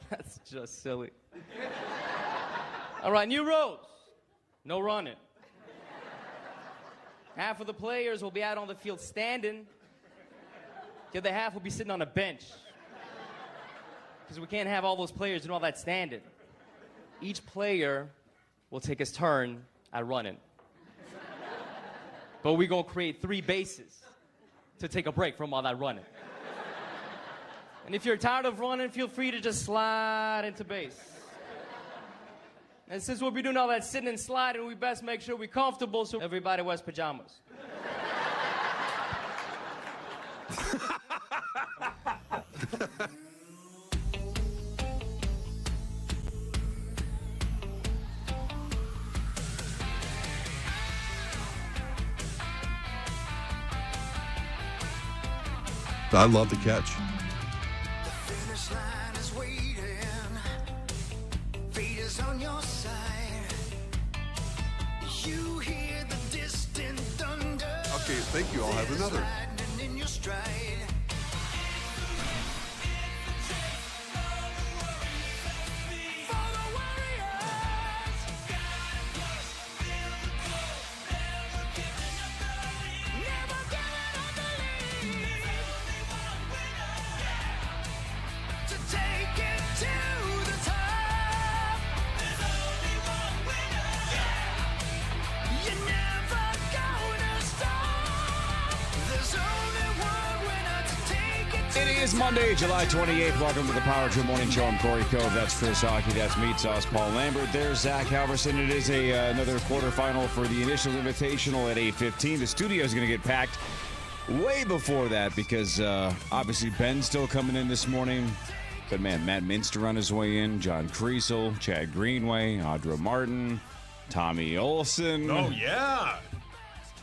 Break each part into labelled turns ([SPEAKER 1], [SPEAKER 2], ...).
[SPEAKER 1] That's just silly. All right, new rules. No running. Half of the players will be out on the field standing. The other half will be sitting on a bench. Because we can't have all those players doing all that standing. Each player will take his turn at running. But we're going to create 3 bases to take a break from all that running. And if you're tired of running, feel free to just slide into base. And since we'll be doing all that sitting and sliding, we best make sure we're comfortable so everybody wears pajamas.
[SPEAKER 2] I love the catch.
[SPEAKER 3] The finish line is waiting. Fate is on your side. You hear the distant thunder.
[SPEAKER 2] Okay, thank you. I'll have another.
[SPEAKER 3] In your stride.
[SPEAKER 4] It is Monday, July 28th. Welcome to the Power Trip Morning Show. I'm Corey Cove. That's Chris Hockey. That's Meat Sauce Paul Lambert. There's Zach Halverson. It is another quarterfinal for the initial invitational at 8:15. The studio is going to get packed way before that because obviously Ben's still coming in this morning. But man, Matt Minster on his way in, John Kriesel, Chad Greenway, Audra Martin, Tommy Olson.
[SPEAKER 5] Oh, yeah.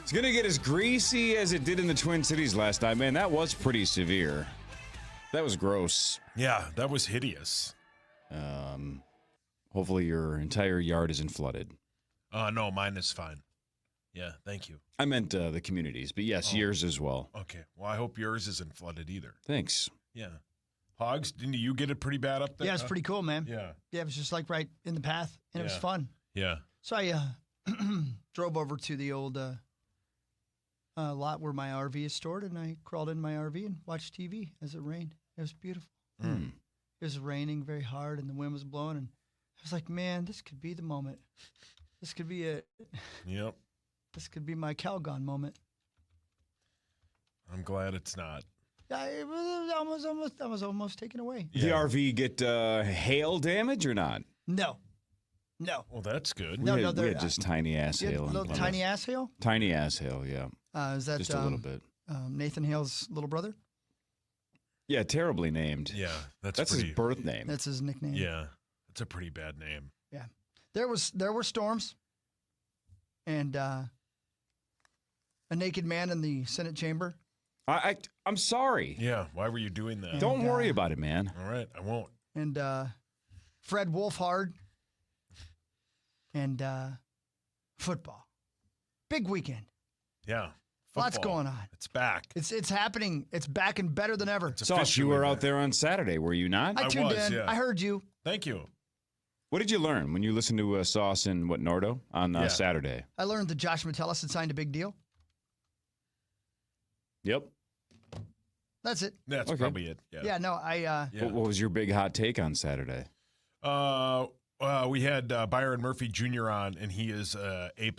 [SPEAKER 4] It's going to get as greasy as it did in the Twin Cities last night. Man, that was pretty severe. That was gross.
[SPEAKER 5] Yeah, that was hideous.
[SPEAKER 4] Hopefully your entire yard isn't flooded.
[SPEAKER 5] No, mine is fine. Yeah, thank you.
[SPEAKER 4] I meant the communities, but yes, yours as well.
[SPEAKER 5] Okay. Well, I hope yours isn't flooded either.
[SPEAKER 4] Thanks.
[SPEAKER 5] Yeah. Hogs, didn't you get it pretty bad up there?
[SPEAKER 6] Yeah, it's pretty cool, man.
[SPEAKER 5] Yeah.
[SPEAKER 6] Yeah, it was just like right in the path, and it was fun.
[SPEAKER 5] Yeah.
[SPEAKER 6] So I drove over to the old lot where my RV is stored, and I crawled in my RV and watched TV as it rained. It was beautiful.
[SPEAKER 4] Mm.
[SPEAKER 6] It was raining very hard, and the wind was blowing, and I was like, man, this could be the moment. This could be it.
[SPEAKER 5] Yep.
[SPEAKER 6] This could be my Calgon moment.
[SPEAKER 5] I'm glad it's not.
[SPEAKER 6] Yeah, it was almost taken away.
[SPEAKER 4] Did the RV get hail damage or not?
[SPEAKER 6] No.
[SPEAKER 5] Well, that's good.
[SPEAKER 4] We had just tiny ass hail.
[SPEAKER 6] Little tiny ass hail?
[SPEAKER 4] Tiny ass hail, yeah.
[SPEAKER 6] Is that
[SPEAKER 4] just a little bit?
[SPEAKER 6] Nathan Hale's little brother?
[SPEAKER 4] Yeah, terribly named.
[SPEAKER 5] Yeah, that's
[SPEAKER 4] his birth name.
[SPEAKER 6] That's his nickname.
[SPEAKER 5] Yeah, it's a pretty bad name.
[SPEAKER 6] Yeah, there were storms, and a naked man in the Senate chamber.
[SPEAKER 4] I'm sorry.
[SPEAKER 5] Yeah, why were you doing that?
[SPEAKER 4] Don't worry about it, man.
[SPEAKER 5] All right, I won't.
[SPEAKER 6] And Fred Wolfhard and football, big weekend.
[SPEAKER 5] Yeah.
[SPEAKER 6] Lots
[SPEAKER 5] Football.
[SPEAKER 6] going on.
[SPEAKER 5] It's back.
[SPEAKER 6] It's happening. It's back and better than ever.
[SPEAKER 4] Sauce, you were out there on Saturday, were you not?
[SPEAKER 6] I tuned in.
[SPEAKER 5] Yeah.
[SPEAKER 6] I heard you.
[SPEAKER 5] Thank you.
[SPEAKER 4] What did you learn when you listened to Sauce and Nardo on Saturday?
[SPEAKER 6] I learned that Josh Matelis had signed a big deal.
[SPEAKER 4] Yep.
[SPEAKER 6] That's it.
[SPEAKER 5] That's probably it. Yeah.
[SPEAKER 6] Yeah. No,
[SPEAKER 4] What was your big hot take on Saturday?
[SPEAKER 5] We had Byron Murphy Jr. on, and he is A+.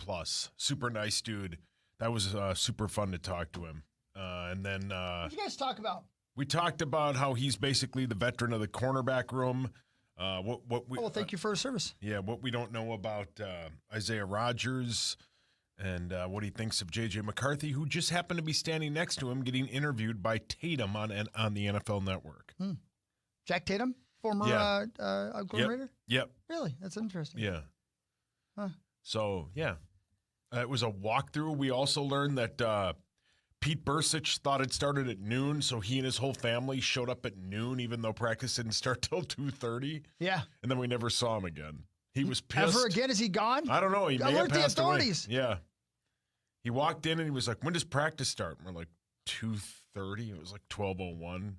[SPEAKER 5] Super nice dude. That was super fun to talk to him. And then
[SPEAKER 6] what did you guys talk about?
[SPEAKER 5] we talked about how he's basically the veteran of the cornerback room.
[SPEAKER 6] Thank you for your service.
[SPEAKER 5] Yeah, what we don't know about Isaiah Rodgers and what he thinks of J.J. McCarthy, who just happened to be standing next to him getting interviewed by Tatum on the NFL Network.
[SPEAKER 6] Jack Tatum, former coordinator?
[SPEAKER 5] Yep.
[SPEAKER 6] Really? That's interesting.
[SPEAKER 5] Yeah.
[SPEAKER 6] Huh.
[SPEAKER 5] So, yeah. It was a walkthrough. We also learned that Pete Bursich thought it started at noon, so he and his whole family showed up at noon, even though practice didn't start till 2:30.
[SPEAKER 6] Yeah.
[SPEAKER 5] And then we never saw him again. He was pissed.
[SPEAKER 6] Ever again? Is he gone?
[SPEAKER 5] I don't know. He may have
[SPEAKER 6] Alert the
[SPEAKER 5] passed away.
[SPEAKER 6] authorities.
[SPEAKER 5] Yeah. He walked in and he was like, when does practice start? And we're like, 2:30. It was like 12:01.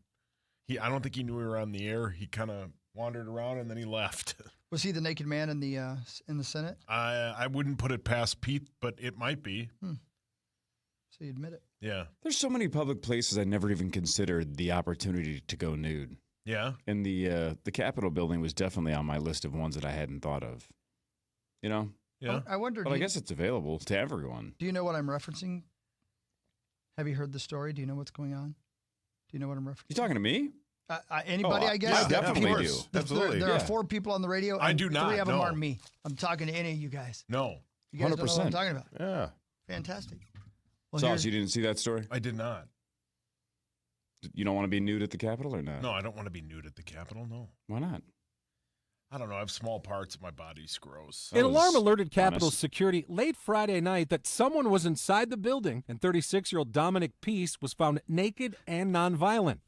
[SPEAKER 5] I don't think he knew we were on the air. He kind of wandered around, and then he left.
[SPEAKER 6] Was he the naked man in the Senate?
[SPEAKER 5] I wouldn't put it past Pete, but it might be.
[SPEAKER 6] So you admit it?
[SPEAKER 5] Yeah.
[SPEAKER 4] There's so many public places I never even considered the opportunity to go nude.
[SPEAKER 5] Yeah.
[SPEAKER 4] And the Capitol building was definitely on my list of ones that I hadn't thought of. You know?
[SPEAKER 5] Yeah.
[SPEAKER 6] I wonder.
[SPEAKER 4] But I guess it's available to everyone.
[SPEAKER 6] Do you know what I'm referencing? Have you heard the story? Do you know what's going on? Do you know what I'm referencing?
[SPEAKER 4] You talking to me?
[SPEAKER 6] Anybody, I guess?
[SPEAKER 4] I definitely do.
[SPEAKER 7] Absolutely.
[SPEAKER 6] There are 4 people on the radio.
[SPEAKER 5] I
[SPEAKER 6] and
[SPEAKER 5] do not,
[SPEAKER 6] 3 of them
[SPEAKER 5] no.
[SPEAKER 6] are me. I'm talking to any of you guys.
[SPEAKER 5] No.
[SPEAKER 6] You guys don't know what I'm
[SPEAKER 4] 100%.
[SPEAKER 6] talking about.
[SPEAKER 7] Yeah.
[SPEAKER 6] Fantastic. Well,
[SPEAKER 4] Sauce, you didn't see that story?
[SPEAKER 5] I did not.
[SPEAKER 4] You don't want to be nude at the Capitol or not?
[SPEAKER 5] No, I don't want to be nude at the Capitol. No.
[SPEAKER 4] Why not?
[SPEAKER 5] I don't know. I have small parts of my body's gross.
[SPEAKER 4] That
[SPEAKER 8] An alarm
[SPEAKER 4] was
[SPEAKER 8] alerted Capitol
[SPEAKER 4] honest.
[SPEAKER 8] security late Friday night that someone was inside the building, and 36-year-old Dominic Peace was found naked and nonviolent.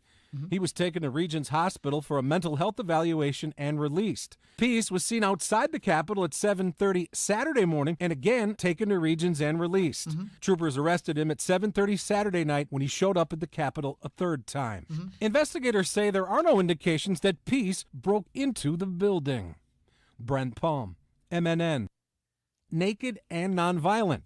[SPEAKER 8] He was taken to Regents Hospital for a mental health evaluation and released. Peace was seen outside the Capitol at 7:30 Saturday morning and again taken to Regents and released. Troopers arrested him at 7:30 Saturday night when he showed up at the Capitol a 3rd time. Investigators say there are no indications that Peace broke into the building. Brent Palm, MNN. Naked and nonviolent.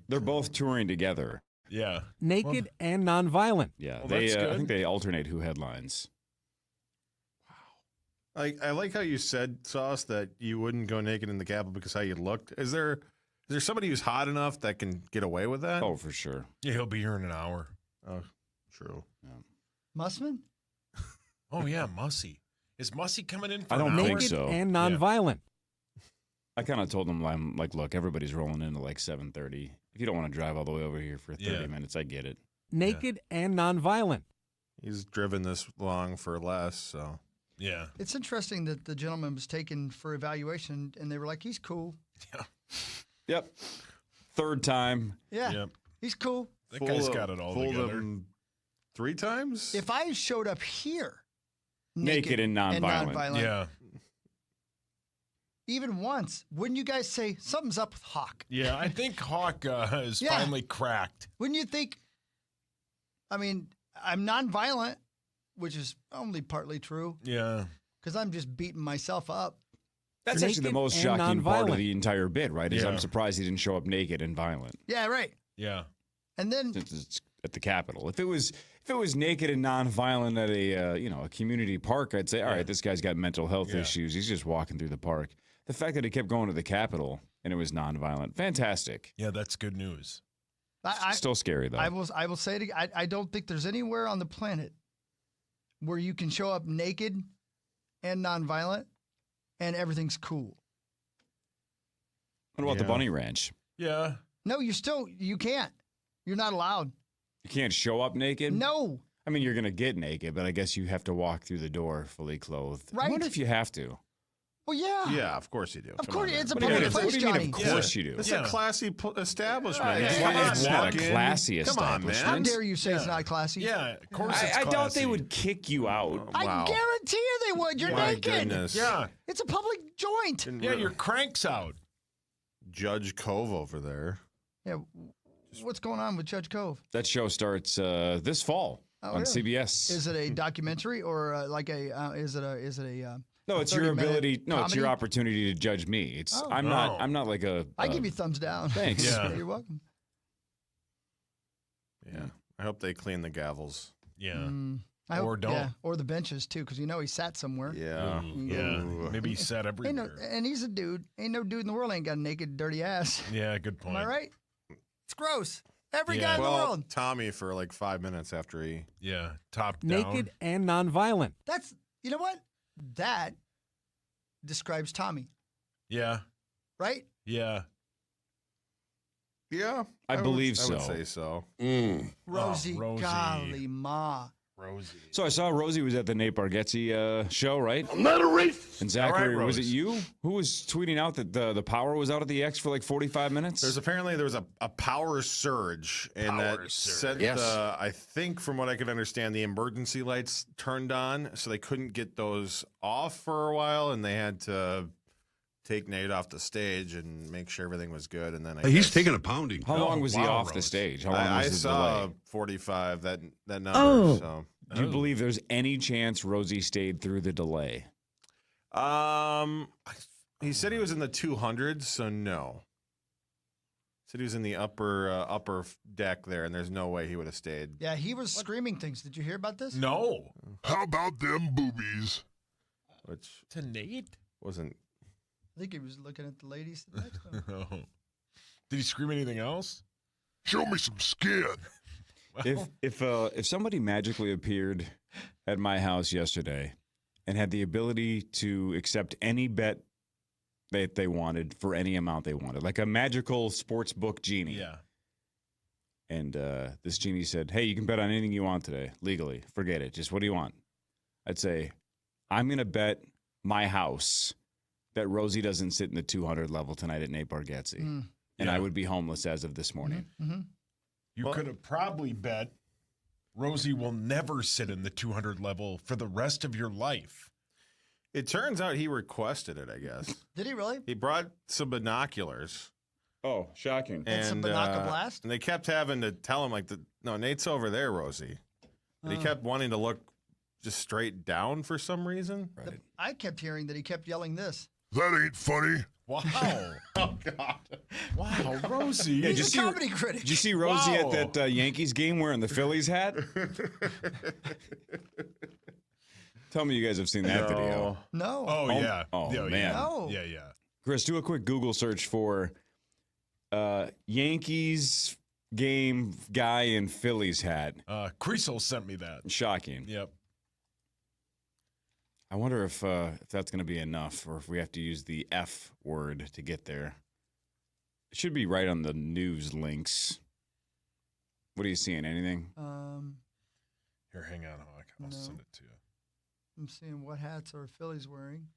[SPEAKER 4] They're both touring together.
[SPEAKER 5] Yeah.
[SPEAKER 8] Naked and nonviolent.
[SPEAKER 4] Yeah,
[SPEAKER 5] Well,
[SPEAKER 4] they.
[SPEAKER 5] that's
[SPEAKER 4] I
[SPEAKER 5] good.
[SPEAKER 4] think they alternate who headlines.
[SPEAKER 7] I like how you said, Sauce, that you wouldn't go naked in the Capitol because how you looked. Is there somebody who's hot enough that can get away with that?
[SPEAKER 4] Oh, for sure.
[SPEAKER 5] Yeah, he'll be here in an hour.
[SPEAKER 7] Oh, true.
[SPEAKER 6] Mussman?
[SPEAKER 5] Oh, yeah, Mussy. Is Mussy coming in for
[SPEAKER 4] I don't
[SPEAKER 5] an hour?
[SPEAKER 4] think
[SPEAKER 8] Naked
[SPEAKER 4] so.
[SPEAKER 8] and nonviolent.
[SPEAKER 4] I kind of told them, I'm like, look, everybody's rolling into like 7:30. If you don't want to drive all the way over here for 30 minutes, I get it.
[SPEAKER 8] Naked and nonviolent.
[SPEAKER 7] He's driven this long for less, so.
[SPEAKER 5] Yeah.
[SPEAKER 6] It's interesting that the gentleman was taken for evaluation, and they were like, he's cool.
[SPEAKER 4] Yep. 3rd time.
[SPEAKER 6] Yeah,
[SPEAKER 5] Yep.
[SPEAKER 6] he's cool.
[SPEAKER 5] That guy's got it all
[SPEAKER 7] fooled
[SPEAKER 5] together.
[SPEAKER 7] him 3 times?
[SPEAKER 6] If I showed up here
[SPEAKER 4] Naked and nonviolent.
[SPEAKER 5] Yeah.
[SPEAKER 6] even once, wouldn't you guys say something's up with Hawk?
[SPEAKER 5] Yeah, I think Hawk is
[SPEAKER 6] Yeah.
[SPEAKER 5] finally cracked.
[SPEAKER 6] Wouldn't you think? I mean, I'm nonviolent, which is only partly true
[SPEAKER 5] Yeah.
[SPEAKER 6] because I'm just beating myself up.
[SPEAKER 4] That's actually the
[SPEAKER 8] Naked
[SPEAKER 4] most
[SPEAKER 8] and
[SPEAKER 4] shocking part of
[SPEAKER 8] nonviolent.
[SPEAKER 4] the entire bit, right? Is
[SPEAKER 5] Yeah.
[SPEAKER 4] I'm surprised he didn't show up naked and violent
[SPEAKER 6] Yeah, right.
[SPEAKER 5] Yeah.
[SPEAKER 6] And then
[SPEAKER 4] since it's at the Capitol. If it was naked and nonviolent at a community park, I'd say, all right, this guy's got mental health
[SPEAKER 5] Yeah.
[SPEAKER 4] issues. He's just walking through the park. The fact that he kept going to the Capitol and it was nonviolent, fantastic.
[SPEAKER 5] Yeah, that's good news.
[SPEAKER 4] Still scary though.
[SPEAKER 6] I will say it again. I don't think there's anywhere on the planet where you can show up naked and nonviolent and everything's cool.
[SPEAKER 4] What about the
[SPEAKER 7] Yeah.
[SPEAKER 4] Bunny Ranch?
[SPEAKER 5] Yeah.
[SPEAKER 6] No, you can't. You're not allowed.
[SPEAKER 4] You can't show up naked?
[SPEAKER 6] No.
[SPEAKER 4] I mean, you're going to get naked, but I guess you have to walk through the door fully clothed. I
[SPEAKER 6] Right.
[SPEAKER 4] wonder if you have to.
[SPEAKER 6] Well, yeah.
[SPEAKER 7] Yeah, of course you do.
[SPEAKER 6] Of
[SPEAKER 7] Come
[SPEAKER 6] course,
[SPEAKER 7] on,
[SPEAKER 6] it's a
[SPEAKER 7] man.
[SPEAKER 4] What do you
[SPEAKER 6] public
[SPEAKER 4] mean,
[SPEAKER 6] place,
[SPEAKER 4] what do you mean,
[SPEAKER 6] Johnny.
[SPEAKER 4] of course you do?
[SPEAKER 7] It's
[SPEAKER 5] Yeah.
[SPEAKER 7] a classy establishment.
[SPEAKER 5] Right.
[SPEAKER 7] You
[SPEAKER 5] Yeah,
[SPEAKER 7] can't
[SPEAKER 5] come
[SPEAKER 7] just
[SPEAKER 5] on,
[SPEAKER 7] walk
[SPEAKER 4] Not a
[SPEAKER 7] in.
[SPEAKER 4] classy
[SPEAKER 7] Come on, man.
[SPEAKER 4] establishment.
[SPEAKER 6] How dare you say it's not classy?
[SPEAKER 5] Yeah, of course it's
[SPEAKER 4] I doubt
[SPEAKER 5] classy.
[SPEAKER 4] they would kick you out.
[SPEAKER 6] I
[SPEAKER 7] Wow.
[SPEAKER 6] guarantee you they would. You're
[SPEAKER 7] My
[SPEAKER 6] naked.
[SPEAKER 7] goodness.
[SPEAKER 5] Yeah.
[SPEAKER 6] It's a public joint.
[SPEAKER 5] Yeah, your crank's out.
[SPEAKER 7] Judge Cove over there.
[SPEAKER 6] Yeah. What's going on with Judge Cove?
[SPEAKER 4] That show starts this fall
[SPEAKER 6] Oh,
[SPEAKER 4] on
[SPEAKER 6] really?
[SPEAKER 4] CBS.
[SPEAKER 6] Is it a documentary or is it a
[SPEAKER 4] No, it's your
[SPEAKER 6] 30-minute
[SPEAKER 4] ability. No, it's your
[SPEAKER 6] comedy?
[SPEAKER 4] opportunity to judge me. It's
[SPEAKER 6] Oh.
[SPEAKER 4] I'm not like a.
[SPEAKER 6] I give you thumbs down.
[SPEAKER 4] Thanks.
[SPEAKER 5] Yeah.
[SPEAKER 6] You're welcome.
[SPEAKER 7] Yeah. I hope they clean the gavels.
[SPEAKER 5] Yeah.
[SPEAKER 6] I
[SPEAKER 5] Or
[SPEAKER 6] hope,
[SPEAKER 5] don't.
[SPEAKER 6] Yeah, or the benches too, because he sat somewhere.
[SPEAKER 7] Yeah.
[SPEAKER 5] Yeah.
[SPEAKER 7] Ooh.
[SPEAKER 5] Maybe he said
[SPEAKER 6] Ain't no,
[SPEAKER 5] everywhere.
[SPEAKER 6] and he's a dude. Ain't no dude in the world ain't got a naked, dirty ass.
[SPEAKER 5] Yeah, good point.
[SPEAKER 6] Am I right? It's gross. Every
[SPEAKER 5] Yeah.
[SPEAKER 6] guy in the
[SPEAKER 7] Well,
[SPEAKER 6] world.
[SPEAKER 7] Tommy for like 5 minutes after he.
[SPEAKER 5] Yeah, top down.
[SPEAKER 8] Naked and nonviolent.
[SPEAKER 6] That's you know what? That describes Tommy,
[SPEAKER 5] Yeah.
[SPEAKER 6] right?
[SPEAKER 5] Yeah.
[SPEAKER 7] Yeah.
[SPEAKER 4] I believe
[SPEAKER 7] I would
[SPEAKER 4] so.
[SPEAKER 7] say so.
[SPEAKER 6] Rosie,
[SPEAKER 5] Rosie.
[SPEAKER 6] golly ma.
[SPEAKER 5] Rosie.
[SPEAKER 4] So I saw Rosie was at the Nate Bargatze show, right? I'm not a racist. And Zachary,
[SPEAKER 5] All right,
[SPEAKER 4] was it
[SPEAKER 5] Rose.
[SPEAKER 4] you who was tweeting out that the power was out at the X for like 45 minutes?
[SPEAKER 7] There was a power surge, and
[SPEAKER 5] Power
[SPEAKER 7] that
[SPEAKER 5] surge.
[SPEAKER 7] sent
[SPEAKER 4] Yes.
[SPEAKER 7] I think from what I could understand, the emergency lights turned on, so they couldn't get those off for a while, and they had to take Nate off the stage and make sure everything was good. And then
[SPEAKER 2] He's taking a pounding.
[SPEAKER 4] How long was he
[SPEAKER 5] wow,
[SPEAKER 4] off the
[SPEAKER 5] Rose.
[SPEAKER 4] stage? How long
[SPEAKER 7] I
[SPEAKER 4] was the
[SPEAKER 7] saw
[SPEAKER 4] delay?
[SPEAKER 7] 45 that number.
[SPEAKER 9] Oh.
[SPEAKER 7] So
[SPEAKER 4] Do you believe there's any chance Rosie stayed through the delay?
[SPEAKER 7] He said he was in the 200s, so no. Said he was in the upper deck there, and there's no way he would have stayed.
[SPEAKER 6] Yeah, he was screaming things. Did you hear about this?
[SPEAKER 5] No.
[SPEAKER 2] How about them boobies?
[SPEAKER 7] Which
[SPEAKER 5] To Nate?
[SPEAKER 7] wasn't.
[SPEAKER 6] I think he was looking at the ladies next to him.
[SPEAKER 5] No. Did he scream anything else?
[SPEAKER 2] Show me some skin.
[SPEAKER 4] If somebody magically appeared at my house yesterday and had the ability to accept any bet that they wanted for any amount they wanted, like a magical sports book genie.
[SPEAKER 5] Yeah.
[SPEAKER 4] And this genie said, hey, you can bet on anything you want today, legally. Forget it. Just what do you want? I'd say, I'm going to bet my house that Rosie doesn't sit in the 200 level tonight at Nate Bargatze. And
[SPEAKER 5] Yeah.
[SPEAKER 4] I would be homeless as of this morning.
[SPEAKER 5] You could have probably bet Rosie will never sit in the 200 level for the rest of your life.
[SPEAKER 7] It turns out he requested it, I guess.
[SPEAKER 6] Did he really?
[SPEAKER 7] He brought some binoculars.
[SPEAKER 4] Oh, shocking.
[SPEAKER 6] And some binocublast?
[SPEAKER 7] And they kept having to tell him, like, no, Nate's over there, Rosie. And he kept wanting to look just straight down for some reason.
[SPEAKER 4] Right.
[SPEAKER 6] I kept hearing that he kept yelling this.
[SPEAKER 2] That ain't funny.
[SPEAKER 5] Wow.
[SPEAKER 7] Oh, God.
[SPEAKER 5] Wow, Rosie.
[SPEAKER 4] Yeah,
[SPEAKER 6] He's a comedy critic.
[SPEAKER 4] Did you see Rosie
[SPEAKER 5] Wow.
[SPEAKER 4] at that Yankees game wearing the Phillies hat? Tell me you guys have seen that video.
[SPEAKER 6] No.
[SPEAKER 5] Oh, yeah.
[SPEAKER 4] Oh,
[SPEAKER 5] yeah,
[SPEAKER 4] man.
[SPEAKER 6] No.
[SPEAKER 5] Yeah, yeah.
[SPEAKER 4] Chris, do a quick Google search for Yankees game guy in Phillies hat.
[SPEAKER 5] Creasel sent me that.
[SPEAKER 4] Shocking.
[SPEAKER 5] Yep.
[SPEAKER 4] I wonder if that's going to be enough or if we have to use the F word to get there. It should be right on the news links. What are you seeing? Anything?
[SPEAKER 5] Here, hang on, Hawk. I'll
[SPEAKER 6] No.
[SPEAKER 5] send it to you.
[SPEAKER 6] I'm seeing what hats are Phillies wearing.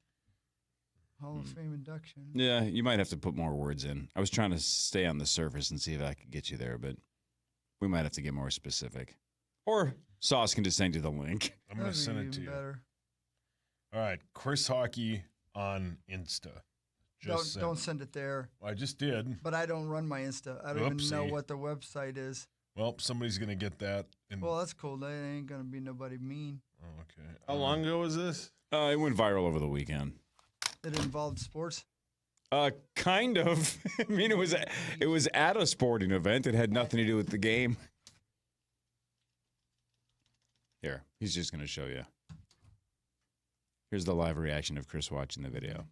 [SPEAKER 6] Hall of Fame induction.
[SPEAKER 4] Yeah, you might have to put more words in. I was trying to stay on the surface and see if I could get you there, but we might have to get more specific. Or Sauce can just send you the link.
[SPEAKER 5] I'm going to
[SPEAKER 6] That'd
[SPEAKER 5] send
[SPEAKER 6] be
[SPEAKER 5] it to
[SPEAKER 6] even
[SPEAKER 5] you.
[SPEAKER 6] better.
[SPEAKER 5] All right, Chris Hockey on Insta.
[SPEAKER 6] Don't send it there.
[SPEAKER 5] I just did.
[SPEAKER 6] But I don't run my Insta. I don't even know
[SPEAKER 5] Oopsie.
[SPEAKER 6] what the website is.
[SPEAKER 5] Well, somebody's going to get that. And,
[SPEAKER 6] Well, that's cool. That ain't gonna be nobody mean.
[SPEAKER 5] oh, okay.
[SPEAKER 7] How long ago was this?
[SPEAKER 4] It went viral over the weekend.
[SPEAKER 6] It involved sports.
[SPEAKER 4] Kind of. I mean, it was at a sporting event. It had nothing to do with the game. Here, he's just going to show you. Here's the live reaction of Chris watching the video.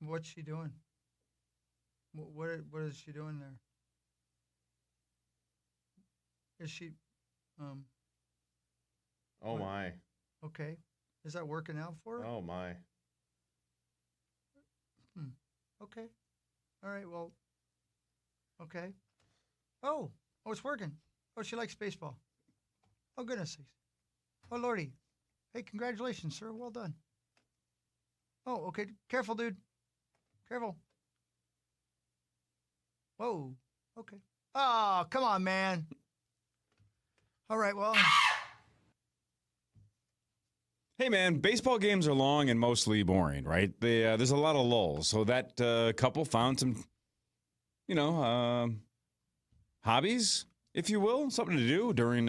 [SPEAKER 6] What's she doing? What is she doing there? Is she?
[SPEAKER 7] Oh, my.
[SPEAKER 6] Okay. Is that working out for her?
[SPEAKER 7] Oh, my.
[SPEAKER 6] Okay. All right. Well. Okay. Oh, it's working. Oh, she likes baseball. Oh, goodness sakes. Oh, Lordy. Hey, congratulations, sir. Well done. Oh, okay. Careful, dude. Careful. Whoa. Okay. Oh, come on, man. All right. Well.
[SPEAKER 4] Hey, man, baseball games are long and mostly boring, right? There's a lot of lulls. So that couple found some, hobbies, if you will, something to do during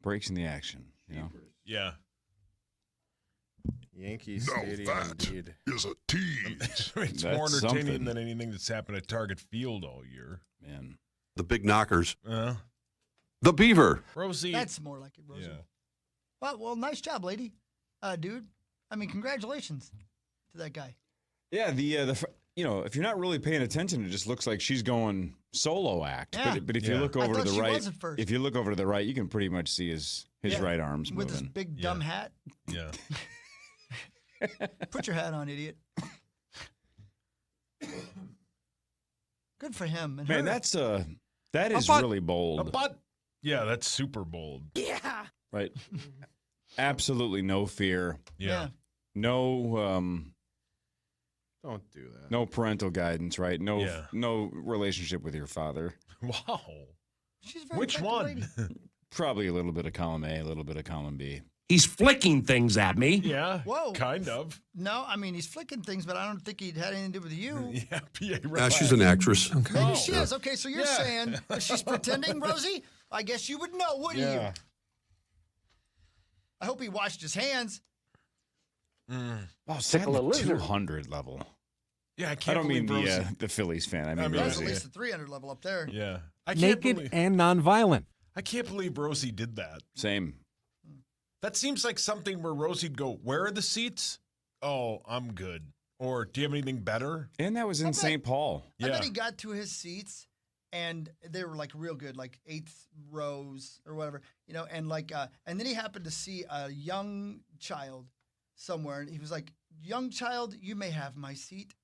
[SPEAKER 4] breaks in the action.
[SPEAKER 5] Yeah.
[SPEAKER 7] Yankee
[SPEAKER 2] Now
[SPEAKER 7] Stadium,
[SPEAKER 2] that
[SPEAKER 7] indeed.
[SPEAKER 2] is a tease.
[SPEAKER 5] It's
[SPEAKER 4] That's
[SPEAKER 5] more entertaining
[SPEAKER 4] something.
[SPEAKER 5] than anything that's happened at Target Field all year.
[SPEAKER 4] Man.
[SPEAKER 2] The big knockers.
[SPEAKER 3] The beaver.
[SPEAKER 5] Rosie.
[SPEAKER 6] That's more like it, Rosie.
[SPEAKER 5] Yeah.
[SPEAKER 6] Well, nice job, lady. Dude. I mean, congratulations to that guy.
[SPEAKER 4] Yeah, if you're not really paying attention, it just looks like she's going solo act.
[SPEAKER 6] Yeah.
[SPEAKER 4] But if you
[SPEAKER 5] Yeah.
[SPEAKER 4] look
[SPEAKER 6] I
[SPEAKER 4] over to
[SPEAKER 6] thought
[SPEAKER 4] the
[SPEAKER 6] she
[SPEAKER 4] right,
[SPEAKER 6] was at first.
[SPEAKER 4] if you look over to the right, you can pretty much see his
[SPEAKER 6] Yeah.
[SPEAKER 4] right arms
[SPEAKER 6] With
[SPEAKER 4] moving.
[SPEAKER 6] this big dumb hat.
[SPEAKER 5] Yeah.
[SPEAKER 6] Put your hat on, idiot. Good for him. And
[SPEAKER 4] Man,
[SPEAKER 6] her.
[SPEAKER 4] that is
[SPEAKER 5] butt.
[SPEAKER 4] really bold.
[SPEAKER 5] But yeah, that's super bold.
[SPEAKER 4] Right. Absolutely no fear.
[SPEAKER 5] Yeah.
[SPEAKER 4] No
[SPEAKER 7] Don't do that.
[SPEAKER 4] no parental guidance, right? No
[SPEAKER 5] Yeah.
[SPEAKER 4] no relationship with your father.
[SPEAKER 5] Wow.
[SPEAKER 6] She's a very
[SPEAKER 5] Which
[SPEAKER 6] attractive
[SPEAKER 5] one?
[SPEAKER 6] lady.
[SPEAKER 4] Probably a little bit of column A, a little bit of column B.
[SPEAKER 9] He's flicking things at me.
[SPEAKER 5] Yeah.
[SPEAKER 6] Whoa.
[SPEAKER 5] Kind of.
[SPEAKER 6] No, I mean, he's flicking things, but I don't think he'd had anything to do with you.
[SPEAKER 5] Yeah.
[SPEAKER 2] She's an actress. Okay.
[SPEAKER 6] Maybe she is. Okay, so you're saying if she's pretending, Rosie, I guess you would know, wouldn't you? I hope he washed his hands.
[SPEAKER 4] Oh, sadly, 200 level.
[SPEAKER 5] Yeah, I
[SPEAKER 4] I
[SPEAKER 5] can't
[SPEAKER 4] don't mean
[SPEAKER 5] believe Rosie.
[SPEAKER 4] the Phillies fan. I mean
[SPEAKER 6] That's
[SPEAKER 4] Rosie.
[SPEAKER 6] at least the 300 level up there.
[SPEAKER 5] Yeah. I can't
[SPEAKER 8] Naked
[SPEAKER 5] believe,
[SPEAKER 8] and nonviolent.
[SPEAKER 5] I can't believe Rosie did that.
[SPEAKER 4] Same.
[SPEAKER 5] That seems like something where Rosie'd go, where are the seats? Oh, I'm good. Or do you have anything better?
[SPEAKER 4] And that was in St. Paul.
[SPEAKER 6] I
[SPEAKER 5] Yeah.
[SPEAKER 6] bet he got to his seats, and they were like real good, like 8th rows or whatever, you know. And like, and then he happened to see a young child somewhere, and he was like, "Young child, you may have my seat."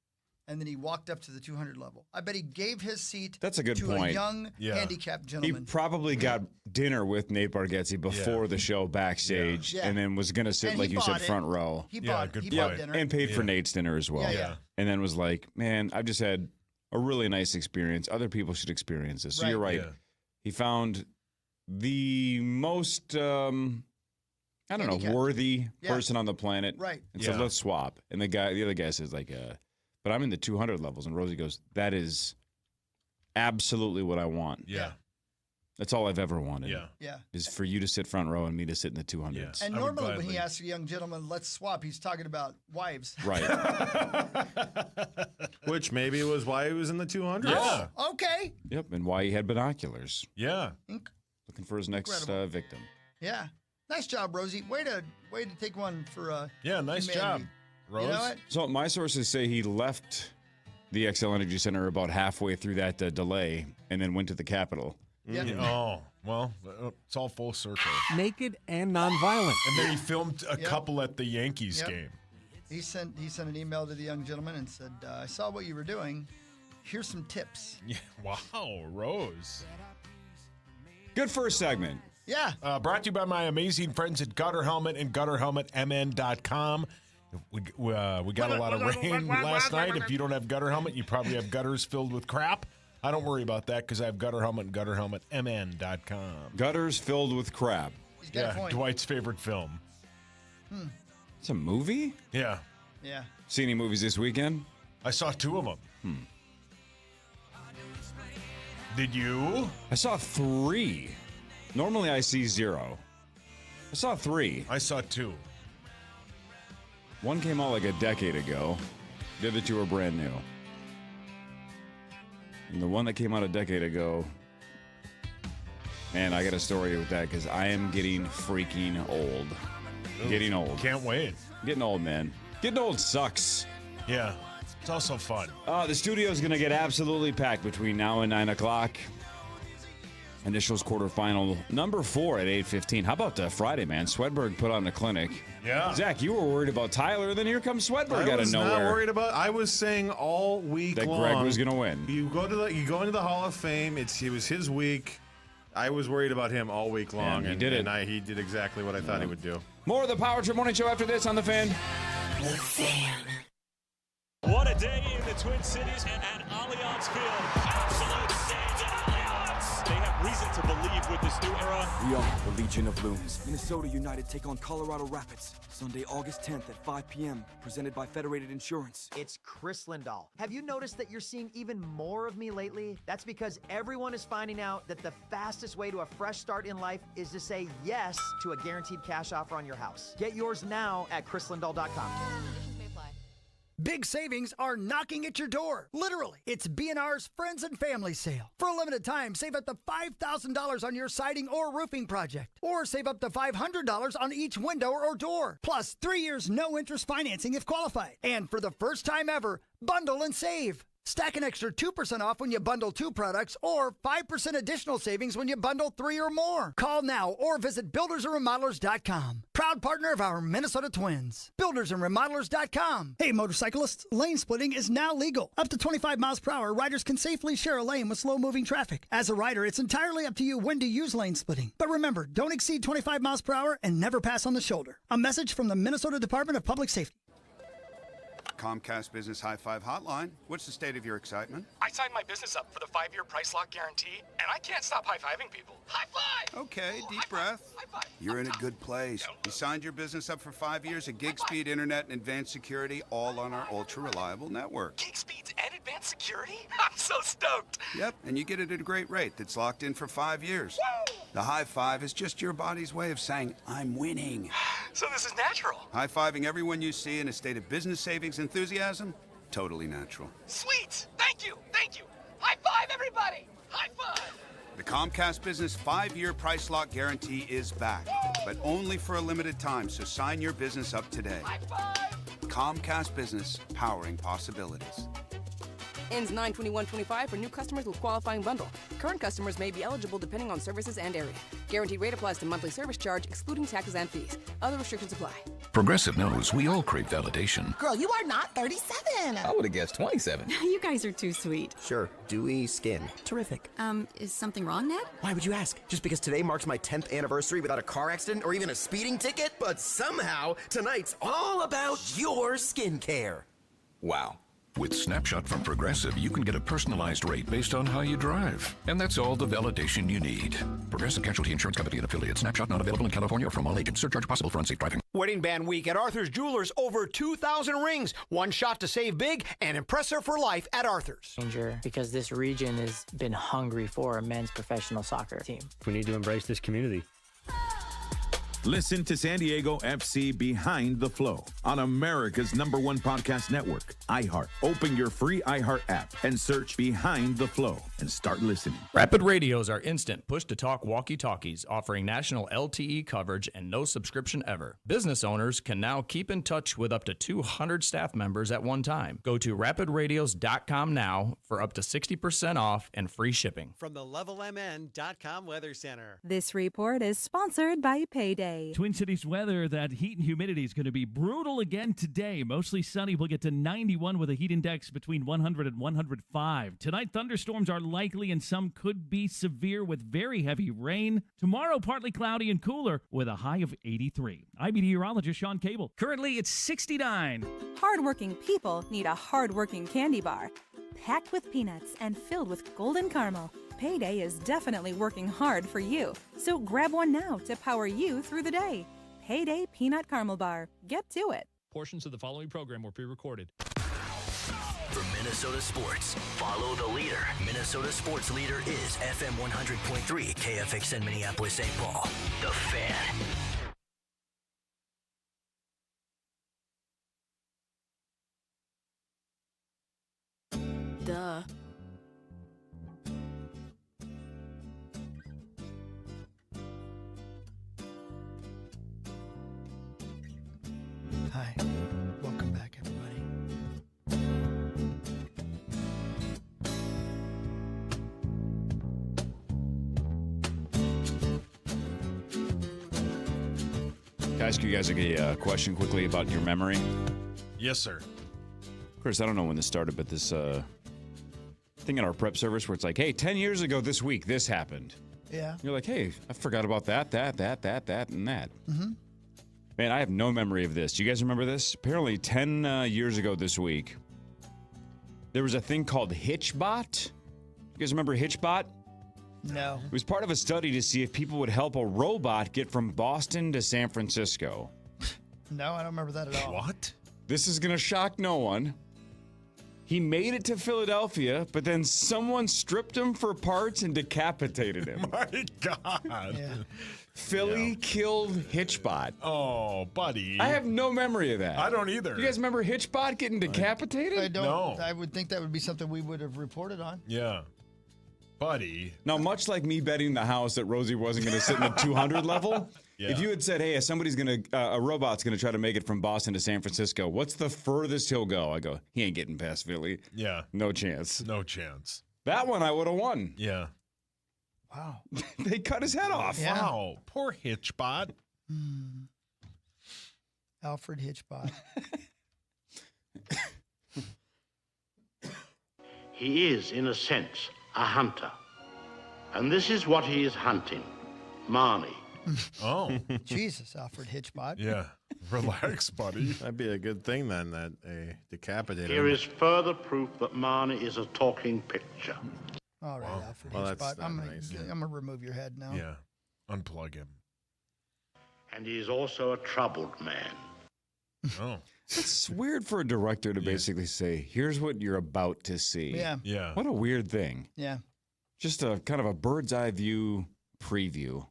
[SPEAKER 6] And then he walked up to the 200 level. I bet he gave his seat.
[SPEAKER 4] That's a good
[SPEAKER 6] to
[SPEAKER 4] point.
[SPEAKER 6] a young handicapped
[SPEAKER 4] He
[SPEAKER 6] gentleman.
[SPEAKER 4] probably got dinner with Nate Bargatze before the show backstage,
[SPEAKER 6] Yeah.
[SPEAKER 4] and then was going to sit,
[SPEAKER 6] And
[SPEAKER 4] like
[SPEAKER 6] he
[SPEAKER 4] you said,
[SPEAKER 6] bought it.
[SPEAKER 4] front row.
[SPEAKER 6] He bought
[SPEAKER 5] good
[SPEAKER 6] dinner.
[SPEAKER 4] And paid for Nate's dinner as well.
[SPEAKER 6] Yeah.
[SPEAKER 4] And then was like, man, I've just had a really nice experience. Other people should experience this. So you're right.
[SPEAKER 5] Yeah.
[SPEAKER 4] He found the most, I don't know, worthy person on the planet.
[SPEAKER 6] Right.
[SPEAKER 4] And said, let's swap. And the other guy says, like, but I'm in the 200 levels. And Rosie goes, that is absolutely what I want.
[SPEAKER 5] Yeah.
[SPEAKER 4] That's all I've ever wanted.
[SPEAKER 6] Yeah.
[SPEAKER 4] Is for you to sit front row and me to sit in the 200s.
[SPEAKER 6] And
[SPEAKER 5] I would
[SPEAKER 6] normally when he
[SPEAKER 5] gladly.
[SPEAKER 6] asks a young gentleman, let's swap, he's talking about wives.
[SPEAKER 4] Right.
[SPEAKER 7] Which maybe was why he was in the 200s.
[SPEAKER 5] Yeah.
[SPEAKER 6] Okay.
[SPEAKER 4] Yep. And why he had binoculars.
[SPEAKER 5] Yeah.
[SPEAKER 4] Looking for his next
[SPEAKER 6] Incredible.
[SPEAKER 4] victim.
[SPEAKER 6] Yeah. Nice job, Rosie. Way to take one for
[SPEAKER 5] Yeah, nice job,
[SPEAKER 6] humanity.
[SPEAKER 5] Rose.
[SPEAKER 6] You know what?
[SPEAKER 4] So my sources say he left the XL Energy Center about halfway through that delay and then went to the Capitol.
[SPEAKER 6] Yeah.
[SPEAKER 5] Oh, well, it's all full circle.
[SPEAKER 8] Naked and nonviolent.
[SPEAKER 5] And then he filmed a couple at the Yankees
[SPEAKER 6] Yep.
[SPEAKER 5] game.
[SPEAKER 6] He sent an email to the young gentleman and said, I saw what you were doing. Here's some tips.
[SPEAKER 5] Yeah. Wow, Rose.
[SPEAKER 4] Good first segment.
[SPEAKER 6] Yeah.
[SPEAKER 5] Brought to you by my amazing friends at Gutter Helmet and GutterHelmetMN.com. We got a lot of rain last night. If you don't have Gutter Helmet, you probably have gutters filled with crap. I don't worry about that because I have Gutter Helmet and GutterHelmetMN.com.
[SPEAKER 4] Gutters filled with crap.
[SPEAKER 6] He's got a
[SPEAKER 5] Yeah,
[SPEAKER 6] point.
[SPEAKER 5] Dwight's favorite film.
[SPEAKER 4] It's a movie?
[SPEAKER 5] Yeah.
[SPEAKER 6] Yeah.
[SPEAKER 4] See any movies this weekend?
[SPEAKER 5] I saw 2 of them. Did you?
[SPEAKER 4] I saw 3. Normally I see 0. I saw 3.
[SPEAKER 5] I saw 2.
[SPEAKER 4] One came out like a decade ago. The other 2 are brand new. And the one that came out a decade ago, man, I got a story with that because I am getting freaking old. Getting old.
[SPEAKER 5] Can't wait.
[SPEAKER 4] Getting old, man. Getting old sucks.
[SPEAKER 5] Yeah. It's also fun.
[SPEAKER 4] The studio is going to get absolutely packed between now and 9 o'clock. Initials quarterfinal number 4 at 8:15. How about Friday, man? Swedberg put on a clinic.
[SPEAKER 5] Yeah.
[SPEAKER 4] Zach, you were worried about Tyler, then here comes Swedberg
[SPEAKER 7] I
[SPEAKER 4] out of
[SPEAKER 7] was not
[SPEAKER 4] nowhere.
[SPEAKER 7] worried about. I was saying all week
[SPEAKER 4] That
[SPEAKER 7] long
[SPEAKER 4] Greg was going to win.
[SPEAKER 7] You go into the Hall of Fame. It was his week. I was worried about him all week long,
[SPEAKER 4] And he did it.
[SPEAKER 7] And he did exactly what I thought he would do.
[SPEAKER 4] More of the Power Trip Morning Show after this on The Fan.
[SPEAKER 10] What a day in the Twin Cities and at Allianz Field. Absolute stage at Allianz. They have reason to believe with this new era.
[SPEAKER 11] We are the Legion of Looms. Minnesota United take on Colorado Rapids. Sunday, August 10th at 5 p.m. Presented by Federated Insurance.
[SPEAKER 12] It's Chris Lindahl. Have you noticed that you're seeing even more of me lately? That's because everyone is finding out that the fastest way to a fresh start in life is to say yes to a guaranteed cash offer on your house. Get yours now at chrislindahl.com.
[SPEAKER 6] Big savings are knocking at your door. Literally. It's B&R's Friends and Family Sale. For a limited time, save up to $5,000 on your siding or roofing project. Or save up to $500 on each window or door. Plus, 3 years no-interest financing if qualified. And for the first time ever, bundle and save. Stack an extra 2% off when you bundle 2 products or 5% additional savings when you bundle 3 or more. Call now or visit buildersandremodelers.com. Proud partner of our Minnesota Twins. Buildersandremodelers.com. Hey, motorcyclists, lane splitting is now legal. Up to 25 miles per hour, riders can safely share a lane with slow-moving traffic. As a rider, it's entirely up to you when to use lane splitting. But remember, don't exceed 25 miles per hour and never pass on the shoulder. A message from the Minnesota Department of Public Safety.
[SPEAKER 13] Comcast Business High Five Hotline. What's the state of your excitement?
[SPEAKER 14] I signed my business up for the 5-year price lock guarantee, and I can't stop high-fiving people. High five!
[SPEAKER 13] Okay, deep breath. You're in a good place. You signed your business up for 5 years of gig speed internet and advanced security, all on our ultra-reliable network.
[SPEAKER 14] Gig speeds and advanced security? I'm so stoked!
[SPEAKER 13] Yep, and you get it at a great rate that's locked in for 5 years.
[SPEAKER 14] Woo!
[SPEAKER 13] The high five is just your body's way of saying, I'm winning.
[SPEAKER 14] So this is natural.
[SPEAKER 13] High-fiving everyone you see in a state of business savings enthusiasm? Totally natural.
[SPEAKER 14] Sweet! Thank you! Thank you! High five, everybody! High five!
[SPEAKER 13] The Comcast Business 5-year price lock guarantee is back, but only for a limited time, so sign your business up today.
[SPEAKER 14] High five!
[SPEAKER 13] Comcast Business, powering possibilities.
[SPEAKER 15] Ends 9/21/25 for new customers with qualifying bundle. Current customers may be eligible depending on services and area. Guaranteed rate applies to monthly service charge, excluding taxes and fees. Other restrictions apply.
[SPEAKER 16] Progressive knows we all crave validation.
[SPEAKER 17] Girl, you are not 37.
[SPEAKER 18] I would have guessed 27.
[SPEAKER 17] You guys are too sweet.
[SPEAKER 18] Sure, dewy skin.
[SPEAKER 17] Terrific. Is something wrong, Ned?
[SPEAKER 18] Why would you ask? Just because today marks my 10th anniversary without a car accident or even a speeding ticket? But somehow, tonight's all about your skincare.
[SPEAKER 16] Wow.
[SPEAKER 2] With Snapshot from Progressive, you can get a personalized rate based on how you drive. And that's all the validation you need. Progressive Casualty Insurance Company and affiliates. Snapshot not available in California or from all agents. Surcharge possible for unsafe driving.
[SPEAKER 19] Wedding Band Week at Arthur's Jewelers. Over 2,000 rings. One shot to save big and impress her for life at Arthur's.
[SPEAKER 20] Because this region has been hungry for a men's professional soccer team.
[SPEAKER 21] We need to embrace this community.
[SPEAKER 22] Listen to San Diego FC Behind the Flow on America's #1 podcast network, iHeart. Open your free iHeart app and search Behind the Flow and start listening.
[SPEAKER 23] Rapid radios are instant push-to-talk walkie-talkies offering national LTE coverage and no subscription ever. Business owners can now keep in touch with up to 200 staff members at one time. Go to rapidradios.com now for up to 60% off and free shipping.
[SPEAKER 24] From the LevelMN.com Weather Center.
[SPEAKER 25] This report is sponsored by Payday.
[SPEAKER 26] Twin Cities weather, that heat and humidity is going to be brutal again today. Mostly sunny. We'll get to 91 with a heat index between 100 and 105. Tonight, thunderstorms are likely and some could be severe with very heavy rain. Tomorrow, partly cloudy and cooler with a high of 83. I'm meteorologist Sean Cable. Currently, it's 69.
[SPEAKER 25] Hardworking people need a hardworking candy bar. Packed with peanuts and filled with golden caramel. Payday is definitely working hard for you. So grab one now to power you through the day. Payday Peanut Caramel Bar. Get to it.
[SPEAKER 27] Portions of the following program were pre-recorded.
[SPEAKER 28] For Minnesota sports, follow the leader. Minnesota sports leader is FM 100.3 KFXN Minneapolis, St. Paul. The Fan.
[SPEAKER 15] Duh.
[SPEAKER 6] Hi. Welcome back, everybody.
[SPEAKER 4] Can I ask you guys a question quickly about your memory?
[SPEAKER 5] Yes, sir.
[SPEAKER 4] Of course, I don't know when this started, but this thing in our prep service where it's like, hey, 10 years ago this week, this happened.
[SPEAKER 6] Yeah.
[SPEAKER 4] You're like, hey, I forgot about that, and that.
[SPEAKER 6] Mm-hmm.
[SPEAKER 4] Man, I have no memory of this. Do you guys remember this? Apparently, 10 years ago this week, there was a thing called Hitchbot. You guys remember Hitchbot?
[SPEAKER 6] No.
[SPEAKER 4] It was part of a study to see if people would help a robot get from Boston to San Francisco.
[SPEAKER 6] No, I don't remember that at all.
[SPEAKER 5] What?
[SPEAKER 4] This is going to shock no one. He made it to Philadelphia, but then someone stripped him for parts and decapitated him.
[SPEAKER 5] My God.
[SPEAKER 6] Yeah.
[SPEAKER 4] Philly killed Hitchbot.
[SPEAKER 5] Oh, buddy.
[SPEAKER 4] I have no memory of that.
[SPEAKER 5] I don't either.
[SPEAKER 4] You guys remember Hitchbot getting decapitated?
[SPEAKER 6] I don't.
[SPEAKER 5] No.
[SPEAKER 6] I would think that would be something we would have reported on.
[SPEAKER 5] Yeah. Buddy.
[SPEAKER 4] Now, much like me betting the house that Rosie wasn't going to sit in the 200 level,
[SPEAKER 5] Yeah.
[SPEAKER 4] if you had said, hey, a robot's going to try to make it from Boston to San Francisco, what's the furthest he'll go? I go, he ain't getting past Philly.
[SPEAKER 5] Yeah.
[SPEAKER 4] No chance.
[SPEAKER 5] No chance.
[SPEAKER 4] That one I would have won.
[SPEAKER 5] Yeah.
[SPEAKER 6] Wow.
[SPEAKER 4] They cut his head off.
[SPEAKER 6] Yeah.
[SPEAKER 5] Wow. Poor Hitchbot.
[SPEAKER 6] Alfred Hitchbot.
[SPEAKER 29] He is, in a sense, a hunter. And this is what he is hunting. Marnie.
[SPEAKER 5] Oh.
[SPEAKER 6] Jesus, Alfred Hitchbot.
[SPEAKER 5] Yeah. Relax, buddy.
[SPEAKER 1] That'd be a good thing then, that decapitated
[SPEAKER 29] Here
[SPEAKER 1] him.
[SPEAKER 29] is further proof that Marnie is a talking picture.
[SPEAKER 6] All right, Alfred
[SPEAKER 1] Well, that's
[SPEAKER 6] Hitchbot.
[SPEAKER 1] not
[SPEAKER 6] I'm
[SPEAKER 1] nice.
[SPEAKER 6] gonna remove your head now.
[SPEAKER 5] Yeah. Unplug him.
[SPEAKER 29] And he is also a troubled man.
[SPEAKER 5] Oh.
[SPEAKER 4] It's weird for a director to basically say, here's what you're about to see.
[SPEAKER 6] Yeah.
[SPEAKER 5] Yeah.
[SPEAKER 4] What a weird thing.
[SPEAKER 6] Yeah.
[SPEAKER 4] Just a kind of a bird's eye view preview.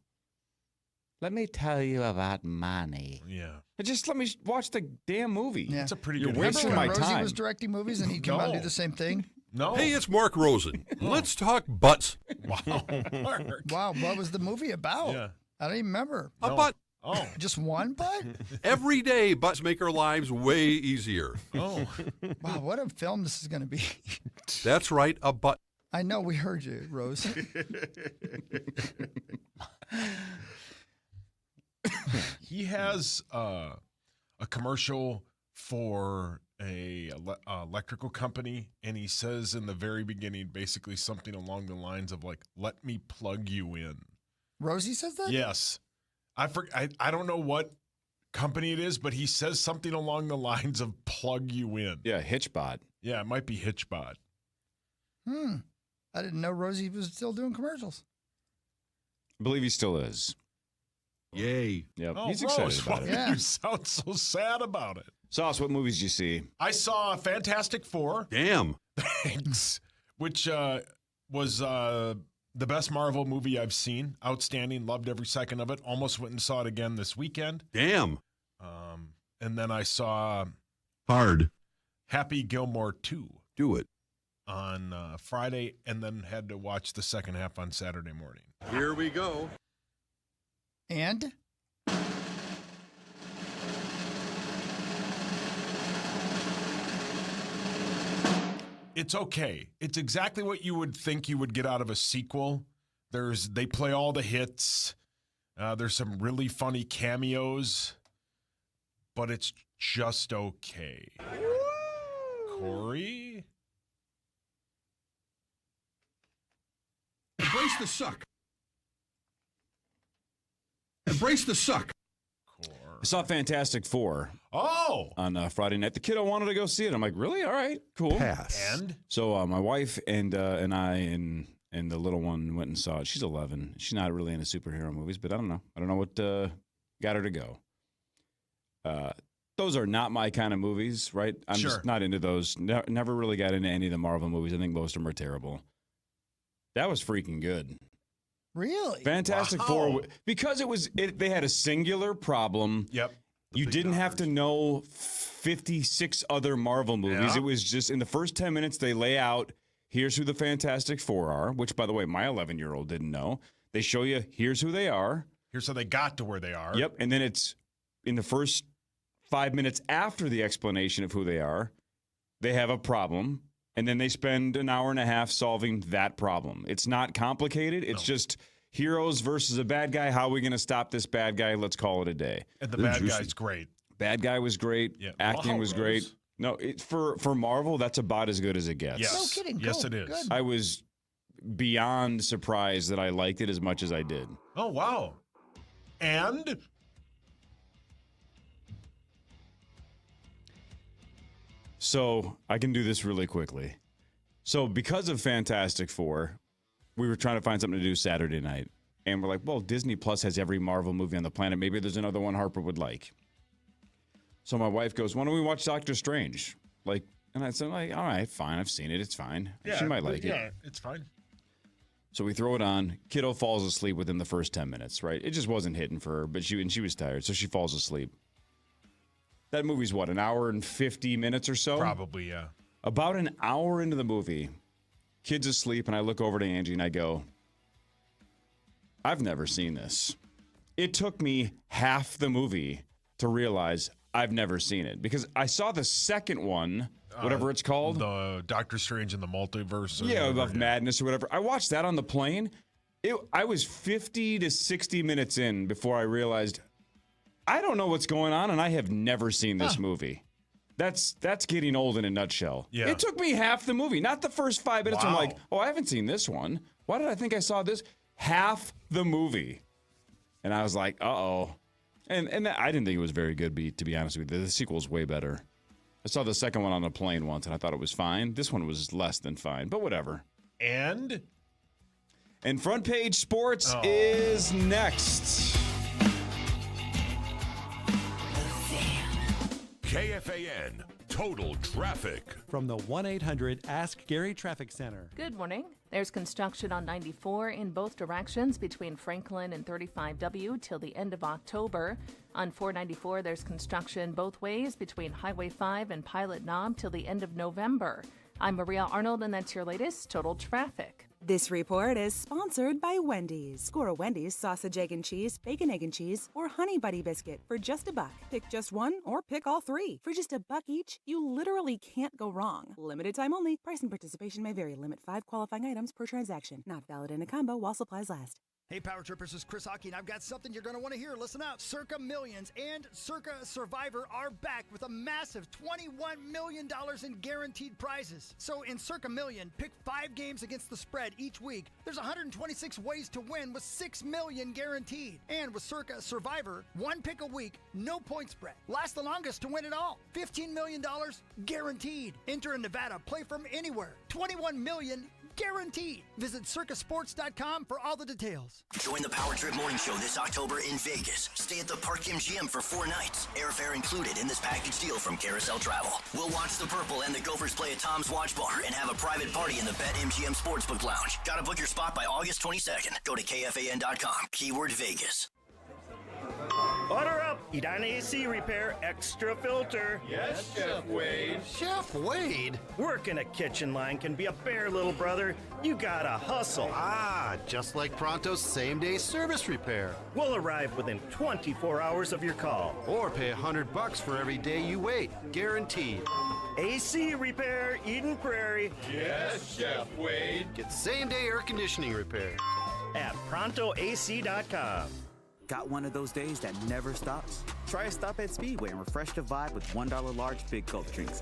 [SPEAKER 4] Let me tell you about money.
[SPEAKER 5] Yeah.
[SPEAKER 4] Just let me watch the damn movie.
[SPEAKER 6] Yeah.
[SPEAKER 5] It's a pretty
[SPEAKER 4] You're
[SPEAKER 5] good
[SPEAKER 4] wasting
[SPEAKER 6] Remember
[SPEAKER 4] my
[SPEAKER 6] when Rosie
[SPEAKER 4] time.
[SPEAKER 6] was directing movies and he'd come out and do the same thing?
[SPEAKER 5] No.
[SPEAKER 3] Hey, it's Mark Rosen. Let's talk butts.
[SPEAKER 5] Wow. Mark.
[SPEAKER 6] Wow, what was the movie about?
[SPEAKER 5] Yeah.
[SPEAKER 6] I don't even remember.
[SPEAKER 3] A butt.
[SPEAKER 5] Oh.
[SPEAKER 6] Just one butt?
[SPEAKER 3] Every day, butts make our lives way easier.
[SPEAKER 5] Oh.
[SPEAKER 6] Wow, what a film this is going to be.
[SPEAKER 3] That's right, a butt.
[SPEAKER 6] I know, we heard you, Rose.
[SPEAKER 5] He has a commercial for a electrical company, and he says in the very beginning basically something along the lines of like, "Let me plug you in."
[SPEAKER 6] Rosie says that?
[SPEAKER 5] Yes. I don't know what company it is, but he says something along the lines of "plug you in."
[SPEAKER 4] Yeah, Hitchbot.
[SPEAKER 5] Yeah, it might be Hitchbot.
[SPEAKER 6] I didn't know Rosie was still doing commercials.
[SPEAKER 4] I believe he still is.
[SPEAKER 3] Yay.
[SPEAKER 4] Yep.
[SPEAKER 5] Oh,
[SPEAKER 4] He's excited
[SPEAKER 5] Rose,
[SPEAKER 4] about
[SPEAKER 5] why
[SPEAKER 4] it.
[SPEAKER 5] do you sound so sad about it?
[SPEAKER 4] Sauce, what movies did you see?
[SPEAKER 5] I saw Fantastic Four.
[SPEAKER 3] Damn.
[SPEAKER 5] Thanks. Which was the best Marvel movie I've seen. Outstanding. Loved every second of it. Almost went and saw it again this weekend.
[SPEAKER 3] Damn.
[SPEAKER 5] And then I saw
[SPEAKER 3] Hard.
[SPEAKER 5] Happy Gilmore 2
[SPEAKER 3] Do it.
[SPEAKER 5] on Friday, and then had to watch the second half on Saturday morning.
[SPEAKER 3] Here we go.
[SPEAKER 6] And?
[SPEAKER 5] It's okay. It's exactly what you would think you would get out of a sequel. They play all the hits. There's some really funny cameos, but it's just okay. Corey?
[SPEAKER 3] Embrace the suck. Embrace the suck.
[SPEAKER 4] I saw Fantastic Four.
[SPEAKER 5] Oh!
[SPEAKER 4] On Friday night. The kiddo wanted to go see it. I'm like, really? All right, cool.
[SPEAKER 3] Pass.
[SPEAKER 5] And?
[SPEAKER 4] So my wife and I and the little one went and saw it. She's 11. She's not really into superhero movies, but I don't know. I don't know what got her to go. Those are not my kind of movies, right? I'm
[SPEAKER 5] Sure.
[SPEAKER 4] just not into those. Never really got into any of the Marvel movies. I think most of them are terrible. That was freaking good.
[SPEAKER 6] Really?
[SPEAKER 4] Fantastic Four, because they had a singular problem.
[SPEAKER 5] Yep.
[SPEAKER 4] You didn't have to know 56 other Marvel movies.
[SPEAKER 5] Yeah.
[SPEAKER 4] It was just in the first 10 minutes they lay out, here's who the Fantastic Four are, which, by the way, my 11-year-old didn't know. They show you, here's who they are.
[SPEAKER 5] Here's how they got to where they are.
[SPEAKER 4] Yep. And then it's in the first 5 minutes after the explanation of who they are, they have a problem. And then they spend an hour and a half solving that problem. It's not complicated. It's just heroes versus a bad guy. How are we going to stop this bad guy? Let's call it a day.
[SPEAKER 5] And the bad guy's great.
[SPEAKER 4] Bad guy was great.
[SPEAKER 5] Yeah.
[SPEAKER 4] Acting
[SPEAKER 5] Wow,
[SPEAKER 4] was great.
[SPEAKER 5] Rose.
[SPEAKER 4] No, for Marvel, that's about as good as it gets.
[SPEAKER 5] Yes.
[SPEAKER 6] No kidding.
[SPEAKER 5] Yes,
[SPEAKER 6] Cool.
[SPEAKER 5] it is.
[SPEAKER 6] Good.
[SPEAKER 4] I was beyond surprised that I liked it as much as I did.
[SPEAKER 5] Oh, wow. And?
[SPEAKER 4] So I can do this really quickly. So because of Fantastic Four, we were trying to find something to do Saturday night. And we're like, well, Disney Plus has every Marvel movie on the planet. Maybe there's another one Harper would like. So my wife goes, why don't we watch Doctor Strange? And I said, all right, fine. I've seen it. It's fine.
[SPEAKER 5] Yeah,
[SPEAKER 4] She might like it.
[SPEAKER 5] Yeah, it's fine.
[SPEAKER 4] So we throw it on. Kiddo falls asleep within the first 10 minutes, right? It just wasn't hitting for her, but she was tired, so she falls asleep. That movie's what, an hour and 50 minutes or so?
[SPEAKER 5] Probably, yeah.
[SPEAKER 4] About an hour into the movie, kid's asleep, and I look over to Angie and I go, I've never seen this. It took me half the movie to realize I've never seen it because I saw the second one, whatever it's called.
[SPEAKER 5] The Doctor Strange in the Multiverse.
[SPEAKER 4] Of Madness or whatever. I watched that on the plane. I was 50 to 60 minutes in before I realized I don't know what's going on, and I have never seen this movie. That's getting old in a nutshell.
[SPEAKER 5] Yeah.
[SPEAKER 4] It took me half the movie, not the first 5 minutes.
[SPEAKER 5] Wow.
[SPEAKER 4] I'm like, I haven't seen this one. Why did I think I saw this? Half the movie. And I was like, uh-oh. And I didn't think it was very good, to be honest with you. The sequel's way better. I saw the second one on a plane once, and I thought it was fine. This one was less than fine, but whatever.
[SPEAKER 5] And
[SPEAKER 4] Front Page Sports is next.
[SPEAKER 3] KFAN Total Traffic.
[SPEAKER 24] From the 1-800-ASK-GARY Traffic Center.
[SPEAKER 7] Good morning. There's construction on 94 in both directions between Franklin and 35W till the end of October. On 494, there's construction both ways between Highway 5 and Pilot Knob till the end of November. I'm Maria Arnold, and that's your latest Total Traffic.
[SPEAKER 25] This report is sponsored by Wendy's. Score a Wendy's sausage, egg, and cheese, bacon, egg, and cheese, or honey buddy biscuit for just $1. Pick just one or pick all three. For just $1 each, you literally can't go wrong. Limited time only. Price and participation may vary. Limit 5 qualifying items per transaction. Not valid in a combo while supplies last.
[SPEAKER 8] Hey, Power Trippers, this is Chris Hockey, and I've got something you're going to want to hear. Listen up. Circa Millions and Circa Survivor are back with a massive $21 million in guaranteed prizes. So in Circa Million, pick 5 games against the spread each week. There's 126 ways to win with $6 million guaranteed. And with Circa Survivor, 1 pick a week, no point spread. Last the longest to win it all. $15 million guaranteed. Enter in Nevada, play from anywhere. $21 million guaranteed. Visit circusports.com for all the details.
[SPEAKER 28] Join the Power Trip Morning Show this October in Vegas. Stay at the Park MGM for 4 nights. Airfare included in this package deal from Carousel Travel. We'll watch the Purple and the Gophers play at Tom's Watch Bar and have a private party in the BetMGM Sportsbook Lounge. Gotta book your spot by August 22nd. Go to KFAN.com. Keyword Vegas.
[SPEAKER 9] Order up! Edina AC Repair Extra Filter.
[SPEAKER 10] Yes, Chef Wade.
[SPEAKER 9] Chef Wade? Working a kitchen line can be a bear, little brother. You gotta hustle.
[SPEAKER 10] Just like Pronto's same-day service repair.
[SPEAKER 9] We'll arrive within 24 hours of your call.
[SPEAKER 10] Or pay $100 for every day you wait. Guaranteed.
[SPEAKER 9] AC Repair, Eden Prairie.
[SPEAKER 10] Yes, Chef Wade. Get same-day air conditioning repair.
[SPEAKER 9] At ProntoAC.com.
[SPEAKER 11] Got one of those days that never stops? Try a stop at Speedway and refresh the vibe with $1 large Big Gulp drinks.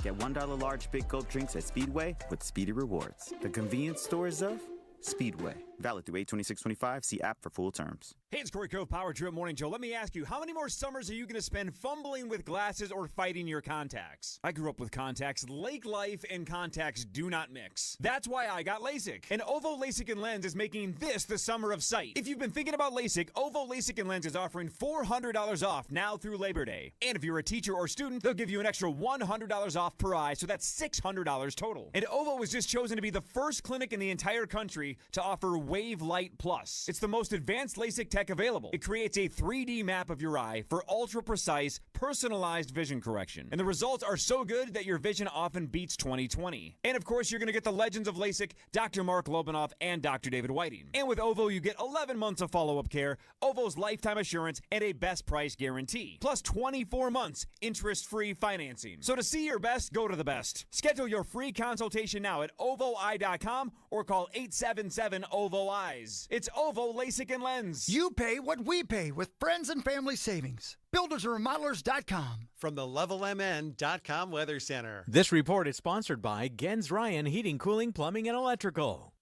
[SPEAKER 11] Get $1 large Big Gulp drinks at Speedway with Speedy Rewards. The convenience stores of Speedway. Valid through 8/26/25. See app for full terms.
[SPEAKER 12] Hey, it's Corey Cove, Power Trip Morning Show. Let me ask you, how many more summers are you going to spend fumbling with glasses or fighting your contacts? I grew up with contacts. Lake life and contacts do not mix. That's why I got LASIK. And Ovo LASIK and Lens is making this the summer of sight. If you've been thinking about LASIK, Ovo LASIK and Lens is offering $400 off now through Labor Day. And if you're a teacher or student, they'll give you an extra $100 off per eye, so that's $600 total. And Ovo was just chosen to be the first clinic in the entire country to offer Wave Light Plus. It's the most advanced LASIK tech available. It creates a 3D map of your eye for ultra-precise, personalized vision correction. And the results are so good that your vision often beats 20/20. And of course, you're going to get the legends of LASIK, Dr. Mark Lobanoff, and Dr. David Whiting. And with Ovo, you get 11 months of follow-up care, Ovo's lifetime assurance, and a best price guarantee. Plus 24 months interest-free financing. So to see your best, go to the best. Schedule your free consultation now at OvoEye.com or call 877-OVO-EYES. It's Ovo LASIK and Lens.
[SPEAKER 8] You pay what we pay with friends and family savings. BuildersandRemodelers.com.
[SPEAKER 24] From the LevelMN.com Weather Center.
[SPEAKER 19] This report is sponsored by Gens Ryan Heating, Cooling, Plumbing, and Electrical.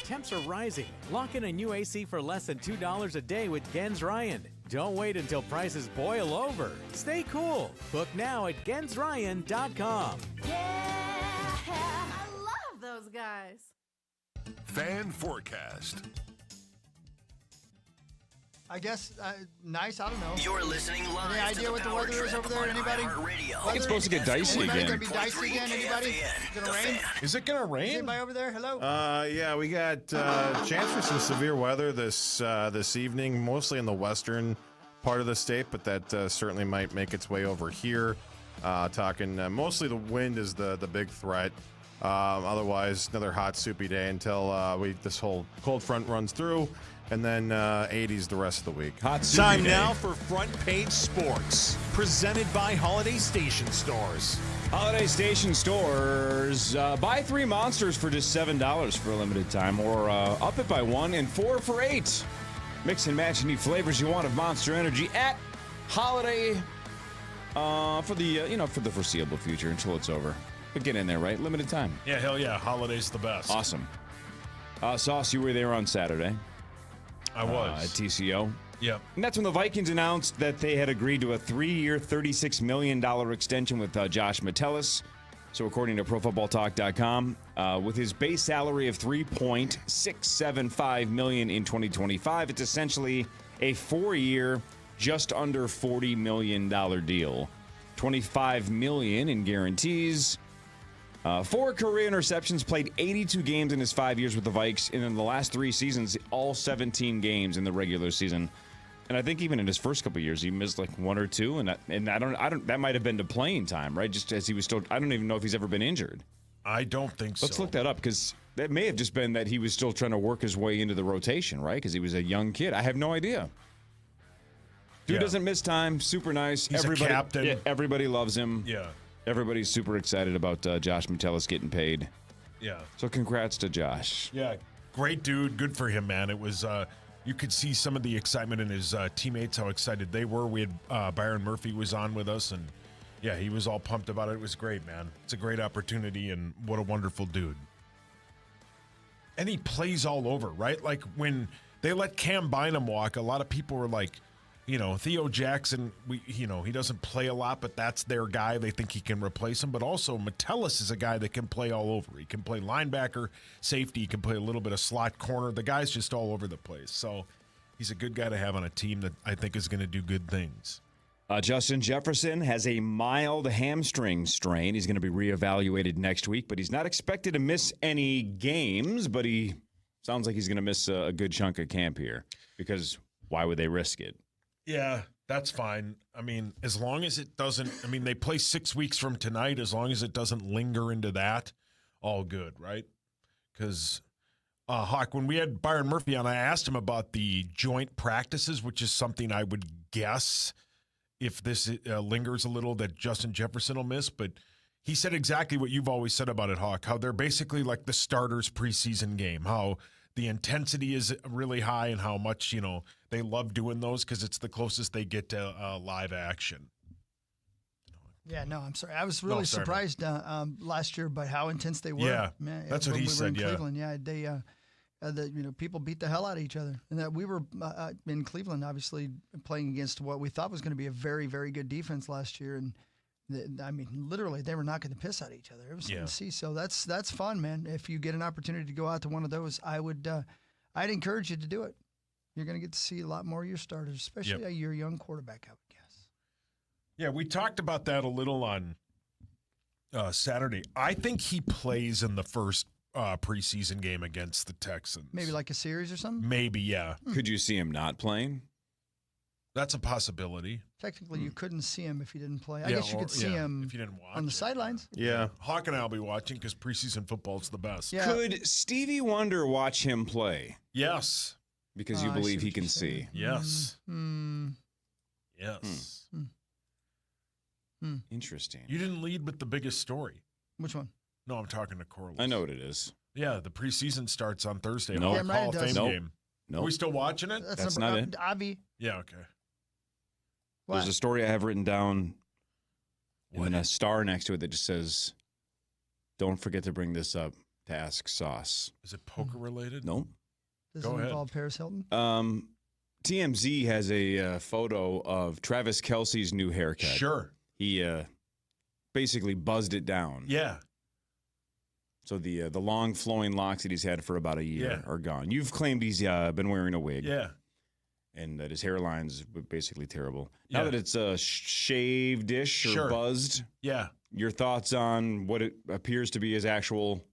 [SPEAKER 19] Temps are rising. Lock in a new AC for less than $2 a day with Gens Ryan. Don't wait until prices boil over. Stay cool. Book now at GensRyan.com.
[SPEAKER 13] Yeah, I love those guys.
[SPEAKER 3] Fan forecast.
[SPEAKER 6] I guess nice. I don't know.
[SPEAKER 28] You're listening live.
[SPEAKER 6] Any idea what the weather is over there? Anybody?
[SPEAKER 4] I think it's supposed to get dicey again.
[SPEAKER 6] It's going to be dicey again. Anybody? Is it going to rain?
[SPEAKER 5] Is it going to rain?
[SPEAKER 6] Is anybody over there? Hello?
[SPEAKER 1] Yeah, we got chance for some severe weather this evening, mostly in the western part of the state, but that certainly might make its way over here. Talking mostly the wind is the big threat. Otherwise, another hot, soupy day until this whole cold front runs through, and then 80s the rest of the week.
[SPEAKER 14] Hot time now for Front Page Sports, presented by Holiday Station Stores.
[SPEAKER 4] Holiday Station Stores. Buy 3 monsters for just $7 for a limited time, or up it by 1 and 4 for $8. Mix and match any flavors you want of Monster Energy at Holiday for the foreseeable future until it's over. But get in there, right? Limited time.
[SPEAKER 5] Yeah, hell yeah. Holiday's the best.
[SPEAKER 4] Awesome. Sauce, you were there on Saturday.
[SPEAKER 5] I was.
[SPEAKER 4] At TCO.
[SPEAKER 5] Yep.
[SPEAKER 4] And that's when the Vikings announced that they had agreed to a 3-year, $36 million extension with Josh Matelis. So according to ProFootballTalk.com, with his base salary of $3.675 million in 2025, it's essentially a 4-year, just under $40 million deal. $25 million in guarantees. 4 career interceptions, played 82 games in his 5 years with the Vikes, and in the last 3 seasons, all 17 games in the regular season. And I think even in his first couple of years, he missed like 1 or 2, and I don't. That might have been to playing time, right? Just as he was still. I don't even know if he's ever been injured.
[SPEAKER 5] I don't think so.
[SPEAKER 4] Let's look that up, because that may have just been that he was still trying to work his way into the rotation, right? Because he was a young kid. I have no idea. Dude doesn't miss time. Super nice.
[SPEAKER 5] He's a captain.
[SPEAKER 4] Yeah, everybody loves him.
[SPEAKER 5] Yeah.
[SPEAKER 4] Everybody's super excited about Josh Matelis getting paid.
[SPEAKER 5] Yeah.
[SPEAKER 4] So congrats to Josh.
[SPEAKER 5] Yeah. Great dude. Good for him, man. It was. You could see some of the excitement in his teammates, how excited they were. We had Byron Murphy was on with us, and yeah, he was all pumped about it. It was great, man. It's a great opportunity, and what a wonderful dude. And he plays all over, right? Like when they let Cam Bynum walk, a lot of people were like, Theo Jackson, he doesn't play a lot, but that's their guy. They think he can replace him. But also, Matelis is a guy that can play all over. He can play linebacker, safety. He can play a little bit of slot corner. The guy's just all over the place. So he's a good guy to have on a team that I think is going to do good things.
[SPEAKER 4] Justin Jefferson has a mild hamstring strain. He's going to be reevaluated next week, but he's not expected to miss any games. But he sounds like he's going to miss a good chunk of camp here, because why would they risk it?
[SPEAKER 5] Yeah, that's fine. I mean, as long as it doesn't, they play 6 weeks from tonight. As long as it doesn't linger into that, all good, right? Because, Hawk, when we had Byron Murphy on, I asked him about the joint practices, which is something I would guess, if this lingers a little, that Justin Jefferson will miss. But he said exactly what you've always said about it, Hawk, how they're basically like the starters' preseason game, how the intensity is really high, and how much, they love doing those because it's the closest they get to live action.
[SPEAKER 6] Yeah, no, I'm sorry. I was really surprised last year by how intense they were.
[SPEAKER 5] Yeah,
[SPEAKER 6] man,
[SPEAKER 5] that's what he said.
[SPEAKER 6] In Cleveland, they, people beat the hell out of each other, and that we were in Cleveland, obviously playing against what we thought was going to be a very, very good defense last year, and literally, they were knocking the piss out of each other. It was fun to see. So that's fun, man. If you get an opportunity to go out to one of those, I'd encourage you to do it. You're going to get to see a lot more of your starters, especially your young quarterback, I would guess.
[SPEAKER 5] Yeah, we talked about that a little on Saturday. I think he plays in the first preseason game against the Texans.
[SPEAKER 6] Maybe like a series or something?
[SPEAKER 5] Maybe, yeah.
[SPEAKER 4] Could you see him not playing?
[SPEAKER 5] That's a possibility.
[SPEAKER 6] Technically, you couldn't see him if he didn't play. I guess you could see him
[SPEAKER 5] if you didn't watch
[SPEAKER 6] on the sidelines.
[SPEAKER 5] Yeah. Hawk and I will be watching because preseason football is the best.
[SPEAKER 6] Yeah.
[SPEAKER 4] Could Stevie Wonder watch him play?
[SPEAKER 5] Yes.
[SPEAKER 4] Because you believe he can see.
[SPEAKER 5] Yes.
[SPEAKER 6] Yes.
[SPEAKER 4] Interesting.
[SPEAKER 5] You didn't lead with the biggest story.
[SPEAKER 6] Which one?
[SPEAKER 5] No, I'm talking to Corliss.
[SPEAKER 4] I know what it is.
[SPEAKER 5] Yeah, the preseason starts on Thursday.
[SPEAKER 4] No.
[SPEAKER 5] The Hall of Fame game.
[SPEAKER 4] No.
[SPEAKER 5] Are we still watching it?
[SPEAKER 4] That's not it.
[SPEAKER 6] Avi.
[SPEAKER 5] Yeah, okay.
[SPEAKER 4] There's a story I have written down and then a star next to it that just says, "Don't forget to bring this up to ask Sauce."
[SPEAKER 5] Is it poker related?
[SPEAKER 4] Nope.
[SPEAKER 6] Does it involve Paris Hilton?
[SPEAKER 4] TMZ has a photo of Travis Kelce's new haircut.
[SPEAKER 5] Sure.
[SPEAKER 4] He basically buzzed it down.
[SPEAKER 5] Yeah.
[SPEAKER 4] So the long flowing locks that he's had for about a year are gone. You've claimed he's been wearing a wig.
[SPEAKER 5] Yeah.
[SPEAKER 4] And that his hairline's basically terrible. Now that it's shaved-ish or buzzed, your thoughts on what it appears to be his actual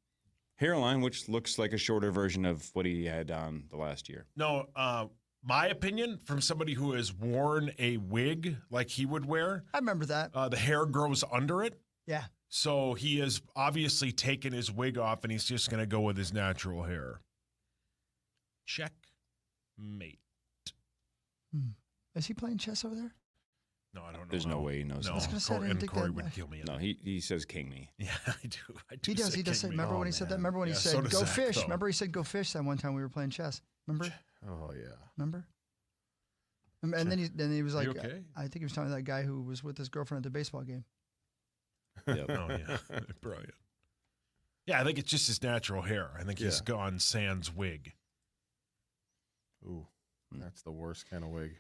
[SPEAKER 4] hairline, which looks like a shorter version of what he had on the last year.
[SPEAKER 5] No, my opinion, from somebody who has worn a wig like he would wear.
[SPEAKER 6] I remember that.
[SPEAKER 5] The hair grows under it.
[SPEAKER 6] Yeah.
[SPEAKER 5] So he has obviously taken his wig off, and he's just going to go with his natural hair. Checkmate.
[SPEAKER 6] Is he playing chess over there?
[SPEAKER 5] No, I don't know.
[SPEAKER 4] There's no way he knows.
[SPEAKER 5] No,
[SPEAKER 6] I was gonna say, I didn't think
[SPEAKER 5] Corey
[SPEAKER 6] that-
[SPEAKER 5] would kill me.
[SPEAKER 4] No, he says king me.
[SPEAKER 5] Yeah, I do.
[SPEAKER 6] He does. He does say. Remember when he said that? Remember when he said,
[SPEAKER 5] so does
[SPEAKER 6] "Go
[SPEAKER 5] Zach,
[SPEAKER 6] fish"?
[SPEAKER 5] though.
[SPEAKER 6] Remember he said, "Go fish" that one time we were playing chess. Remember?
[SPEAKER 1] Oh yeah.
[SPEAKER 6] Remember? And then he was like,
[SPEAKER 5] You okay?
[SPEAKER 6] I think he was talking to that guy who was with his girlfriend at the baseball game.
[SPEAKER 4] Yep.
[SPEAKER 5] Oh yeah, brilliant. Yeah, I think it's just his natural hair. I think he's gone sans wig.
[SPEAKER 1] Ooh. That's the worst kind of wig.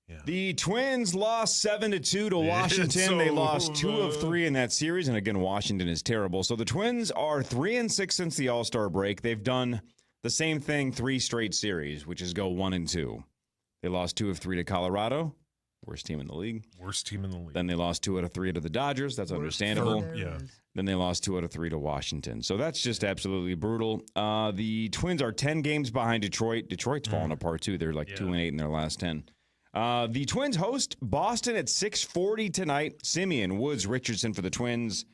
[SPEAKER 5] Yeah.
[SPEAKER 4] The Twins lost 7-2 to Washington. They lost 2 of 3 in that series, and again, Washington is terrible. So the Twins are 3-6 since the All-Star break. They've done the same thing 3 straight series, which is go 1-2. They lost 2 of 3 to Colorado, worst team in the league.
[SPEAKER 5] Worst team in the league.
[SPEAKER 4] Then they lost 2 out of 3 to the Dodgers. That's understandable.
[SPEAKER 5] Yeah.
[SPEAKER 4] Then they lost 2 out of 3 to Washington. So that's just absolutely brutal. The Twins are 10 games behind Detroit. Detroit's falling apart, too. They're like 2-8 in their last 10. The Twins host Boston at 6:40 tonight. Simeon, Woods, Richardson for the Twins.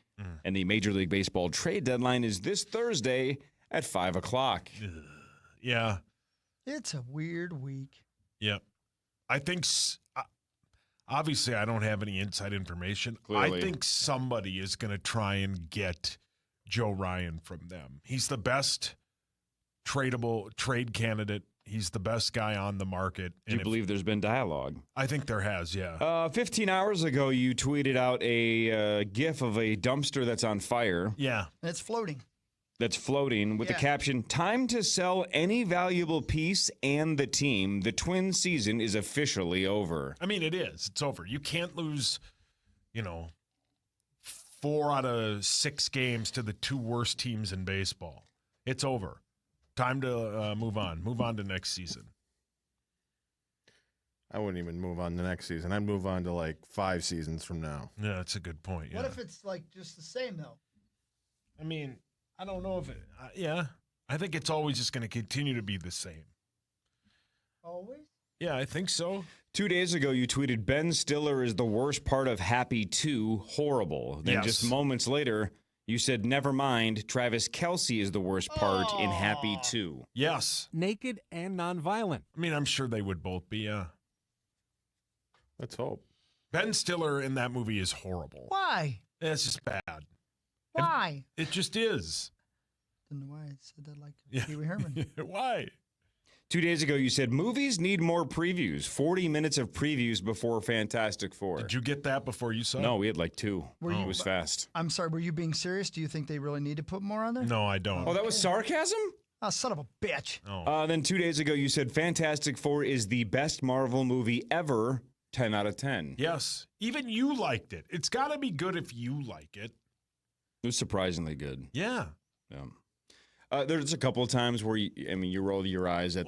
[SPEAKER 4] And the Major League Baseball trade deadline is this Thursday at 5 o'clock.
[SPEAKER 5] Yeah.
[SPEAKER 6] It's a weird week.
[SPEAKER 5] Yeah. I think, obviously, I don't have any inside information.
[SPEAKER 4] Clearly.
[SPEAKER 5] I think somebody is going to try and get Joe Ryan from them. He's the best tradable trade candidate. He's the best guy on the market.
[SPEAKER 4] Do you believe there's been dialogue?
[SPEAKER 5] I think there has, yeah.
[SPEAKER 4] 15 hours ago, you tweeted out a GIF of a dumpster that's on fire.
[SPEAKER 5] Yeah.
[SPEAKER 6] It's floating.
[SPEAKER 4] That's floating with the caption, "Time to sell any valuable piece and the team. The Twins season is officially over."
[SPEAKER 5] I mean, it is. It's over. You can't lose, 4 out of 6 games to the 2 worst teams in baseball. It's over. Time to move on. Move on to next season.
[SPEAKER 1] I wouldn't even move on to next season. I'd move on to like 5 seasons from now.
[SPEAKER 5] Yeah, that's a good point. Yeah.
[SPEAKER 6] What if it's like just the same though?
[SPEAKER 5] I mean, I don't know if it. I think it's always just going to continue to be the same.
[SPEAKER 6] Always?
[SPEAKER 5] Yeah, I think so.
[SPEAKER 4] 2 days ago, you tweeted, "Ben Stiller is the worst part of Happy 2, horrible." Then just moments later, you said, "Never mind, Travis Kelce is the worst part in Happy 2.
[SPEAKER 5] Yes.
[SPEAKER 14] Naked and nonviolent.
[SPEAKER 5] I mean, I'm sure they would both be, yeah.
[SPEAKER 1] Let's hope.
[SPEAKER 5] Ben Stiller in that movie is horrible.
[SPEAKER 6] Why?
[SPEAKER 5] It's just bad.
[SPEAKER 6] Why?
[SPEAKER 5] It just is.
[SPEAKER 6] Don't know why I said that like Pee Wee Herman.
[SPEAKER 5] Why?
[SPEAKER 4] 2 days ago, you said, "Movies need more previews. 40 minutes of previews before Fantastic Four."
[SPEAKER 5] Did you get that before you saw it?
[SPEAKER 4] No, we had like 2.
[SPEAKER 6] It
[SPEAKER 4] was fast.
[SPEAKER 6] I'm sorry, were you being serious? Do you think they really need to put more on there?
[SPEAKER 5] No, I don't.
[SPEAKER 4] Oh, that was sarcasm?
[SPEAKER 6] Oh, son of a bitch.
[SPEAKER 4] Then 2 days ago, you said, "Fantastic Four is the best Marvel movie ever. 10 out of 10.
[SPEAKER 5] Yes. Even you liked it. It's got to be good if you like it.
[SPEAKER 4] It was surprisingly good.
[SPEAKER 5] Yeah.
[SPEAKER 4] There's a couple of times where you roll your eyes at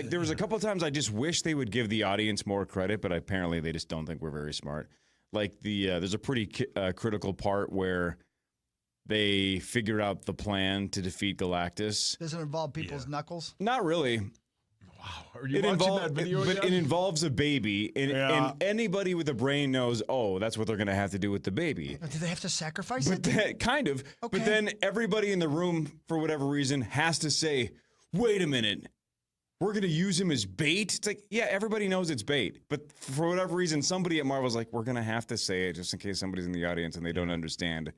[SPEAKER 4] there was a couple of times I just wish they would give the audience more credit, but apparently they just don't think we're very smart. Like there's a pretty critical part where they figure out the plan to defeat Galactus.
[SPEAKER 6] Does it involve people's knuckles?
[SPEAKER 4] Not really.
[SPEAKER 5] Wow. Are you watching that video
[SPEAKER 4] But
[SPEAKER 5] yet?
[SPEAKER 4] it involves a baby, and anybody with a brain knows, that's what they're going to have to do with the baby.
[SPEAKER 6] Do they have to sacrifice
[SPEAKER 4] But
[SPEAKER 6] it?
[SPEAKER 4] kind of.
[SPEAKER 6] Okay.
[SPEAKER 4] But then everybody in the room, for whatever reason, has to say, "Wait a minute. We're going to use him as bait?" It's like, yeah, everybody knows it's bait. But for whatever reason, somebody at Marvel's like, "We're going to have to say it just in case somebody's in the audience and they don't understand."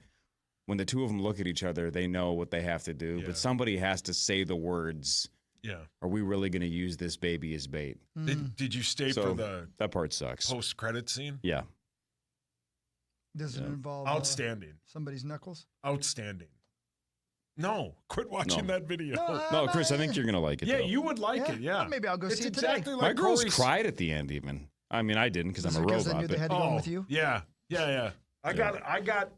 [SPEAKER 4] When the two of them look at each other, they know what they have to do. But somebody has to say the words.
[SPEAKER 5] Yeah.
[SPEAKER 4] Are we really going to use this baby as bait?
[SPEAKER 5] Did you stay for the
[SPEAKER 4] that part sucks.
[SPEAKER 5] Post-credit scene?
[SPEAKER 4] Yeah.
[SPEAKER 6] Does it involve
[SPEAKER 5] outstanding
[SPEAKER 6] somebody's knuckles?
[SPEAKER 5] Outstanding. No, quit watching that video.
[SPEAKER 4] No, Chris, I think you're going to like it.
[SPEAKER 5] Yeah,
[SPEAKER 4] though.
[SPEAKER 5] you would like it. Yeah.
[SPEAKER 6] Well, maybe I'll go
[SPEAKER 5] It's
[SPEAKER 6] see it
[SPEAKER 5] exactly
[SPEAKER 6] today.
[SPEAKER 4] My
[SPEAKER 5] like
[SPEAKER 4] girls
[SPEAKER 5] Corey's-
[SPEAKER 4] cried at the end, even. I mean, I didn't because I'm a
[SPEAKER 6] because
[SPEAKER 4] robot.
[SPEAKER 6] they knew they had to go in with you?
[SPEAKER 5] Yeah. I got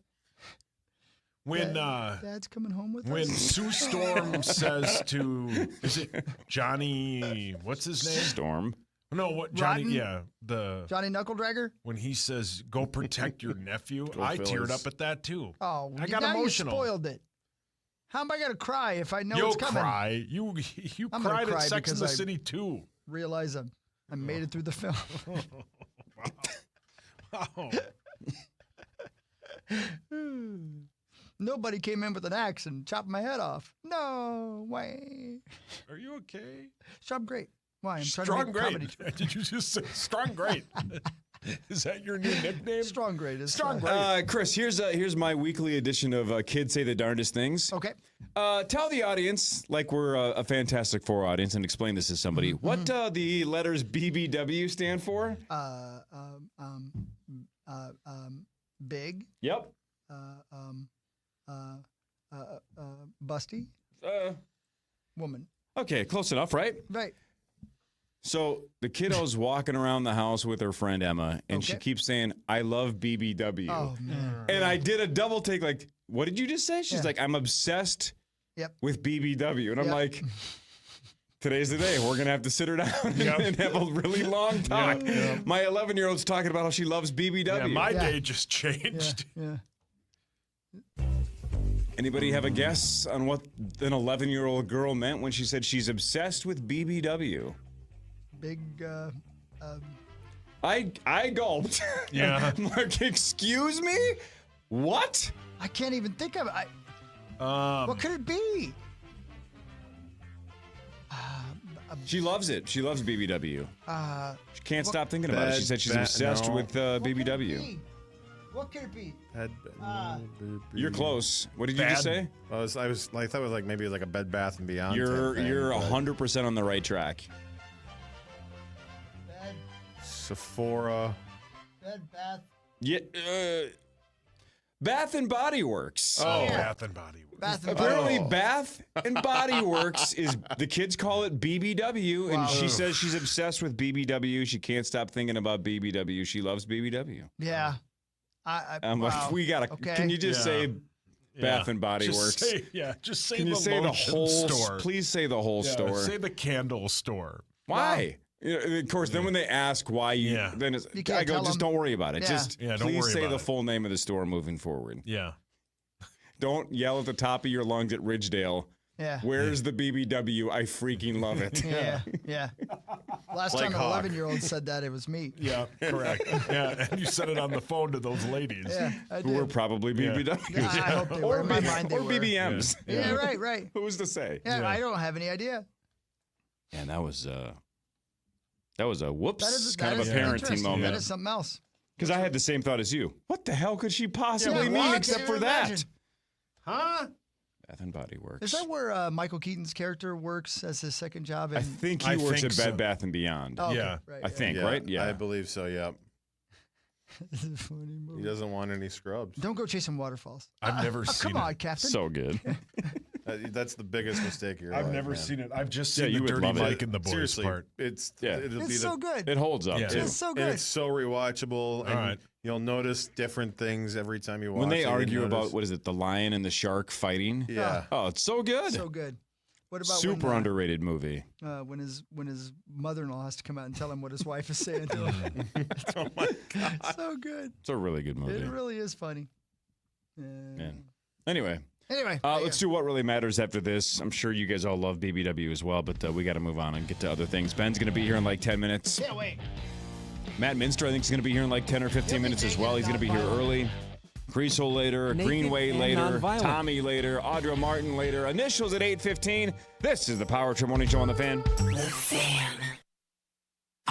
[SPEAKER 5] when
[SPEAKER 6] Dad's coming home with
[SPEAKER 5] when
[SPEAKER 6] us.
[SPEAKER 5] Sue Storm says to is it Johnny? What's his name?
[SPEAKER 4] Storm.
[SPEAKER 5] No, what Johnny?
[SPEAKER 6] Rotten?
[SPEAKER 5] Yeah, the
[SPEAKER 6] Johnny Knuckle Dragger?
[SPEAKER 5] when he says go protect your nephew. I teared
[SPEAKER 4] Phillies.
[SPEAKER 5] up at that too.
[SPEAKER 6] Oh,
[SPEAKER 5] I got
[SPEAKER 6] now
[SPEAKER 5] emotional.
[SPEAKER 6] You spoiled it. How am I going to cry if I know
[SPEAKER 5] You'll
[SPEAKER 6] it's coming?
[SPEAKER 5] cry. You
[SPEAKER 6] I'm gonna
[SPEAKER 5] cried at
[SPEAKER 6] cry
[SPEAKER 5] Sex in
[SPEAKER 6] because
[SPEAKER 5] the
[SPEAKER 6] I-
[SPEAKER 5] City too.
[SPEAKER 6] Realize I made it through the film.
[SPEAKER 5] Wow.
[SPEAKER 6] Nobody came in with an axe and chopped my head off. No way.
[SPEAKER 5] Are you okay?
[SPEAKER 6] Strong great. Why? I'm trying
[SPEAKER 5] Strong
[SPEAKER 6] to make a comedy.
[SPEAKER 5] Great. Did you just say Strong Great? Is that your new nickname?
[SPEAKER 6] Strong Great is
[SPEAKER 5] Strong Great.
[SPEAKER 4] Chris, here's my weekly edition of Kids Say the Darndest Things.
[SPEAKER 6] Okay.
[SPEAKER 4] Tell the audience, like we're a Fantastic Four audience, and explain this to somebody. What the letters BBW stand for?
[SPEAKER 6] Big.
[SPEAKER 4] Yep.
[SPEAKER 6] Busty. Woman.
[SPEAKER 4] Okay, close enough, right?
[SPEAKER 6] Right.
[SPEAKER 4] So the kiddo's walking around the house with her friend Emma, and she keeps saying, I love BBW.
[SPEAKER 6] Oh, man.
[SPEAKER 4] And I did a double take, like, what did you just say? She's like, I'm obsessed with BBW. And I'm like, today's the day. We're going to have to sit her down and have a really long talk. My 11-year-old's talking about how she loves BBW.
[SPEAKER 5] Yeah, my day just changed.
[SPEAKER 4] Anybody have a guess on what an 11-year-old girl meant when she said she's obsessed with BBW?
[SPEAKER 6] Big,
[SPEAKER 4] I gulped.
[SPEAKER 5] Yeah.
[SPEAKER 4] Mark, excuse me? What?
[SPEAKER 6] I can't even think of it. What could it be?
[SPEAKER 4] She loves it. She loves BBW. She can't stop thinking about it. She said she's obsessed with BBW.
[SPEAKER 6] What could it be?
[SPEAKER 4] You're close. What did you just say?
[SPEAKER 1] I thought it was like maybe like a Bed Bath and Beyond.
[SPEAKER 4] You're
[SPEAKER 1] type thing,
[SPEAKER 4] 100% on the right track.
[SPEAKER 1] Sephora.
[SPEAKER 6] Bed Bath.
[SPEAKER 4] Yeah. Bath and Body Works.
[SPEAKER 5] Oh, Bath and Body Works.
[SPEAKER 4] Apparently, Bath and Body Works is, the kids call it BBW, and she says she's obsessed with BBW. She can't stop thinking about BBW. She loves BBW.
[SPEAKER 6] Yeah.
[SPEAKER 4] I'm like, we gotta.
[SPEAKER 6] Okay.
[SPEAKER 4] Can you just say Bath and Body Works?
[SPEAKER 5] Just say
[SPEAKER 4] Can you
[SPEAKER 5] the
[SPEAKER 4] say the
[SPEAKER 5] lotion
[SPEAKER 4] whole
[SPEAKER 5] store.
[SPEAKER 4] Please say the whole store.
[SPEAKER 5] Say the candle store.
[SPEAKER 4] Why? Of course, then when they ask why then it's,
[SPEAKER 6] You can't
[SPEAKER 4] I go,
[SPEAKER 6] tell
[SPEAKER 4] just
[SPEAKER 6] them.
[SPEAKER 4] don't worry about it.
[SPEAKER 6] Yeah.
[SPEAKER 4] Just
[SPEAKER 5] don't
[SPEAKER 4] please
[SPEAKER 5] worry
[SPEAKER 4] say
[SPEAKER 5] about
[SPEAKER 4] the
[SPEAKER 5] it.
[SPEAKER 4] full name of the store moving forward.
[SPEAKER 5] Yeah.
[SPEAKER 4] Don't yell at the top of your lungs at Ridgedale.
[SPEAKER 6] Yeah.
[SPEAKER 4] Where's the BBW? I freaking love it.
[SPEAKER 6] Yeah. Last
[SPEAKER 1] Like
[SPEAKER 6] time an
[SPEAKER 1] Hawk.
[SPEAKER 6] 11-year-old said that, it was me.
[SPEAKER 5] Yeah, correct. Yeah, and you said it on the phone to those ladies.
[SPEAKER 6] Yeah, I
[SPEAKER 4] Who were
[SPEAKER 6] did.
[SPEAKER 4] probably BBWs.
[SPEAKER 6] Yeah, I hope they were. In my mind, they
[SPEAKER 4] or
[SPEAKER 6] were.
[SPEAKER 4] BBMs.
[SPEAKER 6] Yeah, right.
[SPEAKER 4] Who's to say?
[SPEAKER 6] Yeah, I don't have any idea.
[SPEAKER 4] And that was a whoops
[SPEAKER 6] That is
[SPEAKER 4] kind of a parenting
[SPEAKER 6] interesting.
[SPEAKER 4] moment.
[SPEAKER 6] That is something else.
[SPEAKER 4] Because I had the same thought as you. What the hell could she possibly
[SPEAKER 6] Yeah,
[SPEAKER 4] mean
[SPEAKER 6] what?
[SPEAKER 4] except
[SPEAKER 6] Can
[SPEAKER 4] for
[SPEAKER 6] you
[SPEAKER 4] that?
[SPEAKER 6] imagine? Huh?
[SPEAKER 4] Bath and Body Works.
[SPEAKER 6] Is that where Michael Keaton's character works as his second job?
[SPEAKER 4] I think he works at Bed Bath and Beyond.
[SPEAKER 6] Oh, okay.
[SPEAKER 5] Yeah.
[SPEAKER 6] Right,
[SPEAKER 4] I think, right? Yeah.
[SPEAKER 1] I believe so, yeah.
[SPEAKER 6] This is a funny movie.
[SPEAKER 1] He doesn't want any scrubs.
[SPEAKER 6] Don't go chasing waterfalls.
[SPEAKER 5] I've never seen
[SPEAKER 6] Come
[SPEAKER 5] it.
[SPEAKER 6] on, Captain.
[SPEAKER 4] So good.
[SPEAKER 1] That's the biggest mistake of your life.
[SPEAKER 5] I've never
[SPEAKER 1] man.
[SPEAKER 5] seen it. I've just
[SPEAKER 4] Yeah,
[SPEAKER 5] seen
[SPEAKER 4] you
[SPEAKER 5] the
[SPEAKER 4] would
[SPEAKER 5] Dirty
[SPEAKER 4] love it.
[SPEAKER 5] Mike and the boys
[SPEAKER 1] Seriously,
[SPEAKER 5] part.
[SPEAKER 1] it's
[SPEAKER 4] Yeah.
[SPEAKER 1] it'll be
[SPEAKER 6] It's so good.
[SPEAKER 4] It holds up,
[SPEAKER 5] Yeah.
[SPEAKER 4] too.
[SPEAKER 6] It's so
[SPEAKER 1] And
[SPEAKER 6] good.
[SPEAKER 1] it's so rewatchable, and
[SPEAKER 5] right.
[SPEAKER 1] you'll notice different things every time you watch
[SPEAKER 4] When they
[SPEAKER 1] it. You
[SPEAKER 4] argue
[SPEAKER 1] notice-
[SPEAKER 4] about, what is it, the lion and the shark fighting?
[SPEAKER 1] Yeah.
[SPEAKER 4] Oh, it's so good.
[SPEAKER 6] So good. What about
[SPEAKER 4] Super
[SPEAKER 6] when,
[SPEAKER 4] underrated movie.
[SPEAKER 6] when his mother-in-law has to come out and tell him what his wife is saying to him?
[SPEAKER 1] Oh my God.
[SPEAKER 6] So good.
[SPEAKER 4] It's a really good movie.
[SPEAKER 6] It really is funny.
[SPEAKER 4] Man. Anyway.
[SPEAKER 6] Anyway,
[SPEAKER 4] Let's do what really matters after this. I'm sure you guys all love BBW as well, but we got to move on and get to other things. Ben's going to be here in like 10 minutes.
[SPEAKER 6] Can't wait.
[SPEAKER 4] Matt Minster, I think, is going to be here in like 10 or 15 minutes as well. He's going to be here early. Creasel later,
[SPEAKER 19] Naked
[SPEAKER 4] Greenway
[SPEAKER 19] and
[SPEAKER 4] later,
[SPEAKER 19] nonviolent.
[SPEAKER 4] Tommy later, Audra Martin later. Initials at 8:15. This is the Power Trip Morning Show on The Fan.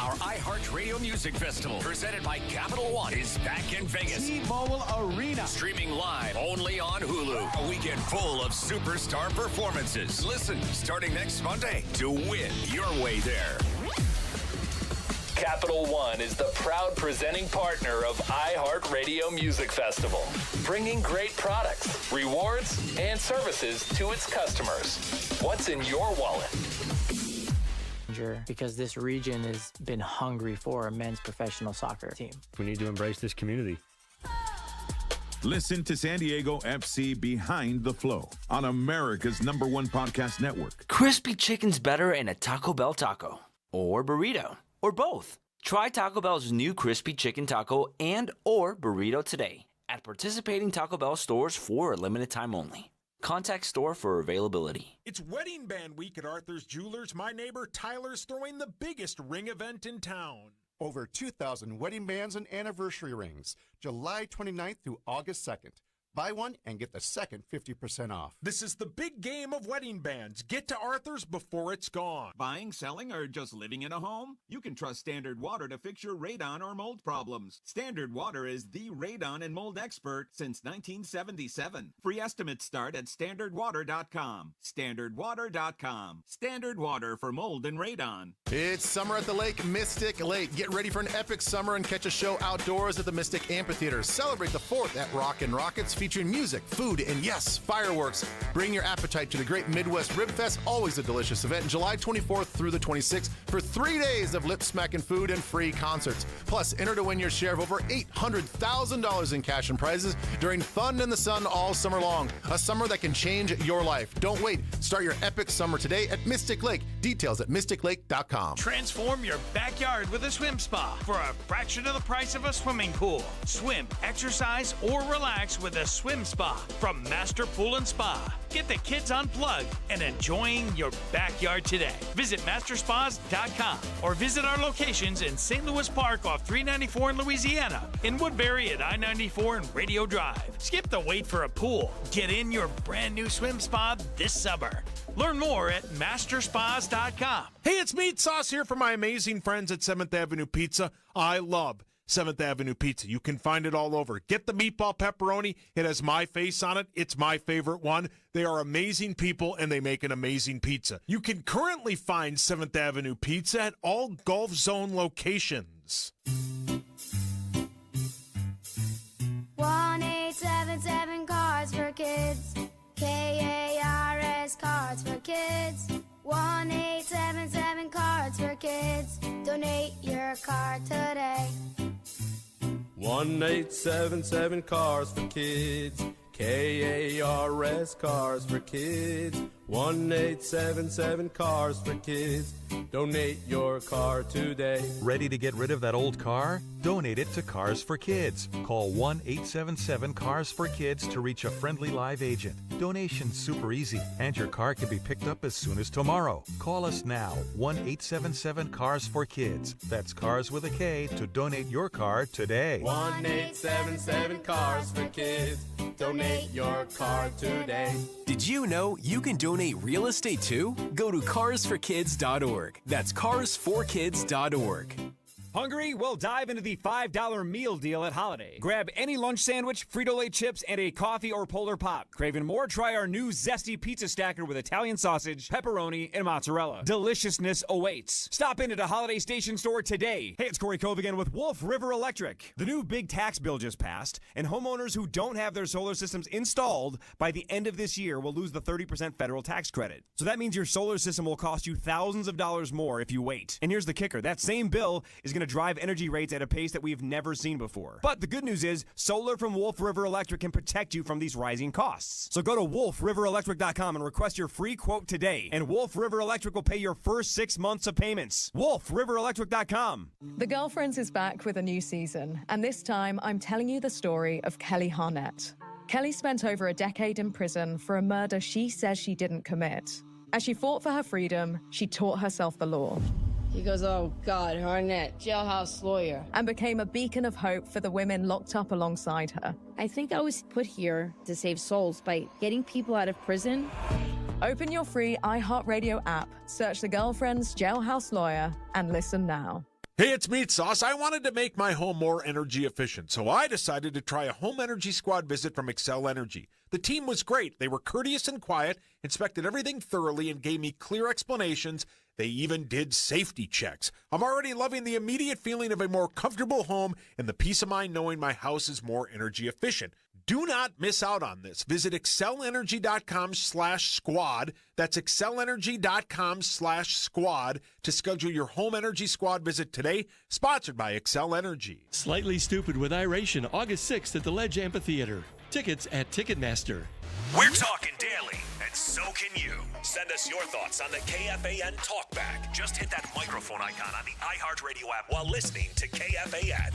[SPEAKER 2] Our iHeartRadio Music Festival, presented by Capital One, is back in Vegas.
[SPEAKER 12] T-Mobile Arena.
[SPEAKER 2] Streaming live only on Hulu. A weekend full of superstar performances. Listen starting next Monday to win your way there.
[SPEAKER 16] Capital One is the proud presenting partner of iHeartRadio Music Festival, bringing great products, rewards, and services to its customers. What's in your wallet?
[SPEAKER 17] Because this region has been hungry for a men's professional soccer team.
[SPEAKER 18] We need to embrace this community.
[SPEAKER 20] Listen to San Diego FC Behind the Flow on America's #1 podcast network.
[SPEAKER 21] Crispy chicken's better in a Taco Bell taco or burrito or both. Try Taco Bell's new crispy chicken taco and or burrito today at participating Taco Bell stores for a limited time only. Contact store for availability.
[SPEAKER 14] It's Wedding Band Week at Arthur's Jewelers. My neighbor Tyler's throwing the biggest ring event in town.
[SPEAKER 22] Over 2,000 wedding bands and anniversary rings, July 29th through August 2nd. Buy one and get the second 50% off.
[SPEAKER 14] This is the big game of wedding bands. Get to Arthur's before it's gone.
[SPEAKER 23] Buying, selling, or just living in a home? You can trust Standard Water to fix your radon or mold problems. Standard Water is the radon and mold expert since 1977. Free estimates start at standardwater.com. Standardwater.com. Standard Water for mold and radon.
[SPEAKER 26] It's summer at the lake, Mystic Lake. Get ready for an epic summer and catch a show outdoors at the Mystic Amphitheater. Celebrate the 4th at Rockin' Rockets featuring music, food, and yes, fireworks. Bring your appetite to the Great Midwest Rib Fest, always a delicious event, July 24th through the 26th for 3 days of lip-smacking food and free concerts. Plus, enter to win your share of over $800,000 in cash and prizes during Fun in the Sun all summer long. A summer that can change your life. Don't wait. Start your epic summer today at Mystic Lake. Details at mysticlake.com.
[SPEAKER 7] Transform your backyard with a swim spa for a fraction of the price of a swimming pool. Swim, exercise, or relax with a swim spa from Master Pool and Spa. Get the kids unplugged and enjoying your backyard today. Visit masterspas.com or visit our locations in St. Louis Park off 394 in Louisiana, in Woodbury at I-94 and Radio Drive. Skip the wait for a pool. Get in your brand new swim spa this summer. Learn more at masterspas.com.
[SPEAKER 14] Hey, it's Meat Sauce here from my amazing friends at 7th Avenue Pizza. I love 7th Avenue Pizza. You can find it all over. Get the meatball pepperoni. It has my face on it. It's my favorite one. They are amazing people, and they make an amazing pizza. You can currently find 7th Avenue Pizza at all Gulf Zone locations.
[SPEAKER 9] 1877 Cards for Kids. KARS Cards for Kids. 1877 Cards for Kids. Donate your card today.
[SPEAKER 10] 1877 Cars for Kids. KARS Cars for Kids. 1877 Cars for Kids. Donate your car today.
[SPEAKER 11] Ready to get rid of that old car? Donate it to Cars for Kids. Call 1-877-CARS-FOR-KIDS to reach a friendly live agent. Donation's super easy, and your car can be picked up as soon as tomorrow. Call us now, 1-877-CARS-FOR-KIDS. That's Cars with a K to donate your car today.
[SPEAKER 10] 1877 Cars for Kids. Donate your car today.
[SPEAKER 15] Did you know you can donate real estate too? Go to carsforkids.org. That's carsforkids.org.
[SPEAKER 12] Hungry? Well, dive into the $5 meal deal at Holiday. Grab any lunch sandwich, Frito-Lay chips, and a coffee or Polar Pop. Craving more? Try our new zesty pizza stacker with Italian sausage, pepperoni, and mozzarella. Deliciousness awaits. Stop in at a Holiday Station store today. Hey, it's Corey Cove again with Wolf River Electric. The new big tax bill just passed, and homeowners who don't have their solar systems installed by the end of this year will lose the 30% federal tax credit. So that means your solar system will cost you thousands of dollars more if you wait. And here's the kicker. That same bill is going to drive energy rates at a pace that we've never seen before. But the good news is, solar from Wolf River Electric can protect you from these rising costs. So go to wolfriverelectric.com and request your free quote today. And Wolf River Electric will pay your first 6 months of payments. wolfriverelectric.com.
[SPEAKER 18] The Girlfriends is back with a new season. And this time, I'm telling you the story of Kelly Harnett. Kelly spent over a decade in prison for a murder she says she didn't commit. As she fought for her freedom, she taught herself the law.
[SPEAKER 25] He goes, oh, God, Harnett, jailhouse lawyer.
[SPEAKER 18] And became a beacon of hope for the women locked up alongside her.
[SPEAKER 25] I think I was put here to save souls by getting people out of prison.
[SPEAKER 18] Open your free iHeartRadio app, search The Girlfriends Jailhouse Lawyer, and listen now.
[SPEAKER 14] Hey, it's Meat Sauce. I wanted to make my home more energy efficient, so I decided to try a home energy squad visit from Excel Energy. The team was great. They were courteous and quiet, inspected everything thoroughly, and gave me clear explanations. They even did safety checks. I'm already loving the immediate feeling of a more comfortable home and the peace of mind knowing my house is more energy efficient. Do not miss out on this. Visit excellenergy.com/squad. That's excellenergy.com/squad to schedule your home energy squad visit today. Sponsored by Excel Energy.
[SPEAKER 27] Slightly Stupid with Iration, August 6th at the Ledge Amphitheater. Tickets at Ticketmaster.
[SPEAKER 2] We're talking daily, and so can you. Send us your thoughts on the KFAN Talkback. Just hit that microphone icon on the iHeartRadio app while listening to KFAN.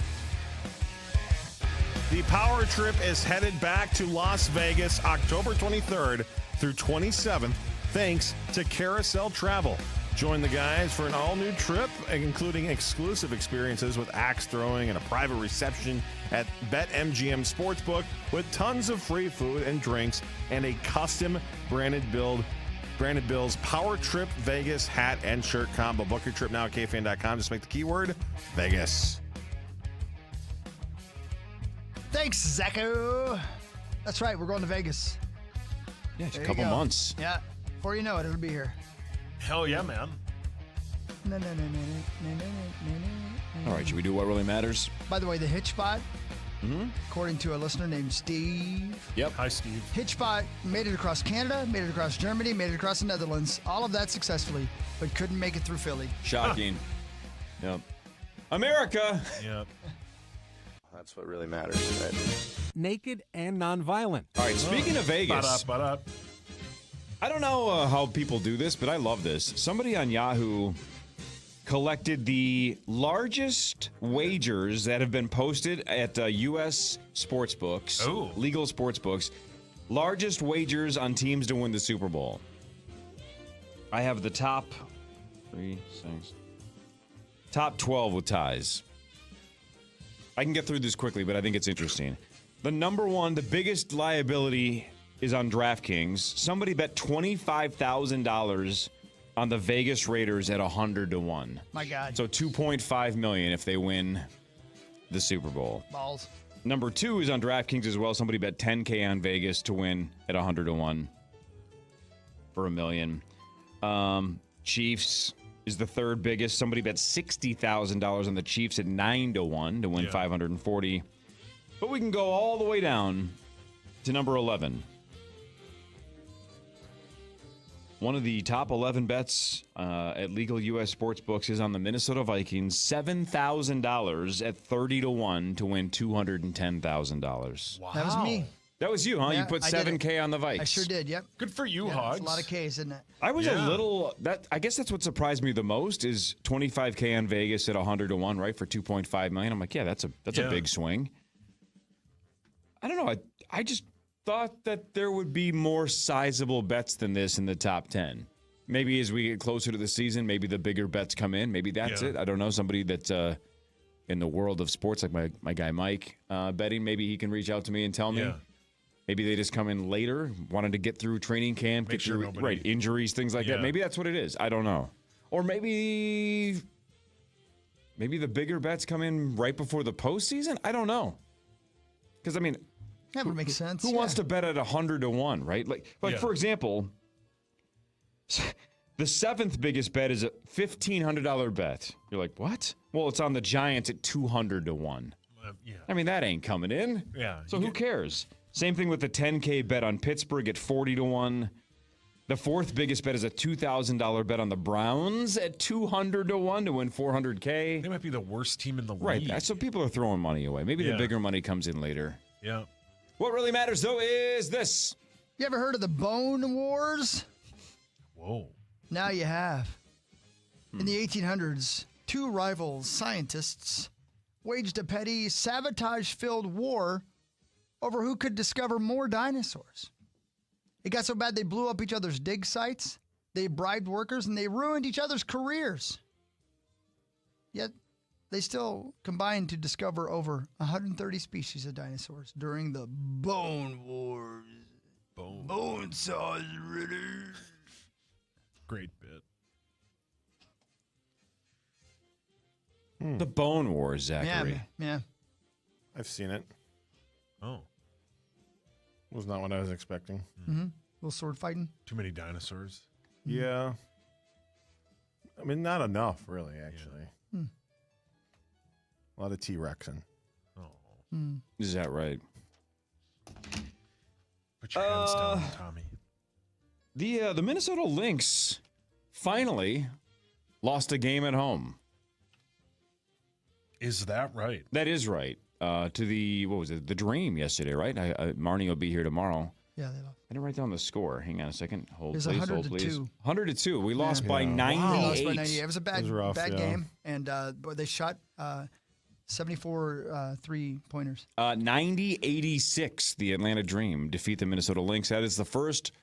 [SPEAKER 1] The Power Trip is headed back to Las Vegas October 23rd through 27th, thanks to Carousel Travel. Join the guys for an all-new trip, including exclusive experiences with axe throwing and a private reception at BetMGM Sportsbook with tons of free food and drinks and a custom Branded Bill's Power Trip Vegas hat and shirt combo. Book your trip now at KFAN.com. Just make the keyword Vegas.
[SPEAKER 6] Thanks, Zacho. That's right, we're going to Vegas.
[SPEAKER 4] Yeah, it's a couple months.
[SPEAKER 6] Yeah, before you know it, it'll be here.
[SPEAKER 5] Hell yeah, man.
[SPEAKER 4] All right, should we do what really matters?
[SPEAKER 6] By the way, the Hitchbot According to a listener named Steve.
[SPEAKER 4] Yep.
[SPEAKER 5] Hi, Steve.
[SPEAKER 6] Hitchbot made it across Canada, made it across Germany, made it across the Netherlands. All of that successfully, but couldn't make it through Philly.
[SPEAKER 4] Shocking. Yep. America.
[SPEAKER 5] Yep.
[SPEAKER 3] That's what really matters, right?
[SPEAKER 8] Naked and nonviolent.
[SPEAKER 4] All right, speaking of Vegas.
[SPEAKER 5] Ba-da.
[SPEAKER 4] I don't know how people do this, but I love this. Somebody on Yahoo collected the largest wagers that have been posted at U.S. sports books, legal sports books, largest wagers on teams to win the Super Bowl. I have the top 12 with ties. I can get through this quickly, but I think it's interesting. The number one, the biggest liability is on DraftKings. Somebody bet $25,000 on the Vegas Raiders at 100-1.
[SPEAKER 6] My God.
[SPEAKER 4] So $2.5 million if they win the Super Bowl.
[SPEAKER 6] Balls.
[SPEAKER 4] Number two is on DraftKings as well. Somebody bet $10K on Vegas to win at 100-1 for $1 million. Chiefs is the third biggest. Somebody bet $60,000 on the Chiefs at 9-1 to win $540. But we can go all the way down to number 11. One of the top 11 bets at legal U.S. sports books is on the Minnesota Vikings. $7,000 at 30-1 to win $210,000.
[SPEAKER 5] Wow.
[SPEAKER 6] That was me.
[SPEAKER 4] That was you, huh?
[SPEAKER 6] Yeah,
[SPEAKER 4] you put
[SPEAKER 6] I did
[SPEAKER 4] $7K on the Vikes.
[SPEAKER 6] I sure did, yep.
[SPEAKER 5] Good for you,
[SPEAKER 6] Yeah,
[SPEAKER 5] Hogs.
[SPEAKER 6] that's a lot of Ks, isn't it?
[SPEAKER 4] I was a little I guess that's what surprised me the most is $25K on Vegas at 100-1, right, for $2.5 million. I'm like, yeah, that's a big swing. I don't know. I just thought that there would be more sizable bets than this in the top 10. Maybe as we get closer to the season, maybe the bigger bets come in. Maybe that's it. I don't know. Somebody that's in the world of sports, like my guy Mike betting, maybe he can reach out to me and tell me.
[SPEAKER 5] Yeah.
[SPEAKER 4] Maybe they just come in later, wanted to get through training camp,
[SPEAKER 5] Make
[SPEAKER 4] get
[SPEAKER 5] sure
[SPEAKER 4] through injuries, things like that. Maybe that's what it is. I don't know. Or maybe the bigger bets come in right before the postseason. I don't know. Because I mean,
[SPEAKER 6] that would make sense.
[SPEAKER 4] Who wants to bet at 100-1, right? Like for example, the seventh biggest bet is a $1,500 bet. You're like, what? Well, it's on the Giants at 200-1. I mean, that ain't coming in.
[SPEAKER 5] Yeah.
[SPEAKER 4] So who cares? Same thing with the 10K bet on Pittsburgh at 40-1. The fourth biggest bet is a $2,000 bet on the Browns at 200-1 to win $400K.
[SPEAKER 5] They might be the worst team in the
[SPEAKER 4] Right.
[SPEAKER 5] league.
[SPEAKER 4] So people are throwing money away. Maybe the bigger money comes in later.
[SPEAKER 5] Yeah.
[SPEAKER 4] What really matters, though, is this.
[SPEAKER 6] You ever heard of the Bone Wars?
[SPEAKER 5] Whoa.
[SPEAKER 6] Now you have. In the 1800s, two rival scientists waged a petty, sabotage-filled war over who could discover more dinosaurs. It got so bad they blew up each other's dig sites, they bribed workers, and they ruined each other's careers. Yet, they still combined to discover over 130 species of dinosaurs during the Bone Wars. Bone saws ridders.
[SPEAKER 5] Great bit.
[SPEAKER 4] The Bone Wars, Zachary.
[SPEAKER 6] Yeah.
[SPEAKER 1] I've seen it.
[SPEAKER 5] Oh.
[SPEAKER 1] Was not what I was expecting.
[SPEAKER 6] Mm-hmm. Little sword fighting.
[SPEAKER 5] Too many dinosaurs.
[SPEAKER 1] Yeah. I mean, not enough, really, actually.
[SPEAKER 6] Yeah.
[SPEAKER 1] A lot of T-Rexing.
[SPEAKER 4] Is that right?
[SPEAKER 5] Put your hands down, Tommy.
[SPEAKER 4] The Minnesota Lynx finally lost a game at home.
[SPEAKER 5] Is that right?
[SPEAKER 4] That is right. To the, what was it, the Dream yesterday, right? Marnie will be here tomorrow.
[SPEAKER 6] Yeah, they lost.
[SPEAKER 4] I didn't write down the score. Hang on a second. Hold,
[SPEAKER 6] It was
[SPEAKER 4] please.
[SPEAKER 6] 100-2.
[SPEAKER 4] 100-2. We lost by 98.
[SPEAKER 6] Wow. They lost by 98. It was a bad,
[SPEAKER 1] rough,
[SPEAKER 6] bad game, and but they shot 74 three-pointers.
[SPEAKER 4] 90-86, the Atlanta Dream defeat the Minnesota Lynx. That is the first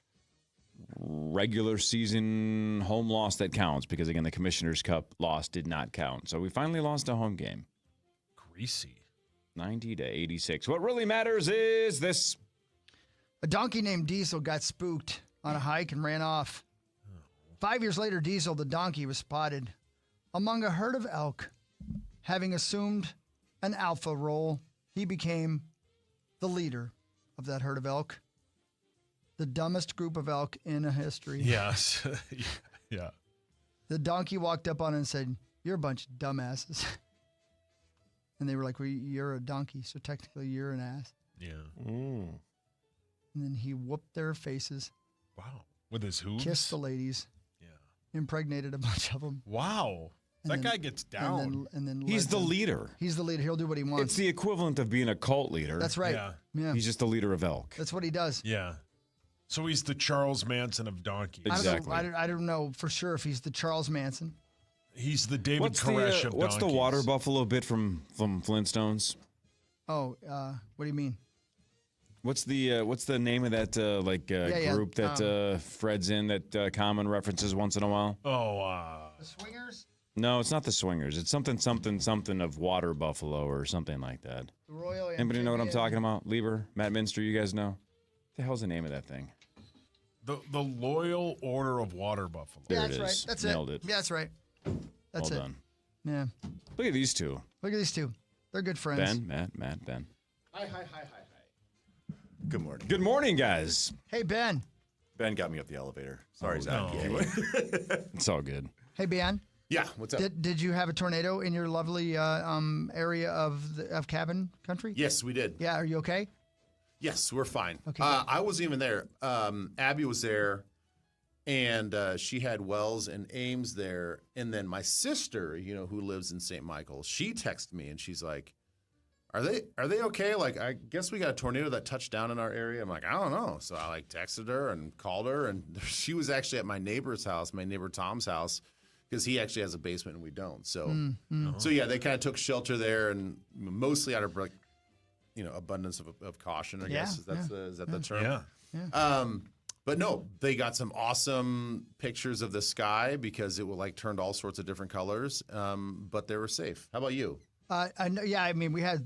[SPEAKER 4] regular season home loss that counts because, again, the Commissioner's Cup loss did not count. So we finally lost a home game.
[SPEAKER 5] Greasy.
[SPEAKER 4] 90-86. What really matters is this.
[SPEAKER 6] A donkey named Diesel got spooked on a hike and ran off. 5 years later, Diesel, the donkey, was spotted among a herd of elk. Having assumed an alpha role, he became the leader of that herd of elk. The dumbest group of elk in history.
[SPEAKER 5] Yes. Yeah.
[SPEAKER 6] The donkey walked up on it and said, "You're a bunch of dumbasses." And they were like, well, you're a donkey, so technically you're an ass.
[SPEAKER 5] Yeah.
[SPEAKER 6] And then he whooped their faces.
[SPEAKER 5] Wow. With his hooves?
[SPEAKER 6] Kissed the ladies. Yeah. Impregnated a bunch of them.
[SPEAKER 5] Wow. That guy gets down.
[SPEAKER 6] And then
[SPEAKER 4] He's the leader.
[SPEAKER 6] He's the leader. He'll do what he wants.
[SPEAKER 4] It's the equivalent of being a cult leader.
[SPEAKER 6] That's right. Yeah.
[SPEAKER 4] He's just the leader of elk.
[SPEAKER 6] That's what he does.
[SPEAKER 5] Yeah. So he's the Charles Manson of donkeys.
[SPEAKER 4] Exactly.
[SPEAKER 6] I don't know for sure if he's the Charles Manson.
[SPEAKER 5] He's the David Koresh of
[SPEAKER 4] What's
[SPEAKER 5] donkeys.
[SPEAKER 4] the water buffalo bit from Flintstones?
[SPEAKER 6] Oh, what do you mean?
[SPEAKER 4] What's the name of that group that Fred's in that Common references once in a while?
[SPEAKER 6] The Swingers?
[SPEAKER 4] No, it's not the Swingers. It's something of water buffalo or something like that.
[SPEAKER 6] The Royal
[SPEAKER 4] Anybody know what I'm talking about? Lieber, Matt Minster, you guys know? What the hell's the name of that thing?
[SPEAKER 5] The Loyal Order of Water Buffalo.
[SPEAKER 4] There
[SPEAKER 6] that's
[SPEAKER 4] it is.
[SPEAKER 6] Right. That's
[SPEAKER 4] Nailed
[SPEAKER 6] it. Yeah, that's right. That's
[SPEAKER 4] well
[SPEAKER 6] it.
[SPEAKER 4] done.
[SPEAKER 6] Yeah.
[SPEAKER 4] Look at these two.
[SPEAKER 6] Look at these two. They're good friends.
[SPEAKER 4] Ben, Matt, Ben.
[SPEAKER 13] Hi. Good morning.
[SPEAKER 4] Good morning, guys.
[SPEAKER 6] Hey, Ben.
[SPEAKER 13] Ben got me up the elevator. Sorry, Zach.
[SPEAKER 4] No. It's all good.
[SPEAKER 6] Hey, Ben.
[SPEAKER 13] Yeah, what's up?
[SPEAKER 6] Did you have a tornado in your lovely area of cabin country?
[SPEAKER 13] Yes, we did.
[SPEAKER 6] Yeah, are you okay?
[SPEAKER 13] Yes, we're fine.
[SPEAKER 6] Okay.
[SPEAKER 13] I wasn't even there. Abby was there, and she had Wells and Ames there. And then my sister, who lives in St. Michael, she texted me, and she's like, Are they okay? Like, I guess we got a tornado that touched down in our area. I'm like, I don't know. So I texted her and called her, and she was actually at my neighbor's house, my neighbor Tom's house, because he actually has a basement and we don't. So, so yeah, they kind of took shelter there, and mostly out of abundance of caution, I guess. Is that the term?
[SPEAKER 6] Yeah.
[SPEAKER 13] But no, they got some awesome pictures of the sky because it turned all sorts of different colors. But they were safe. How about you?
[SPEAKER 6] I mean, we had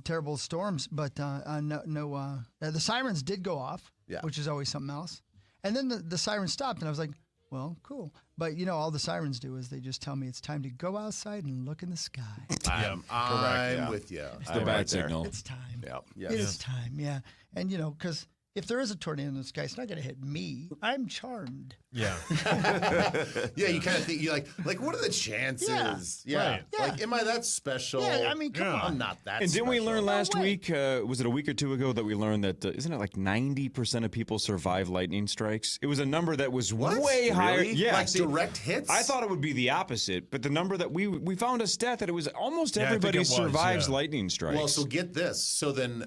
[SPEAKER 6] terrible storms, but the sirens did go off, which is always something else. And then the sirens stopped, and I was like, well, cool. But, all the sirens do is they just tell me it's time to go outside and look in the sky.
[SPEAKER 13] I'm with you.
[SPEAKER 4] It's the bad signal.
[SPEAKER 6] It's time.
[SPEAKER 13] Yep.
[SPEAKER 6] It is time, yeah. And, because if there is a tornado in the sky, it's not going to hit me. I'm charmed.
[SPEAKER 5] Yeah.
[SPEAKER 13] Yeah, you kind of think, you're like, what are the chances?
[SPEAKER 6] Yeah.
[SPEAKER 13] Right. Like, am I that special?
[SPEAKER 6] Yeah, I mean, come on.
[SPEAKER 13] I'm not that
[SPEAKER 4] And didn't we learn last
[SPEAKER 6] way.
[SPEAKER 4] week, was it a week or two ago, that we learned that, isn't it like 90% of people survive lightning strikes? It was a number that was way higher.
[SPEAKER 13] Really?
[SPEAKER 4] Yeah.
[SPEAKER 13] Like direct hits?
[SPEAKER 4] I thought it would be the opposite, but the number that we found a stat that it was almost everybody survives lightning strikes.
[SPEAKER 13] Well, so get this. So then...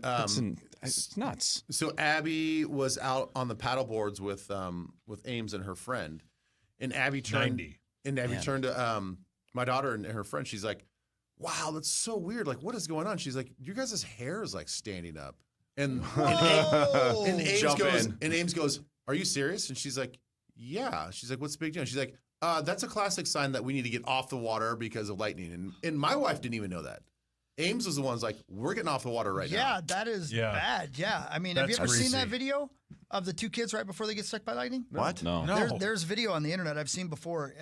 [SPEAKER 4] it's nuts.
[SPEAKER 13] So Abby was out on the paddle boards with Ames and her friend, and Abby turned
[SPEAKER 5] 90.
[SPEAKER 13] And Abby turned to my daughter and her friend. She's like, "Wow, that's so weird. Like, what is going on?" She's like, "Your guys' hair is like standing up." And Ames goes, "Are you serious?" And she's like, "Yeah." She's like, "What's the big deal?" She's like, "That's a classic sign that we need to get off the water because of lightning." And my wife didn't even know that. Ames was the one's like, we're getting off the water right now.
[SPEAKER 6] Yeah, that is bad. Yeah. I mean, have you ever seen that
[SPEAKER 5] greasy.
[SPEAKER 6] video of the two kids right before they get struck by lightning?
[SPEAKER 13] What?
[SPEAKER 4] No.
[SPEAKER 6] There's video on the internet I've seen before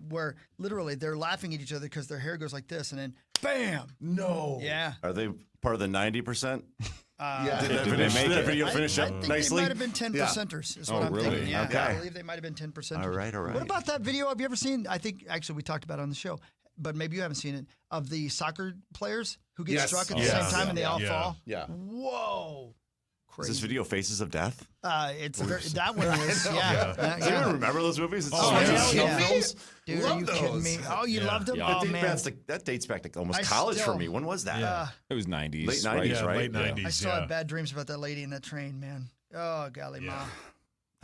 [SPEAKER 6] where literally they're laughing at each other because their hair goes like this and then bam.
[SPEAKER 13] No.
[SPEAKER 6] Yeah.
[SPEAKER 16] Are they part of the 90%?
[SPEAKER 13] Yeah.
[SPEAKER 16] Did that video finish
[SPEAKER 6] I
[SPEAKER 16] up
[SPEAKER 6] think
[SPEAKER 16] nicely?
[SPEAKER 6] they might have been 10%ers is what I'm
[SPEAKER 4] really?
[SPEAKER 6] thinking. Yeah,
[SPEAKER 16] Okay.
[SPEAKER 6] I believe they might have been 10%ers.
[SPEAKER 16] All right.
[SPEAKER 6] What about that video? Have you ever seen, I think actually we talked about it on the show, but maybe you haven't seen it, of the soccer players who get struck at the same time and they all fall?
[SPEAKER 13] Yeah.
[SPEAKER 6] Whoa.
[SPEAKER 16] Is
[SPEAKER 6] Crazy.
[SPEAKER 16] this video Faces of Death?
[SPEAKER 6] It's that one is, yeah.
[SPEAKER 16] Does anyone remember those movies? It's
[SPEAKER 6] films. Dude,
[SPEAKER 13] Love
[SPEAKER 6] are you kidding me?
[SPEAKER 13] those.
[SPEAKER 6] Oh, you loved them?
[SPEAKER 16] That
[SPEAKER 6] Oh,
[SPEAKER 16] dates
[SPEAKER 6] man.
[SPEAKER 16] that dates back to almost
[SPEAKER 6] I
[SPEAKER 16] college
[SPEAKER 6] still-
[SPEAKER 16] for me. When was that?
[SPEAKER 4] It was 90s.
[SPEAKER 16] Late 90s,
[SPEAKER 4] right?
[SPEAKER 16] right?
[SPEAKER 5] Late 90s.
[SPEAKER 6] I still have bad dreams about that lady in that train, man. Oh, golly, ma.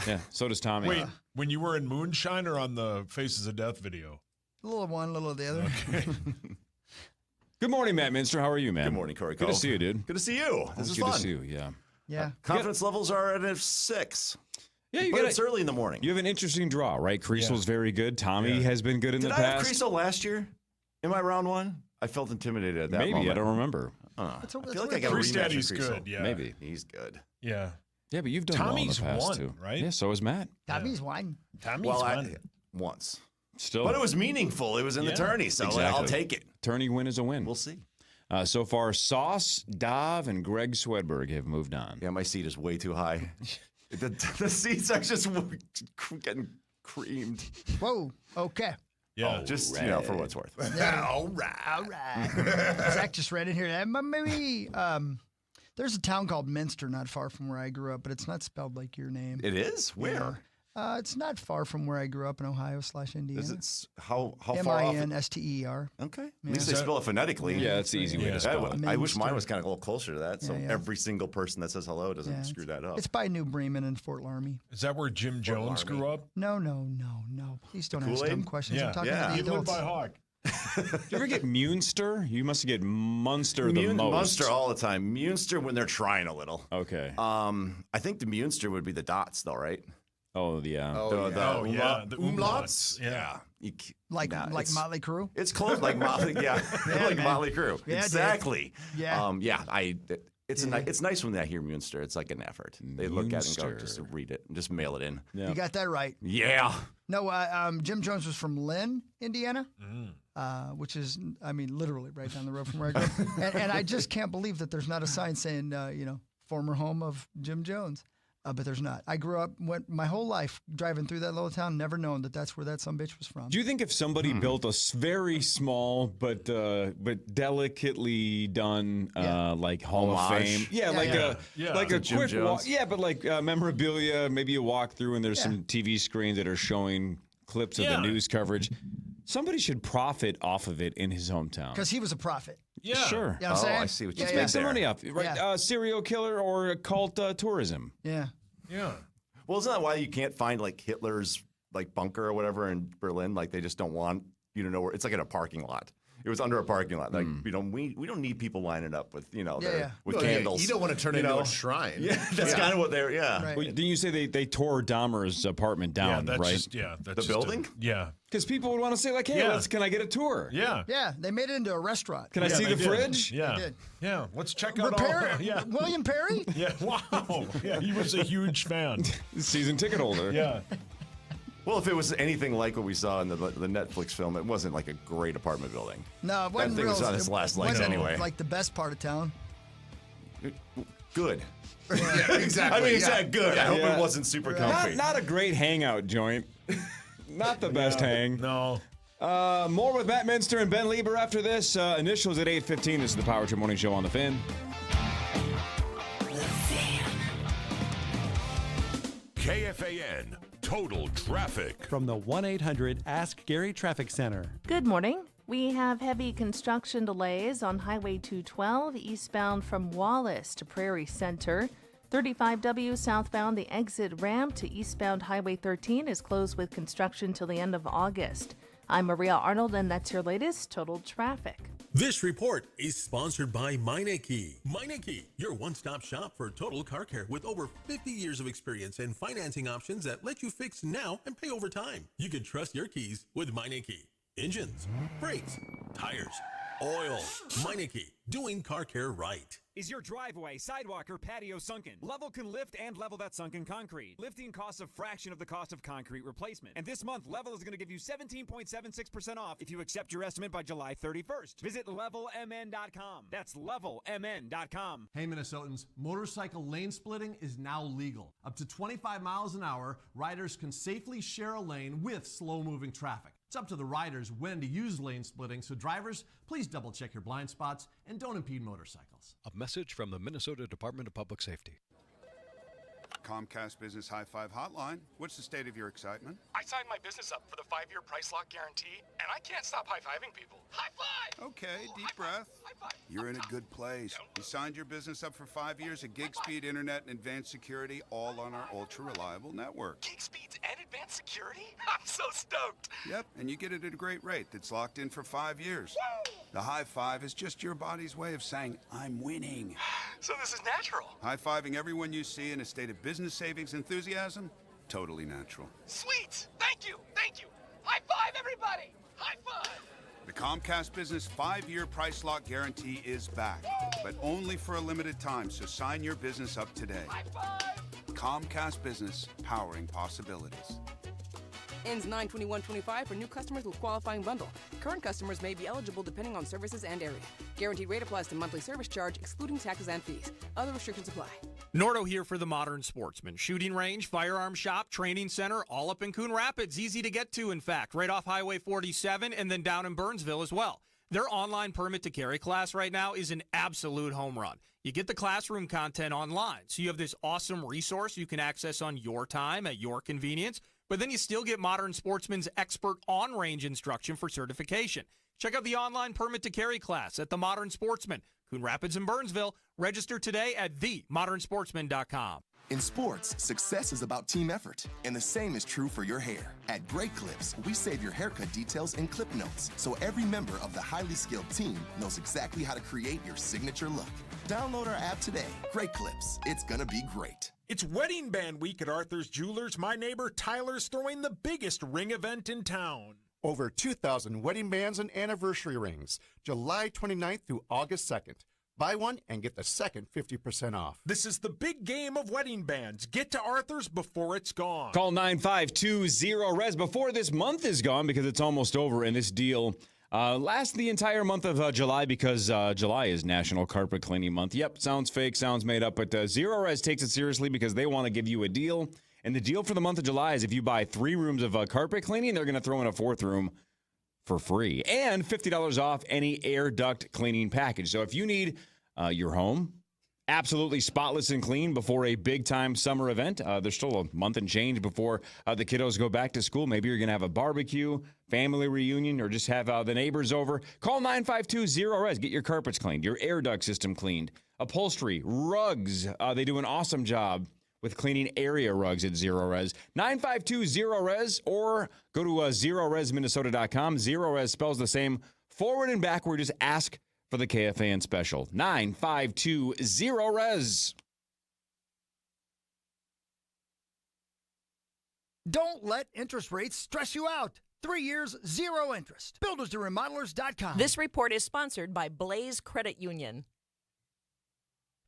[SPEAKER 4] Yeah, so does Tommy.
[SPEAKER 5] Wait, when you were in Moonshine or on the Faces of Death video?
[SPEAKER 6] A little of one, a little of the other.
[SPEAKER 4] Good morning, Matt Minster. How are you, man?
[SPEAKER 16] Good morning, Corey.
[SPEAKER 4] Good to see you, dude.
[SPEAKER 16] Good to see you. This is
[SPEAKER 4] good
[SPEAKER 16] fun.
[SPEAKER 4] to see you, yeah.
[SPEAKER 6] Yeah.
[SPEAKER 16] Confidence levels are at a 6.
[SPEAKER 4] Yeah,
[SPEAKER 16] but it's early in the morning.
[SPEAKER 4] You have an interesting draw, right? Creasel's very good. Tommy has been good in the
[SPEAKER 16] Did I have
[SPEAKER 4] past.
[SPEAKER 16] Creasel last year? Am I round one? I felt intimidated at that
[SPEAKER 4] Maybe.
[SPEAKER 16] moment.
[SPEAKER 4] I don't remember.
[SPEAKER 16] I
[SPEAKER 6] That's
[SPEAKER 16] feel like
[SPEAKER 6] weird.
[SPEAKER 16] I got a
[SPEAKER 5] Priest
[SPEAKER 16] rematch
[SPEAKER 5] Daddy's
[SPEAKER 16] with Creasel.
[SPEAKER 5] good, yeah.
[SPEAKER 4] Maybe.
[SPEAKER 16] He's good.
[SPEAKER 5] Yeah.
[SPEAKER 4] Yeah, but you've done
[SPEAKER 5] Tommy's
[SPEAKER 4] well in the past,
[SPEAKER 5] won,
[SPEAKER 4] too.
[SPEAKER 5] right?
[SPEAKER 4] Yeah, so is Matt.
[SPEAKER 6] Tommy's wine.
[SPEAKER 5] Tommy's
[SPEAKER 16] Well,
[SPEAKER 5] won.
[SPEAKER 16] once.
[SPEAKER 4] Still.
[SPEAKER 16] But it was meaningful. It was in the tourney, so I'll take it.
[SPEAKER 4] Tourney win is a win.
[SPEAKER 16] We'll see.
[SPEAKER 4] So far, Sauce, Dov, and Greg Swedberg have moved on.
[SPEAKER 16] Yeah, my seat is way too high. the seats are just getting creamed.
[SPEAKER 6] Whoa. Okay.
[SPEAKER 5] Yeah.
[SPEAKER 16] Just, for what it's worth.
[SPEAKER 6] Yeah. All right. Zach just read in here. Maybe there's a town called Minster not far from where I grew up, but it's not spelled like your name.
[SPEAKER 16] It is? Where?
[SPEAKER 6] It's not far from where I grew up in Ohio/Indiana.
[SPEAKER 16] Is it how far off?
[SPEAKER 6] Minster.
[SPEAKER 16] Okay. At least they spell it phonetically.
[SPEAKER 4] Yeah, that's the easy way to spell it.
[SPEAKER 16] I wish mine was kind of a little closer to that, so
[SPEAKER 6] Yeah.
[SPEAKER 16] every single person that says hello doesn't screw that up.
[SPEAKER 6] It's by New Bremen and Fort Laramie.
[SPEAKER 5] Is that where Jim Jones grew up?
[SPEAKER 6] No. Please don't ask dumb questions. I'm talking to the
[SPEAKER 5] He lived
[SPEAKER 6] adults.
[SPEAKER 5] by Hawk.
[SPEAKER 4] Did you ever get Munster? You must get Munster the most.
[SPEAKER 16] Munster all the time. Munster when they're trying a little.
[SPEAKER 4] Okay.
[SPEAKER 16] I think the Munster would be the dots, though, right?
[SPEAKER 4] Oh, yeah.
[SPEAKER 16] The
[SPEAKER 5] umlauts.
[SPEAKER 16] Yeah.
[SPEAKER 6] Like Motley Crue?
[SPEAKER 16] It's close, like Motley, like Motley Crue.
[SPEAKER 6] Yeah,
[SPEAKER 16] exactly.
[SPEAKER 6] dude. Yeah.
[SPEAKER 16] It's nice when I hear Munster. It's like an effort. They look at it and go, just read it and just mail it in.
[SPEAKER 6] You got that right.
[SPEAKER 16] Yeah.
[SPEAKER 6] No, Jim Jones was from Lynn, Indiana, which is, literally right down the road from where I grew up. And I just can't believe that there's not a sign saying, former home of Jim Jones. But there's not. I grew up, went my whole life driving through that little town, never known that that's where that sumbitch was from.
[SPEAKER 4] Do you think if somebody built a very small but delicately done like Hall of Fame, like a quick walk, but like memorabilia, maybe you walk through and there's some TV screens that are showing clips of the news coverage. Somebody should profit off of it in his hometown.
[SPEAKER 6] Because he was a prophet.
[SPEAKER 4] Yeah. Sure.
[SPEAKER 6] You know what I'm saying?
[SPEAKER 16] I see what you
[SPEAKER 4] Let's make some money off it, right? Serial killer or occult tourism.
[SPEAKER 6] Yeah.
[SPEAKER 5] Yeah.
[SPEAKER 16] Well, isn't that why you can't find like Hitler's like bunker or whatever in Berlin? Like they just don't want you to know where. It's like in a parking lot. It was under a parking lot. Like we don't need people lining up with with candles.
[SPEAKER 13] You don't want to turn it into a shrine.
[SPEAKER 16] Yeah, that's kind of what they're. Yeah.
[SPEAKER 6] Right.
[SPEAKER 4] Well, didn't you say they tore Dahmer's apartment down?
[SPEAKER 5] That's
[SPEAKER 4] right.
[SPEAKER 5] That's
[SPEAKER 16] the building.
[SPEAKER 4] Because people would want to say like, hey, can I get a tour?
[SPEAKER 5] Yeah.
[SPEAKER 6] Yeah, they made it into a restaurant.
[SPEAKER 4] Can I see the fridge?
[SPEAKER 5] Yeah.
[SPEAKER 6] They did.
[SPEAKER 5] Yeah. Let's check out
[SPEAKER 6] William Perry?
[SPEAKER 5] Yeah. Wow. Yeah, he was a huge fan.
[SPEAKER 4] Season ticket holder.
[SPEAKER 5] Yeah.
[SPEAKER 16] Well, if it was anything like what we saw in the Netflix film, it wasn't like a great apartment building.
[SPEAKER 6] No, it wasn't
[SPEAKER 16] that thing was on its last legs anyway.
[SPEAKER 6] Like the best part of town.
[SPEAKER 16] Good.
[SPEAKER 13] Yeah, exactly.
[SPEAKER 16] Good. I hope it wasn't super comfy.
[SPEAKER 4] Not a great hangout joint. Not the best hang.
[SPEAKER 5] No.
[SPEAKER 4] More with Matt Minster and Ben Lieber after this. Initials at 8:15. This is the Power Trip Morning Show on the Fin.
[SPEAKER 2] KFAN Total Traffic.
[SPEAKER 8] From the 1-800-ASK-GARY Traffic Center.
[SPEAKER 17] Good morning. We have heavy construction delays on Highway 212 eastbound from Wallace to Prairie Center. 35W southbound, the exit ramp to eastbound Highway 13 is closed with construction till the end of August. I'm Maria Arnold, and that's your latest Total Traffic.
[SPEAKER 19] This report is sponsored by Meineke. Meineke, your one-stop shop for total car care with over 50 years of experience and financing options that let you fix now and pay over time. You can trust your keys with Meineke. Engines, brakes, tires, oil. Meineke, doing car care right.
[SPEAKER 12] Is your driveway, sidewalk, or patio sunken? Level can lift and level that sunken concrete. Lifting costs a fraction of the cost of concrete replacement. And this month, Level is going to give you 17.76% off if you accept your estimate by July 31st. Visit levelmn.com. That's levelmn.com.
[SPEAKER 20] Hey, Minnesotans, motorcycle lane splitting is now legal. Up to 25 miles an hour, riders can safely share a lane with slow-moving traffic. It's up to the riders when to use lane splitting, so drivers, please double-check your blind spots and don't impede motorcycles.
[SPEAKER 21] A message from the Minnesota Department of Public Safety.
[SPEAKER 22] Comcast Business High Five Hotline. What's the state of your excitement?
[SPEAKER 23] I signed my business up for the 5-year price lock guarantee, and I can't stop high-fiving people. High five!
[SPEAKER 22] Okay, deep breath. You're in a good place. You signed your business up for 5 years of gig speed internet and advanced security, all on our ultra-reliable network.
[SPEAKER 23] Gig speeds and advanced security? I'm so stoked.
[SPEAKER 22] Yep, and you get it at a great rate that's locked in for 5 years.
[SPEAKER 23] Woo!
[SPEAKER 22] The high five is just your body's way of saying, I'm winning.
[SPEAKER 23] So this is natural.
[SPEAKER 22] High-fiving everyone you see in a state of business savings enthusiasm, totally natural.
[SPEAKER 23] Sweet! Thank you! Thank you! High five, everybody! High five!
[SPEAKER 22] The Comcast Business 5-year price lock guarantee is back, but only for a limited time, so sign your business up today.
[SPEAKER 23] High five!
[SPEAKER 22] Comcast Business, powering possibilities.
[SPEAKER 24] Ends 9/21/25 for new customers with qualifying bundle. Current customers may be eligible depending on services and area. Guaranteed rate applies to monthly service charge, excluding taxes and fees. Other restrictions apply.
[SPEAKER 7] Nordo here for the Modern Sportsman. Shooting range, firearm shop, training center, all up in Coon Rapids. Easy to get to, in fact, right off Highway 47 and then down in Burnsville as well. Their online permit to carry class right now is an absolute home run. You get the classroom content online, so you have this awesome resource you can access on your time at your convenience, but then you still get Modern Sportsman's expert on-range instruction for certification. Check out the online permit to carry class at the Modern Sportsman, Coon Rapids and Burnsville. Register today at themodernsportsman.com.
[SPEAKER 9] In sports, success is about team effort, and the same is true for your hair. At Great Clips, we save your haircut details in clip notes, so every member of the highly skilled team knows exactly how to create your signature look. Download our app today. Great Clips. It's gonna be great.
[SPEAKER 14] It's Wedding Band Week at Arthur's Jewelers. My neighbor Tyler's throwing the biggest ring event in town.
[SPEAKER 10] Over 2,000 wedding bands and anniversary rings, July 29th through August 2nd. Buy one and get the second 50% off.
[SPEAKER 14] This is the big game of wedding bands. Get to Arthur's before it's gone.
[SPEAKER 4] Call 9520-RES before this month is gone, because it's almost over, and this deal lasts the entire month of July, because July is National Carpet Cleaning Month. Yep, sounds fake, sounds made up, but Zero Res takes it seriously because they want to give you a deal. And the deal for the month of July is if you buy 3 rooms of carpet cleaning, they're going to throw in a 4th room for free. And $50 off any air duct cleaning package. So if you need your home absolutely spotless and clean before a big-time summer event, there's still a month and change before the kiddos go back to school. Maybe you're going to have a barbecue, family reunion, or just have the neighbors over. Call 952-0RES. Get your carpets cleaned, your air duct system cleaned, upholstery, rugs. They do an awesome job with cleaning area rugs at Zero Res. 952-0RES, or go to ZeroResMinnesota.com. Zero Res spells the same forward and backward. Just ask for the KFAN special. 952-0RES.
[SPEAKER 6] Don't let interest rates stress you out. 3 years, 0 interest. Builders and Remodelers.com.
[SPEAKER 11] This report is sponsored by Blaze Credit Union.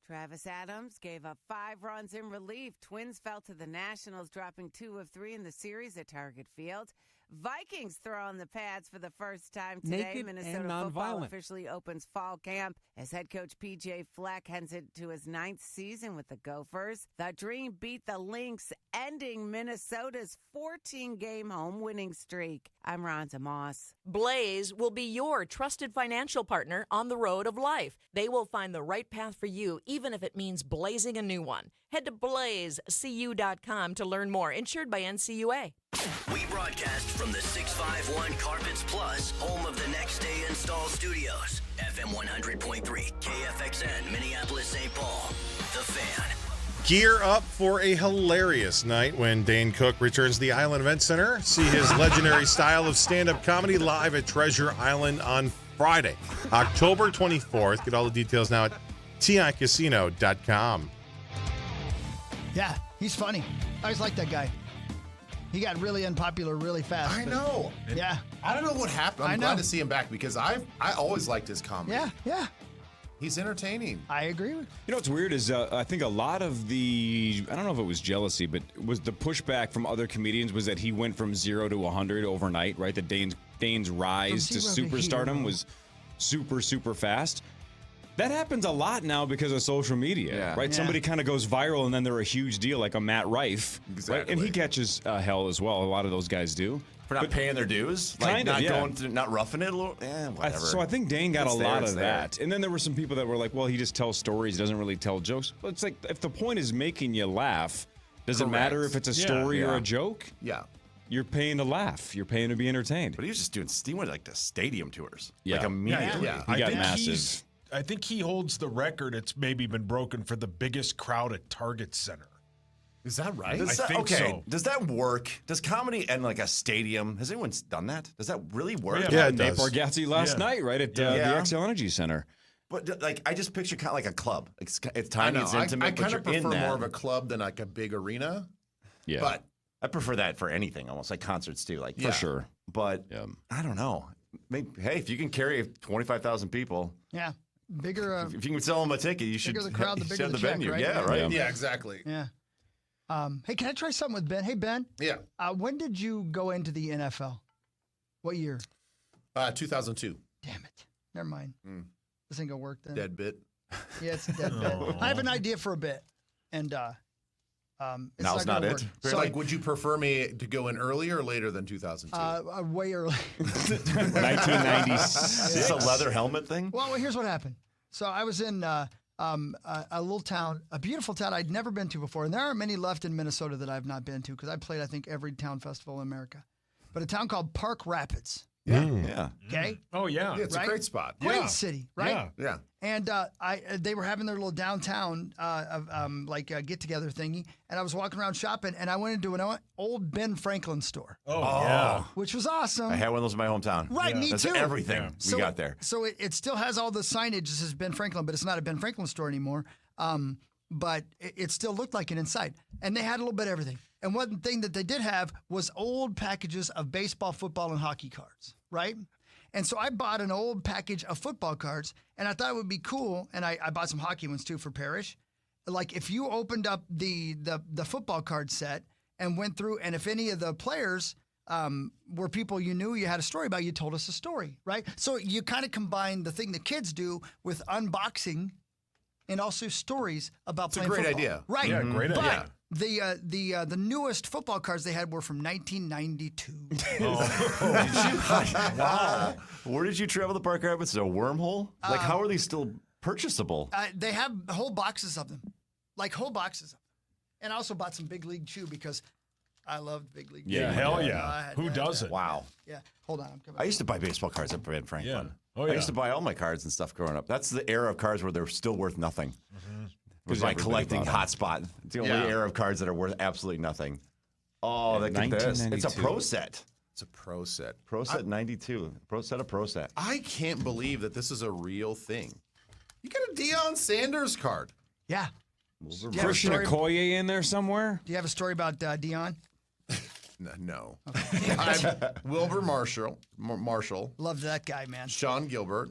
[SPEAKER 15] Travis Adams gave up 5 runs in relief. Twins fell to the Nationals, dropping 2 of 3 in the series at Target Field. Vikings throw on the pads for the first time today.
[SPEAKER 8] Naked
[SPEAKER 15] Minnesota
[SPEAKER 8] and
[SPEAKER 15] football
[SPEAKER 8] nonviolent.
[SPEAKER 15] officially opens fall camp as head coach P.J. Fleck heads into his 9th season with the Gophers. The Dream beat the Lynx, ending Minnesota's 14-game home winning streak. I'm Rhonda Moss.
[SPEAKER 11] Blaze will be your trusted financial partner on the road of life. They will find the right path for you, even if it means blazing a new one. Head to blazecu.com to learn more. Insured by NCUA.
[SPEAKER 2] We broadcast from the 651 Carpets Plus, home of the Next Day Install Studios. FM 100.3, KFXN, Minneapolis, St. Paul. The Fan.
[SPEAKER 1] Gear up for a hilarious night when Dane Cook returns to the Island Event Center. See his legendary style of stand-up comedy live at Treasure Island on Friday, October 24th. Get all the details now at ticasino.com.
[SPEAKER 6] Yeah, he's funny. I always like that guy. He got really unpopular really fast.
[SPEAKER 13] I know.
[SPEAKER 6] Yeah.
[SPEAKER 13] I don't know what happened. I'm glad to see him back because I always liked his comedy.
[SPEAKER 6] Yeah.
[SPEAKER 13] He's entertaining.
[SPEAKER 6] I agree with you.
[SPEAKER 4] You know what's weird is I think a lot of the, I don't know if it was jealousy, but was the pushback from other comedians was that he went from 0 to 100 overnight, right? That Dane's rise to superstardom was super, super fast. That happens a lot now because of social media, right?
[SPEAKER 16] Yeah.
[SPEAKER 4] Somebody kind of goes viral and then they're a huge deal, like a Matt Rife.
[SPEAKER 16] Exactly.
[SPEAKER 4] Right? And he catches hell as well. A lot of those guys do.
[SPEAKER 16] For not paying their dues? Like not roughing it a little? Whatever.
[SPEAKER 4] So I think Dane got a lot of
[SPEAKER 16] there.
[SPEAKER 4] that. And then there were some people that were like, well, he just tells stories, he doesn't really tell jokes. Well, it's like, if the point is making you laugh, does it matter if it's a story or a joke?
[SPEAKER 13] Yeah.
[SPEAKER 4] You're paying to laugh. You're paying to be entertained.
[SPEAKER 16] But he was just doing, he went like to stadium tours.
[SPEAKER 4] Yeah.
[SPEAKER 16] Like immediately.
[SPEAKER 4] Yeah. He got massive.
[SPEAKER 5] I think he holds the record. It's maybe been broken for the biggest crowd at Target Center.
[SPEAKER 13] Is that right?
[SPEAKER 5] I think so.
[SPEAKER 16] Does that work? Does comedy end like a stadium? Has anyone done that? Does that really work?
[SPEAKER 4] Yeah, Nate Bargatze last night, right at the XL Energy Center.
[SPEAKER 16] But like, I just picture kind of like a club. It's tiny, it's
[SPEAKER 13] I
[SPEAKER 16] intimate.
[SPEAKER 13] I kind of
[SPEAKER 16] but you're
[SPEAKER 13] prefer
[SPEAKER 16] in
[SPEAKER 13] more
[SPEAKER 16] that.
[SPEAKER 13] of a club than like a big arena.
[SPEAKER 4] Yeah,
[SPEAKER 13] but
[SPEAKER 16] I prefer that for anything, almost like concerts too. Like
[SPEAKER 4] for sure.
[SPEAKER 16] But I don't know. Maybe, hey, if you can carry 25,000 people,
[SPEAKER 6] Yeah. Bigger.
[SPEAKER 16] if you can sell them a ticket, you should
[SPEAKER 6] bigger the crowd, the
[SPEAKER 16] you should
[SPEAKER 6] bigger
[SPEAKER 16] have
[SPEAKER 6] the
[SPEAKER 16] the
[SPEAKER 6] check,
[SPEAKER 16] venue.
[SPEAKER 6] right?
[SPEAKER 16] Yeah, right.
[SPEAKER 13] Yeah, exactly.
[SPEAKER 6] Yeah. Hey, can I try something with Ben? Hey, Ben.
[SPEAKER 13] Yeah.
[SPEAKER 6] When did you go into the NFL? What year?
[SPEAKER 13] 2002.
[SPEAKER 6] Damn it. Never mind. This ain't gonna work then.
[SPEAKER 13] Dead bit.
[SPEAKER 6] Yeah, it's a dead bit. I have an idea for a bit. and it's
[SPEAKER 16] Now's not
[SPEAKER 6] gonna
[SPEAKER 16] it.
[SPEAKER 6] work.
[SPEAKER 13] So,
[SPEAKER 6] So
[SPEAKER 13] like, would you prefer me to go in earlier or later than 2002?
[SPEAKER 6] way early.
[SPEAKER 16] 1996. Is this a leather helmet thing?
[SPEAKER 6] Well, here's what happened. So I was in a little town, a beautiful town I'd never been to before, and there aren't many left in Minnesota that I've not been to because I played, I think, every town festival in America. But a town called Park Rapids.
[SPEAKER 16] Yeah.
[SPEAKER 6] Okay.
[SPEAKER 5] Oh yeah,
[SPEAKER 13] Yeah, it's
[SPEAKER 6] Right?
[SPEAKER 13] a great spot.
[SPEAKER 6] Great city, right?
[SPEAKER 5] Yeah.
[SPEAKER 13] Yeah.
[SPEAKER 6] And they were having their little downtown get together thingy, and I was walking around shopping, and I went into an old Ben Franklin store,
[SPEAKER 5] Oh, yeah.
[SPEAKER 6] which was awesome.
[SPEAKER 16] I had one of those in my hometown.
[SPEAKER 6] Right, me
[SPEAKER 16] That's
[SPEAKER 6] too.
[SPEAKER 16] everything we
[SPEAKER 6] So
[SPEAKER 16] got there.
[SPEAKER 6] So it still has all the signage that says Ben Franklin, but it's not a Ben Franklin store anymore. But it still looked like it inside. And they had a little bit of everything. And one thing that they did have was old packages of baseball, football, and hockey cards, right? And so I bought an old package of football cards, and I thought it would be cool. And I bought some hockey ones too for Parrish. Like if you opened up the football card set and went through, and if any of the players were people you knew you had a story about, you told us a story, right? So you kind of combine the thing that kids do with unboxing and also stories about
[SPEAKER 13] It's a
[SPEAKER 6] playing
[SPEAKER 13] great
[SPEAKER 6] football.
[SPEAKER 13] idea.
[SPEAKER 6] Right.
[SPEAKER 5] Yeah, great
[SPEAKER 6] but
[SPEAKER 5] idea.
[SPEAKER 6] The newest football cards they had were from 1992.
[SPEAKER 16] Wow. Where did you travel to Park Rapids? A wormhole? Like, how are these still purchasable?
[SPEAKER 6] They have whole boxes of them, like whole boxes of them. And I also bought some Big League Chew because I loved Big League Chew.
[SPEAKER 5] Yeah, hell yeah.
[SPEAKER 6] I had
[SPEAKER 5] Who
[SPEAKER 6] that.
[SPEAKER 5] doesn't?
[SPEAKER 16] Wow.
[SPEAKER 6] Yeah. Hold on. I'm coming.
[SPEAKER 16] I used to buy baseball cards at Ben Franklin.
[SPEAKER 5] Yeah. Oh,
[SPEAKER 16] I
[SPEAKER 5] yeah.
[SPEAKER 16] used to buy all my cards and stuff growing up. That's the era of cards where they're still worth nothing. It was my
[SPEAKER 4] everybody
[SPEAKER 16] collecting
[SPEAKER 4] bought
[SPEAKER 16] hotspot. It's the only
[SPEAKER 13] Yeah.
[SPEAKER 16] era of cards that are worth absolutely nothing. Oh, look at this. It's a
[SPEAKER 4] 1992.
[SPEAKER 16] pro set.
[SPEAKER 13] It's a pro set.
[SPEAKER 16] Pro set 92. Pro set of pro set.
[SPEAKER 13] I can't believe that this is a real thing. You got a Deion Sanders card.
[SPEAKER 6] Yeah.
[SPEAKER 4] Christian Okoye in there somewhere?
[SPEAKER 6] Do you have a story about Dion?
[SPEAKER 13] No. I'm Wilbur Marshall.
[SPEAKER 6] Loved that guy, man.
[SPEAKER 13] Sean Gilbert.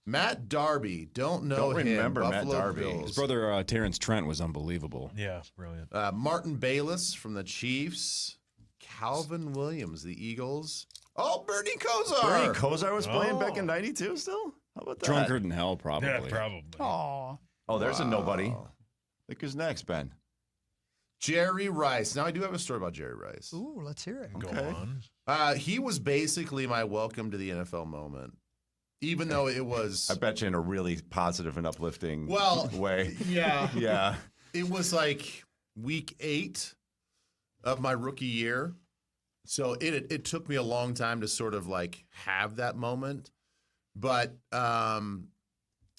[SPEAKER 13] Matt Darby. Don't know
[SPEAKER 16] Don't
[SPEAKER 13] him.
[SPEAKER 16] remember Matt
[SPEAKER 13] Buffalo
[SPEAKER 16] Darby.
[SPEAKER 13] Bills.
[SPEAKER 4] His brother Terrence Trent was unbelievable.
[SPEAKER 5] Yeah, brilliant.
[SPEAKER 13] Martin Bayless from the Chiefs. Calvin Williams, the Eagles. Oh, Bernie Kosar.
[SPEAKER 16] Bernie Kosar was playing back in 92 still? How about that?
[SPEAKER 4] Drunkard in hell, probably.
[SPEAKER 5] Yeah, probably.
[SPEAKER 6] Aw.
[SPEAKER 16] Oh, there's a nobody. Look who's next, Ben.
[SPEAKER 13] Jerry Rice. Now, I do have a story about Jerry Rice.
[SPEAKER 6] Ooh, let's hear it.
[SPEAKER 5] Go on.
[SPEAKER 13] He was basically my welcome to the NFL moment, even though it was.
[SPEAKER 16] I bet you in a really positive and uplifting way.
[SPEAKER 13] Yeah.
[SPEAKER 16] Yeah.
[SPEAKER 13] It was like week 8 of my rookie year. So it took me a long time to sort of like have that moment. But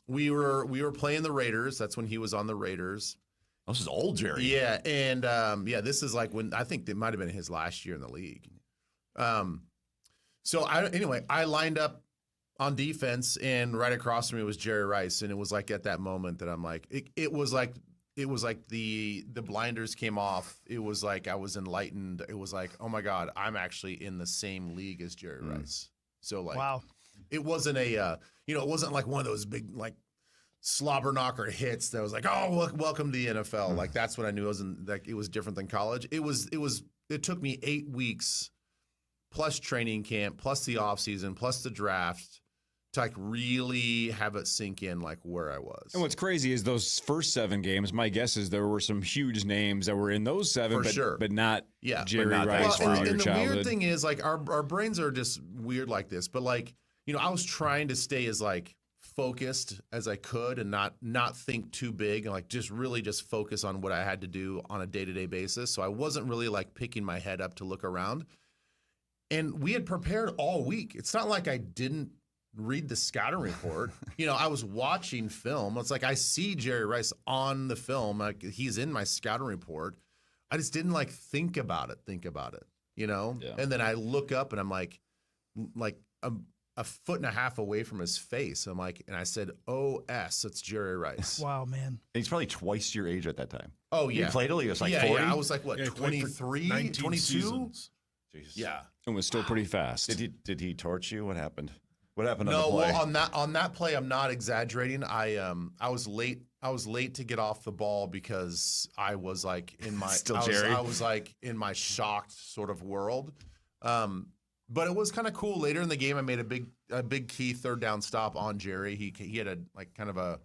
[SPEAKER 13] we were playing the Raiders. That's when he was on the Raiders.
[SPEAKER 16] Oh, this is old Jerry.
[SPEAKER 13] Yeah, and this is like when I think it might have been his last year in the league. So I lined up on defense, and right across from me was Jerry Rice, and it was like at that moment that I'm like, it was like the blinders came off. It was like I was enlightened. It was like, oh my God, I'm actually in the same league as Jerry Rice. So like,
[SPEAKER 6] Wow.
[SPEAKER 13] It wasn't it wasn't like one of those big like slobber knocker hits that was like, oh, welcome to the NFL. Like that's what I knew. It was different than college. It took me 8 weeks plus training camp, plus the off season, plus the draft to like really have it sink in like where I was.
[SPEAKER 4] And what's crazy is those first 7 games, my guess is there were some huge names that were in those 7,
[SPEAKER 13] For sure.
[SPEAKER 4] but not
[SPEAKER 13] Yeah,
[SPEAKER 4] Jerry
[SPEAKER 13] but
[SPEAKER 4] Rice from your
[SPEAKER 13] and the
[SPEAKER 4] childhood.
[SPEAKER 13] weird thing is like our brains are just weird like this, but like, I was trying to stay as like focused as I could and not think too big and like just really just focus on what I had to do on a day-to-day basis. So I wasn't really like picking my head up to look around. And we had prepared all week. It's not like I didn't read the scouting report. I was watching film. It's like I see Jerry Rice on the film. Like he's in my scouting report. I just didn't like think about it. Yeah. And then I look up and I'm like a foot and a half away from his face. I'm like, and I said, "O.S. It's Jerry Rice."
[SPEAKER 6] Wow, man.
[SPEAKER 16] And he's probably twice your age at that time.
[SPEAKER 13] Oh yeah.
[SPEAKER 16] He played till he was like 40?
[SPEAKER 13] Yeah, I was like, what,
[SPEAKER 5] Yeah, he played for
[SPEAKER 13] 23,
[SPEAKER 5] 19
[SPEAKER 13] 22?
[SPEAKER 5] seasons.
[SPEAKER 16] Jesus.
[SPEAKER 13] Yeah.
[SPEAKER 4] And was still pretty fast.
[SPEAKER 16] Did he torch you? What happened? What happened on
[SPEAKER 13] No,
[SPEAKER 16] the play?
[SPEAKER 13] well, on that play, I'm not exaggerating. I was late. I was late to get off the ball because I was like in my
[SPEAKER 16] Jerry.
[SPEAKER 13] I was like in my shocked sort of world. But it was kind of cool. Later in the game, I made a big key third down stop on Jerry. He had a like kind of a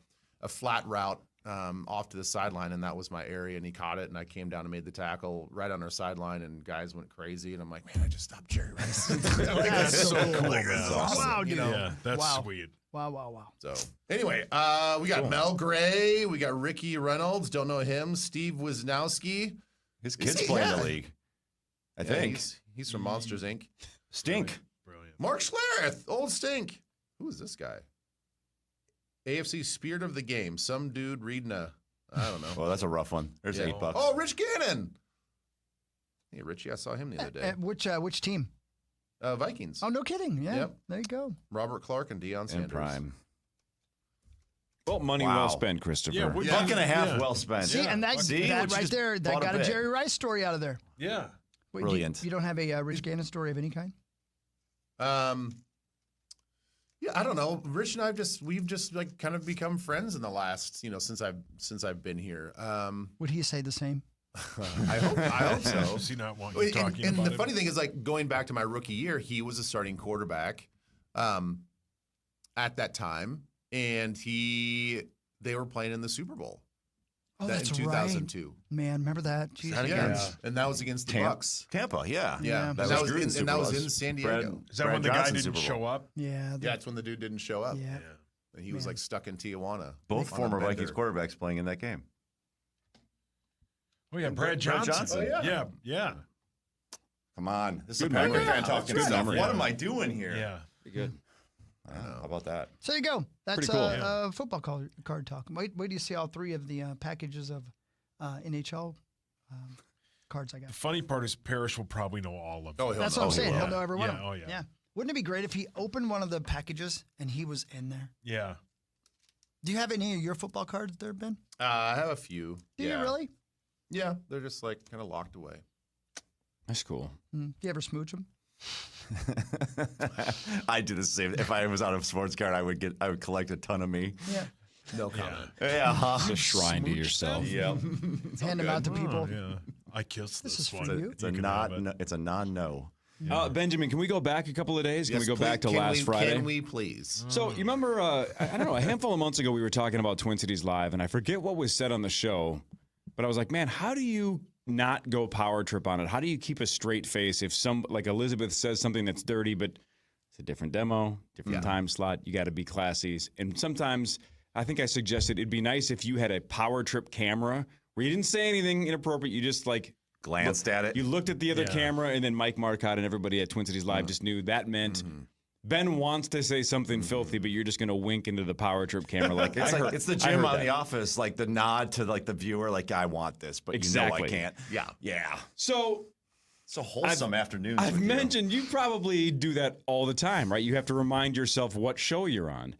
[SPEAKER 13] flat route off to the sideline, and that was my area, and he caught it, and I came down and made the tackle right on our sideline, and guys went crazy, and I'm like, man, I just stopped Jerry Rice.
[SPEAKER 5] That's so cool, man.
[SPEAKER 13] Awesome,
[SPEAKER 6] Wow, dude.
[SPEAKER 5] Yeah, that's
[SPEAKER 6] Wow.
[SPEAKER 5] sweet.
[SPEAKER 6] Wow.
[SPEAKER 13] So anyway, we got Mel Gray, we got Ricky Reynolds, don't know him, Steve Wisnowski.
[SPEAKER 16] His kids play in the league, I think.
[SPEAKER 13] He's from Monsters, Inc.
[SPEAKER 16] Stink.
[SPEAKER 5] Brilliant.
[SPEAKER 13] Mark Schlereth, old Stink. Who is this guy? AFC Spirit of the Game. Some dude reading I don't know.
[SPEAKER 16] Well, that's a rough one. There's $8.
[SPEAKER 13] Oh, Rich Gannon. Hey, Richie, I saw him the other day.
[SPEAKER 6] Which team?
[SPEAKER 13] Vikings.
[SPEAKER 6] Oh, no kidding. Yeah.
[SPEAKER 13] Yep.
[SPEAKER 6] There you go.
[SPEAKER 13] Robert Clark and Deion Sanders.
[SPEAKER 16] In prime.
[SPEAKER 4] Well, money well spent, Christopher.
[SPEAKER 5] Yeah,
[SPEAKER 16] Buck and a half well spent.
[SPEAKER 6] See, and that right there, that got a Jerry Rice story out of there.
[SPEAKER 5] Yeah.
[SPEAKER 6] Wait,
[SPEAKER 16] Brilliant.
[SPEAKER 6] You don't have a Rich Gannon story of any kind?
[SPEAKER 13] Yeah, I don't know. Rich and we've just like kind of become friends in the last, since I've been here.
[SPEAKER 6] Would he say the same?
[SPEAKER 13] I hope so.
[SPEAKER 5] Does he not want you talking
[SPEAKER 13] and
[SPEAKER 5] about
[SPEAKER 13] the
[SPEAKER 5] it?
[SPEAKER 13] funny thing is, like, going back to my rookie year, he was a starting quarterback at that time, and they were playing in the Super Bowl.
[SPEAKER 6] Oh, that's
[SPEAKER 13] in 2002.
[SPEAKER 6] Right. Man, remember that? Jeez.
[SPEAKER 13] Yeah. And that was against the Bucks.
[SPEAKER 16] Tampa, yeah.
[SPEAKER 13] That was in San Diego.
[SPEAKER 5] Is that when the guy didn't show up?
[SPEAKER 6] Yeah.
[SPEAKER 13] Yeah, it's when the dude didn't show up.
[SPEAKER 6] Yeah.
[SPEAKER 13] And he was like stuck in Tijuana.
[SPEAKER 16] Both former Vikings quarterbacks playing in that game.
[SPEAKER 5] Oh, yeah, Brad Johnson.
[SPEAKER 16] Oh,
[SPEAKER 5] yeah. Yeah.
[SPEAKER 16] Come on. This is
[SPEAKER 4] Good
[SPEAKER 16] a Packer
[SPEAKER 4] memory.
[SPEAKER 16] fan talking
[SPEAKER 4] Good
[SPEAKER 16] stuff.
[SPEAKER 4] memory.
[SPEAKER 16] What am I doing here?
[SPEAKER 5] Yeah.
[SPEAKER 4] Pretty good.
[SPEAKER 16] How about that?
[SPEAKER 6] So there you go. That's
[SPEAKER 4] Pretty cool.
[SPEAKER 6] football card talk. Wait do you see all three of the packages of NHL cards I got.
[SPEAKER 5] The funny part is Parrish will probably know all of them.
[SPEAKER 13] Oh,
[SPEAKER 6] That's what I'm saying. He'll know every one of them.
[SPEAKER 5] Oh, yeah.
[SPEAKER 6] Wouldn't it be great if he opened one of the packages and he was in there?
[SPEAKER 5] Yeah.
[SPEAKER 6] Do you have any of your football cards there, Ben?
[SPEAKER 13] I have a few.
[SPEAKER 6] Do you really?
[SPEAKER 13] Yeah, they're just like kind of locked away.
[SPEAKER 4] That's cool.
[SPEAKER 6] Do you ever smooch them?
[SPEAKER 16] I do the same. If I was on a sports card, I would collect a ton of me.
[SPEAKER 6] Yeah.
[SPEAKER 13] No comment.
[SPEAKER 16] Yeah.
[SPEAKER 4] It's a shrine to yourself.
[SPEAKER 16] Yep.
[SPEAKER 6] Hand them out to people.
[SPEAKER 5] Yeah. I kissed
[SPEAKER 6] This
[SPEAKER 5] this
[SPEAKER 6] is
[SPEAKER 5] one.
[SPEAKER 6] for you.
[SPEAKER 16] It's a non-no.
[SPEAKER 4] Benjamin, can we go back a couple of days? Can
[SPEAKER 13] Yes,
[SPEAKER 4] we go back to
[SPEAKER 13] can
[SPEAKER 4] last Friday?
[SPEAKER 13] Can we please?
[SPEAKER 4] So you remember, I don't know, a handful of months ago we were talking about Twin Cities Live, and I forget what was said on the show, but I was like, man, how do you not go power trip on it? How do you keep a straight face if like Elizabeth says something that's dirty, but it's a different demo, different time slot, you got to be classy. And sometimes I think I suggested it'd be nice if you had a power trip camera where you didn't say anything inappropriate, you just like
[SPEAKER 16] glanced at it.
[SPEAKER 4] You looked at the other camera, and then Mike Marcotte and everybody at Twin Cities Live just knew that meant Ben wants to say something filthy, but you're just going to wink into the power trip camera like
[SPEAKER 16] It's the Jim on The Office, like the nod to like the viewer, like I want this, but you know I can't. Yeah.
[SPEAKER 4] So
[SPEAKER 16] it's a wholesome afternoon.
[SPEAKER 4] I've mentioned you probably do that all the time, right? You have to remind yourself what show you're on.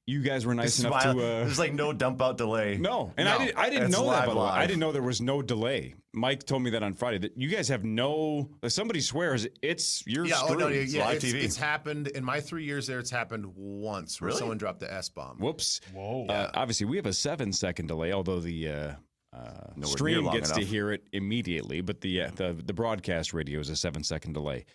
[SPEAKER 4] You guys were nice enough to.
[SPEAKER 16] There's like no dump out delay.
[SPEAKER 4] No, and I didn't know that. By the way, I didn't know there was no delay. Mike told me that on Friday. That you guys have no. If somebody swears, it's your screwed.
[SPEAKER 13] It's live
[SPEAKER 16] TV.
[SPEAKER 13] It's happened in my 3 years there. It's happened once where someone dropped the S-bomb.
[SPEAKER 4] Whoops.
[SPEAKER 5] Whoa.
[SPEAKER 4] Obviously, we have a 7-second delay, although the stream gets to hear it immediately, but the broadcast radio is a 7-second delay.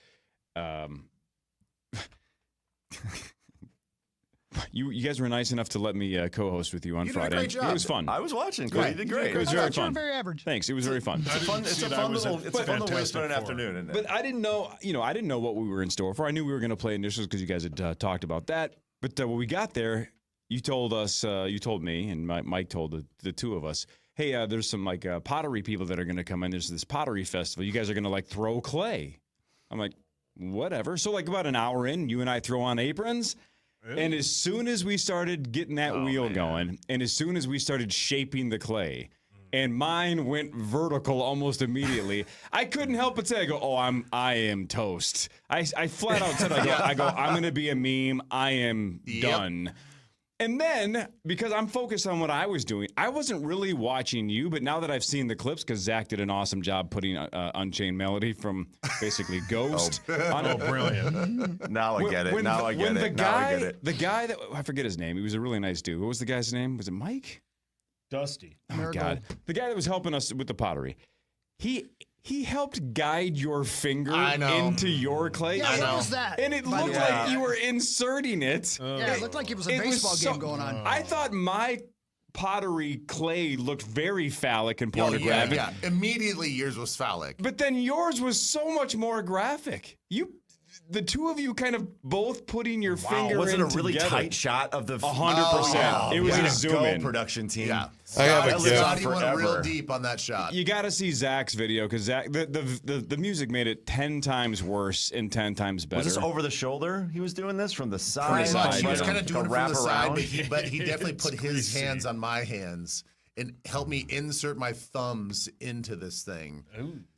[SPEAKER 4] You guys were nice enough to let me co-host with you on Friday.
[SPEAKER 13] Did a great job.
[SPEAKER 4] It was fun.
[SPEAKER 16] I was watching. You did great.
[SPEAKER 4] It was very fun.
[SPEAKER 6] Very average.
[SPEAKER 4] Thanks. It was very fun.
[SPEAKER 16] It's a fun little way to spend an afternoon. Isn't it?
[SPEAKER 4] But I didn't know. I didn't know what we were in store for. I knew we were going to play initials because you guys had talked about that. But when we got there, you told us. You told me, and Mike told the two of us. Hey, there's some like pottery people that are going to come in. There's this pottery festival. You guys are going to like throw clay. I'm like, whatever. So like about an hour in, you and I throw on aprons. And as soon as we started getting that wheel going, and as soon as we started shaping the clay, and mine went vertical almost immediately, I couldn't help but say, I am toast. I flat out said, I'm going to be a meme. I am done. And then, because I'm focused on what I was doing, I wasn't really watching you, but now that I've seen the clips, because Zach did an awesome job putting Unchained Melody from basically Ghost on it.
[SPEAKER 16] Brilliant. Now I get it.
[SPEAKER 4] The guy that, I forget his name, he was a really nice dude. What was the guy's name? Was it Mike?
[SPEAKER 5] Dusty.
[SPEAKER 4] Oh, my God. The guy that was helping us with the pottery. He helped guide your finger into your clay.
[SPEAKER 6] Yeah, what was that?
[SPEAKER 4] And it looked like you were inserting it.
[SPEAKER 6] Yeah, it looked like it was a baseball game going on.
[SPEAKER 4] I thought my pottery clay looked very phallic and
[SPEAKER 13] Oh,
[SPEAKER 4] pornographic.
[SPEAKER 13] yeah. Immediately yours was phallic.
[SPEAKER 4] But then yours was so much more graphic. The two of you kind of both putting your finger
[SPEAKER 16] Was
[SPEAKER 4] in
[SPEAKER 16] it a really
[SPEAKER 4] together.
[SPEAKER 16] tight shot of the
[SPEAKER 4] 100%. It was a zoom in.
[SPEAKER 16] production team.
[SPEAKER 13] Yeah.
[SPEAKER 1] I have a
[SPEAKER 13] Scotty went
[SPEAKER 16] forever.
[SPEAKER 13] real deep on that shot.
[SPEAKER 4] You got to see Zach's video because Zach, the music made it 10 times worse and 10 times better.
[SPEAKER 16] Was this over the shoulder? He was doing this from the side.
[SPEAKER 13] Pretty much. He was
[SPEAKER 16] Like
[SPEAKER 13] kind
[SPEAKER 16] a
[SPEAKER 13] of doing it from
[SPEAKER 16] wrap
[SPEAKER 13] the side,
[SPEAKER 16] around.
[SPEAKER 13] but he definitely put his hands on my hands and helped me insert my thumbs into this thing.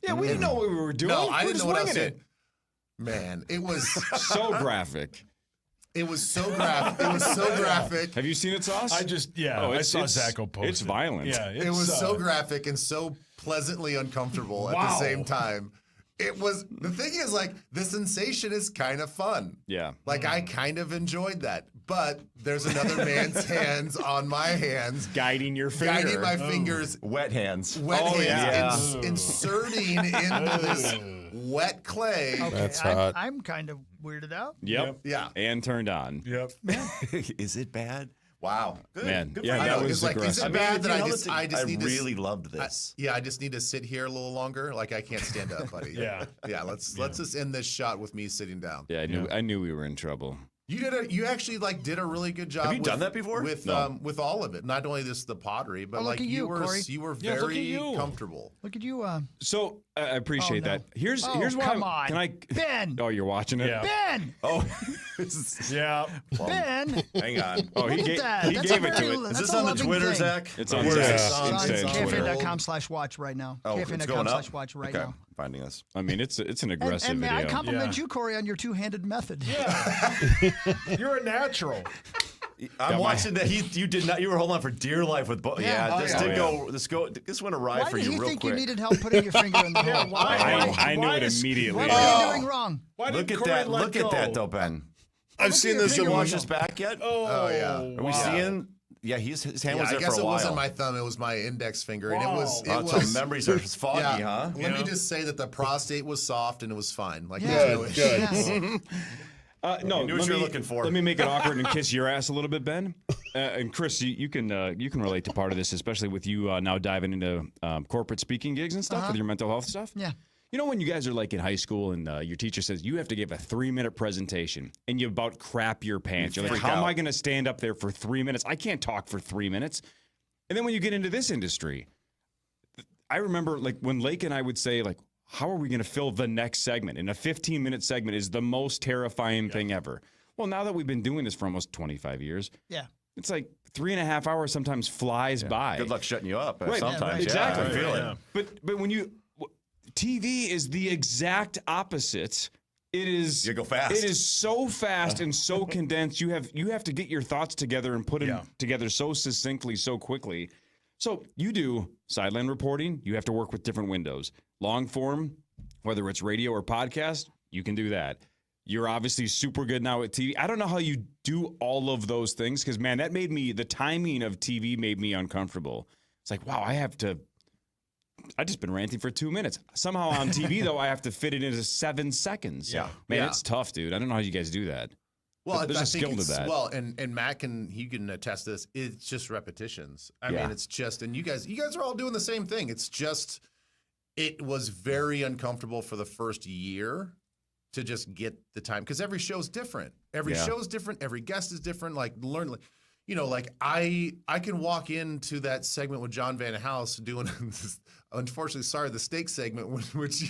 [SPEAKER 4] Yeah, we didn't know what we were doing.
[SPEAKER 13] No, I
[SPEAKER 4] We're
[SPEAKER 13] didn't
[SPEAKER 4] just
[SPEAKER 13] know what I was
[SPEAKER 4] winging
[SPEAKER 13] doing. Man, it was
[SPEAKER 4] so graphic.
[SPEAKER 13] It was so graphic. It was so graphic.
[SPEAKER 4] Have you seen it, Sauce?
[SPEAKER 5] I saw Zacho post
[SPEAKER 4] It's violent.
[SPEAKER 5] Yeah,
[SPEAKER 13] It was so graphic and so pleasantly uncomfortable at the same time. It was, the thing is, like, the sensation is kind of fun.
[SPEAKER 4] Yeah.
[SPEAKER 13] Like, I kind of enjoyed that. But there's another man's hands on my hands.
[SPEAKER 4] Guiding your finger.
[SPEAKER 13] Guiding my fingers.
[SPEAKER 16] Wet hands.
[SPEAKER 13] Wet hands. Inserting into this wet clay.
[SPEAKER 6] Okay,
[SPEAKER 1] That's hot.
[SPEAKER 6] I'm kind of weirded out.
[SPEAKER 4] Yep.
[SPEAKER 13] Yeah.
[SPEAKER 4] And turned on.
[SPEAKER 5] Yep.
[SPEAKER 16] Is it bad? Wow. Good.
[SPEAKER 4] Man.
[SPEAKER 16] Good
[SPEAKER 4] Yeah,
[SPEAKER 16] for
[SPEAKER 4] that
[SPEAKER 16] you.
[SPEAKER 4] was
[SPEAKER 13] It's like, is
[SPEAKER 4] aggressive.
[SPEAKER 13] it bad that
[SPEAKER 16] I
[SPEAKER 13] need to
[SPEAKER 16] really loved this.
[SPEAKER 13] I just need to sit here a little longer. Like, I can't stand up, buddy.
[SPEAKER 5] Yeah.
[SPEAKER 13] Yeah. Let's just end this shot with me sitting down.
[SPEAKER 4] Yeah, I knew we were in trouble.
[SPEAKER 13] You actually did a really good job.
[SPEAKER 16] Have you done that before?
[SPEAKER 13] With
[SPEAKER 16] No.
[SPEAKER 13] with all of it, not only the pottery, but
[SPEAKER 6] Oh, look
[SPEAKER 13] like
[SPEAKER 6] at you, Corey.
[SPEAKER 13] you were
[SPEAKER 4] Yeah, look at
[SPEAKER 13] very
[SPEAKER 4] you.
[SPEAKER 13] comfortable.
[SPEAKER 6] Look at you.
[SPEAKER 4] So I appreciate
[SPEAKER 6] Oh, no.
[SPEAKER 4] that. Here's
[SPEAKER 6] Oh,
[SPEAKER 4] why.
[SPEAKER 6] come on.
[SPEAKER 4] Can I?
[SPEAKER 6] Ben.
[SPEAKER 4] Oh, you're watching it.
[SPEAKER 5] Yeah.
[SPEAKER 6] Ben!
[SPEAKER 16] Oh,
[SPEAKER 5] Yeah.
[SPEAKER 6] Ben!
[SPEAKER 16] hang on.
[SPEAKER 4] Oh,
[SPEAKER 6] Look
[SPEAKER 4] he
[SPEAKER 6] at that.
[SPEAKER 4] he
[SPEAKER 6] That's
[SPEAKER 4] gave
[SPEAKER 6] a
[SPEAKER 4] it to
[SPEAKER 6] very-
[SPEAKER 4] it.
[SPEAKER 6] that's
[SPEAKER 16] Is this
[SPEAKER 6] a
[SPEAKER 16] on the
[SPEAKER 6] loving
[SPEAKER 16] Twitter,
[SPEAKER 6] thing.
[SPEAKER 16] Zach?
[SPEAKER 4] It's on
[SPEAKER 13] Where is
[SPEAKER 4] Zach's
[SPEAKER 13] it? On
[SPEAKER 4] Insta and Twitter.
[SPEAKER 6] KFAN.com/watch right now.
[SPEAKER 16] Oh, it's going up.
[SPEAKER 6] KFAN.com/watch right
[SPEAKER 16] Okay,
[SPEAKER 6] now.
[SPEAKER 16] finding this.
[SPEAKER 4] I mean, it's an aggressive
[SPEAKER 6] And may I
[SPEAKER 4] video.
[SPEAKER 6] compliment
[SPEAKER 5] Yeah.
[SPEAKER 6] you, Corey, on your two-handed method?
[SPEAKER 5] You're a natural.
[SPEAKER 16] I'm watching that. You did not. You were holding on for dear life with both.
[SPEAKER 6] Yeah.
[SPEAKER 16] Yeah,
[SPEAKER 6] Oh,
[SPEAKER 16] this
[SPEAKER 6] yeah.
[SPEAKER 16] did
[SPEAKER 4] Oh,
[SPEAKER 16] go. This went awry
[SPEAKER 6] Why
[SPEAKER 16] for
[SPEAKER 6] did
[SPEAKER 16] you
[SPEAKER 6] he
[SPEAKER 16] real
[SPEAKER 6] think
[SPEAKER 16] quick.
[SPEAKER 6] you needed help putting your finger in the hole?
[SPEAKER 4] I knew
[SPEAKER 5] why
[SPEAKER 4] it
[SPEAKER 5] is-
[SPEAKER 4] immediately.
[SPEAKER 6] What are you doing wrong?
[SPEAKER 5] Why
[SPEAKER 16] Look
[SPEAKER 5] did
[SPEAKER 16] at
[SPEAKER 5] Corey
[SPEAKER 16] that.
[SPEAKER 5] let
[SPEAKER 16] Look at
[SPEAKER 5] go?
[SPEAKER 16] that, though, Ben.
[SPEAKER 1] I've seen
[SPEAKER 6] your
[SPEAKER 1] this.
[SPEAKER 6] finger
[SPEAKER 16] Did you
[SPEAKER 6] on
[SPEAKER 16] watch
[SPEAKER 6] the-
[SPEAKER 16] this back yet?
[SPEAKER 13] Oh, yeah.
[SPEAKER 16] Are we seeing? Yeah, his hand was
[SPEAKER 13] I
[SPEAKER 16] there
[SPEAKER 13] guess
[SPEAKER 16] for a
[SPEAKER 13] it
[SPEAKER 16] while.
[SPEAKER 13] wasn't my thumb; it was my index finger, and it was. It
[SPEAKER 16] Oh,
[SPEAKER 13] was
[SPEAKER 16] so memories are foggy, huh?
[SPEAKER 13] Let me just say that the prostate was soft and it was fine. Like,
[SPEAKER 6] Yeah.
[SPEAKER 13] there's no issue.
[SPEAKER 6] Yes.
[SPEAKER 4] No,
[SPEAKER 16] You knew what you were looking for.
[SPEAKER 4] Let me make it awkward and kiss your ass a little bit, Ben. And Chris, you can relate to part of this, especially with you now diving into corporate speaking gigs and stuff with your mental health stuff.
[SPEAKER 6] Yeah.
[SPEAKER 4] You know when you guys are like in high school and your teacher says you have to give a 3-minute presentation and you about crap your pants. You're like,
[SPEAKER 16] freak
[SPEAKER 4] how am
[SPEAKER 16] out.
[SPEAKER 4] I going to stand up there for 3 minutes? I can't talk for 3 minutes. And then when you get into this industry, I remember like when Lake and I would say like, how are we going to fill the next segment? And a 15-minute segment is the most terrifying thing ever. Well, now that we've been doing this for almost 25 years,
[SPEAKER 6] Yeah.
[SPEAKER 4] it's like 3.5 hours sometimes flies by.
[SPEAKER 16] Good luck shutting you up.
[SPEAKER 4] Right,
[SPEAKER 16] Sometimes,
[SPEAKER 6] right.
[SPEAKER 4] exactly.
[SPEAKER 16] Yeah, I feel
[SPEAKER 5] Yeah.
[SPEAKER 16] it.
[SPEAKER 4] But when TV is the exact opposite. It is.
[SPEAKER 16] You go fast.
[SPEAKER 4] It is so fast and so condensed. You have to get your thoughts together and put them together so succinctly, so quickly. So you do sideline reporting. You have to work with different windows. Long form, whether it's radio or podcast, you can do that. You're obviously super good now at TV. I don't know how you do all of those things because, man, the timing of TV made me uncomfortable. It's like, wow, I just been ranting for 2 minutes. Somehow on TV, though, I have to fit it into 7 seconds.
[SPEAKER 16] Yeah.
[SPEAKER 4] Man,
[SPEAKER 13] Yeah.
[SPEAKER 4] it's tough, dude. I don't know how you guys do that.
[SPEAKER 13] Well,
[SPEAKER 4] There's
[SPEAKER 13] I
[SPEAKER 4] a
[SPEAKER 13] think
[SPEAKER 4] skill to
[SPEAKER 13] it's,
[SPEAKER 4] that.
[SPEAKER 13] well, and Matt can attest to this. It's just repetitions. I mean, it's just, and you guys are all doing the same thing. It's just, it was very uncomfortable for the first year to just get the time because every show's different. Every show's different. Every guest is different. Like like I can walk into that segment with John Van House doing this, unfortunately, sorry, the steak segment, which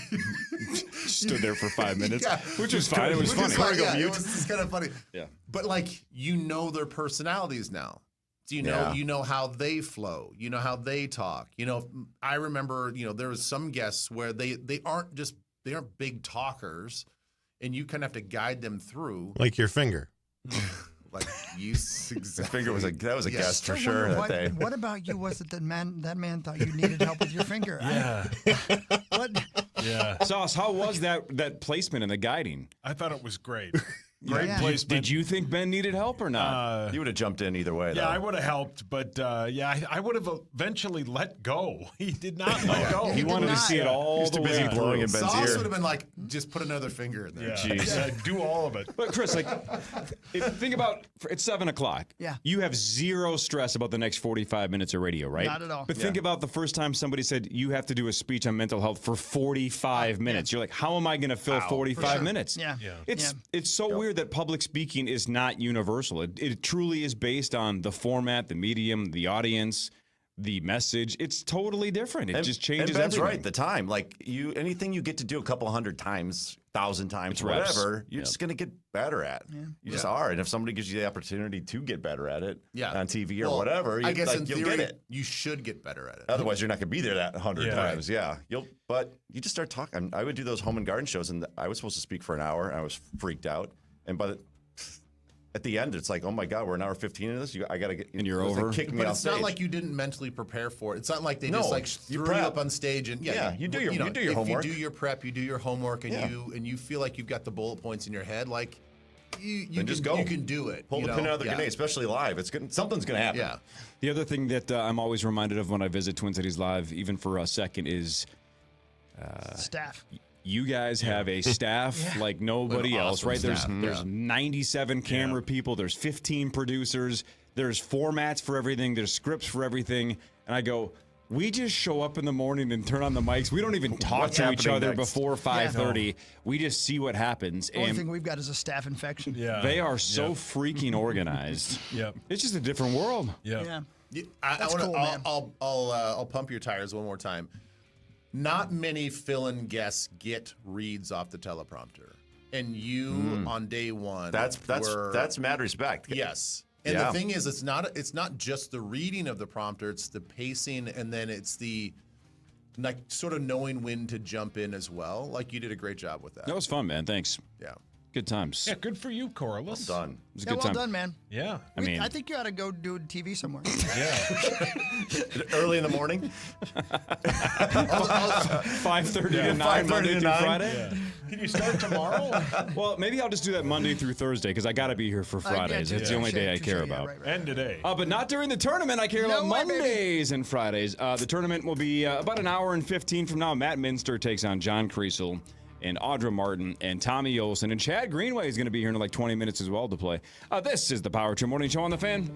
[SPEAKER 4] stood there for 5 minutes,
[SPEAKER 13] Yeah.
[SPEAKER 4] which was fine. It was funny.
[SPEAKER 13] It was just kind of funny.
[SPEAKER 4] Yeah.
[SPEAKER 13] But like their personalities now. So you know how they flow. You know how they talk. I remember there was some guests where they aren't big talkers, and you kind of have to guide them through.
[SPEAKER 1] Like your finger.
[SPEAKER 13] Like you, exactly.
[SPEAKER 16] His finger was a guest for
[SPEAKER 6] I
[SPEAKER 16] sure
[SPEAKER 6] wonder
[SPEAKER 16] that day.
[SPEAKER 6] What about you? Was it that man thought you needed help with your finger?
[SPEAKER 5] Yeah.
[SPEAKER 6] What?
[SPEAKER 5] Yeah.
[SPEAKER 4] Sauce, how was that placement and the guiding?
[SPEAKER 5] I thought it was great. Great placement.
[SPEAKER 4] Did you think Ben needed help or not?
[SPEAKER 16] You would have jumped in either way, though.
[SPEAKER 5] Yeah, I would have helped, but I would have eventually let go. He did not let go.
[SPEAKER 4] He wanted to see it all
[SPEAKER 16] He's
[SPEAKER 4] the
[SPEAKER 16] too
[SPEAKER 4] way
[SPEAKER 16] busy
[SPEAKER 4] through.
[SPEAKER 16] blowing in Ben's
[SPEAKER 13] Sauce
[SPEAKER 16] ear.
[SPEAKER 13] would have been like, just put another finger in there.
[SPEAKER 4] Jeez.
[SPEAKER 5] Do all of it.
[SPEAKER 4] But Chris, think about it's 7 o'clock.
[SPEAKER 6] Yeah.
[SPEAKER 4] You have zero stress about the next 45 minutes of radio, right?
[SPEAKER 6] Not at all.
[SPEAKER 4] But think about the first time somebody said you have to do a speech on mental health for 45 minutes. You're like, how am I going to fill 45 minutes?
[SPEAKER 6] Yeah.
[SPEAKER 4] It's so weird that public speaking is not universal. It truly is based on the format, the medium, the audience, the message. It's totally different. It just changes
[SPEAKER 16] and Ben's
[SPEAKER 4] everything.
[SPEAKER 16] right. The time, anything you get to do a couple 100 times, 1,000 times,
[SPEAKER 4] It's reps.
[SPEAKER 16] whatever, you're just going to get better at. You just are. And if somebody gives you the opportunity to get better at it on TV or whatever,
[SPEAKER 13] I guess in
[SPEAKER 16] you'll
[SPEAKER 13] theory,
[SPEAKER 16] get it.
[SPEAKER 13] you should get better at it.
[SPEAKER 16] Otherwise, you're not going to be there that 100 times. Yeah. But you just start talking. I would do those home and garden shows, and I was supposed to speak for an hour, and I was freaked out. And at the end, it's like, oh my God, we're an hour 15 into this. I got to get.
[SPEAKER 4] And you're
[SPEAKER 16] like
[SPEAKER 4] over.
[SPEAKER 16] kick me
[SPEAKER 13] But
[SPEAKER 16] off
[SPEAKER 13] it's
[SPEAKER 16] stage.
[SPEAKER 13] not like you didn't mentally prepare for it. It's not like they
[SPEAKER 16] No,
[SPEAKER 13] just like
[SPEAKER 16] you
[SPEAKER 13] threw you
[SPEAKER 16] prep.
[SPEAKER 13] up on stage and
[SPEAKER 16] you do your homework.
[SPEAKER 13] If you do your prep, you do your homework, and you feel like you've got the bullet points in your head, like you
[SPEAKER 16] Then just
[SPEAKER 13] can,
[SPEAKER 16] go.
[SPEAKER 13] You can do it.
[SPEAKER 16] Pull the pin out of the grenade, especially live. Something's going to happen.
[SPEAKER 13] Yeah.
[SPEAKER 4] The other thing that I'm always reminded of when I visit Twin Cities Live, even for a second, is
[SPEAKER 6] staff.
[SPEAKER 4] You guys have a staff like nobody
[SPEAKER 13] An
[SPEAKER 4] else,
[SPEAKER 13] awesome
[SPEAKER 4] right?
[SPEAKER 13] staff,
[SPEAKER 4] There's 97 camera people. There's 15 producers. There's formats for everything. There's scripts for everything. And I go, we just show up in the morning and turn on the mics. We don't even talk
[SPEAKER 16] What's
[SPEAKER 4] to each
[SPEAKER 16] happening
[SPEAKER 4] other
[SPEAKER 16] next?
[SPEAKER 4] before 5:30. We just see what happens.
[SPEAKER 6] The only
[SPEAKER 4] And
[SPEAKER 6] thing we've got is a staph infection.
[SPEAKER 4] they are so freaking organized. It's just a different world.
[SPEAKER 6] Yeah.
[SPEAKER 13] That's cool, man. I'll pump your tires one more time. Not many fill-in guests get reads off the teleprompter, and you on day one.
[SPEAKER 16] That's mad respect.
[SPEAKER 13] Yes. And the thing is, it's not just the reading of the prompter; it's the pacing, and then it's the sort of knowing when to jump in as well. Like you did a great job with that.
[SPEAKER 4] That was fun, man. Thanks.
[SPEAKER 13] Yeah.
[SPEAKER 4] Good times.
[SPEAKER 5] Yeah, good for you, Corliss.
[SPEAKER 16] Done.
[SPEAKER 4] It was a
[SPEAKER 6] Yeah,
[SPEAKER 4] good
[SPEAKER 6] well
[SPEAKER 4] time.
[SPEAKER 6] done, man.
[SPEAKER 5] Yeah.
[SPEAKER 6] I think you ought to go do TV somewhere.
[SPEAKER 16] Early in the morning.
[SPEAKER 4] 5:30 to 9, Monday through Friday.
[SPEAKER 5] Yeah. Can you start tomorrow?
[SPEAKER 4] Well, maybe I'll just do that Monday through Thursday because I got to be here for Fridays. It's the only day I care about.
[SPEAKER 5] And today.
[SPEAKER 4] But not during the tournament. I care about Mondays and Fridays. The tournament will be about an hour and 15 from now. Matt Minster takes on John Kriesel and Audra Martin and Tommy Olson. And Chad Greenway is going to be here in like 20 minutes as well to play. This is the Power Trip Morning Show on the Fan.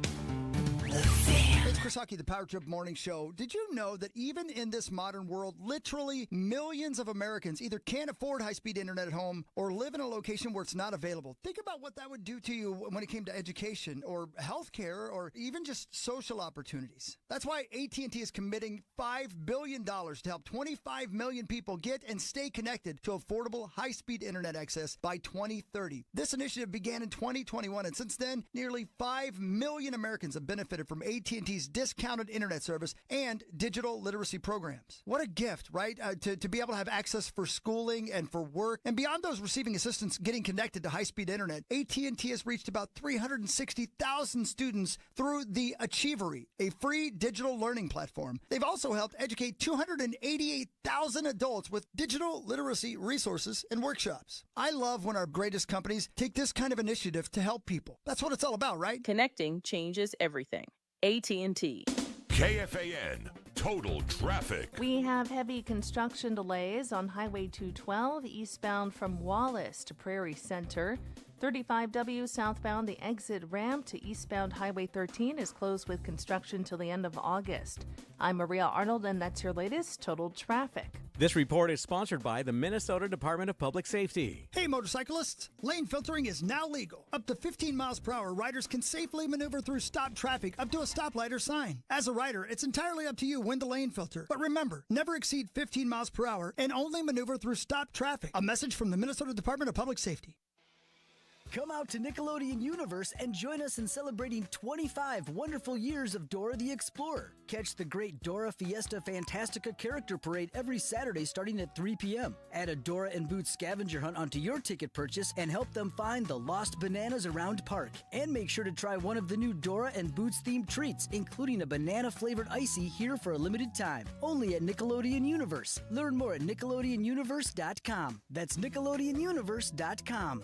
[SPEAKER 6] It's Chris Hockey, the Power Trip Morning Show. Did you know that even in this modern world, literally millions of Americans either can't afford high-speed internet at home or live in a location where it's not available? Think about what that would do to you when it came to education or healthcare or even just social opportunities. That's why AT&T is committing $5 billion to help 25 million people get and stay connected to affordable high-speed internet access by 2030. This initiative began in 2021, and since then, nearly 5 million Americans have benefited from AT&T's discounted internet service and digital literacy programs. What a gift, right? To be able to have access for schooling and for work. And beyond those receiving assistance getting connected to high-speed internet, AT&T has reached about 360,000 students through the Achievery, a free digital learning platform. They've also helped educate 288,000 adults with digital literacy resources and workshops. I love when our greatest companies take this kind of initiative to help people. That's what it's all about, right?
[SPEAKER 3] Connecting changes everything. AT&T.
[SPEAKER 17] KFAN, total traffic.
[SPEAKER 18] We have heavy construction delays on Highway 212 eastbound from Wallace to Prairie Center. 35W southbound, the exit ramp to eastbound Highway 13 is closed with construction till the end of August. I'm Maria Arnold, and that's your latest total traffic.
[SPEAKER 19] This report is sponsored by the Minnesota Department of Public Safety.
[SPEAKER 6] Hey, motorcyclists! Lane filtering is now legal. Up to 15 miles per hour, riders can safely maneuver through stopped traffic up to a stoplight or sign. As a rider, it's entirely up to you when to lane filter. But remember, never exceed 15 miles per hour and only maneuver through stopped traffic. A message from the Minnesota Department of Public Safety.
[SPEAKER 25] Come out to Nickelodeon Universe and join us in celebrating 25 wonderful years of Dora the Explorer. Catch the great Dora Fiesta Fantastica character parade every Saturday starting at 3 p.m. Add a Dora and Boots scavenger hunt onto your ticket purchase and help them find the lost bananas around park. And make sure to try one of the new Dora and Boots themed treats, including a banana-flavored icy here for a limited time. Only at Nickelodeon Universe. Learn more at NickelodeonUniverse.com. That's NickelodeonUniverse.com.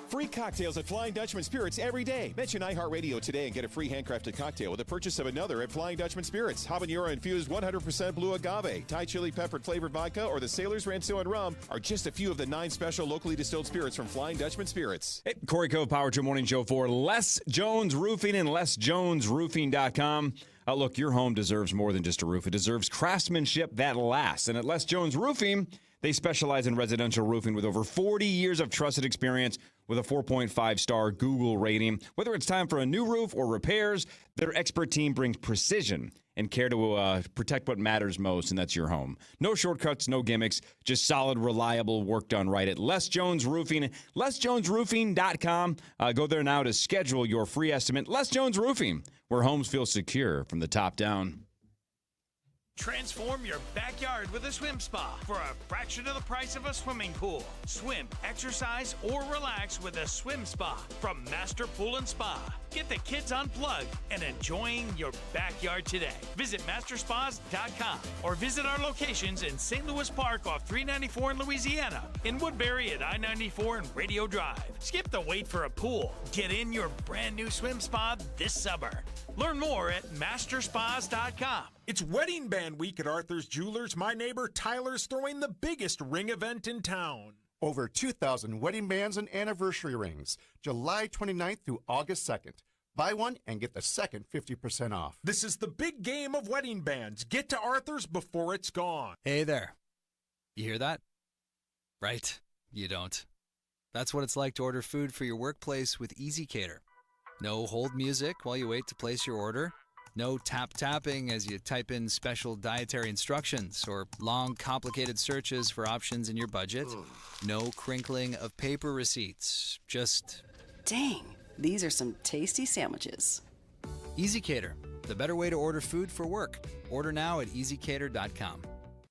[SPEAKER 12] Free cocktails at Flying Dutchman Spirits every day. Mention iHeartRadio today and get a free handcrafted cocktail with the purchase of another at Flying Dutchman Spirits. Habanero infused 100% blue agave, Thai chili pepper flavored vodka, or the Sailor's Rancio and rum are just a few of the 9 special locally distilled spirits from Flying Dutchman Spirits.
[SPEAKER 4] Hey, Corey Cove, Power Trip Morning Show for Les Jones Roofing and LesJonesRoofing.com. Look, your home deserves more than just a roof. It deserves craftsmanship that lasts. And at Les Jones Roofing, they specialize in residential roofing with over 40 years of trusted experience with a 4.5-star Google rating. Whether it's time for a new roof or repairs, their expert team brings precision and care to protect what matters most, and that's your home. No shortcuts, no gimmicks, just solid, reliable work done right at Les Jones Roofing. LesJonesRoofing.com. Go there now to schedule your free estimate. Les Jones Roofing, where homes feel secure from the top down.
[SPEAKER 20] Transform your backyard with a swim spa for a fraction of the price of a swimming pool. Swim, exercise, or relax with a swim spa from Master Pool and Spa. Get the kids unplugged and enjoying your backyard today. Visit masterspas.com or visit our locations in St. Louis Park off 394 in Louisiana, in Woodbury at I-94 and Radio Drive. Skip the wait for a pool. Get in your brand new swim spa this summer. Learn more at masterspas.com.
[SPEAKER 14] It's Wedding Band Week at Arthur's Jewelers. My neighbor Tyler's throwing the biggest ring event in town.
[SPEAKER 10] Over 2,000 wedding bands and anniversary rings, July 29th through August 2nd. Buy one and get the second 50% off.
[SPEAKER 14] This is the big game of wedding bands. Get to Arthur's before it's gone.
[SPEAKER 21] Hey there. You hear that? Right. You don't. That's what it's like to order food for your workplace with Easy Cater. No hold music while you wait to place your order. No tapping as you type in special dietary instructions or long, complicated searches for options in your budget. No crinkling of paper receipts. Just...
[SPEAKER 22] Dang, these are some tasty sandwiches.
[SPEAKER 21] Easy Cater, the better way to order food for work. Order now at easycater.com.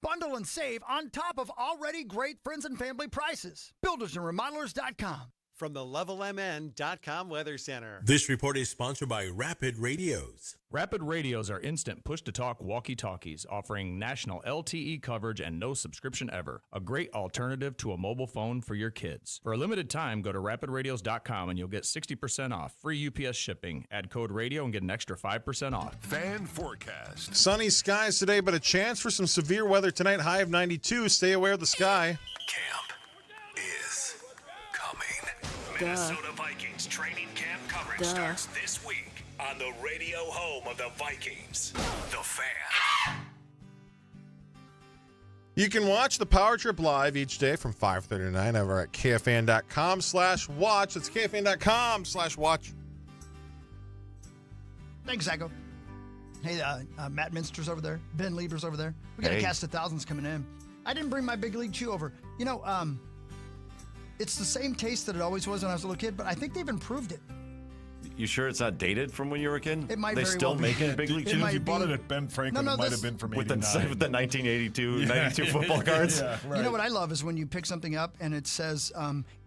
[SPEAKER 6] Bundle and save on top of already great friends and family prices. BuildersandRemodelers.com.
[SPEAKER 23] From the LevelMN.com Weather Center.
[SPEAKER 17] This report is sponsored by Rapid Radios.
[SPEAKER 26] Rapid Radios are instant push-to-talk walkie-talkies offering national LTE coverage and no subscription ever. A great alternative to a mobile phone for your kids. For a limited time, go to rapidradios.com and you'll get 60% off. Free UPS shipping. Add code radio and get an extra 5% off.
[SPEAKER 17] Fan forecast.
[SPEAKER 1] Sunny skies today, but a chance for some severe weather tonight. High of 92. Stay aware of the sky.
[SPEAKER 2] Camp is coming. Minnesota Vikings training camp coverage starts this week on the radio home of the Vikings, The Fan.
[SPEAKER 1] You can watch the Power Trip live each day from 5:30 to 9 over at KFAN.com/watch. That's KFAN.com/watch.
[SPEAKER 6] Thanks, Zacho. Hey, Matt Minster's over there. Ben Lieber's over there. We got a cast of thousands coming in. I didn't bring my Big League Chew over. You know, it's the same taste that it always was when I was a little kid, but I think they've improved it.
[SPEAKER 16] You sure it's not dated from when you were a kid?
[SPEAKER 6] It might
[SPEAKER 16] They
[SPEAKER 6] very
[SPEAKER 16] still
[SPEAKER 6] well be.
[SPEAKER 16] make it Big League Chew?
[SPEAKER 5] If you bought it at Ben Franklin, it might have been from
[SPEAKER 16] with the
[SPEAKER 5] 89.
[SPEAKER 16] with the 92 football cards.
[SPEAKER 5] Yeah, right.
[SPEAKER 6] You know what I love is when you pick something up and it says,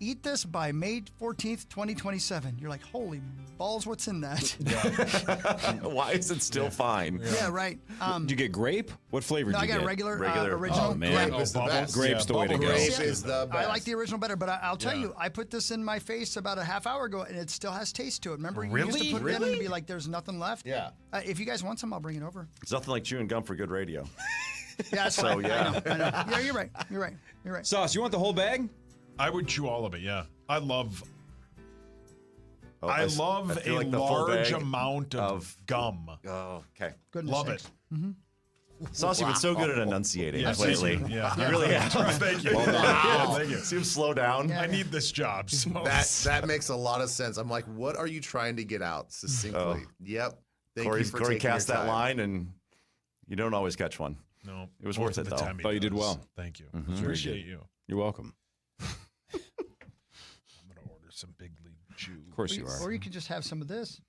[SPEAKER 6] eat this by May 14th, 2027. You're like, holy balls, what's in that?
[SPEAKER 16] Why is it still fine?
[SPEAKER 6] Yeah, right.
[SPEAKER 4] Did you get grape? What flavor
[SPEAKER 6] No,
[SPEAKER 4] did you
[SPEAKER 6] I
[SPEAKER 4] get?
[SPEAKER 6] got regular. Original.
[SPEAKER 16] Oh, man.
[SPEAKER 6] Grape
[SPEAKER 16] is the best.
[SPEAKER 4] Grape's the way to go.
[SPEAKER 13] Grape is the best.
[SPEAKER 6] I like the original better, but I'll tell you, I put this in my face about a half hour ago, and it still has taste to it. Remember, you used to put it in and be like, there's nothing left?
[SPEAKER 13] Yeah.
[SPEAKER 6] If you guys want some, I'll bring it over.
[SPEAKER 16] It's nothing like chewing gum for good radio.
[SPEAKER 6] Yeah, that's
[SPEAKER 16] So,
[SPEAKER 6] fine.
[SPEAKER 16] yeah.
[SPEAKER 6] I know. Yeah, you're right. You're right.
[SPEAKER 4] Sauce, you want the whole bag?
[SPEAKER 5] I would chew all of it, yeah. I love
[SPEAKER 16] I feel like the full
[SPEAKER 5] large
[SPEAKER 16] bag
[SPEAKER 5] amount of gum.
[SPEAKER 16] Oh, okay.
[SPEAKER 6] Goodness
[SPEAKER 5] Love
[SPEAKER 6] sakes.
[SPEAKER 5] it.
[SPEAKER 6] Mm-hmm.
[SPEAKER 16] Sauce, you've been so good at enunciating
[SPEAKER 5] Yes,
[SPEAKER 16] lately.
[SPEAKER 5] yeah.
[SPEAKER 16] You really have.
[SPEAKER 5] Thank you.
[SPEAKER 16] Wow.
[SPEAKER 5] Thank you.
[SPEAKER 16] See him slow down.
[SPEAKER 5] I need this job. So.
[SPEAKER 13] That makes a lot of sense. I'm like, what are you trying to get out succinctly?
[SPEAKER 16] Oh.
[SPEAKER 13] Yep. Thank
[SPEAKER 16] Corey
[SPEAKER 13] you for
[SPEAKER 16] Corey
[SPEAKER 13] taking
[SPEAKER 16] cast
[SPEAKER 13] your
[SPEAKER 16] that
[SPEAKER 13] time.
[SPEAKER 16] line, and you don't always catch one.
[SPEAKER 5] No.
[SPEAKER 16] It was
[SPEAKER 5] Most
[SPEAKER 16] worth
[SPEAKER 5] of
[SPEAKER 16] it,
[SPEAKER 5] the
[SPEAKER 16] though.
[SPEAKER 5] time he
[SPEAKER 4] Thought you did
[SPEAKER 5] does.
[SPEAKER 4] well.
[SPEAKER 5] Thank you.
[SPEAKER 16] Mhm.
[SPEAKER 5] Appreciate you.
[SPEAKER 4] You're welcome.
[SPEAKER 5] I'm going to order some Big League Chew.
[SPEAKER 4] Of course you are.
[SPEAKER 6] Or you could just have some of this.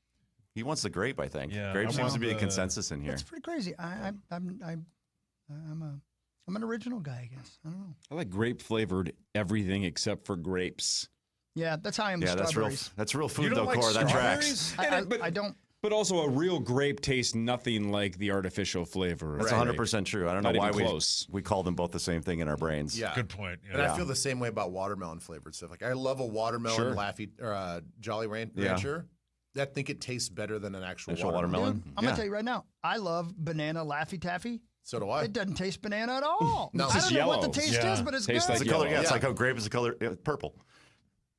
[SPEAKER 16] He wants the grape, I think.
[SPEAKER 5] Yeah,
[SPEAKER 16] Grape
[SPEAKER 5] I
[SPEAKER 16] seems
[SPEAKER 5] want
[SPEAKER 16] to be a
[SPEAKER 5] the-
[SPEAKER 16] consensus in here.
[SPEAKER 6] That's pretty crazy. I'm an original guy, I guess. I don't know.
[SPEAKER 4] I like grape flavored everything except for grapes.
[SPEAKER 6] Yeah, that's how I am with
[SPEAKER 16] Yeah,
[SPEAKER 6] strawberries.
[SPEAKER 16] that's real food,
[SPEAKER 5] You
[SPEAKER 16] though,
[SPEAKER 5] don't like
[SPEAKER 16] Cora. That tracks.
[SPEAKER 5] strawberries?
[SPEAKER 6] I don't.
[SPEAKER 4] But also, a real grape tastes nothing like the artificial flavor.
[SPEAKER 16] That's 100% true. I don't know why we call them both the same thing in our brains.
[SPEAKER 5] Yeah. Good point. Yeah.
[SPEAKER 13] And I feel the same way about watermelon flavored stuff. Like I love a watermelon Laffy or Jolly Rancher. I think it tastes better than an actual watermelon.
[SPEAKER 6] Dude, I'm gonna tell you right now, I love banana Laffy Taffy.
[SPEAKER 13] So do I.
[SPEAKER 6] It doesn't taste banana at all.
[SPEAKER 16] No,
[SPEAKER 6] I don't know what the taste is, but it's good.
[SPEAKER 16] Like the color. Yeah, it's like how grape is the color purple.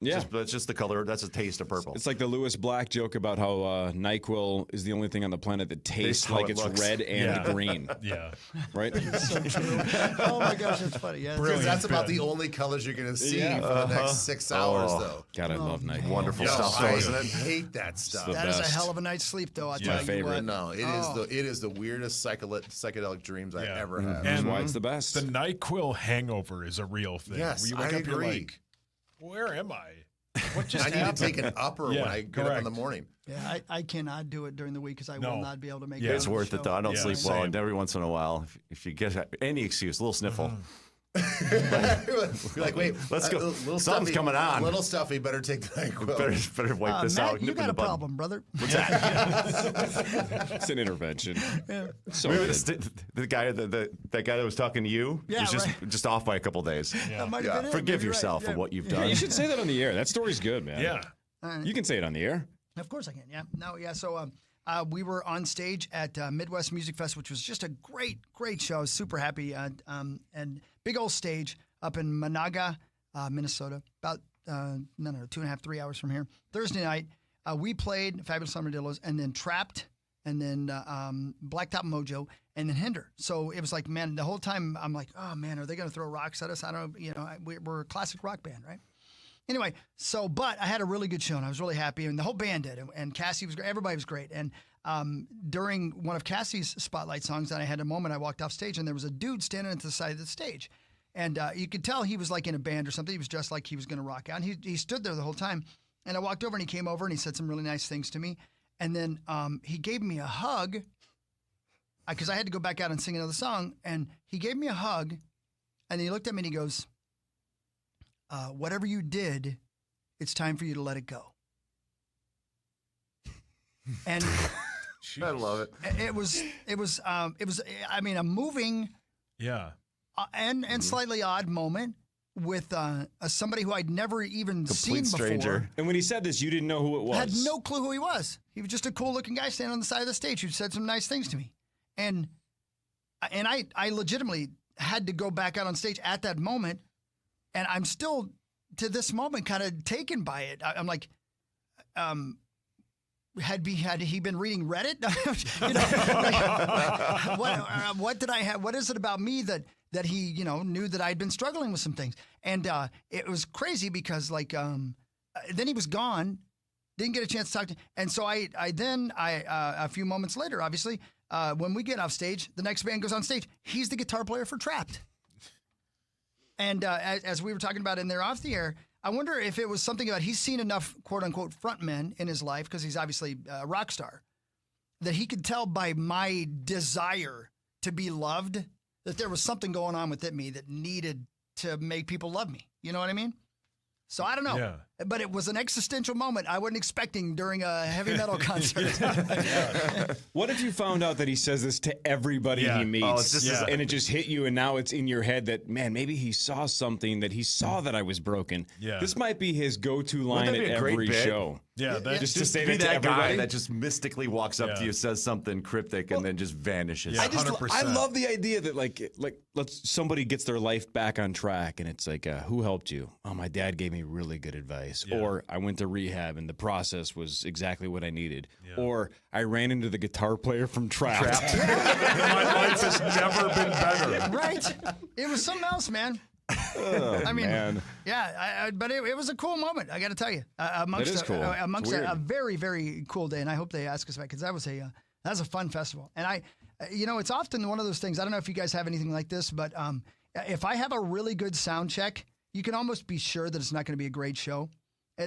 [SPEAKER 4] Yeah,
[SPEAKER 16] it's just the color. That's a taste of purple.
[SPEAKER 4] It's like the Lewis Black joke about how NyQuil is the only thing on the planet that tastes like it's red and green.
[SPEAKER 5] Yeah,
[SPEAKER 4] right.
[SPEAKER 6] So true. Oh my gosh, that's funny. Yeah,
[SPEAKER 13] because that's about the only colors you're going to see for the next 6 hours, though.
[SPEAKER 4] God, I love NyQuil.
[SPEAKER 16] Wonderful stuff, isn't it?
[SPEAKER 13] I hate that stuff.
[SPEAKER 6] That is a hell of a night's sleep, though. I tell you
[SPEAKER 4] favorite.
[SPEAKER 6] what.
[SPEAKER 13] No, it is the weirdest psychedelic dreams I ever had.
[SPEAKER 4] That's why it's the best.
[SPEAKER 5] The NyQuil hangover is a real thing.
[SPEAKER 13] Yes,
[SPEAKER 5] you wake
[SPEAKER 13] I
[SPEAKER 5] up,
[SPEAKER 13] agree.
[SPEAKER 5] You're like, where am I? What just
[SPEAKER 13] I need to take an upper when I get up in the morning.
[SPEAKER 6] Yeah, I cannot do it during the week because I will not be able to make it.
[SPEAKER 16] It's worth it, though. I don't sleep well, and every once in a while, if you get any excuse, a little sniffle.
[SPEAKER 13] You're like, wait,
[SPEAKER 16] let's go. Something's coming on.
[SPEAKER 13] Little stuffy, better take the NyQuil.
[SPEAKER 16] Better wipe this
[SPEAKER 6] Matt,
[SPEAKER 16] out.
[SPEAKER 6] You got a problem, brother.
[SPEAKER 16] What's that?
[SPEAKER 4] It's an intervention.
[SPEAKER 6] Yeah.
[SPEAKER 4] So
[SPEAKER 16] the guy, that guy that was talking to you, was just off by a couple days.
[SPEAKER 6] Yeah.
[SPEAKER 16] Forgive yourself for what you've done.
[SPEAKER 4] You should say that on the air. That story's good, man.
[SPEAKER 5] Yeah.
[SPEAKER 4] You can say it on the air.
[SPEAKER 6] Of course I can. Yeah. No. Yeah. So we were on stage at Midwest Music Fest, which was just a great show. I was super happy. And big old stage up in Monaga, Minnesota, about 2.5, 3 hours from here. Thursday night, we played Fabulous Armadillos, and then Trapped, and then Blacktop Mojo, and then Hinder. So it was like, man, the whole time I'm like, oh man, are they going to throw rocks at us? I don't, we're a classic rock band, right? Anyway, but I had a really good show, and I was really happy, and the whole band did, and Cassie was great. Everybody was great. And during one of Cassie's spotlight songs, and I had a moment, I walked off stage, and there was a dude standing at the side of the stage. And you could tell he was like in a band or something. He was dressed like he was going to rock out. And he stood there the whole time. And I walked over, and he came over, and he said some really nice things to me. And then he gave me a hug, because I had to go back out and sing another song. And he gave me a hug, and he looked at me, and he goes, whatever you did, it's time for you to let it go. And
[SPEAKER 16] I love it.
[SPEAKER 6] It was. I mean, a moving, and slightly odd moment with somebody who I'd never even seen
[SPEAKER 16] stranger.
[SPEAKER 6] before.
[SPEAKER 4] And when he said this, you didn't know who it was.
[SPEAKER 6] Had no clue who he was. He was just a cool-looking guy standing on the side of the stage who said some nice things to me, and I legitimately had to go back out on stage at that moment. And I'm still, to this moment, kind of taken by it. I'm like, had he been reading Reddit? What did I have? What is it about me that he, knew that I'd been struggling with some things? And it was crazy because, then he was gone, didn't get a chance to talk to him. And so I a few moments later, obviously, when we get off stage, the next band goes on stage. He's the guitar player for Trapped. And as we were talking about in there off the air, I wonder if it was something about he's seen enough quote-unquote frontmen in his life, because he's obviously a rock star, that he could tell by my desire to be loved that there was something going on within me that needed to make people love me. You know what I mean? So I don't know. But it was an existential moment I wasn't expecting during a heavy metal concert.
[SPEAKER 4] What if you found out that he says this to everybody he meets, and it just hit you, and now it's in your head that, man, maybe he saw something that he saw that I was broken. This might be his go-to line at every show.
[SPEAKER 16] Just to say that to everybody. Guy that just mystically walks up to you, says something cryptic, and then just vanishes.
[SPEAKER 4] I love the idea that let's somebody gets their life back on track, and it's like, who helped you? Oh, my dad gave me really good advice. Or I went to rehab, and the process was exactly what I needed. Or I ran into the guitar player from Trapped.
[SPEAKER 5] My life has never been better.
[SPEAKER 6] Right? It was something else, man.
[SPEAKER 4] Oh,
[SPEAKER 6] I mean,
[SPEAKER 4] man.
[SPEAKER 6] But it was a cool moment, I got to tell you. Amongst a very, very cool day, and I hope they ask us back, because that was a fun festival. And it's often one of those things. I don't know if you guys have anything like this, but if I have a really good sound check, you can almost be sure that it's not going to be a great show.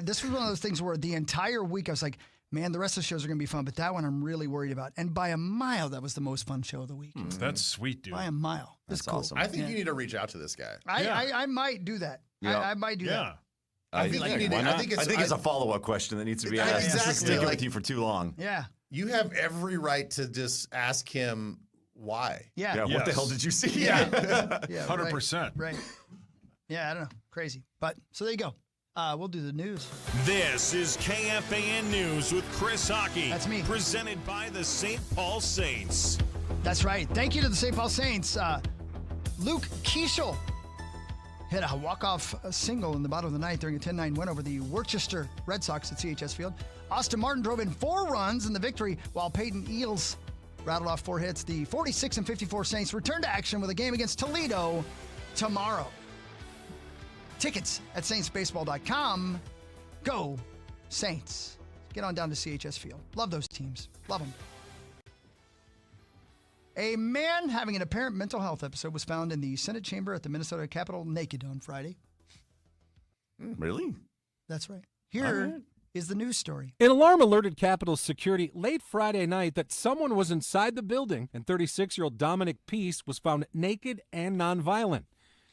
[SPEAKER 6] This was one of those things where the entire week I was like, man, the rest of the shows are going to be fun, but that one I'm really worried about. And by a mile, that was the most fun show of the week.
[SPEAKER 5] That's sweet, dude.
[SPEAKER 6] By a mile.
[SPEAKER 16] That's
[SPEAKER 6] cool.
[SPEAKER 16] awesome.
[SPEAKER 13] I think you need to reach out to this guy.
[SPEAKER 6] I might do that. I might do that.
[SPEAKER 13] I think it's a follow-up question that needs to be asked. Exactly.
[SPEAKER 16] Sticking with you for too long.
[SPEAKER 6] Yeah.
[SPEAKER 13] You have every right to just ask him why.
[SPEAKER 6] Yeah.
[SPEAKER 16] What the hell did you see?
[SPEAKER 6] Yeah.
[SPEAKER 5] 100%.
[SPEAKER 6] Right. Yeah, I don't know. Crazy. But so there you go. We'll do the news.
[SPEAKER 2] This is KFAN News with Chris Hockey.
[SPEAKER 6] That's me.
[SPEAKER 2] Presented by the St. Paul Saints.
[SPEAKER 6] That's right. Thank you to the St. Paul Saints. Luke Keishel hit a walk-off single in the bottom of the ninth during a 10-9 win over the Worcester Red Sox at CHS Field. Austin Martin drove in 4 runs in the victory, while Peyton Eales rattled off 4 hits. The 46-54 Saints return to action with a game against Toledo tomorrow. Tickets at saintsbaseball.com. Go Saints. Get on down to CHS Field. Love those teams. Love them. A man having an apparent mental health episode was found in the Senate chamber at the Minnesota Capitol naked on Friday.
[SPEAKER 16] Really?
[SPEAKER 6] That's right. Here is the news story.
[SPEAKER 7] An alarm alerted Capitol security late Friday night that someone was inside the building, and 36-year-old Dominic Peace was found naked and nonviolent.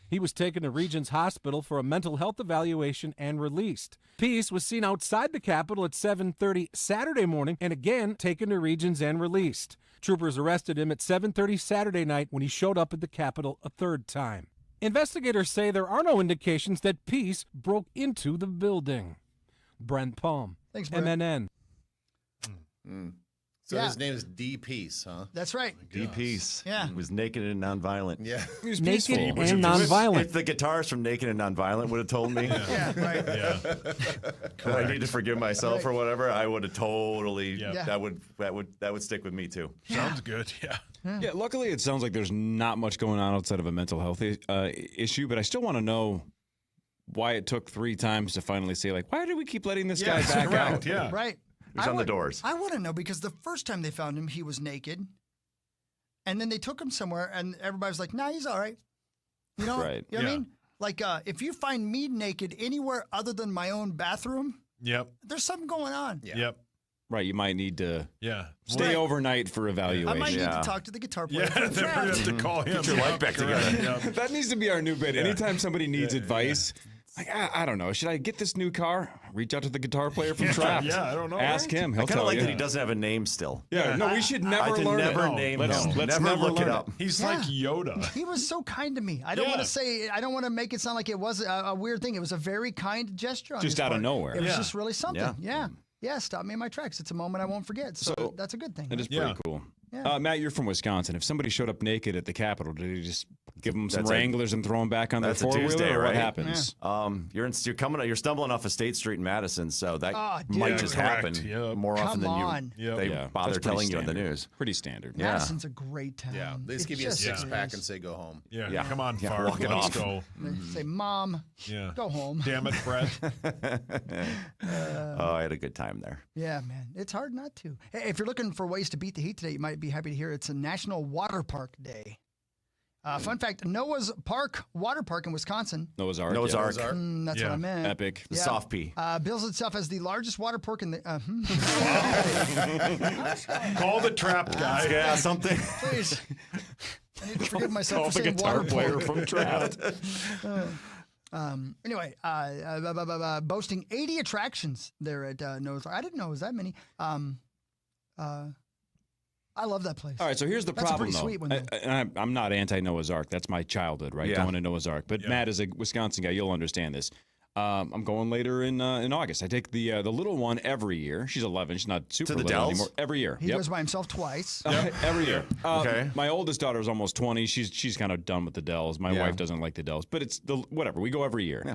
[SPEAKER 7] He was taken to Regents Hospital for a mental health evaluation and released. Peace was seen outside the Capitol at 7:30 Saturday morning and again taken to Regents and released. Troopers arrested him at 7:30 Saturday night when he showed up at the Capitol a third time. Investigators say there are no indications that Peace broke into the building. Brent Palm.
[SPEAKER 6] Thanks, Brent.
[SPEAKER 7] MNN.
[SPEAKER 13] So his name is D. Peace, huh?
[SPEAKER 6] That's right.
[SPEAKER 16] D. Peace.
[SPEAKER 6] Yeah.
[SPEAKER 16] He was naked and nonviolent.
[SPEAKER 13] Yeah.
[SPEAKER 16] He was
[SPEAKER 7] Naked
[SPEAKER 16] peaceful.
[SPEAKER 7] and nonviolent.
[SPEAKER 16] If the guitarist from Naked and Nonviolent would have told me
[SPEAKER 6] Yeah, right.
[SPEAKER 16] that I need to forgive myself or whatever, I would have totally.
[SPEAKER 5] Yeah.
[SPEAKER 16] That would stick with me too.
[SPEAKER 5] Sounds good. Yeah.
[SPEAKER 4] Yeah, luckily it sounds like there's not much going on outside of a mental health issue, but I still want to know why it took 3 times to finally say, like, why do we keep letting this guy back out?
[SPEAKER 5] Yeah.
[SPEAKER 6] Right.
[SPEAKER 16] It was on the doors.
[SPEAKER 6] I want to know because the first time they found him, he was naked. And then they took him somewhere and everybody was like, nah, he's all right. You know,
[SPEAKER 4] Right.
[SPEAKER 6] You know what I mean? Like, if you find me naked anywhere other than my own bathroom,
[SPEAKER 5] Yep.
[SPEAKER 6] there's something going on.
[SPEAKER 5] Yep.
[SPEAKER 4] Right, you might need to stay
[SPEAKER 6] Right.
[SPEAKER 4] overnight for evaluation.
[SPEAKER 6] I might need to talk to the guitar player.
[SPEAKER 5] Yeah,
[SPEAKER 6] for a
[SPEAKER 5] then we
[SPEAKER 6] draft.
[SPEAKER 5] have to call him.
[SPEAKER 16] Get your life back together.
[SPEAKER 4] That needs to be our new bit.
[SPEAKER 5] Yeah.
[SPEAKER 4] Anytime somebody needs advice, like, I don't know, should I get this new car? Reach out to the guitar player from Trapped.
[SPEAKER 5] Yeah, I don't know.
[SPEAKER 4] Ask him. He'll
[SPEAKER 16] I kind
[SPEAKER 4] tell
[SPEAKER 16] of like
[SPEAKER 4] you.
[SPEAKER 16] that he doesn't have a name still.
[SPEAKER 4] Yeah, no, we should never
[SPEAKER 16] I can
[SPEAKER 4] learn
[SPEAKER 16] never
[SPEAKER 4] it.
[SPEAKER 16] name
[SPEAKER 4] Let's
[SPEAKER 16] him.
[SPEAKER 4] never
[SPEAKER 16] Never look
[SPEAKER 4] learn
[SPEAKER 16] it up.
[SPEAKER 5] He's like Yoda.
[SPEAKER 6] He was so kind to me. I don't want to say, I don't want to make it sound like it was a weird thing. It was a very kind gesture on
[SPEAKER 4] Just
[SPEAKER 6] his
[SPEAKER 4] out of
[SPEAKER 6] part.
[SPEAKER 4] nowhere.
[SPEAKER 6] It was
[SPEAKER 5] Yeah.
[SPEAKER 6] just really something.
[SPEAKER 16] Yeah.
[SPEAKER 6] Yeah, stop me in my tracks. It's a moment I won't forget. So, that's a good thing.
[SPEAKER 4] It is
[SPEAKER 6] right?
[SPEAKER 4] pretty cool.
[SPEAKER 6] Yeah.
[SPEAKER 4] Matt, you're from Wisconsin. If somebody showed up naked at the Capitol, did he just give them some
[SPEAKER 16] That's a-
[SPEAKER 4] Wranglers and throw them back on their
[SPEAKER 16] That's a
[SPEAKER 4] four-wheeler?
[SPEAKER 16] Tuesday,
[SPEAKER 4] or
[SPEAKER 16] right?
[SPEAKER 4] What happens?
[SPEAKER 16] You're stumbling off of State Street in Madison, so that
[SPEAKER 6] dude.
[SPEAKER 16] might just
[SPEAKER 5] Correct.
[SPEAKER 16] happen
[SPEAKER 5] Yep.
[SPEAKER 16] more often
[SPEAKER 6] Come
[SPEAKER 16] than
[SPEAKER 6] on.
[SPEAKER 16] they
[SPEAKER 4] Yeah,
[SPEAKER 16] bother
[SPEAKER 4] that's pretty
[SPEAKER 16] telling you in the
[SPEAKER 4] standard.
[SPEAKER 16] news.
[SPEAKER 4] Pretty standard.
[SPEAKER 16] Yeah.
[SPEAKER 6] Madison's a great town.
[SPEAKER 13] Yeah. They just
[SPEAKER 6] It
[SPEAKER 13] give you a
[SPEAKER 6] just
[SPEAKER 13] 6-pack
[SPEAKER 6] is.
[SPEAKER 13] and say go home.
[SPEAKER 5] Yeah.
[SPEAKER 16] Yeah.
[SPEAKER 5] Come on,
[SPEAKER 16] Yeah,
[SPEAKER 5] Farb.
[SPEAKER 16] walk it
[SPEAKER 5] Let's
[SPEAKER 16] off.
[SPEAKER 5] go.
[SPEAKER 6] They say, Mom,
[SPEAKER 5] Yeah.
[SPEAKER 6] go home.
[SPEAKER 5] Damn it, Brett.
[SPEAKER 16] I had a good time there.
[SPEAKER 6] Yeah, man. It's hard not to. Hey, if you're looking for ways to beat the heat today, you might be happy to hear it's a National Water Park Day. Fun fact, Noah's Park Water Park in Wisconsin.
[SPEAKER 4] Noah's Ark.
[SPEAKER 16] Noah's
[SPEAKER 4] yeah.
[SPEAKER 16] Ark.
[SPEAKER 6] That's what I meant.
[SPEAKER 4] Epic.
[SPEAKER 16] The soft P.
[SPEAKER 6] Bills itself as the largest water park in the...
[SPEAKER 5] Call the Trapped guy.
[SPEAKER 16] Yeah, something.
[SPEAKER 6] Please. I need to forgive myself
[SPEAKER 4] Call
[SPEAKER 6] for
[SPEAKER 4] the
[SPEAKER 6] saying
[SPEAKER 4] guitar
[SPEAKER 6] water
[SPEAKER 4] player
[SPEAKER 6] park.
[SPEAKER 4] from Trapped.
[SPEAKER 6] Anyway, boasting 80 attractions there at Noah's Ark. I didn't know it was that many. I love that place.
[SPEAKER 4] All right, so here's the
[SPEAKER 6] That's
[SPEAKER 4] problem,
[SPEAKER 6] a
[SPEAKER 4] though.
[SPEAKER 6] pretty sweet one, though.
[SPEAKER 4] I'm not anti-Noah's Ark. That's my childhood, right?
[SPEAKER 16] Yeah.
[SPEAKER 4] Going to Noah's Ark. But Matt, as a Wisconsin guy, you'll understand this. I'm going later in August. I take the little one every year. She's 11. She's not super
[SPEAKER 16] To the
[SPEAKER 4] little
[SPEAKER 16] Dells?
[SPEAKER 4] anymore. Every year.
[SPEAKER 6] He goes by himself twice.
[SPEAKER 4] Every year.
[SPEAKER 16] Okay.
[SPEAKER 4] My oldest daughter's almost 20. She's kind of done with the Dells. My
[SPEAKER 16] Yeah.
[SPEAKER 4] wife doesn't like the Dells, but it's whatever. We go every year.
[SPEAKER 16] Yeah.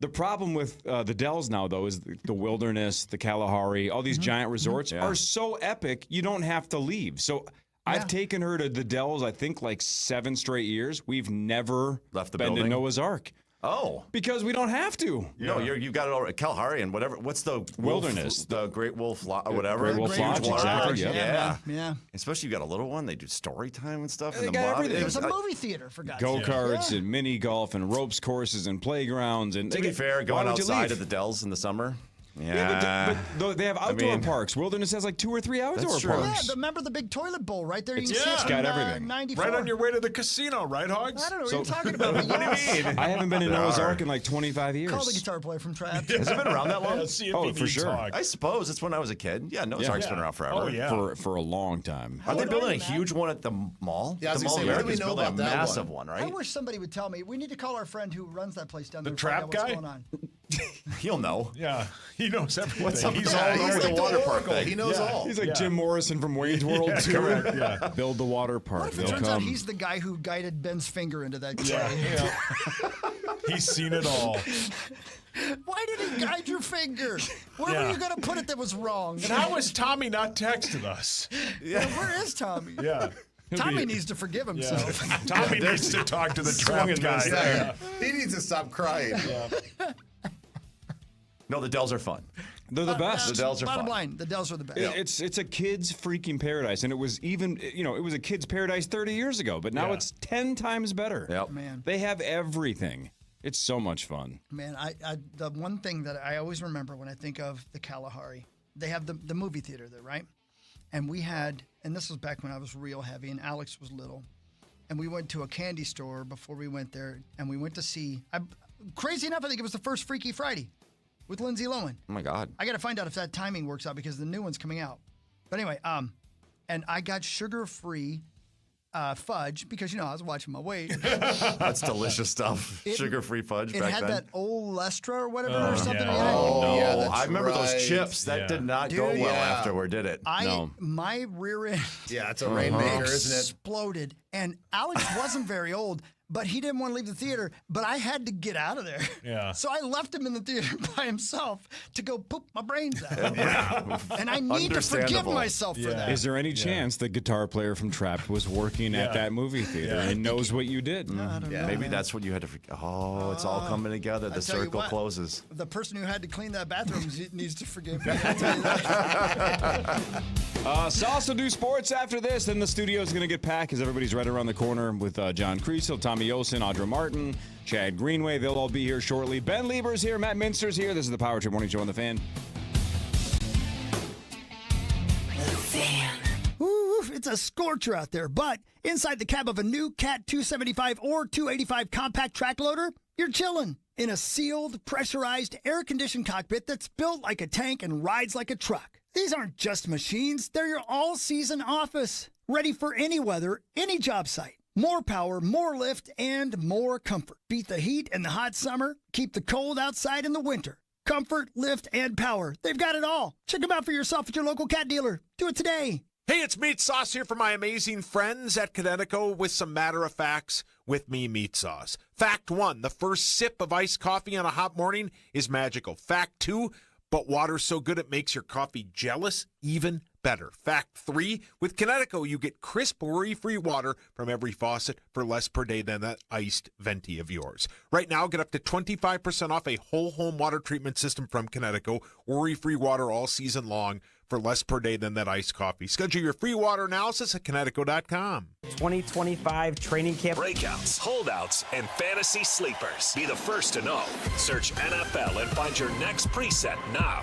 [SPEAKER 4] The problem with the Dells now, though, is the Wilderness, the Kalahari, all these giant resorts are so epic, you don't have to leave. So I've taken her to the Dells, I think, like 7 straight years. We've never
[SPEAKER 16] Left the
[SPEAKER 4] been
[SPEAKER 16] building?
[SPEAKER 4] to Noah's Ark.
[SPEAKER 16] Oh.
[SPEAKER 4] Because we don't have to.
[SPEAKER 16] No, you've got it all right. Kalahari and whatever. What's the
[SPEAKER 4] Wilderness?
[SPEAKER 16] The Great Wolf Lodge or whatever.
[SPEAKER 4] Great Wolf Lodge,
[SPEAKER 16] Water
[SPEAKER 4] exactly,
[SPEAKER 16] Park.
[SPEAKER 4] yep.
[SPEAKER 16] Yeah.
[SPEAKER 6] Yeah.
[SPEAKER 16] Especially you got a little one. They do story time and stuff.
[SPEAKER 4] They
[SPEAKER 16] in the
[SPEAKER 4] got
[SPEAKER 16] lobby.
[SPEAKER 4] everything.
[SPEAKER 6] There's a movie theater, for God's sake.
[SPEAKER 4] Go-karts and mini golf and ropes courses and playgrounds. And
[SPEAKER 16] To be fair,
[SPEAKER 4] why
[SPEAKER 16] going
[SPEAKER 4] would you
[SPEAKER 16] outside
[SPEAKER 4] leave?
[SPEAKER 16] of the Dells in the summer,
[SPEAKER 4] Yeah, but they have outdoor parks. Wilderness has like 2 or 3 outdoor parks.
[SPEAKER 6] Yeah, remember the big toilet bowl right there? You can see
[SPEAKER 4] it's
[SPEAKER 6] it
[SPEAKER 4] got
[SPEAKER 6] from,
[SPEAKER 4] everything.
[SPEAKER 6] 94.
[SPEAKER 5] Right on your way to the casino, right, Hogs?
[SPEAKER 6] I don't know what you're talking about. But
[SPEAKER 5] What do you mean?
[SPEAKER 4] I haven't been to Noah's Ark in like 25 years.
[SPEAKER 6] Call the guitar player from Trapped.
[SPEAKER 16] Has it been around that long?
[SPEAKER 5] Yeah, see if
[SPEAKER 4] Oh,
[SPEAKER 5] he
[SPEAKER 4] for
[SPEAKER 5] needs
[SPEAKER 4] sure.
[SPEAKER 5] Hogs.
[SPEAKER 16] I suppose it's when I was a kid. Yeah, Noah's Ark's been around forever.
[SPEAKER 5] Oh, yeah.
[SPEAKER 4] For a long time.
[SPEAKER 16] Are they building a huge one at the mall?
[SPEAKER 13] Yeah, I was
[SPEAKER 16] the
[SPEAKER 13] gonna
[SPEAKER 16] Mall
[SPEAKER 13] say,
[SPEAKER 16] of
[SPEAKER 13] what do
[SPEAKER 16] America
[SPEAKER 13] we
[SPEAKER 16] is
[SPEAKER 13] know
[SPEAKER 16] building
[SPEAKER 13] about
[SPEAKER 16] a
[SPEAKER 13] that
[SPEAKER 16] massive
[SPEAKER 13] one?
[SPEAKER 16] one,
[SPEAKER 6] I
[SPEAKER 16] right?
[SPEAKER 6] wish somebody would tell me. We need to call our friend who runs that place down there.
[SPEAKER 5] The
[SPEAKER 6] and find
[SPEAKER 5] trap
[SPEAKER 6] out what's
[SPEAKER 5] guy?
[SPEAKER 6] going on.
[SPEAKER 16] He'll know.
[SPEAKER 5] Yeah, he knows everything.
[SPEAKER 16] What's up?
[SPEAKER 5] He's
[SPEAKER 16] Yeah,
[SPEAKER 5] all
[SPEAKER 16] he's
[SPEAKER 5] over
[SPEAKER 16] like the water park thing.
[SPEAKER 13] He knows all.
[SPEAKER 4] He's like Jim Morrison from Wayne's World
[SPEAKER 5] Yeah,
[SPEAKER 4] too.
[SPEAKER 5] correct, yeah.
[SPEAKER 4] Build the water park.
[SPEAKER 6] What if it
[SPEAKER 4] They'll
[SPEAKER 6] turns out
[SPEAKER 4] come.
[SPEAKER 6] he's the guy who guided Ben's finger into that
[SPEAKER 5] Yeah,
[SPEAKER 6] clay?
[SPEAKER 5] yeah. He's seen it all.
[SPEAKER 6] Why did he guide your finger? Where were you going to put it that was wrong?
[SPEAKER 5] And how has Tommy not texted us?
[SPEAKER 6] Yeah, where is Tommy?
[SPEAKER 5] Yeah.
[SPEAKER 6] Tommy needs to forgive himself.
[SPEAKER 5] Tommy needs to talk to the trap guy.
[SPEAKER 13] Yeah. He needs to stop crying.
[SPEAKER 16] No, the Dells are fun.
[SPEAKER 4] They're the best.
[SPEAKER 16] The Dells are
[SPEAKER 6] Bottom
[SPEAKER 16] fun.
[SPEAKER 6] line, the Dells are the best.
[SPEAKER 4] It's a kid's freaking paradise, and it was even it was a kid's paradise 30 years ago, but now it's 10 times better.
[SPEAKER 16] Yep.
[SPEAKER 6] Man.
[SPEAKER 4] They have everything. It's so much fun.
[SPEAKER 6] Man, I the one thing that I always remember when I think of the Kalahari, they have the movie theater there, right? And we had, and this was back when I was real heavy and Alex was little, and we went to a candy store before we went there, and we went to see, crazy enough, I think it was the first Freaky Friday with Lindsay Lohan.
[SPEAKER 16] Oh my God.
[SPEAKER 6] I got to find out if that timing works out because the new one's coming out. But anyway, and I got sugar-free fudge because, I was watching my weight.
[SPEAKER 16] That's delicious stuff. Sugar-free fudge
[SPEAKER 6] It
[SPEAKER 16] back
[SPEAKER 6] had
[SPEAKER 16] then.
[SPEAKER 6] that old Lestra or whatever or something.
[SPEAKER 5] yeah.
[SPEAKER 6] in it.
[SPEAKER 16] Oh,
[SPEAKER 13] yeah, that's
[SPEAKER 16] I remember
[SPEAKER 13] right.
[SPEAKER 16] those chips. That did not go
[SPEAKER 6] Dude,
[SPEAKER 16] well
[SPEAKER 13] yeah.
[SPEAKER 16] afterward, did it?
[SPEAKER 6] My rear end
[SPEAKER 13] Yeah, it's a rainmaker, isn't it?
[SPEAKER 6] exploded, and Alex wasn't very old, but he didn't want to leave the theater. But I had to get out of there.
[SPEAKER 5] Yeah.
[SPEAKER 6] So I left him in the theater by himself to go poop my brains out. And I need to forgive
[SPEAKER 16] Understandable.
[SPEAKER 6] myself for that.
[SPEAKER 4] Is there any chance the guitar player from Trapped was working at that movie theater and knows what you did?
[SPEAKER 6] I don't know,
[SPEAKER 16] Maybe
[SPEAKER 6] man.
[SPEAKER 16] that's what you had to forget. Oh, it's all coming together. The
[SPEAKER 6] tell you
[SPEAKER 16] circle
[SPEAKER 6] what.
[SPEAKER 16] closes.
[SPEAKER 6] The person who had to clean that bathroom needs to forgive me. I'll tell you that.
[SPEAKER 4] Salsa do sports after this. Then the studio is going to get packed because everybody's right around the corner with John Creasel, Tommy Olsen, Audra Martin, Chad Greenway. They'll all be here shortly. Ben Lieber's here. Matt Minster's here. This is the Power Trip Morning Show on The Fan.
[SPEAKER 6] Ooh, it's a scorcher out there, but inside the cab of a new Cat 275 or 285 compact track loader, you're chilling in a sealed, pressurized, air-conditioned cockpit that's built like a tank and rides like a truck. These aren't just machines, they're your all-season office, ready for any weather, any job site. More power, more lift, and more comfort. Beat the heat in the hot summer, keep the cold outside in the winter. Comfort, lift, and power. They've got it all. Check them out for yourself at your local Cat dealer. Do it today.
[SPEAKER 14] Hey, it's Meat Sauce here for my amazing friends at Connecticut with some matter of facts with me, Meat Sauce. Fact 1, the first sip of iced coffee on a hot morning is magical. Fact 2, but water's so good it makes your coffee jealous, even better. Fact 3, with Connecticut, you get crisp, worry-free water from every faucet for less per day than that iced venti of yours. Right now, get up to 25% off a whole home water treatment system from Connecticut, worry-free water all season long for less per day than that iced coffee. Schedule your free water analysis at Connecticut.com.
[SPEAKER 3] 2025 training camp.
[SPEAKER 2] Breakouts, holdouts, and fantasy sleepers. Be the first to know. Search NFL and find your next preset now.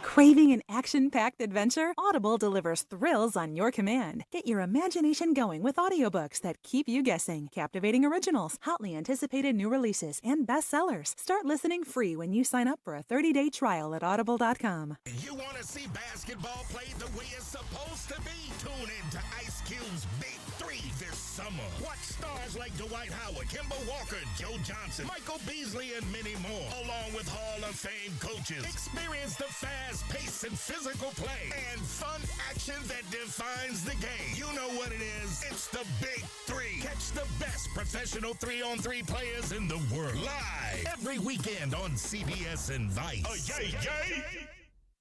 [SPEAKER 8] Craving an action-packed adventure? Audible delivers thrills on your command. Get your imagination going with audiobooks that keep you guessing. Captivating originals, hotly anticipated new releases, and bestsellers. Start listening free when you sign up for a 30-day trial at audible.com.
[SPEAKER 9] You want to see basketball played the way it's supposed to be? Tune in to Ice Cube's Big 3 this summer. Watch stars like Dwight Howard, Kemba Walker, Joe Johnson, Michael Beasley, and many more, along with Hall of Fame coaches. Experience the fast pace and physical play and fun action that defines the game. You know what it is. It's the Big 3. Catch the best professional 3-on-3 players in the world live every weekend on CBS and Vice.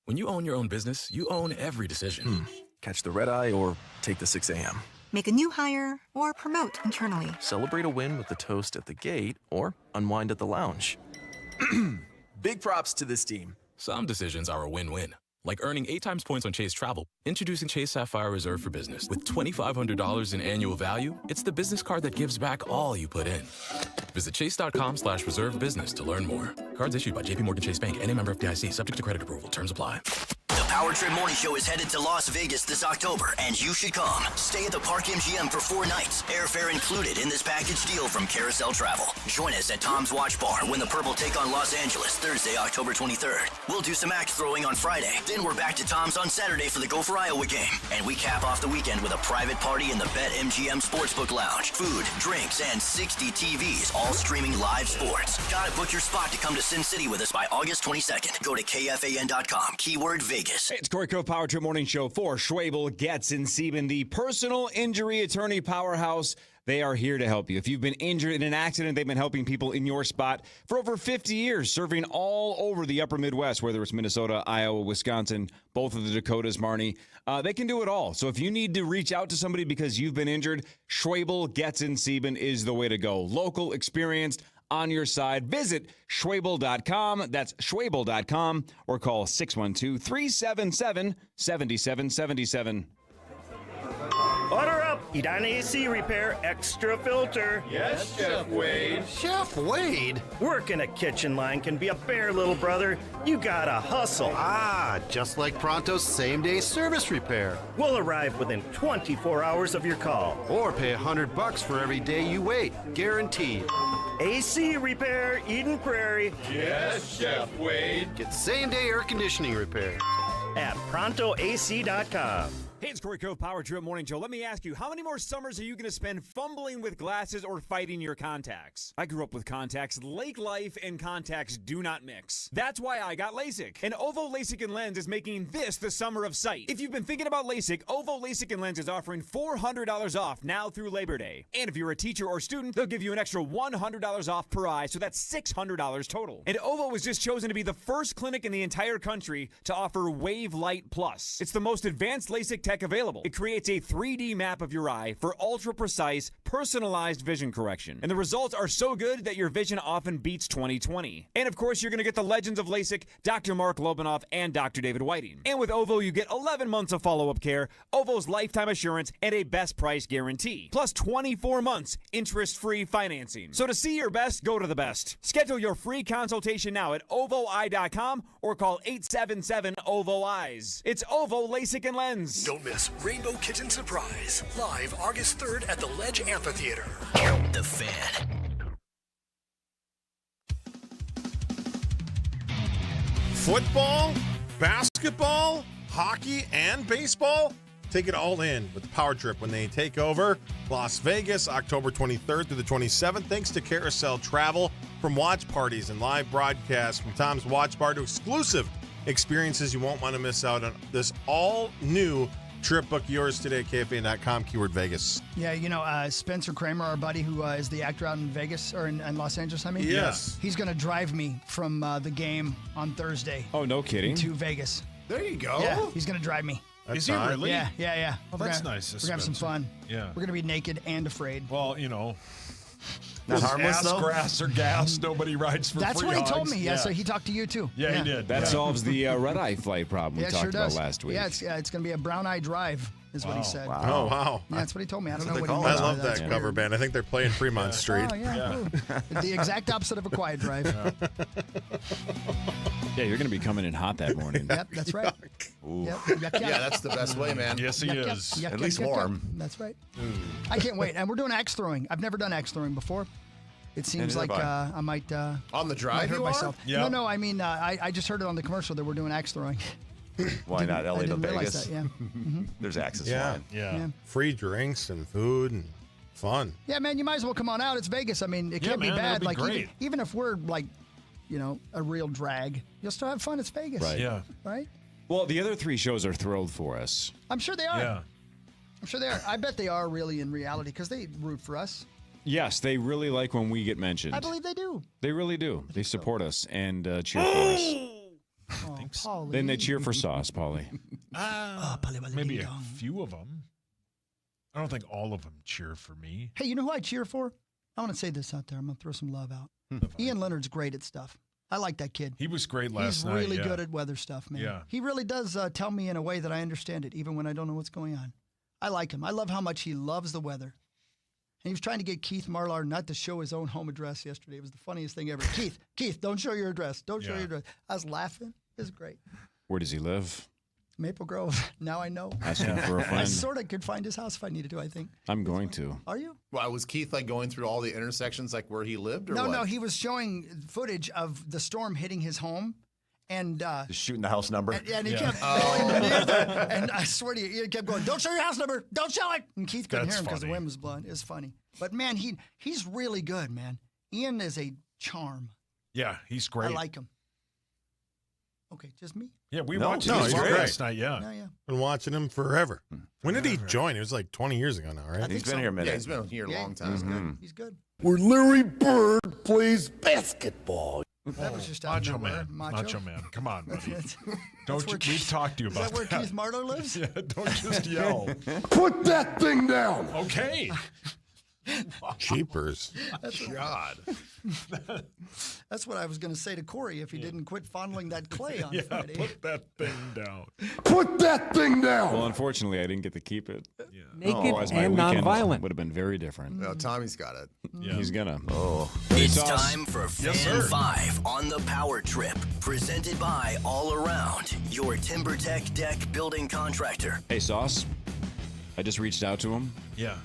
[SPEAKER 11] When you own your own business, you own every decision. Catch the red eye or take the 6 a.m.
[SPEAKER 15] Make a new hire or promote internally.
[SPEAKER 11] Celebrate a win with the toast at the gate or unwind at the lounge.
[SPEAKER 24] Big props to this team.
[SPEAKER 11] Some decisions are a win-win, like earning 8 times points on Chase Travel. Introducing Chase Sapphire Reserve for Business. With $2,500 in annual value, it's the business card that gives back all you put in. Visit chase.com/reserve business to learn more. Cards issued by JPMorgan Chase Bank and a member of FDIC, subject to credit approval. Terms apply.
[SPEAKER 10] The Power Trip Morning Show is headed to Las Vegas this October, and you should come. Stay at the Park MGM for 4 nights. Airfare included in this package deal from Carousel Travel. Join us at Tom's Watch Bar when the Purple take on Los Angeles Thursday, October 23rd. We'll do some axe throwing on Friday. Then we're back to Tom's on Saturday for the Gopher Iowa game. And we cap off the weekend with a private party in the Bet MGM Sportsbook Lounge. Food, drinks, and 60 TVs, all streaming live sports. Gotta book your spot to come to Sin City with us by August 22nd. Go to KFAN.com, keyword Vegas.
[SPEAKER 4] Hey, it's Corey Cove Power Trip Morning Show for Schwabel, Getz, and Sieben, the personal injury attorney powerhouse. They are here to help you. If you've been injured in an accident, they've been helping people in your spot for over 50 years, serving all over the upper Midwest, whether it's Minnesota, Iowa, Wisconsin, both of the Dakotas, Marnie. They can do it all. So if you need to reach out to somebody because you've been injured, Schwabel, Getz, and Sieben is the way to go. Local, experienced, on your side. Visit Schwabel.com. That's Schwabel.com, or call 612-377-7777.
[SPEAKER 12] Order up. Edina AC Repair Extra Filter.
[SPEAKER 18] Yes, Chef Wade.
[SPEAKER 12] Chef Wade? Work in a kitchen line can be a bear, little brother. You gotta hustle.
[SPEAKER 18] Just like Pronto's same-day service repair.
[SPEAKER 12] We'll arrive within 24 hours of your call.
[SPEAKER 18] Or pay $100 for every day you wait. Guaranteed.
[SPEAKER 12] AC Repair, Eden Prairie.
[SPEAKER 18] Yes, Chef Wade. Get same-day air conditioning repair
[SPEAKER 12] at ProntoAC.com.
[SPEAKER 4] Hey, it's Corey Cove Power Trip Morning Show. Let me ask you, how many more summers are you going to spend fumbling with glasses or fighting your contacts? I grew up with contacts. Lake life and contacts do not mix. That's why I got LASIK. And Ovo LASIK and Lens is making this the summer of sight. If you've been thinking about LASIK, Ovo LASIK and Lens is offering $400 off now through Labor Day. And if you're a teacher or student, they'll give you an extra $100 off per eye, so that's $600 total. And Ovo was just chosen to be the first clinic in the entire country to offer Wave Light Plus. It's the most advanced LASIK tech available. It creates a 3D map of your eye for ultra-precise, personalized vision correction. And the results are so good that your vision often beats 20/20. And of course, you're going to get the legends of LASIK, Dr. Mark Lobanoff, and Dr. David Whiting. And with Ovo, you get 11 months of follow-up care, Ovo's lifetime assurance, and a best price guarantee. Plus 24 months interest-free financing. So to see your best, go to the best. Schedule your free consultation now at OvoEye.com or call 877-OVO-EYES. It's Ovo LASIK and Lens.
[SPEAKER 2] Don't miss Rainbow Kitchen Surprise, live August 3rd at the Ledge Amphitheater.
[SPEAKER 10] The Fan.
[SPEAKER 1] Football, basketball, hockey, and baseball. Take it all in with the Power Trip when they take over Las Vegas, October 23rd through the 27th. Thanks to Carousel Travel. From watch parties and live broadcasts from Tom's Watch Bar to exclusive experiences you won't want to miss out on this all-new trip. Book yours today at KFAN.com, keyword Vegas.
[SPEAKER 6] Yeah, you know, Spencer Kramer, our buddy who is the actor out in Vegas, or in Los Angeles, I mean?
[SPEAKER 1] Yes.
[SPEAKER 6] He's going to drive me from the game on Thursday.
[SPEAKER 4] Oh, no kidding.
[SPEAKER 6] To Vegas.
[SPEAKER 18] There you go.
[SPEAKER 6] Yeah, he's going to drive me.
[SPEAKER 5] Is he really?
[SPEAKER 6] Yeah.
[SPEAKER 5] Oh, that's nice.
[SPEAKER 6] We're going to have some fun.
[SPEAKER 5] Yeah.
[SPEAKER 6] We're going to be naked and afraid.
[SPEAKER 5] Well, you know.
[SPEAKER 16] Not harmless,
[SPEAKER 5] ass,
[SPEAKER 16] though?
[SPEAKER 5] grass, or gas, nobody rides for
[SPEAKER 6] That's
[SPEAKER 5] free
[SPEAKER 6] what he
[SPEAKER 5] hogs.
[SPEAKER 6] told me. Yeah, so he talked to you, too.
[SPEAKER 5] Yeah, he did.
[SPEAKER 4] That solves the red-eye flight problem we talked about last week.
[SPEAKER 6] Yeah, it's going to be a brown-eye drive, is what he said.
[SPEAKER 1] Wow. Oh, wow.
[SPEAKER 6] Yeah, that's what he told me. I don't know what
[SPEAKER 1] I
[SPEAKER 6] he meant.
[SPEAKER 1] love that cover band. I think they're playing Fremont Street.
[SPEAKER 6] Oh, yeah. Ooh. The exact opposite of a quiet drive.
[SPEAKER 4] Yeah, you're going to be coming in hot that morning.
[SPEAKER 6] Yep, that's right. Yep.
[SPEAKER 13] Yeah, that's the best way, man.
[SPEAKER 5] Yes, he is.
[SPEAKER 13] At least warm.
[SPEAKER 6] That's right. I can't wait. And we're doing axe throwing. I've never done axe throwing before. It seems like I might
[SPEAKER 13] on the drive
[SPEAKER 6] hurt
[SPEAKER 13] you
[SPEAKER 6] myself.
[SPEAKER 13] are? Yeah.
[SPEAKER 6] No. I mean, I just heard it on the commercial that we're doing axe throwing.
[SPEAKER 16] Why not LA to
[SPEAKER 6] didn't realize
[SPEAKER 16] Vegas?
[SPEAKER 6] that, yeah. Mm-hmm.
[SPEAKER 16] There's access flying.
[SPEAKER 1] Yeah. Free drinks and food and fun.
[SPEAKER 6] Yeah, man, you might as well come on out. It's Vegas. I mean, it can't be bad.
[SPEAKER 5] Be
[SPEAKER 6] like
[SPEAKER 5] great.
[SPEAKER 6] even if we're like, you know, a real drag, you'll still have fun. It's Vegas.
[SPEAKER 4] Right.
[SPEAKER 5] Yeah.
[SPEAKER 6] Right?
[SPEAKER 4] Well, the other three shows are thrilled for us.
[SPEAKER 6] I'm sure they are.
[SPEAKER 5] Yeah.
[SPEAKER 6] I'm sure they are. I bet they are really in reality because they root for us.
[SPEAKER 4] Yes, they really like when we get mentioned.
[SPEAKER 6] I believe they do.
[SPEAKER 4] They really do. They support us and cheer for us.
[SPEAKER 6] Oh, Paulie.
[SPEAKER 4] Then they cheer for Sauce, Paulie.
[SPEAKER 5] Maybe a few of them. I don't think all of them cheer for me.
[SPEAKER 6] Hey, you know who I cheer for? I want to say this out there. I'm going to throw some love out. Ian Leonard's great at stuff. I like that kid.
[SPEAKER 5] He was great last night.
[SPEAKER 6] He's really good at weather stuff, man.
[SPEAKER 5] Yeah.
[SPEAKER 6] He really does tell me in a way that I understand it, even when I don't know what's going on. I like him. I love how much he loves the weather. And he was trying to get Keith Marlar not to show his own home address yesterday. It was the funniest thing ever. Keith, don't show your address. Don't show your address. I was laughing. It was great.
[SPEAKER 4] Where does he live?
[SPEAKER 6] Maple Grove. Now I know.
[SPEAKER 4] Asking for a
[SPEAKER 6] I
[SPEAKER 4] friend.
[SPEAKER 6] sort of could find his house if I needed to, I think.
[SPEAKER 4] I'm going to.
[SPEAKER 6] Are you?
[SPEAKER 13] Well, was Keith like going through all the intersections like where he lived or
[SPEAKER 6] No,
[SPEAKER 13] what?
[SPEAKER 6] no. He was showing footage of the storm hitting his home. And
[SPEAKER 16] Just shooting the house number.
[SPEAKER 6] and he kept going near that. And I swear to you, he kept going, don't show your house number. Don't show it. And Keith couldn't hear him because the wind was blowing. It was funny. But, man, he's really good, man. Ian is a charm.
[SPEAKER 5] Yeah, he's great.
[SPEAKER 6] I like him. Okay, just me?
[SPEAKER 5] Yeah, we watched him
[SPEAKER 1] he's great.
[SPEAKER 5] last night, yeah.
[SPEAKER 1] Been watching him forever. When did he join? It was like 20 years ago now, right?
[SPEAKER 16] He's been here a minute.
[SPEAKER 13] Yeah, he's been here a long time.
[SPEAKER 6] He's good.
[SPEAKER 9] Where Larry Bird plays basketball.
[SPEAKER 6] That was just out of
[SPEAKER 5] Macho
[SPEAKER 6] nowhere.
[SPEAKER 5] Man. Macho Man. Come on, buddy.
[SPEAKER 6] That's
[SPEAKER 5] Don't
[SPEAKER 6] where
[SPEAKER 5] we've talked to you
[SPEAKER 6] Is
[SPEAKER 5] about
[SPEAKER 6] that where Keith Marlar lives?
[SPEAKER 5] Yeah, don't just yell.
[SPEAKER 9] Put that thing down.
[SPEAKER 5] Okay.
[SPEAKER 1] Cheapers.
[SPEAKER 5] God.
[SPEAKER 6] That's what I was going to say to Corey if he didn't quit fondling that clay on
[SPEAKER 5] Yeah,
[SPEAKER 6] Friday.
[SPEAKER 5] put that thing down.
[SPEAKER 9] Put that thing down.
[SPEAKER 4] Well, unfortunately, I didn't get to keep it.
[SPEAKER 5] Yeah.
[SPEAKER 7] Naked
[SPEAKER 4] Otherwise, my
[SPEAKER 7] and
[SPEAKER 4] weekend
[SPEAKER 7] nonviolent.
[SPEAKER 4] would have been very different.
[SPEAKER 13] No, Tommy's got it.
[SPEAKER 5] Yeah.
[SPEAKER 4] He's gonna.
[SPEAKER 10] It's
[SPEAKER 4] Sauce.
[SPEAKER 10] time for
[SPEAKER 5] Yes,
[SPEAKER 10] Fan
[SPEAKER 5] sir.
[SPEAKER 10] 5 on the Power Trip, presented by All Around, your TimberTech deck building contractor.
[SPEAKER 4] Hey, Sauce. I just reached out to him.
[SPEAKER 5] Yeah.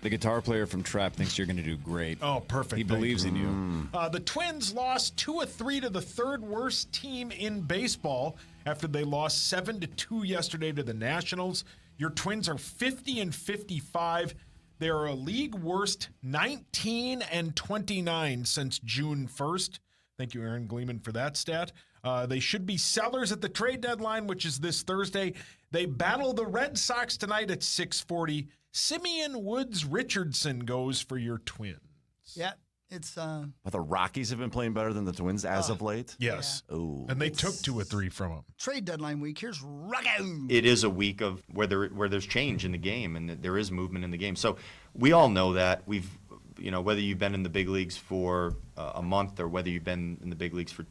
[SPEAKER 4] The guitar player from Trap thinks you're going to do great.
[SPEAKER 5] Oh, perfect.
[SPEAKER 4] He
[SPEAKER 5] Thank
[SPEAKER 4] believes
[SPEAKER 5] you.
[SPEAKER 4] in you.
[SPEAKER 5] The Twins lost 2-3 to the third worst team in baseball after they lost 7-2 yesterday to the Nationals. Your Twins are 50-55. They are a league worst 19-29 since June 1st. Thank you, Aaron Gleeman, for that stat. They should be sellers at the trade deadline, which is this Thursday. They battle the Red Sox tonight at 6:40. Simeon Woods Richardson goes for your Twins.
[SPEAKER 6] Yeah, it's
[SPEAKER 16] But the Rockies have been playing better than the Twins as of late.
[SPEAKER 5] Yes.
[SPEAKER 16] Oh,
[SPEAKER 5] And they took 2 or 3 from them.
[SPEAKER 6] trade deadline week. Here's Rocco.
[SPEAKER 19] It is a week of where there's change in the game and that there is movement in the game. So we all know that. Whether you've been in the big leagues for a month or whether you've been in the big leagues for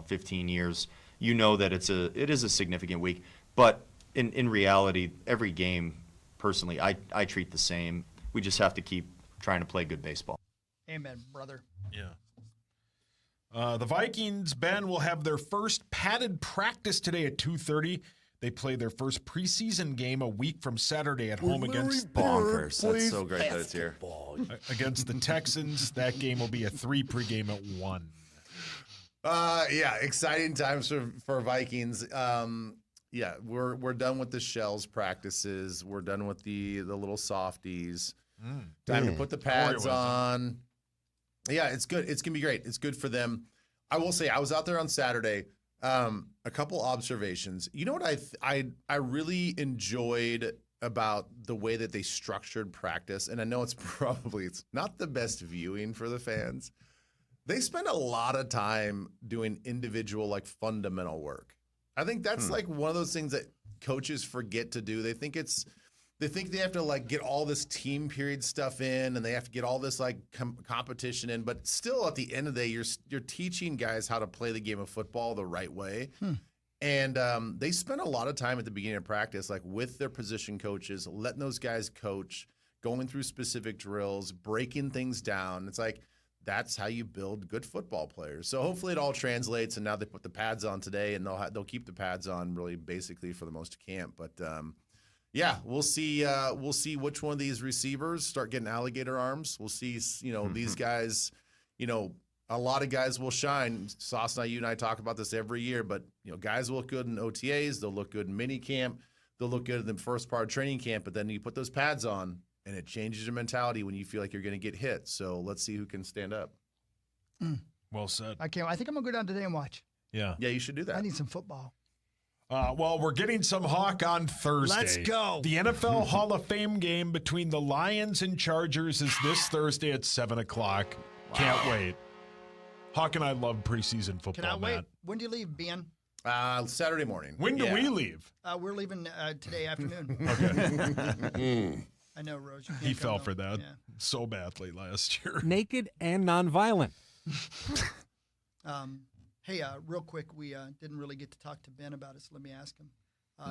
[SPEAKER 19] 15 years, you know that it is a significant week. But in reality, every game, personally, I treat the same. We just have to keep trying to play good baseball.
[SPEAKER 6] Amen, brother.
[SPEAKER 5] Yeah. The Vikings, Ben, will have their first padded practice today at 2:30. They play their first preseason game a week from Saturday at home against
[SPEAKER 16] bonkers. That's so great that it's here.
[SPEAKER 5] Against the Texans. That game will be a 3 pregame at 1.
[SPEAKER 13] Yeah, exciting times for Vikings. Yeah, we're done with the shells practices. We're done with the little softies. Time to put the pads on. Yeah, it's good. It's gonna be great. It's good for them. I will say, I was out there on Saturday. A couple observations. You know what I really enjoyed about the way that they structured practice, and I know it's not the best viewing for the fans. They spend a lot of time doing individual, like, fundamental work. I think that's like one of those things that coaches forget to do. They think they have to, like, get all this team period stuff in, and they have to get all this, like, competition in. But still, at the end of the day, you're teaching guys how to play the game of football the right way. And they spend a lot of time at the beginning of practice, like, with their position coaches, letting those guys coach, going through specific drills, breaking things down. It's like, that's how you build good football players. So hopefully it all translates, and now they put the pads on today, and they'll keep the pads on really basically for the most of camp. But yeah, we'll see which one of these receivers start getting alligator arms. We'll see, these guys, a lot of guys will shine. Sauce and you and I talk about this every year, but guys will look good in OTAs, they'll look good in mini camp, they'll look good in the first part of training camp, but then you put those pads on, and it changes your mentality when you feel like you're going to get hit. So let's see who can stand up.
[SPEAKER 5] Well said.
[SPEAKER 6] I can't. I think I'm gonna go down today and watch.
[SPEAKER 5] Yeah.
[SPEAKER 13] Yeah, you should do that.
[SPEAKER 6] I need some football.
[SPEAKER 5] Well, we're getting some Hawk on Thursday.
[SPEAKER 6] Let's go.
[SPEAKER 5] The NFL Hall of Fame game between the Lions and Chargers is this Thursday at 7 o'clock. Can't wait. Hawk and I love preseason football,
[SPEAKER 6] Cannot wait.
[SPEAKER 5] Matt.
[SPEAKER 6] When do you leave, Ben?
[SPEAKER 13] Saturday morning.
[SPEAKER 5] When do we leave?
[SPEAKER 6] We're leaving today afternoon.
[SPEAKER 5] Okay.
[SPEAKER 6] I know, Rose. You can't
[SPEAKER 5] He
[SPEAKER 6] come
[SPEAKER 5] fell
[SPEAKER 6] though.
[SPEAKER 5] for that
[SPEAKER 6] Yeah.
[SPEAKER 5] so badly last year.
[SPEAKER 7] Naked and nonviolent.
[SPEAKER 6] Hey, real quick, we didn't really get to talk to Ben about it, so let me ask him.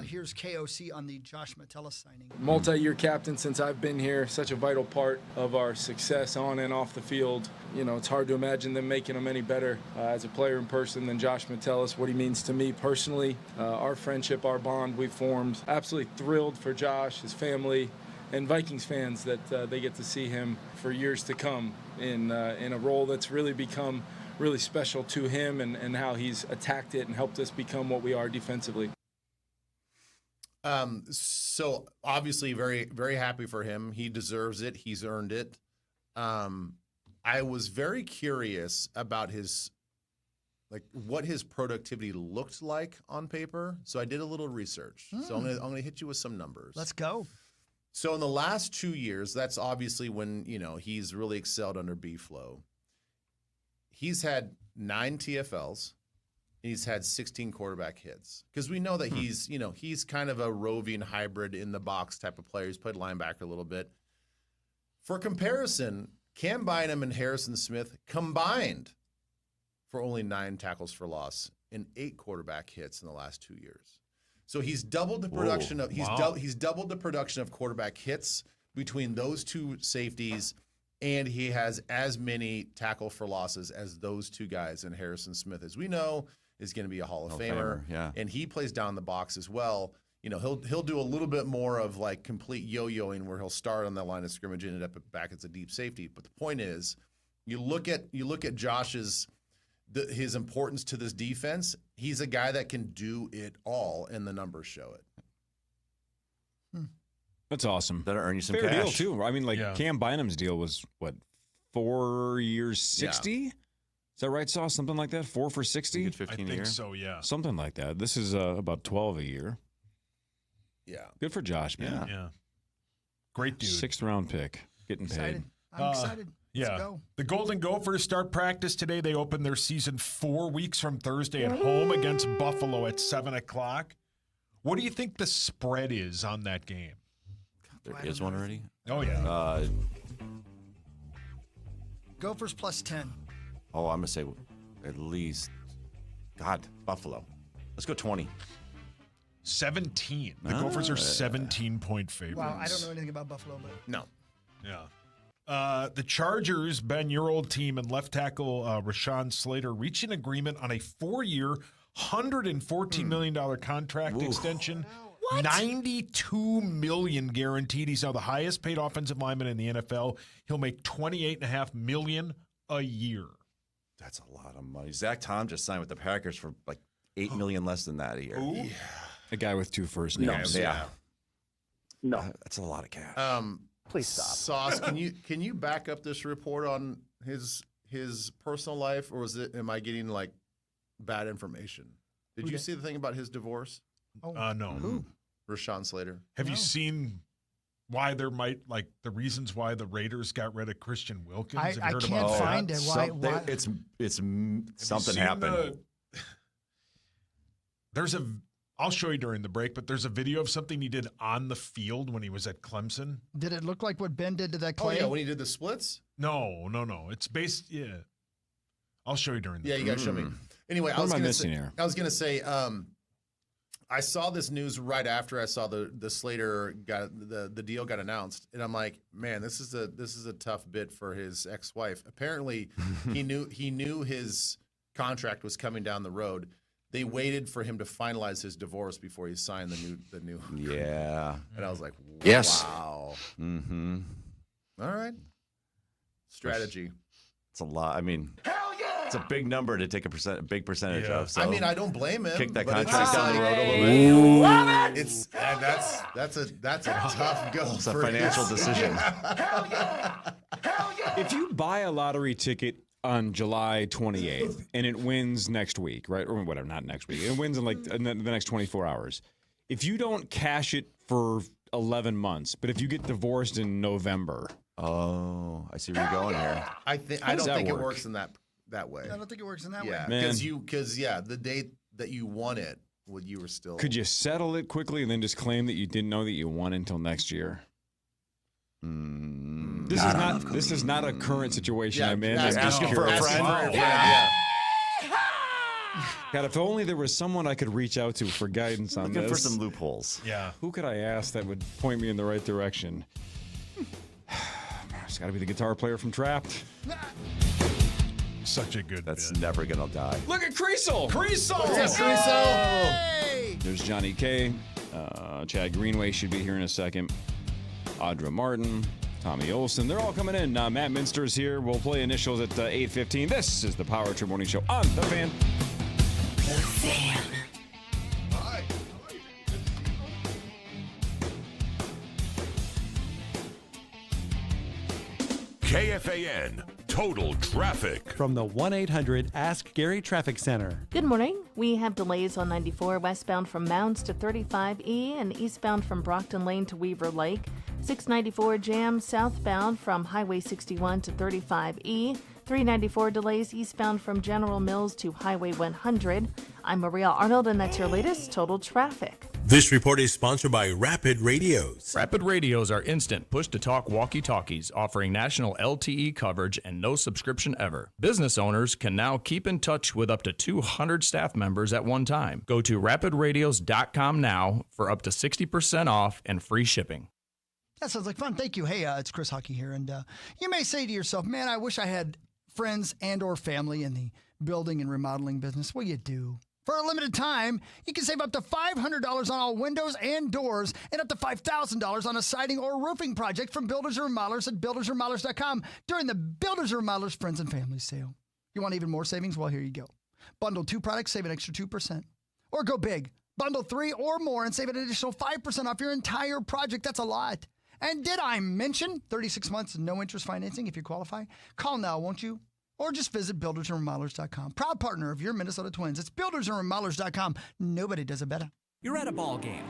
[SPEAKER 6] Here's KOC on the Josh Matelis signing.
[SPEAKER 20] Multi-year captain since I've been here, such a vital part of our success on and off the field. You know, it's hard to imagine them making him any better as a player in person than Josh Matelis, what he means to me personally, our friendship, our bond we formed. Absolutely thrilled for Josh, his family, and Vikings fans that they get to see him for years to come in a role that's really become really special to him and how he's attacked it and helped us become what we are defensively.
[SPEAKER 13] So obviously very, very happy for him. He deserves it. He's earned it. I was very curious about what his productivity looked like on paper. So I did a little research. So I'm gonna hit you with some numbers.
[SPEAKER 6] Let's go.
[SPEAKER 13] So in the last 2 years, that's obviously when, he's really excelled under B-Flow. He's had 9 TFLs. He's had 16 quarterback hits because we know that he's kind of a roving hybrid in the box type of player. He's played linebacker a little bit. For comparison, Cam Bynum and Harrison Smith combined for only 9 tackles for loss and 8 quarterback hits in the last 2 years. So he's doubled the production he's doubled the production of quarterback hits between those two safeties. And he has as many tackle for losses as those two guys. And Harrison Smith, as we know, is going to be a Hall of Famer.
[SPEAKER 16] Yeah.
[SPEAKER 13] And he plays down the box as well. He'll do a little bit more of like complete yo-yoing where he'll start on the line of scrimmage and end up back as a deep safety. But the point is, you look at Josh's his importance to this defense. He's a guy that can do it all, and the numbers show it.
[SPEAKER 4] That's awesome.
[SPEAKER 16] Better earn you some
[SPEAKER 4] Fair
[SPEAKER 16] cash.
[SPEAKER 4] deal, too. I mean, Cam Bynum's deal was, 4 years, 60?
[SPEAKER 13] Yeah.
[SPEAKER 4] Is that right, Sauce? Something like that? 4 for 60?
[SPEAKER 16] 15
[SPEAKER 5] I
[SPEAKER 16] a year.
[SPEAKER 5] think so, yeah.
[SPEAKER 4] Something like that. This is about 12 a year.
[SPEAKER 13] Yeah.
[SPEAKER 4] Good for Josh, man.
[SPEAKER 5] Yeah. Great dude.
[SPEAKER 4] 6th round pick. Getting paid.
[SPEAKER 6] I'm excited. Let's
[SPEAKER 5] Yeah.
[SPEAKER 6] go.
[SPEAKER 5] The Golden Gophers start practice today. They open their season 4 weeks from Thursday at home against Buffalo at 7 o'clock. What do you think the spread is on that game?
[SPEAKER 16] There is one already?
[SPEAKER 5] Oh, yeah.
[SPEAKER 6] Gophers plus 10.
[SPEAKER 16] I'm going to say at least, Buffalo. Let's go 20.
[SPEAKER 5] 17. The Gophers are 17-point favorites.
[SPEAKER 6] Wow, I don't know anything about Buffalo, but
[SPEAKER 13] No.
[SPEAKER 5] Yeah. The Chargers, Ben, your old team, and left tackle Rashawn Slater reached an agreement on a 4-year, $114 million contract extension. What? $92 million guaranteed. He's now the highest paid offensive lineman in the NFL. He'll make $28.5 million a year.
[SPEAKER 16] That's a lot of money. Zach Tom just signed with the Packers for like $8 million less than that a year.
[SPEAKER 4] Yeah. A guy with 2 first names.
[SPEAKER 16] Yeah.
[SPEAKER 21] No.
[SPEAKER 16] That's a lot of cash.
[SPEAKER 21] Please stop.
[SPEAKER 13] Sauce, can you back up this report on his personal life, or am I getting like bad information? Did you see the thing about his divorce?
[SPEAKER 5] No.
[SPEAKER 13] Who? Rashawn Slater.
[SPEAKER 5] Have you seen why there might, the reasons why the Raiders got rid of Christian Wilkins? Have you
[SPEAKER 6] I
[SPEAKER 5] heard
[SPEAKER 6] can't
[SPEAKER 5] about
[SPEAKER 6] find
[SPEAKER 5] that?
[SPEAKER 6] it. Why?
[SPEAKER 16] It's something
[SPEAKER 5] seen
[SPEAKER 16] happened.
[SPEAKER 5] I'll show you during the break, but there's a video of something he did on the field when he was at Clemson.
[SPEAKER 6] Did it look like what Ben did to that
[SPEAKER 13] Oh
[SPEAKER 6] Clay?
[SPEAKER 13] yeah, when he did the splits.
[SPEAKER 5] No. It's based. Yeah, I'll show you during the break.
[SPEAKER 13] You got to show me. Anyway,
[SPEAKER 4] What am I missing here?
[SPEAKER 13] I was going to say, I saw this news right after I saw the Slater the deal got announced, and I'm like, man, this is a tough bit for his ex-wife. Apparently, he knew his contract was coming down the road. They waited for him to finalize his divorce before he signed the new.
[SPEAKER 16] Yeah.
[SPEAKER 13] And I was like,
[SPEAKER 16] Yes.
[SPEAKER 13] wow.
[SPEAKER 16] Mm-hmm.
[SPEAKER 13] All right. Strategy.
[SPEAKER 16] It's a lot. I mean, it's a big number to take a big percentage of. So
[SPEAKER 13] I mean, I don't blame him.
[SPEAKER 16] Kick that
[SPEAKER 13] but
[SPEAKER 16] contract
[SPEAKER 13] it's
[SPEAKER 16] down the
[SPEAKER 13] like,
[SPEAKER 16] road a little bit.
[SPEAKER 13] It's that's a tough go.
[SPEAKER 16] It's a financial decision.
[SPEAKER 4] If you buy a lottery ticket on July 28th and it wins next week, right? Or whatever, not next week. It wins in the next 24 hours. If you don't cash it for 11 months, but if you get divorced in November.
[SPEAKER 16] Oh, I see where you're going here.
[SPEAKER 13] I don't think it works in that way.
[SPEAKER 6] I don't think it works in that
[SPEAKER 13] Yeah,
[SPEAKER 6] way.
[SPEAKER 13] because the date that you won it, you were still.
[SPEAKER 4] Could you settle it quickly and then just claim that you didn't know that you won until next year? This is not a current situation I'm in. I'm just curious. God, if only there was someone I could reach out to for guidance on
[SPEAKER 16] Looking
[SPEAKER 4] this.
[SPEAKER 16] for some loopholes.
[SPEAKER 5] Yeah.
[SPEAKER 4] Who could I ask that would point me in the right direction? It's got to be the guitar player from Trapped.
[SPEAKER 5] Such a good
[SPEAKER 16] That's
[SPEAKER 5] bit.
[SPEAKER 16] never going to die.
[SPEAKER 4] Look at Creasel!
[SPEAKER 5] Creasel!
[SPEAKER 6] Hey!
[SPEAKER 4] There's Johnny K. Chad Greenway should be here in a second. Audra Martin. Tommy Olson. They're all coming in. Matt Minster's here. We'll play initials at 8:15. This is the Power Trip Morning Show on The Fan.
[SPEAKER 2] The Fan.
[SPEAKER 9] KFAN Total Traffic.
[SPEAKER 14] From the 1-800-ASK-GARY Traffic Center.
[SPEAKER 17] Good morning. We have delays on 94 westbound from Mounds to 35E and eastbound from Brockton Lane to Weaver Lake. 694 jam southbound from Highway 61 to 35E. 394 delays eastbound from General Mills to Highway 100. I'm Maria Arnold, and that's your latest Total Traffic.
[SPEAKER 22] This report is sponsored by Rapid Radios.
[SPEAKER 23] Rapid Radios are instant push-to-talk walkie-talkies offering national LTE coverage and no subscription ever. Business owners can now keep in touch with up to 200 staff members at one time. Go to rapidradios.com now for up to 60% off and free shipping.
[SPEAKER 6] That sounds like fun. Thank you. Hey, it's Chris Hockey here. And you may say to yourself, man, I wish I had friends and or family in the building and remodeling business. Well, you do. For a limited time, you can save up to $500 on all windows and doors and up to $5,000 on a siding or roofing project from Builders and Remodelers at buildersandremodelers.com during the Builders and Remodelers Friends and Family Sale. You want even more savings? Well, here you go. Bundle 2 products, save an extra 2%. Or go big. Bundle 3 or more and save an additional 5% off your entire project. That's a lot. And did I mention 36 months no interest financing if you qualify? Call now, won't you? Or just visit buildersandremodelers.com. Proud partner of your Minnesota Twins. It's buildersandremodelers.com. Nobody does it better.
[SPEAKER 25] You're at a ball game.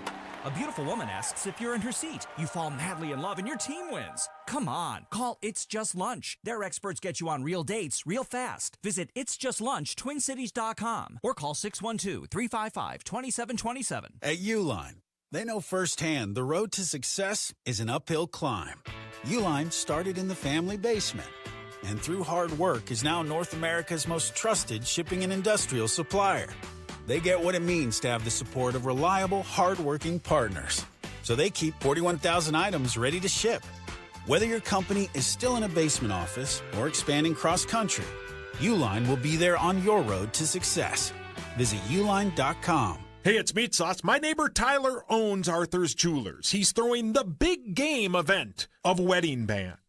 [SPEAKER 25] A beautiful woman asks if you're in her seat. You fall madly in love and your team wins. Come on, call It's Just Lunch. Their experts get you on real dates real fast. Visit itsjustlunchtwincities.com or call 612-355-2727.
[SPEAKER 26] At Uline, they know firsthand the road to success is an uphill climb. Uline started in the family basement, and through hard work is now North America's most trusted shipping and industrial supplier. They get what it means to have the support of reliable, hard-working partners. So they keep 41,000 items ready to ship. Whether your company is still in a basement office or expanding cross-country, Uline will be there on your road to success. Visit uline.com.
[SPEAKER 5] Hey, it's Meat Sauce. My neighbor Tyler owns Arthur's Jewelers. He's throwing the big game event of wedding bands.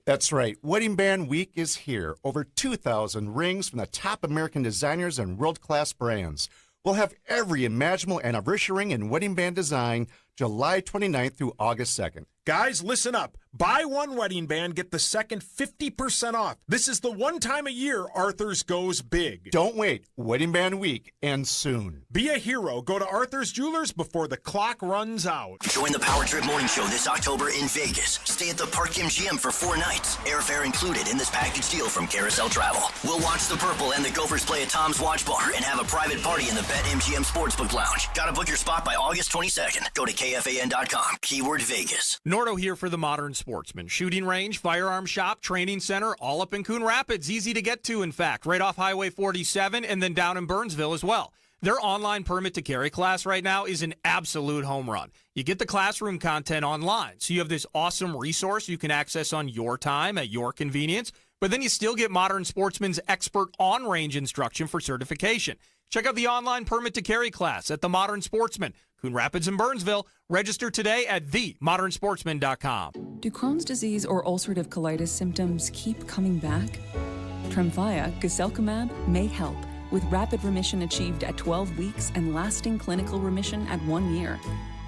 [SPEAKER 27] That's right. Wedding Band Week is here. Over 2,000 rings from the top American designers and world-class brands. We'll have every imaginable anniversary ring and wedding band design July 29th through August 2nd.
[SPEAKER 5] Guys, listen up. Buy one wedding band, get the second 50% off. This is the one time a year Arthur's goes big.
[SPEAKER 27] Don't wait. Wedding Band Week ends soon.
[SPEAKER 5] Be a hero. Go to Arthur's Jewelers before the clock runs out.
[SPEAKER 10] Join the Power Trip Morning Show this October in Vegas. Stay at the Park MGM for 4 nights. Airfare included in this package deal from Carousel Travel. We'll watch the Purple and the Gophers play at Tom's Watch Bar and have a private party in the BetMGM Sportsbook Lounge. Gotta book your spot by August 22nd. Go to KFAN.com. Keyword Vegas.
[SPEAKER 28] Nordo here for the Modern Sportsman. Shooting range, firearm shop, training center, all up in Coon Rapids. Easy to get to, in fact, right off Highway 47 and then down in Burnsville as well. Their online permit to carry class right now is an absolute home run. You get the classroom content online, so you have this awesome resource you can access on your time at your convenience, but then you still get Modern Sportsman's expert on-range instruction for certification. Check out the online permit to carry class at the Modern Sportsman, Coon Rapids and Burnsville. Register today at theModernSportsman.com.
[SPEAKER 29] Do Crohn's disease or ulcerative colitis symptoms keep coming back? Tremfya, guselkumab, may help, with rapid remission achieved at 12 weeks and lasting clinical remission at 1 year.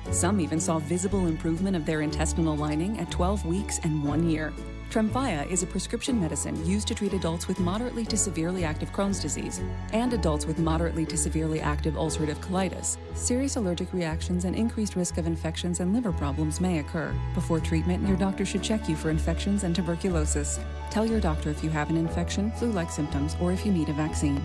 [SPEAKER 29] Some even saw visible improvement of their intestinal lining at 12 weeks and 1 year. Tremfya is a prescription medicine used to treat adults with moderately to severely active Crohn's disease and adults with moderately to severely active ulcerative colitis. Serious allergic reactions and increased risk of infections and liver problems may occur. Before treatment, your doctor should check you for infections and tuberculosis. Tell your doctor if you have an infection, flu-like symptoms, or if you need a vaccine.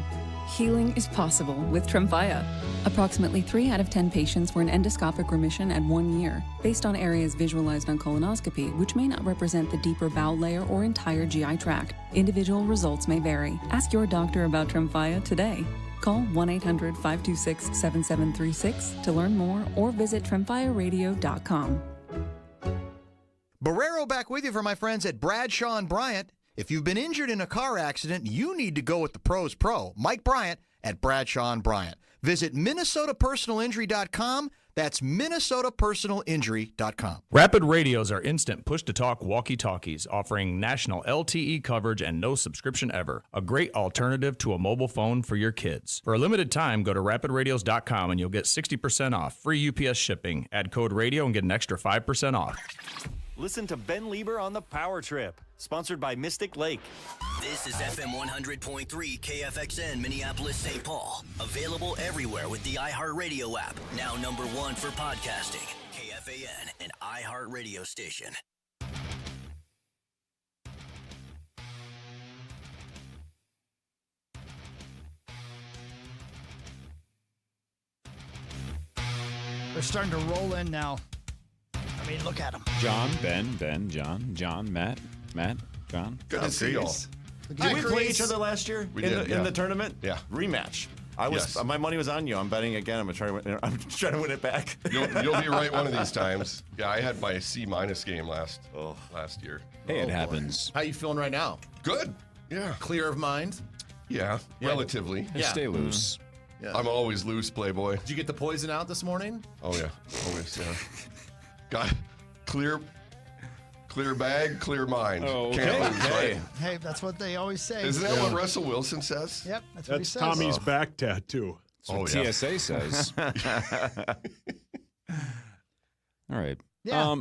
[SPEAKER 29] Healing is possible with Tremfya. Approximately 3 out of 10 patients were in endoscopic remission at 1 year, based on areas visualized on colonoscopy, which may not represent the deeper bowel layer or entire GI tract. Individual results may vary. Ask your doctor about Tremfya today. Call 1-800-526-7736 to learn more or visit TrimFireRadio.com.
[SPEAKER 1] Barrero back with you for my friends at Bradshaw and Bryant. If you've been injured in a car accident, you need to go with the pros pro. Mike Bryant at Bradshaw and Bryant. Visit MinnesotaPersonalInjury.com. That's MinnesotaPersonalInjury.com.
[SPEAKER 23] Rapid radios are instant push-to-talk walkie-talkies offering national LTE coverage and no subscription ever. A great alternative to a mobile phone for your kids. For a limited time, go to rapidradios.com and you'll get 60% off. Free UPS shipping. Add code radio and get an extra 5% off.
[SPEAKER 3] Listen to Ben Lieber on the Power Trip, sponsored by Mystic Lake.
[SPEAKER 10] This is FM 100.3 KFXN Minneapolis, St. Paul. Available everywhere with the iHeartRadio app. Now #1 for podcasting. KFAN, an iHeartRadio station.
[SPEAKER 6] They're starting to roll in now. I mean, look at them.
[SPEAKER 4] John, Ben, John, Matt, John.
[SPEAKER 16] Good to see y'all. Did we play each other last year in the tournament?
[SPEAKER 8] Yeah.
[SPEAKER 16] Rematch. My money was on you. I'm betting again. I'm trying to win it back.
[SPEAKER 8] You'll be right one of these times. Yeah, I had my C- game last year.
[SPEAKER 4] Hey, it happens.
[SPEAKER 13] How you feeling right now?
[SPEAKER 8] Good. Yeah.
[SPEAKER 13] Clear of mind?
[SPEAKER 8] Yeah, relatively.
[SPEAKER 4] And stay loose.
[SPEAKER 13] Yeah.
[SPEAKER 8] I'm always loose, Playboy.
[SPEAKER 13] Did you get the poison out this morning?
[SPEAKER 8] Oh yeah, always. Yeah. Got clear bag, clear mind.
[SPEAKER 4] Oh, okay.
[SPEAKER 8] Can't lose, right?
[SPEAKER 6] Hey, that's what they always say.
[SPEAKER 8] Isn't that what Russell Wilson says?
[SPEAKER 6] Yep, that's what he says.
[SPEAKER 11] Tommy's back tattoo.
[SPEAKER 4] That's what TSA says. All right.
[SPEAKER 6] Yeah.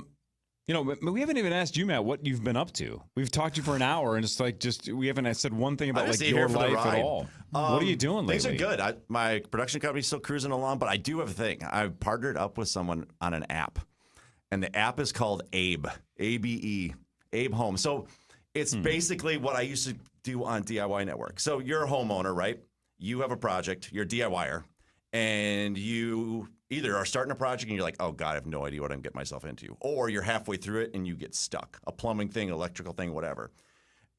[SPEAKER 4] We haven't even asked you, Matt, what you've been up to. We've talked to you for an hour, and it's like we haven't said one thing about like your life at all. What are you doing lately?
[SPEAKER 16] Things are good. My production company's still cruising along, but I do have a thing. I've partnered up with someone on an app, and the app is called Abe, A-B-E, Abe Home. So it's basically what I used to do on DIY Network. So you're a homeowner, right? You have a project, you're a DIYer, and you either are starting a project and you're like, oh, God, I have no idea what I'm getting myself into. Or you're halfway through it and you get stuck. A plumbing thing, electrical thing, whatever.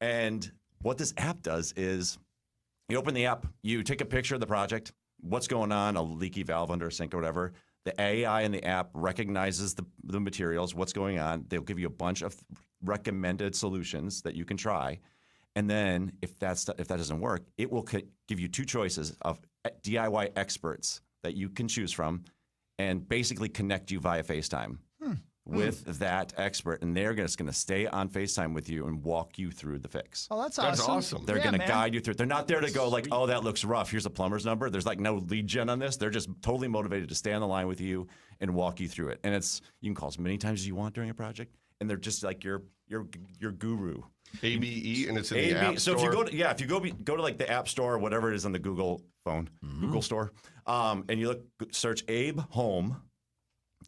[SPEAKER 16] And what this app does is you open the app, you take a picture of the project, what's going on, a leaky valve under a sink or whatever. The AI in the app recognizes the materials, what's going on. They'll give you a bunch of recommended solutions that you can try. And then if that doesn't work, it will give you two choices of DIY experts that you can choose from and basically connect you via FaceTime with that expert. And they're just going to stay on FaceTime with you and walk you through the fix.
[SPEAKER 6] Oh, that's awesome.
[SPEAKER 16] They're going to guide you through it. They're not there to go like, oh, that looks rough. Here's a plumber's number. There's like no lead gen on this. They're just totally motivated to stay on the line with you and walk you through it. And you can call as many times as you want during a project. And they're just like your guru.
[SPEAKER 8] ABE, and it's in the App Store.
[SPEAKER 16] So if you go to like the App Store or whatever it is on the Google phone, Google Store, and you search Abe Home,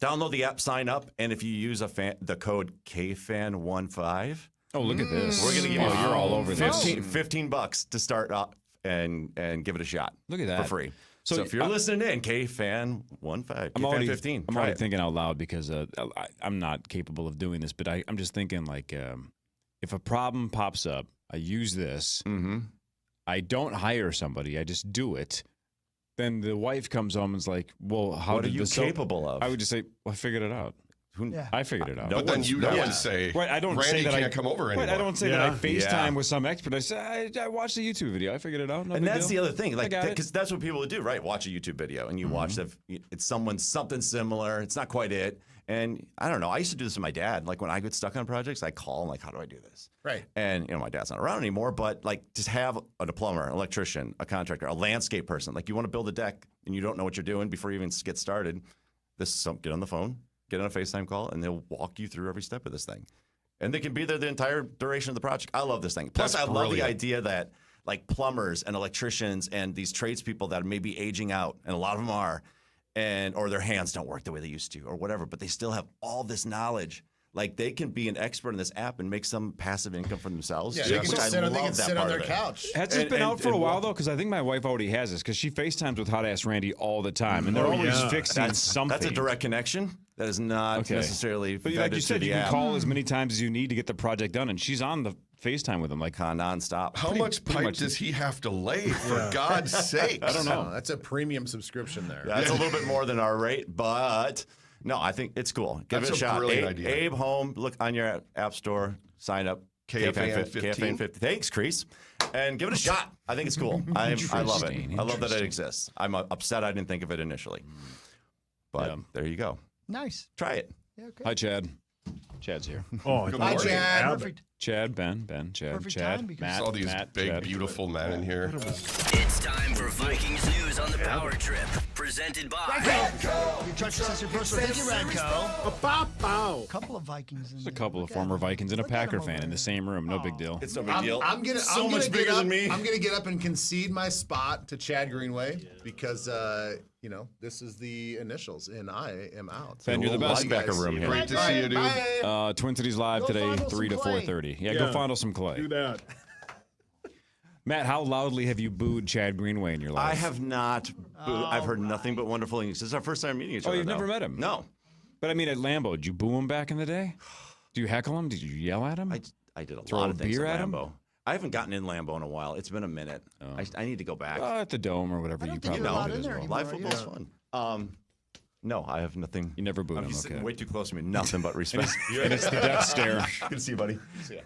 [SPEAKER 16] download the app, sign up, and if you use the code KFAN15,
[SPEAKER 4] oh, look at this.
[SPEAKER 16] We're gonna give you
[SPEAKER 4] you're all over this.
[SPEAKER 16] $15 to start up and give it a shot.
[SPEAKER 4] Look at that.
[SPEAKER 16] For free. So if you're listening in, KFAN15, KFAN15.
[SPEAKER 4] I'm already thinking out loud because I'm not capable of doing this, but I'm just thinking like if a problem pops up, I use this. I don't hire somebody. I just do it. Then the wife comes home and is like, well,
[SPEAKER 16] what are you capable of?
[SPEAKER 4] I would just say, well, I figured it out. I figured it out.
[SPEAKER 8] But then you don't say,
[SPEAKER 4] right, I don't
[SPEAKER 8] Randy
[SPEAKER 4] say that
[SPEAKER 8] can't come over anymore.
[SPEAKER 4] Right, I don't say that I FaceTime with some expert. I say, I watched a YouTube video. I figured it out. No
[SPEAKER 16] and
[SPEAKER 4] big
[SPEAKER 16] that's
[SPEAKER 4] deal.
[SPEAKER 16] the other thing. Because that's what people would do, right? Watch a YouTube video and you watch it's something similar. It's not quite it. And I don't know. I used to do this with my dad. Like when I get stuck on projects, I call him like, how do I do this?
[SPEAKER 13] Right.
[SPEAKER 16] And my dad's not around anymore, but like just have a plumber, an electrician, a contractor, a landscape person. Like you want to build a deck and you don't know what you're doing before you even get started. Get on the phone, get on a FaceTime call, and they'll walk you through every step of this thing. And they can be there the entire duration of the project. I love this thing. Plus, I love the idea that like plumbers and electricians and these tradespeople that may be aging out, and a lot of them are, or their hands don't work the way they used to or whatever, but they still have all this knowledge. Like they can be an expert in this app and make some passive income for themselves.
[SPEAKER 13] Yeah, they can sit on their couch.
[SPEAKER 4] Has this been out for a while, though? Because I think my wife already has this because she FaceTimes with Hot Ass Randy all the time. And they're always fixing something.
[SPEAKER 16] That's a direct connection. That is not necessarily.
[SPEAKER 4] But like you said, you can call as many times as you need to get the project done, and she's on the FaceTime with him like nonstop.
[SPEAKER 8] How much pipe does he have to lay, for God's sake?
[SPEAKER 16] I don't know.
[SPEAKER 13] That's a premium subscription there.
[SPEAKER 16] Yeah, that's a little bit more than our rate, but no, I think it's cool. Give
[SPEAKER 8] That's
[SPEAKER 16] it a shot.
[SPEAKER 8] brilliant idea.
[SPEAKER 16] Abe Home, look on your app store, sign up.
[SPEAKER 8] KFAN 15.
[SPEAKER 16] KFAN 50. Thanks, Crease. And give it a shot. I think it's cool. I love it. I love that it exists. I'm upset I didn't think of it initially. But there you go.
[SPEAKER 6] Nice.
[SPEAKER 16] Try it.
[SPEAKER 6] Yeah, okay.
[SPEAKER 4] Hi, Chad. Chad's here.
[SPEAKER 5] Oh,
[SPEAKER 8] good morning.
[SPEAKER 6] Chad. Perfect.
[SPEAKER 4] Chad, Ben, Chad,
[SPEAKER 6] Perfect
[SPEAKER 4] Chad,
[SPEAKER 6] time because-
[SPEAKER 4] Matt,
[SPEAKER 8] All these
[SPEAKER 4] Matt,
[SPEAKER 8] big,
[SPEAKER 4] Chad.
[SPEAKER 8] beautiful men in here.
[SPEAKER 10] It's time for Vikings news on the Power Trip, presented by
[SPEAKER 6] Your trusted sister personal. Thank you, Ranko. A couple of Vikings in
[SPEAKER 4] There's a couple of former Vikings and a Packer fan in the same room. No big deal.
[SPEAKER 16] It's no big deal.
[SPEAKER 13] I'm gonna
[SPEAKER 16] so
[SPEAKER 13] I'm
[SPEAKER 16] much
[SPEAKER 13] gonna
[SPEAKER 16] bigger
[SPEAKER 13] get up,
[SPEAKER 16] than me.
[SPEAKER 13] I'm gonna get up and concede my spot to Chad Greenway because this is the initials, and I am out.
[SPEAKER 4] Ben, you're the best.
[SPEAKER 16] Linebacker room here.
[SPEAKER 8] Great to see you, dude.
[SPEAKER 4] Twin Cities Live
[SPEAKER 6] Go
[SPEAKER 4] today,
[SPEAKER 6] fondle
[SPEAKER 4] 3 to
[SPEAKER 6] some clay.
[SPEAKER 4] 4:30. Yeah, go fondle some clay.
[SPEAKER 5] Do that.
[SPEAKER 4] Matt, how loudly have you booed Chad Greenway in your life?
[SPEAKER 16] I have not. I've heard nothing but wonderful things. This is our first time meeting each other.
[SPEAKER 4] Oh, you've never met him?
[SPEAKER 16] No.
[SPEAKER 4] But I mean, at Lambeau, did you boo him back in the day? Do you heckle him? Did you yell at him?
[SPEAKER 16] I did a
[SPEAKER 4] Throw
[SPEAKER 16] lot
[SPEAKER 4] a
[SPEAKER 16] of things
[SPEAKER 4] beer
[SPEAKER 16] at
[SPEAKER 4] at him?
[SPEAKER 16] Lambeau. I haven't gotten in Lambeau in a while. It's been a minute. I need to go back.
[SPEAKER 4] At the Dome or whatever. You probably
[SPEAKER 6] allowed
[SPEAKER 4] did
[SPEAKER 6] in
[SPEAKER 4] as
[SPEAKER 6] there
[SPEAKER 4] well.
[SPEAKER 6] anymore.
[SPEAKER 16] Live football's fun. No, I have nothing.
[SPEAKER 4] You never booed him,
[SPEAKER 16] He's
[SPEAKER 4] okay.
[SPEAKER 16] sitting way too close to me. Nothing but respect.
[SPEAKER 4] And it's the death stare.
[SPEAKER 16] Good to see you, buddy.
[SPEAKER 7] You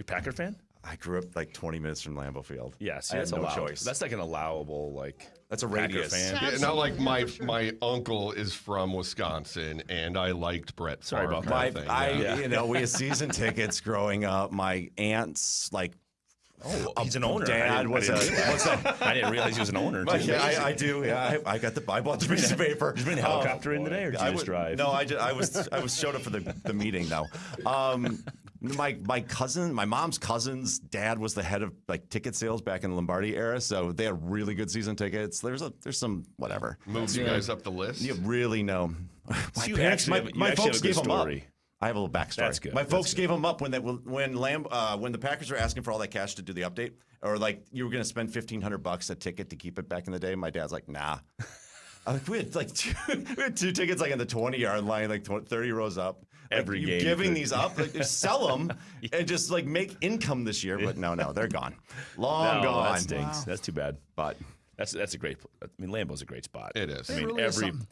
[SPEAKER 7] a Packer fan?
[SPEAKER 16] I grew up like 20 minutes from Lambeau Field.
[SPEAKER 7] Yeah, see,
[SPEAKER 16] I
[SPEAKER 7] that's
[SPEAKER 16] had no
[SPEAKER 7] allowed.
[SPEAKER 16] choice.
[SPEAKER 7] That's like an allowable,
[SPEAKER 16] That's a
[SPEAKER 7] Packer
[SPEAKER 16] radius.
[SPEAKER 7] fan.
[SPEAKER 8] Yeah, not like my uncle is from Wisconsin, and I liked Brett Favre.
[SPEAKER 7] Sorry about
[SPEAKER 8] kind of thing.
[SPEAKER 16] We had season tickets growing up. My aunt's
[SPEAKER 7] he's an owner.
[SPEAKER 16] Dad was what's that?
[SPEAKER 7] I didn't realize he was an owner. Too.
[SPEAKER 16] Yeah, I do. Yeah, I bought the piece of paper.
[SPEAKER 7] Did you bring the helicopter in today, or did you just drive?
[SPEAKER 16] No, I was showed up for the meeting though. My cousin, my mom's cousin's dad was the head of ticket sales back in the Lombardi era, so they had really good season tickets. There's some whatever.
[SPEAKER 8] Moved you guys up the list?
[SPEAKER 16] You really know.
[SPEAKER 7] So
[SPEAKER 16] My folks gave them up.
[SPEAKER 7] story.
[SPEAKER 16] I have a little backstory.
[SPEAKER 7] That's good.
[SPEAKER 16] My folks gave them up when the Packers were asking for all that cash to do the update, or you were going to spend $1,500 a ticket to keep it back in the day. My dad's like, nah. We had two tickets in the 20-yard line, 30 rows up.
[SPEAKER 7] Every
[SPEAKER 16] you're
[SPEAKER 7] game.
[SPEAKER 16] Giving these up, just sell them and just make income this year. But no, they're gone. Long gone.
[SPEAKER 7] That stinks.
[SPEAKER 6] Wow.
[SPEAKER 7] That's too bad.
[SPEAKER 16] But
[SPEAKER 7] that's a great. I mean, Lambeau's a great spot.
[SPEAKER 8] It is.
[SPEAKER 7] I mean,
[SPEAKER 6] really is something.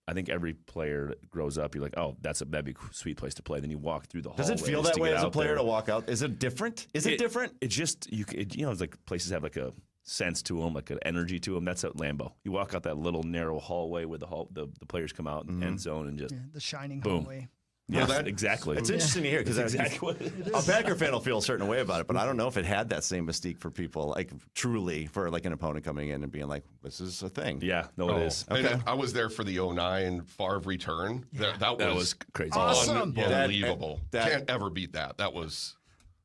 [SPEAKER 7] I think every player that grows up, you're like, oh, that'd be a sweet place to play. Then you walk through the
[SPEAKER 16] does
[SPEAKER 7] hallways
[SPEAKER 16] it feel that
[SPEAKER 7] to
[SPEAKER 16] way
[SPEAKER 7] get
[SPEAKER 16] as a
[SPEAKER 7] out
[SPEAKER 16] player
[SPEAKER 7] there.
[SPEAKER 16] to walk out? Is it different? Is it different?
[SPEAKER 7] It's just it's like places have a sense to them, like an energy to them. That's at Lambeau. You walk out that little narrow hallway where the players come out in end zone and just
[SPEAKER 6] The shining
[SPEAKER 7] boom.
[SPEAKER 6] hallway.
[SPEAKER 7] Yeah,
[SPEAKER 8] Well,
[SPEAKER 7] exactly.
[SPEAKER 16] It's interesting to hear because
[SPEAKER 7] exactly what it is.
[SPEAKER 16] a Packer fan will feel a certain way about it, but I don't know if it had that same mystique for people, truly for an opponent coming in and being like, "This is a thing."
[SPEAKER 7] Yeah, no, it is.
[SPEAKER 8] And
[SPEAKER 16] Okay.
[SPEAKER 8] I was there for the 09 Favre return.
[SPEAKER 6] Yeah.
[SPEAKER 8] That
[SPEAKER 7] was crazy.
[SPEAKER 6] Awesome.
[SPEAKER 8] Unbelievable.
[SPEAKER 16] That-
[SPEAKER 8] Can't ever beat that. That was.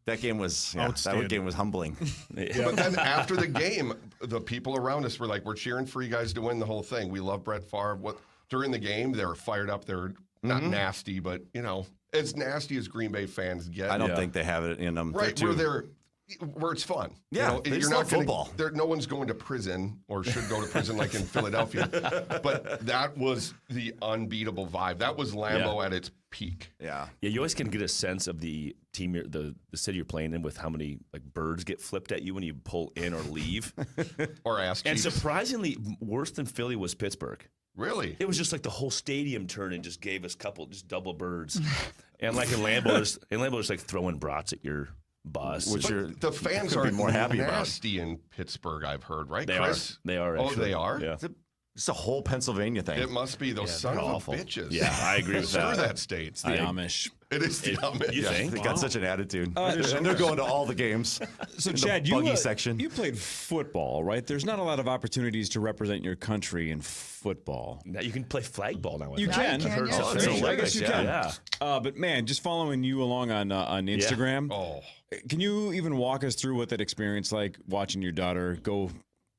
[SPEAKER 16] That game was
[SPEAKER 5] Outstanding.
[SPEAKER 16] that game was humbling.
[SPEAKER 8] But then after the game, the people around us were like, "We're cheering for you guys to win the whole thing. We love Brett Favre." During the game, they were fired up. They're not nasty, but as nasty as Green Bay fans get.
[SPEAKER 16] I don't think they have it in them.
[SPEAKER 8] Right, where it's fun.
[SPEAKER 16] Yeah, they just love football.
[SPEAKER 8] No one's going to prison or should go to prison like in Philadelphia. But that was the unbeatable vibe. That was Lambeau at its peak.
[SPEAKER 16] Yeah.
[SPEAKER 7] Yeah, you always can get a sense of the team, the city you're playing in with how many birds get flipped at you when you pull in or leave.
[SPEAKER 8] Or ass
[SPEAKER 7] And
[SPEAKER 8] cheeks.
[SPEAKER 7] surprisly, worse than Philly was Pittsburgh.
[SPEAKER 8] Really?
[SPEAKER 7] It was just the whole stadium turned and just gave us just double birds. And in Lambeau, just throwing brats at your bus.
[SPEAKER 16] Which
[SPEAKER 8] But the fans
[SPEAKER 16] could be
[SPEAKER 8] aren't
[SPEAKER 16] more happy about.
[SPEAKER 8] nasty in Pittsburgh, I've heard, right,
[SPEAKER 7] They
[SPEAKER 8] Chris?
[SPEAKER 7] are. They are.
[SPEAKER 8] Oh,
[SPEAKER 7] Actually.
[SPEAKER 8] they are?
[SPEAKER 7] Yeah.
[SPEAKER 16] It's a whole Pennsylvania thing.
[SPEAKER 8] It must be those son
[SPEAKER 7] they're
[SPEAKER 8] of
[SPEAKER 7] awful.
[SPEAKER 8] bitches.
[SPEAKER 7] Yeah, I agree with
[SPEAKER 8] Screw
[SPEAKER 7] that.
[SPEAKER 8] that state.
[SPEAKER 4] It's the Amish.
[SPEAKER 8] It is the Amish.
[SPEAKER 7] You think?
[SPEAKER 16] They got such an attitude.
[SPEAKER 4] and
[SPEAKER 16] they're going to all the games.
[SPEAKER 4] So,
[SPEAKER 16] in
[SPEAKER 4] Chad,
[SPEAKER 16] the buggy section.
[SPEAKER 4] you played football, right? There's not a lot of opportunities to represent your country in football.
[SPEAKER 7] Now you can play flag ball now.
[SPEAKER 4] You can.
[SPEAKER 6] can, yeah.
[SPEAKER 7] It's a
[SPEAKER 6] Sure.
[SPEAKER 7] legacy.
[SPEAKER 4] You can.
[SPEAKER 7] Yeah.
[SPEAKER 4] But man, just following you along on Instagram,
[SPEAKER 8] Oh.
[SPEAKER 4] can you even walk us through what that experience like watching your daughter go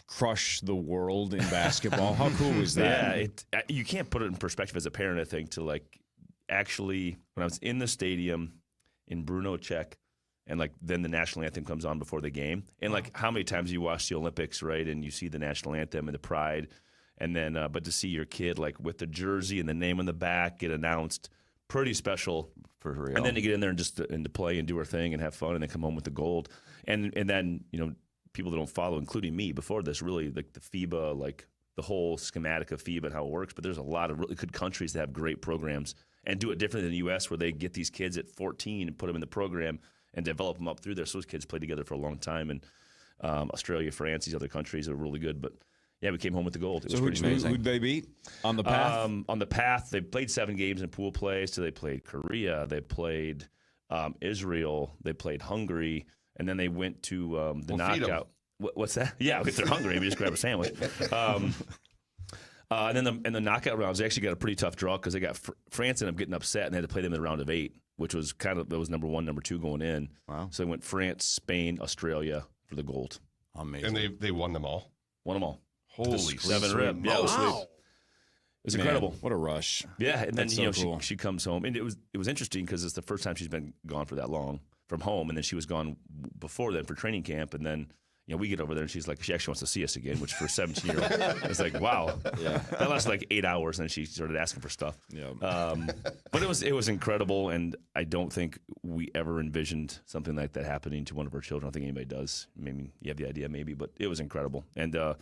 [SPEAKER 4] crush the world in basketball? How cool was that?
[SPEAKER 7] Yeah, you can't put it in perspective as a parent, I think, to actually when I was in the stadium in Brno, Czech, and then the national anthem comes on before the game, and how many times you watch the Olympics, right, and you see the national anthem and the pride, And then, but to see your kid like with the jersey and the name on the back get announced, pretty special.
[SPEAKER 16] For real.
[SPEAKER 7] And then to get in there and just to play and do her thing and have fun and then come home with the gold. And then, people that don't follow, including me before this, really like the FIBA, like the whole schematic of FIBA and how it works. But there's a lot of really good countries that have great programs and do it differently than the U.S. where they get these kids at 14 and put them in the program and develop them up through there. So those kids play together for a long time. And Australia, France, these other countries are really good. But yeah, we came home with the gold. It was pretty amazing.
[SPEAKER 4] Who'd they beat on the path?
[SPEAKER 7] On the path, they played 7 games in pool play. So they played Korea, they played Israel, they played Hungary, and then they went to the knockout. What's that? Yeah, if they're hungry, we just grab a sandwich. And then in the knockout rounds, they actually got a pretty tough draw because they got France ended up getting upset and they had to play them in the round of 8, which was that was number 1, number 2 going in.
[SPEAKER 16] Wow.
[SPEAKER 7] So they went France, Spain, Australia for the gold.
[SPEAKER 16] Amazing.
[SPEAKER 8] And they won them all.
[SPEAKER 7] Won them all.
[SPEAKER 8] Holy
[SPEAKER 7] 7 rip. Yeah,
[SPEAKER 8] wow.
[SPEAKER 7] It was incredible.
[SPEAKER 4] What a rush.
[SPEAKER 7] Yeah, and then
[SPEAKER 4] That's so cool.
[SPEAKER 7] she comes home, and it was interesting because it's the first time she's been gone for that long from home, and then she was gone before then for training camp, and then we get over there, and she's like, she actually wants to see us again, which for a 17-year-old, it's like, wow.
[SPEAKER 4] Yeah.
[SPEAKER 7] That lasted like 8 hours, and then she started asking for stuff.
[SPEAKER 4] Yeah.
[SPEAKER 7] But it was incredible, and I don't think we ever envisioned something like that happening to one of our children. I don't think anybody does. Maybe you have the idea, maybe, but it was incredible. And got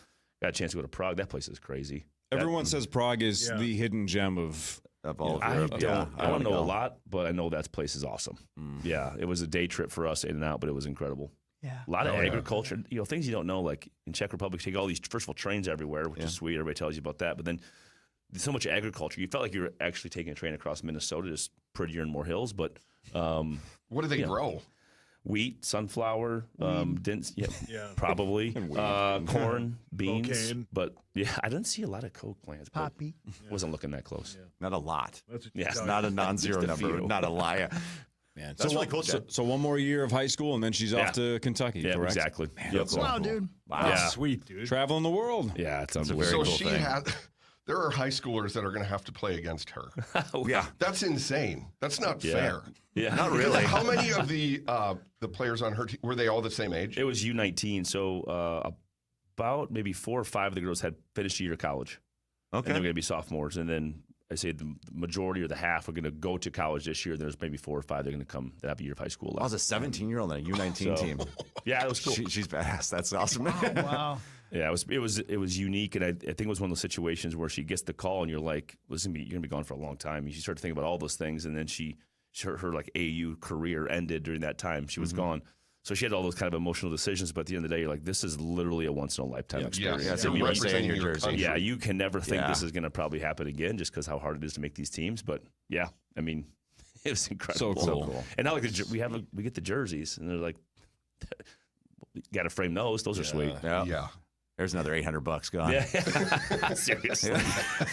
[SPEAKER 7] a chance to go to Prague. That place is crazy.
[SPEAKER 4] Everyone says Prague is the hidden gem of
[SPEAKER 16] all of Europe.
[SPEAKER 7] I don't know a lot, but I know that place is awesome. Yeah, it was a day trip for us in and out, but it was incredible.
[SPEAKER 6] Yeah.
[SPEAKER 7] A lot of agriculture, things you don't know, like in Czech Republic, take all these, first of all, trains everywhere, which is sweet. Everybody tells you about that. But then there's so much agriculture. You felt like you were actually taking a train across Minnesota, just prettier and more hills. But
[SPEAKER 8] what do they grow?
[SPEAKER 7] Wheat, sunflower, probably corn, beans.
[SPEAKER 5] Cocaine.
[SPEAKER 7] But I didn't see a lot of coke plants.
[SPEAKER 6] Poppy.
[SPEAKER 7] Wasn't looking that close.
[SPEAKER 16] Yeah. Not a lot.
[SPEAKER 7] Yeah,
[SPEAKER 16] not a non-zero number. Not a liar.
[SPEAKER 4] Man,
[SPEAKER 16] that's really cool.
[SPEAKER 4] So one more year of high school, and then she's off to Kentucky.
[SPEAKER 7] Yeah,
[SPEAKER 4] correct?
[SPEAKER 7] exactly.
[SPEAKER 4] Man,
[SPEAKER 7] That's
[SPEAKER 6] wow, dude.
[SPEAKER 16] Wow,
[SPEAKER 7] that's
[SPEAKER 5] sweet, dude.
[SPEAKER 4] Traveling the world.
[SPEAKER 7] Yeah, it's
[SPEAKER 16] a
[SPEAKER 7] unbelievable.
[SPEAKER 16] very cool
[SPEAKER 8] she
[SPEAKER 16] thing.
[SPEAKER 8] There are high schoolers that are going to have to play against her.
[SPEAKER 16] Yeah,
[SPEAKER 8] that's insane. That's not fair.
[SPEAKER 7] Yeah,
[SPEAKER 16] not really.
[SPEAKER 8] How many of the players on her team were they all the same age?
[SPEAKER 7] It was U19, so about maybe 4 or 5 of the girls had finished a year of college.
[SPEAKER 16] Okay,
[SPEAKER 7] and they're going to be sophomores, and then I say the majority or the half are going to go to college this year. There's maybe 4 or 5 they're going to come that have a year of high school left.
[SPEAKER 16] I was a 17-year-old on a U19 team.
[SPEAKER 7] Yeah, it was cool.
[SPEAKER 16] She's badass. That's awesome.
[SPEAKER 6] Wow.
[SPEAKER 7] Yeah, it was unique, and I think it was one of those situations where she gets the call, and you're like, "Listen, you're going to be gone for a long time." And she started thinking about all those things, and then her like AU career ended during that time. She was gone. So she had all those kind of emotional decisions, but at the end of the day, you're like, this is literally a once-in-a-lifetime experience.
[SPEAKER 16] Yeah, so you're representing your jersey.
[SPEAKER 8] country.
[SPEAKER 7] Yeah, you can never think this is going to probably happen again just because how hard it is to make these teams. But yeah, I mean, it was incredible.
[SPEAKER 4] So cool.
[SPEAKER 7] And now like we get the jerseys, and they're like, got to frame those. Those are sweet.
[SPEAKER 8] Yeah.
[SPEAKER 16] There's another $800 gone.
[SPEAKER 7] Yeah. Seriously.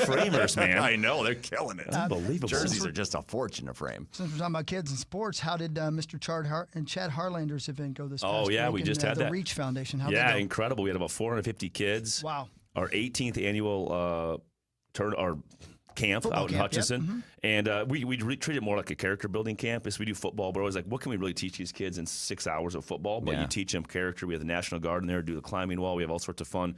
[SPEAKER 7] Framers, man.
[SPEAKER 16] I know, they're killing it.
[SPEAKER 7] Unbelievable.
[SPEAKER 16] Jerseys are just a fortune to frame.
[SPEAKER 6] Since we're talking about kids and sports, how did Mr. Chad Harlander's event go this past week?
[SPEAKER 7] We just had
[SPEAKER 6] the
[SPEAKER 7] that.
[SPEAKER 6] Reach Foundation. How'd
[SPEAKER 7] Yeah,
[SPEAKER 6] that go?
[SPEAKER 7] incredible. We had about 450 kids.
[SPEAKER 6] Wow.
[SPEAKER 7] Our 18th annual camp
[SPEAKER 6] Football
[SPEAKER 7] out in
[SPEAKER 6] camp,
[SPEAKER 7] Hutchinson.
[SPEAKER 6] yep.
[SPEAKER 7] And we treat it more like a character building camp. Yes, we do football, but we're always like, what can we really teach these kids in 6 hours of football? But you teach them character. We have the National Guard in there, do the climbing wall. We have all sorts of fun.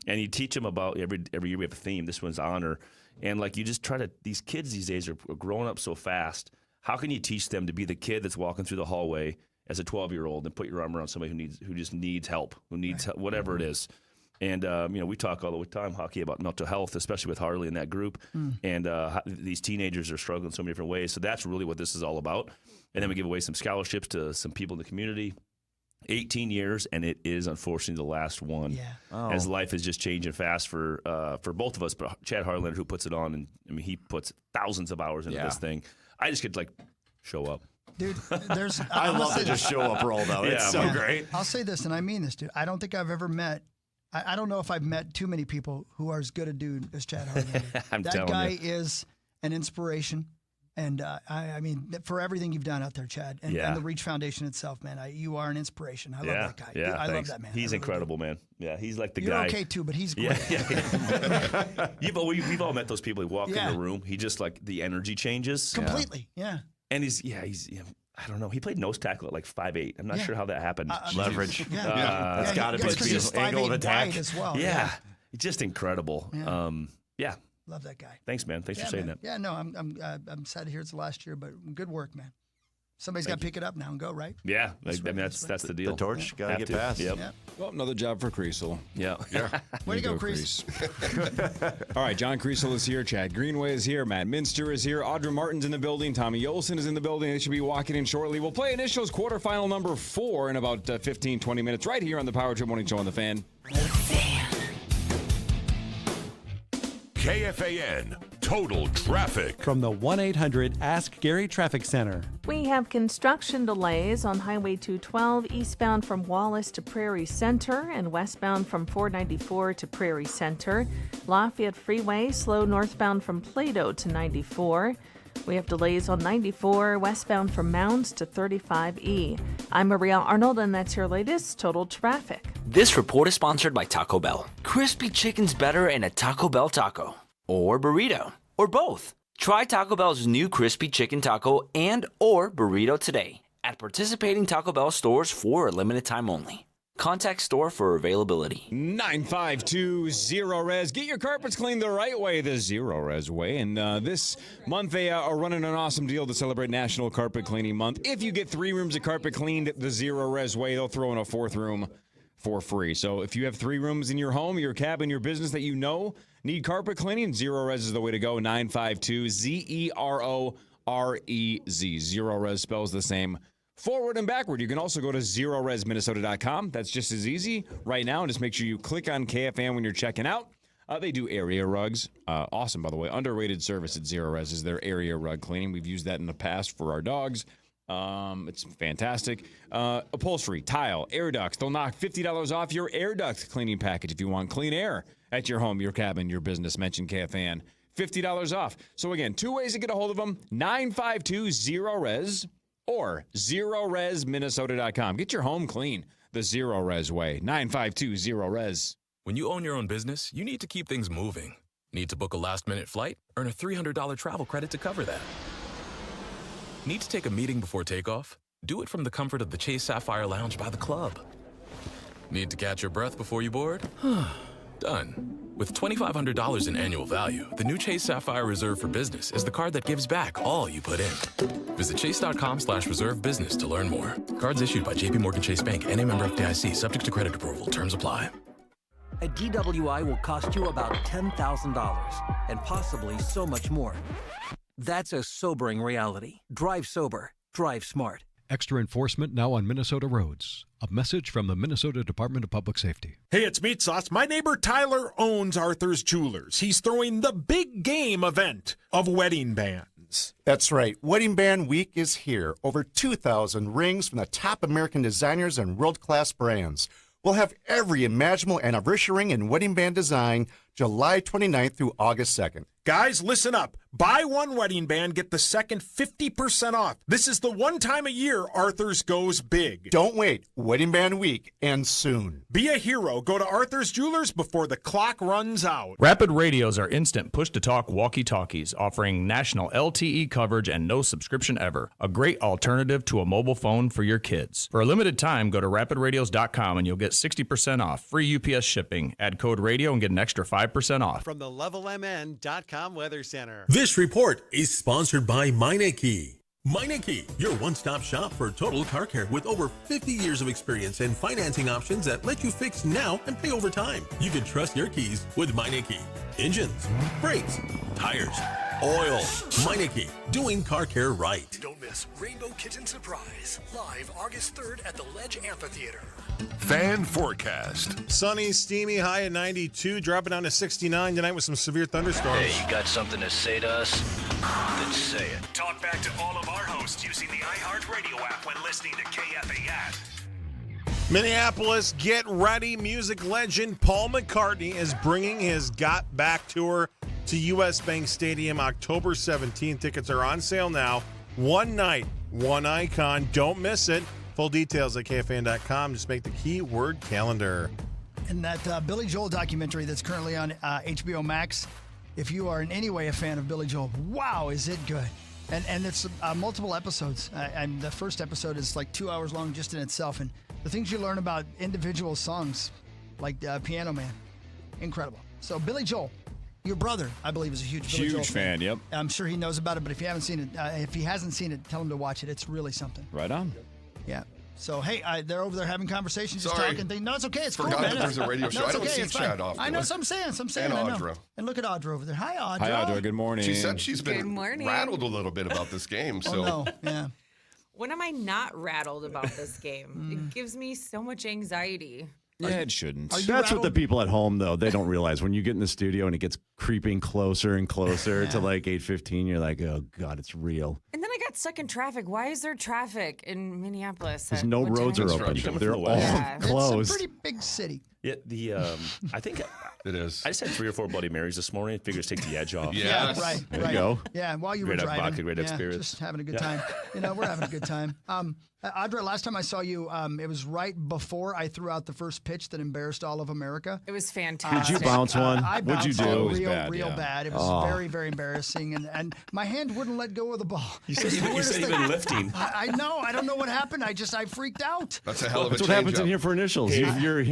[SPEAKER 7] And you teach them about every year we have a theme. This one's honor. And like you just try to, these kids these days are growing up so fast. How can you teach them to be the kid that's walking through the hallway as a 12-year-old and put your arm around somebody who just needs help, who needs help, whatever it is. And, we talk all the time, hockey, about mental health, especially with Harley and that group. And these teenagers are struggling in so many different ways. So that's really what this is all about. And then we give away some scholarships to some people in the community. 18 years, and it is unfortunately the last one.
[SPEAKER 6] Yeah.
[SPEAKER 7] As life is just changing fast for both of us. But Chad Harlander, who puts it on, and I mean, he puts thousands of hours into this thing. I just could show up.
[SPEAKER 6] Dude, there's.
[SPEAKER 16] I love to just show up roll, though. It's so great.
[SPEAKER 6] I'll say this, and I mean this, dude. I don't think I've ever met. I don't know if I've met too many people who are as good a dude as Chad Harlander. That guy is an inspiration. And I mean, for everything you've done out there, Chad, and the Reach Foundation itself, man, you are an inspiration. I love that guy.
[SPEAKER 7] Yeah,
[SPEAKER 6] I love that man.
[SPEAKER 7] He's incredible, man. Yeah, he's like the
[SPEAKER 6] You're
[SPEAKER 7] guy.
[SPEAKER 6] You're okay too, but he's great.
[SPEAKER 7] Yeah. We've all met those people who walk in the room. He just the energy changes
[SPEAKER 6] completely. Yeah.
[SPEAKER 7] And he's I don't know. He played nose tackle at 5'8". I'm not sure how that happened.
[SPEAKER 16] Leverage.
[SPEAKER 6] That's
[SPEAKER 16] got to be the angle of attack
[SPEAKER 6] as well.
[SPEAKER 7] Yeah. Just incredible.
[SPEAKER 6] Yeah.
[SPEAKER 7] Yeah.
[SPEAKER 6] Love that guy.
[SPEAKER 7] Thanks, man. Thanks for saying that.
[SPEAKER 6] Yeah, no, I'm sad to hear it's the last year, but good work, man. Somebody's got to pick it up now and go, right?
[SPEAKER 7] Yeah, I mean that's the deal.
[SPEAKER 16] The torch got to get passed.
[SPEAKER 7] Yep.
[SPEAKER 6] Yeah.
[SPEAKER 4] Well, another job for Creasel.
[SPEAKER 7] Yeah.
[SPEAKER 6] Way to go, Crease.
[SPEAKER 4] All right, John Creasel is here. Chad Greenway is here. Matt Minster is here. Audra Martin's in the building. Tommy Olson is in the building. They should be walking in shortly. We'll play Initials quarterfinal number 4 in about 15, 20 minutes right here on the Power Trip Morning Show on The Fan.
[SPEAKER 22] KFAN Total Traffic.
[SPEAKER 14] From the 1-800-ASK-GARY Traffic Center.
[SPEAKER 17] We have construction delays on Highway 212 eastbound from Wallace to Prairie Center and westbound from 494 to Prairie Center. Lafayette Freeway slow northbound from Plato to 94. We have delays on 94 westbound from Mounds to 35E. I'm Maria Arnold, and that's your latest Total Traffic.
[SPEAKER 2] This report is sponsored by Taco Bell. Crispy chicken's better in a Taco Bell taco. Or burrito. Or both. Try Taco Bell's new Crispy Chicken Taco and or burrito today at participating Taco Bell stores for a limited time only. Contact store for availability.
[SPEAKER 4] 952 Zero Res. Get your carpets cleaned the right way, the Zero Res way. And this month they are running an awesome deal to celebrate National Carpet Cleaning Month. If you get 3 rooms of carpet cleaned the Zero Res way, they'll throw in a 4th room for free. So if you have 3 rooms in your home, your cabin, your business that you know need carpet cleaning, Zero Res is the way to go. 952 ZEROREZ. Zero Res spells the same forward and backward. You can also go to ZeroResMinnesota.com. That's just as easy right now. And just make sure you click on KFAN when you're checking out. They do area rugs. Awesome, by the way. Underrated service at Zero Res is their area rug cleaning. We've used that in the past for our dogs. It's fantastic. Upholstery, tile, air ducts. They'll knock $50 off your air duct cleaning package if you want clean air at your home, your cabin, your business. Mention KFAN. $50 off. So again, 2 ways to get a hold of them. 952-ZERO-RES or ZeroResMinnesota.com. Get your home clean the Zero Res way. 952-ZERO-RES.
[SPEAKER 11] When you own your own business, you need to keep things moving. Need to book a last-minute flight? Earn a $300 travel credit to cover that. Need to take a meeting before takeoff? Do it from the comfort of the Chase Sapphire Lounge by the club. Need to catch your breath before you board? Done. With $2,500 in annual value, the new Chase Sapphire Reserve for Business is the card that gives back all you put in. Visit chase.com/reserve business to learn more. Cards issued by JPMorgan Chase Bank, N.A. member FDIC, subject to credit approval. Terms apply.
[SPEAKER 12] A DWI will cost you about $10,000 and possibly so much more. That's a sobering reality. Drive sober. Drive smart.
[SPEAKER 15] Extra enforcement now on Minnesota roads. A message from the Minnesota Department of Public Safety.
[SPEAKER 5] Hey, it's Meat Sauce. My neighbor Tyler owns Arthur's Jewelers. He's throwing the big game event of wedding bands.
[SPEAKER 27] That's right. Wedding Band Week is here. Over 2,000 rings from the top American designers and world-class brands. We'll have every imaginable anniversary ring and wedding band design July 29th through August 2nd.
[SPEAKER 5] Guys, listen up. Buy one wedding band, get the second 50% off. This is the one time a year Arthur's goes big.
[SPEAKER 27] Don't wait. Wedding Band Week ends soon.
[SPEAKER 5] Be a hero. Go to Arthur's Jewelers before the clock runs out.
[SPEAKER 23] Rapid Radios are instant push-to-talk walkie-talkies offering national LTE coverage and no subscription ever. A great alternative to a mobile phone for your kids. For a limited time, go to rapidradios.com and you'll get 60% off. Free UPS shipping. Add code radio and get an extra 5% off.
[SPEAKER 14] From the LevelMN.com Weather Center.
[SPEAKER 22] This report is sponsored by Meineke. Meineke, your one-stop shop for total car care with over 50 years of experience and financing options that let you fix now and pay over time. You can trust your keys with Meineke. Engines, brakes, tires, oil. Meineke, doing car care right.
[SPEAKER 18] Don't miss Rainbow Kitten Surprise, live August 3rd at the Ledge Amphitheater.
[SPEAKER 22] Fan forecast.
[SPEAKER 19] Sunny, steamy, high at 92, dropping down to 69 tonight with some severe thunderstorms.
[SPEAKER 10] Hey, you got something to say to us? Then say it.
[SPEAKER 9] Talk back to all of our hosts using the iHeartRadio app when listening to KFAN.
[SPEAKER 19] Minneapolis, get ready. Music legend Paul McCartney is bringing his Got Back tour to U.S. Bank Stadium October 17th. Tickets are on sale now. One night, one icon. Don't miss it. Full details at KFAN.com. Just make the keyword calendar.
[SPEAKER 6] And that Billy Joel documentary that's currently on HBO Max, if you are in any way a fan of Billy Joel, wow, is it good. And it's multiple episodes. And the first episode is like 2 hours long just in itself. And the things you learn about individual songs, like Piano Man, incredible. So Billy Joel, your brother, I believe, is a huge Billy Joel
[SPEAKER 4] fan. Yep.
[SPEAKER 6] I'm sure he knows about it, but if you haven't seen it, if he hasn't seen it, tell him to watch it. It's really something.
[SPEAKER 4] Right on.
[SPEAKER 6] Yeah. So, hey, they're over there having conversations, just
[SPEAKER 8] Sorry.
[SPEAKER 6] talking. No, it's okay. It's
[SPEAKER 8] Forgot
[SPEAKER 6] cool, man.
[SPEAKER 8] that there's a radio
[SPEAKER 6] No,
[SPEAKER 8] show.
[SPEAKER 6] it's
[SPEAKER 8] I don't
[SPEAKER 6] okay.
[SPEAKER 8] see
[SPEAKER 6] It's
[SPEAKER 8] Chad
[SPEAKER 6] fine.
[SPEAKER 8] often.
[SPEAKER 6] I know. So I'm saying.
[SPEAKER 8] And
[SPEAKER 6] I know.
[SPEAKER 8] Audra.
[SPEAKER 6] And look at Audra over there. Hi, Audra.
[SPEAKER 4] Hi, Audra. Good morning.
[SPEAKER 8] She said she's been
[SPEAKER 1] Good morning.
[SPEAKER 8] rattled a little bit about this game. So.
[SPEAKER 6] Oh, no. Yeah.
[SPEAKER 1] When am I not rattled about this game? It gives me so much anxiety.
[SPEAKER 4] Yeah, it shouldn't.
[SPEAKER 3] That's what the people at home, though, they don't realize. When you get in the studio and it gets creeping closer and closer to like 8:15, you're like, oh, God, it's real.
[SPEAKER 1] And then I got stuck in traffic. Why is there traffic in Minneapolis?
[SPEAKER 3] Because no roads are open. They're all closed.
[SPEAKER 6] It's a pretty big city.
[SPEAKER 7] Yeah, I think
[SPEAKER 8] it is.
[SPEAKER 7] I just had 3 or 4 Bloody Marys this morning. Figures take the edge off.
[SPEAKER 6] Yeah, right.
[SPEAKER 7] There you go.
[SPEAKER 6] Yeah, while you
[SPEAKER 7] Great
[SPEAKER 6] were
[SPEAKER 7] up
[SPEAKER 6] driving.
[SPEAKER 7] vodka, great up spirits.
[SPEAKER 6] Just having a good
[SPEAKER 7] Yeah.
[SPEAKER 6] time. We're having a good time. Audra, last time I saw you, it was right before I threw out the first pitch that embarrassed all of America.
[SPEAKER 1] It was fantastic.
[SPEAKER 3] Did you bounce one?
[SPEAKER 6] I
[SPEAKER 3] What'd you
[SPEAKER 6] bounced
[SPEAKER 3] do?
[SPEAKER 6] it real bad. It was very, very embarrassing, and my hand wouldn't let go of the ball.
[SPEAKER 7] You
[SPEAKER 6] It
[SPEAKER 7] said
[SPEAKER 6] was the
[SPEAKER 7] you
[SPEAKER 6] weirdest
[SPEAKER 7] said you've
[SPEAKER 6] thing.
[SPEAKER 7] been lifting.
[SPEAKER 6] I know. I don't know what happened. I freaked out.
[SPEAKER 8] That's a hell of a
[SPEAKER 3] That's what happens in here for initials. Your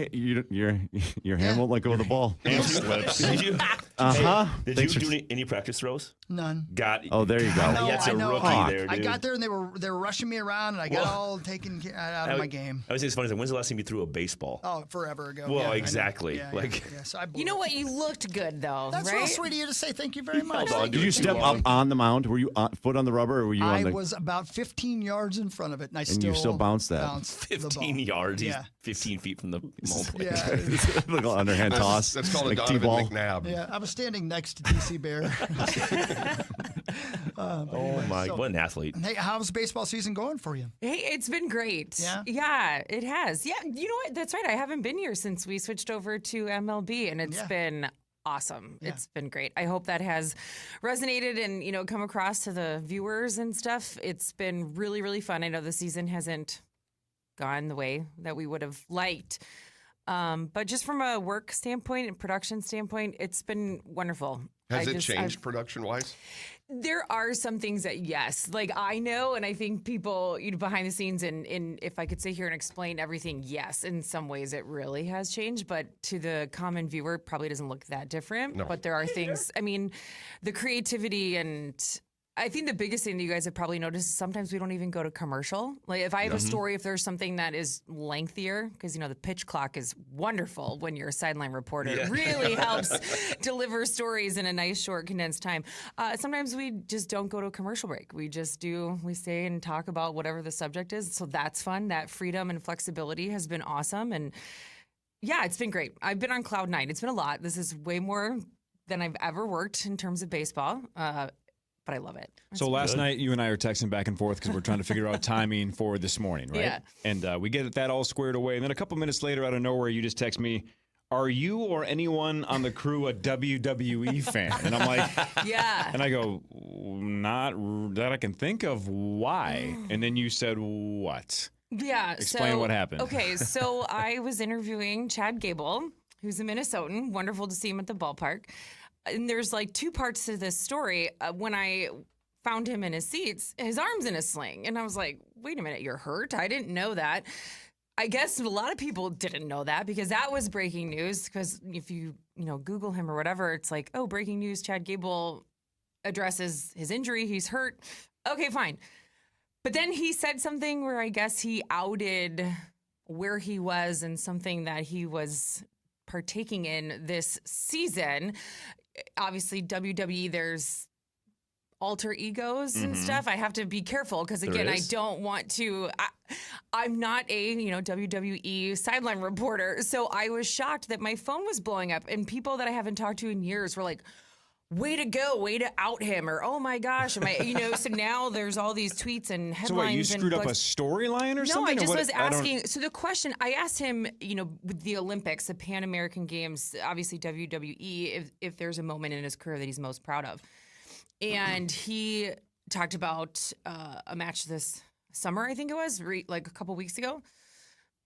[SPEAKER 3] hand won't let go of the ball.
[SPEAKER 7] Hand slips. Did you?
[SPEAKER 3] Uh-huh.
[SPEAKER 7] Did you do any practice throws?
[SPEAKER 6] None.
[SPEAKER 3] Oh, there you go.
[SPEAKER 7] That's a rookie there, dude.
[SPEAKER 6] I got there and they were rushing me around and I got all taken out of my game.
[SPEAKER 7] I was just funny. When's the last time you threw a baseball?
[SPEAKER 6] Oh, forever ago.
[SPEAKER 7] Well,
[SPEAKER 6] Yeah, I know.
[SPEAKER 7] exactly.
[SPEAKER 6] Yeah,
[SPEAKER 7] Like,
[SPEAKER 6] yeah. So I blew
[SPEAKER 1] You know
[SPEAKER 6] it.
[SPEAKER 1] what? You looked good, though,
[SPEAKER 6] That's
[SPEAKER 1] right?
[SPEAKER 6] real sweet of you to say. Thank you very much.
[SPEAKER 3] Did you step up on the mound? Were you foot on the rubber, or were you on
[SPEAKER 6] I
[SPEAKER 3] the?
[SPEAKER 6] was about 15 yards in front of it, and
[SPEAKER 3] you still bounced that.
[SPEAKER 6] bounced the
[SPEAKER 7] 15
[SPEAKER 6] ball.
[SPEAKER 7] yards. He's
[SPEAKER 6] Yeah.
[SPEAKER 7] 15 feet from the home plate.
[SPEAKER 6] Yeah.
[SPEAKER 3] Little underhand toss.
[SPEAKER 8] That's called a
[SPEAKER 3] like
[SPEAKER 8] Donovan
[SPEAKER 3] T-ball.
[SPEAKER 8] McNabb.
[SPEAKER 6] Yeah, I was standing next to DC Bear.
[SPEAKER 7] Oh, my. What an athlete.
[SPEAKER 6] Hey, how's baseball season going for you?
[SPEAKER 1] Hey, it's been great. Yeah, it has. Yeah, you know what? That's right. I haven't been here since we switched over to MLB, and it's been awesome.
[SPEAKER 6] Yeah.
[SPEAKER 1] It's been great. I hope that has resonated and, come across to the viewers and stuff. It's been really, really fun. I know the season hasn't gone the way that we would have liked. But just from a work standpoint and production standpoint, it's been wonderful.
[SPEAKER 8] Has it changed production-wise?
[SPEAKER 1] There are some things that, yes, like I know, and I think people, behind the scenes, and if I could sit here and explain everything, yes, in some ways it really has changed, but to the common viewer, it probably doesn't look that different.
[SPEAKER 8] No.
[SPEAKER 1] But there are things, the creativity, and I think the biggest thing that you guys have probably noticed is sometimes we don't even go to commercial. Like if I have a story, if there's something that is lengthier, because the pitch clock is wonderful when you're a sideline reporter. It really helps deliver stories in a nice, short, condensed time. Sometimes we just don't go to a commercial break. We stay and talk about whatever the subject is. So that's fun. That freedom and flexibility has been awesome. And yeah, it's been great. I've been on cloud 9. It's been a lot. This is way more than I've ever worked in terms of baseball. But I love it.
[SPEAKER 4] So last night, you and I are texting back and forth because we're trying to figure out timing for this morning, right?
[SPEAKER 1] Yeah.
[SPEAKER 4] And we get that all squared away. And then a couple minutes later, out of nowhere, you just text me, are you or anyone on the crew a WWE fan? And I'm like,
[SPEAKER 1] yeah.
[SPEAKER 4] And I go, not that I can think of. Why? And then you said, what?
[SPEAKER 1] Yeah.
[SPEAKER 4] Explain what happened.
[SPEAKER 1] Okay, so I was interviewing Chad Gable, who's a Minnesotan. Wonderful to see him at the ballpark. And there's like 2 parts to this story. When I found him in his seats, his arm's in a sling. And I was like, wait a minute, you're hurt? I didn't know that. I guess a lot of people didn't know that because that was breaking news. Because if you Google him or whatever, it's like, oh, breaking news, Chad Gable addresses his injury. He's hurt. Okay, fine. But then he said something where I guess he outed where he was and something that he was partaking in this season. Obviously, WWE, there's alter egos and stuff. I have to be careful because, again, I don't want to. I'm not a WWE sideline reporter, so I was shocked that my phone was blowing up, and people that I haven't talked to in years were like, "Way to go! Way to out him!" or "Oh my gosh!" Am I, So now there's all these tweets and headlines.
[SPEAKER 4] So what, you screwed up a storyline or something?
[SPEAKER 1] No, I just
[SPEAKER 4] or what?
[SPEAKER 1] was asking. So the question I asked him, with the Olympics, the Pan American Games, obviously WWE, if there's a moment in his career that he's most proud of, and he talked about a match this summer, I think it was, like a couple weeks ago.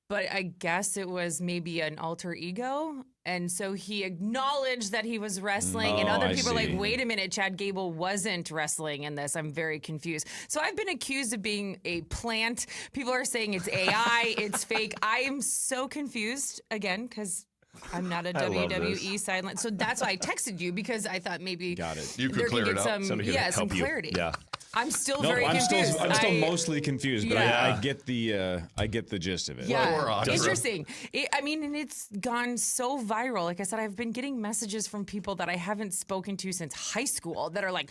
[SPEAKER 1] But I guess it was maybe an alter ego. And so he acknowledged that he was wrestling. And other people are like, wait a minute, Chad Gable wasn't wrestling in this. I'm very confused. So I've been accused of being a plant. People are saying it's AI, it's fake. I am so confused, again, because I'm not a
[SPEAKER 7] I love
[SPEAKER 1] WWE silent. So that's why I texted you, because I thought maybe
[SPEAKER 8] You could
[SPEAKER 1] there
[SPEAKER 8] clear
[SPEAKER 1] could
[SPEAKER 8] it
[SPEAKER 1] get
[SPEAKER 8] up.
[SPEAKER 1] some, some clarity.
[SPEAKER 7] Yeah.
[SPEAKER 1] I'm still
[SPEAKER 13] No,
[SPEAKER 1] very
[SPEAKER 13] I'm
[SPEAKER 1] confused.
[SPEAKER 13] I'm still mostly confused, but
[SPEAKER 1] Yeah.
[SPEAKER 13] I get the gist of it.
[SPEAKER 1] Yeah, interesting. I mean, and it's gone so viral. Like I said, I've been getting messages from people that I haven't spoken to since high school that are like,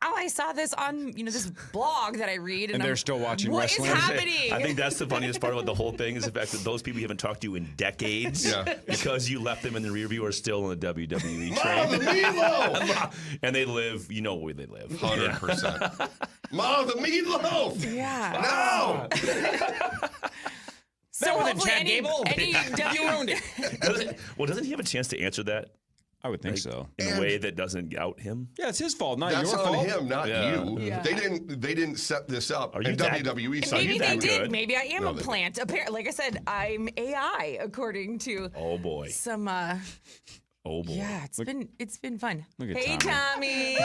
[SPEAKER 1] "Oh, I saw this on this blog that I read,
[SPEAKER 13] And they're still watching
[SPEAKER 1] what
[SPEAKER 13] wrestling?
[SPEAKER 1] What is happening?"
[SPEAKER 7] I think that's the funniest part about the whole thing is the fact that those people you haven't talked to in decades, because you left them in the rear view, are still on the WWE train.
[SPEAKER 8] Mom, the meatloaf!
[SPEAKER 7] And they live, you know where they live.
[SPEAKER 8] 100%. Mom, the meatloaf!
[SPEAKER 1] Yeah.
[SPEAKER 8] No!
[SPEAKER 1] So hopefully any
[SPEAKER 7] You ruined it. Doesn't he have a chance to answer that?
[SPEAKER 13] I would think so.
[SPEAKER 7] In a way that doesn't out him.
[SPEAKER 13] Yeah, it's his fault, not
[SPEAKER 8] That's
[SPEAKER 13] your
[SPEAKER 8] on
[SPEAKER 13] fault.
[SPEAKER 8] him, not you.
[SPEAKER 1] Yeah.
[SPEAKER 8] They didn't set this up.
[SPEAKER 7] Are you
[SPEAKER 8] And
[SPEAKER 7] that-
[SPEAKER 8] WWE
[SPEAKER 1] And
[SPEAKER 8] said
[SPEAKER 1] maybe
[SPEAKER 8] you
[SPEAKER 1] they
[SPEAKER 8] that
[SPEAKER 1] did.
[SPEAKER 8] good.
[SPEAKER 1] Maybe I am
[SPEAKER 8] No,
[SPEAKER 1] a
[SPEAKER 8] they
[SPEAKER 1] plant. Apparently, like I said, I'm AI according to
[SPEAKER 7] Oh boy.
[SPEAKER 1] some.
[SPEAKER 7] Oh boy.
[SPEAKER 1] Yeah, it's been fun.
[SPEAKER 13] Look at
[SPEAKER 1] Hey,
[SPEAKER 13] Tommy.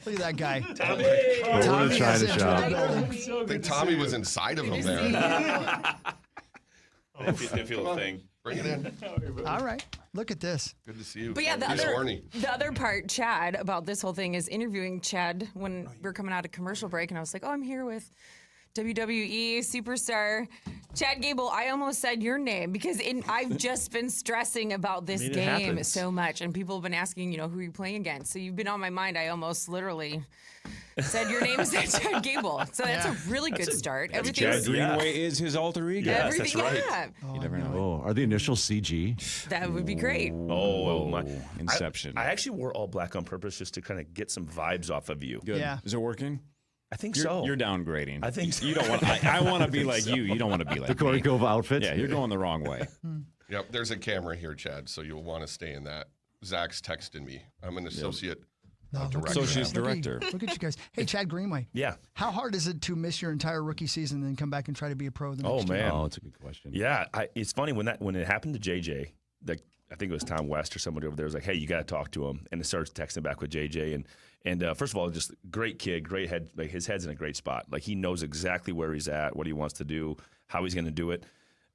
[SPEAKER 16] Look at that guy.
[SPEAKER 3] We're going to try to shop.
[SPEAKER 8] I think Tommy was inside of him there.
[SPEAKER 7] They feel a thing.
[SPEAKER 8] Bring it in.
[SPEAKER 16] All right. Look at this.
[SPEAKER 8] Good to see you.
[SPEAKER 1] But yeah,
[SPEAKER 8] He's horny.
[SPEAKER 1] the other part, Chad, about this whole thing is interviewing Chad when we're coming out of commercial break, and I was like, "Oh, I'm here with WWE superstar Chad Gable." I almost said your name because I've just been stressing about this
[SPEAKER 7] I mean, it
[SPEAKER 1] game
[SPEAKER 7] happens.
[SPEAKER 1] so much, and people have been asking, who are you playing against? So you've been on my mind. I almost literally said your name is Chad Gable. So that's a really good start.
[SPEAKER 13] Chad Greenway is his alter ego.
[SPEAKER 7] Yes, that's right.
[SPEAKER 1] Yeah,
[SPEAKER 3] You never know. Oh, are the initials CG?
[SPEAKER 1] that would be great.
[SPEAKER 7] Oh my.
[SPEAKER 13] Inception.
[SPEAKER 7] I actually wore all black on purpose just to kind of get some vibes off of you.
[SPEAKER 13] Good.
[SPEAKER 16] Yeah.
[SPEAKER 13] Is it working?
[SPEAKER 7] I think
[SPEAKER 13] You're,
[SPEAKER 7] so.
[SPEAKER 13] You're downgrading.
[SPEAKER 7] I think so.
[SPEAKER 13] You don't want. I want to be like you. You don't want to be like
[SPEAKER 3] The Corey
[SPEAKER 13] me.
[SPEAKER 3] Cove outfit?
[SPEAKER 13] Yeah, you're going the wrong way.
[SPEAKER 8] Yep, there's a camera here, Chad, so you'll want to stay in that. Zach's texting me. I'm an associate director.
[SPEAKER 13] Associate
[SPEAKER 8] now.
[SPEAKER 13] director.
[SPEAKER 16] Look at you guys. Hey, Chad Greenway.
[SPEAKER 7] Yeah.
[SPEAKER 16] How hard is it to miss your entire rookie season and then come back and try to be a pro the next year?
[SPEAKER 7] Man.
[SPEAKER 3] Oh, it's a good question.
[SPEAKER 7] Yeah, it's funny when it happened to JJ. I think it was Tom West or somebody over there was like, "Hey, you got to talk to him," and it starts texting back with JJ and first of all, just great kid, great head. Like his head's in a great spot. Like he knows exactly where he's at, what he wants to do, how he's going to do it.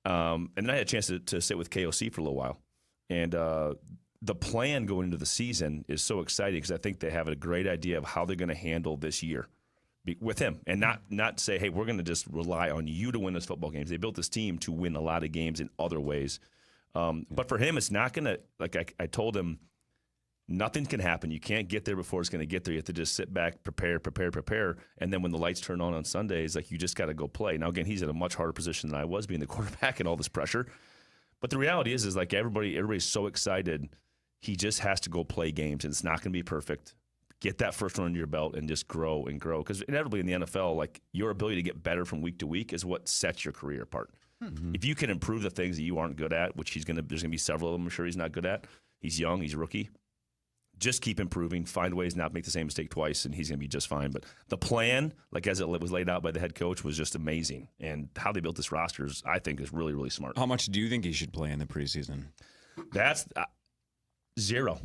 [SPEAKER 7] And then I had a chance to sit with KOC for a little while, and the plan going into the season is so exciting because I think they have a great idea of how they're going to handle this year with him, and not say, "Hey, we're going to just rely on you to win those football games." They built this team to win a lot of games in other ways. But for him, it's not going to, like I told him, nothing can happen. You can't get there before it's going to get there. You have to just sit back, prepare. And then when the lights turn on Sundays, like you just got to go play. Now, again, he's in a much harder position than I was being the quarterback and all this pressure. But the reality is like everybody's so excited. He just has to go play games, and it's not going to be perfect. Get that first one under your belt and just grow and grow. Because inevitably in the NFL, like your ability to get better from week to week is what sets your career apart. Mm-hmm. If you can improve the things that you aren't good at, which there's going to be several of them I'm sure he's not good at. He's young, he's a rookie. Just keep improving, find ways not to make the same mistake twice, and he's going to be just fine. But the plan, like as it was laid out by the head coach, was just amazing. And how they built this roster is, I think, is really, really smart.
[SPEAKER 13] How much do you think he should play in the preseason?
[SPEAKER 7] That's zero.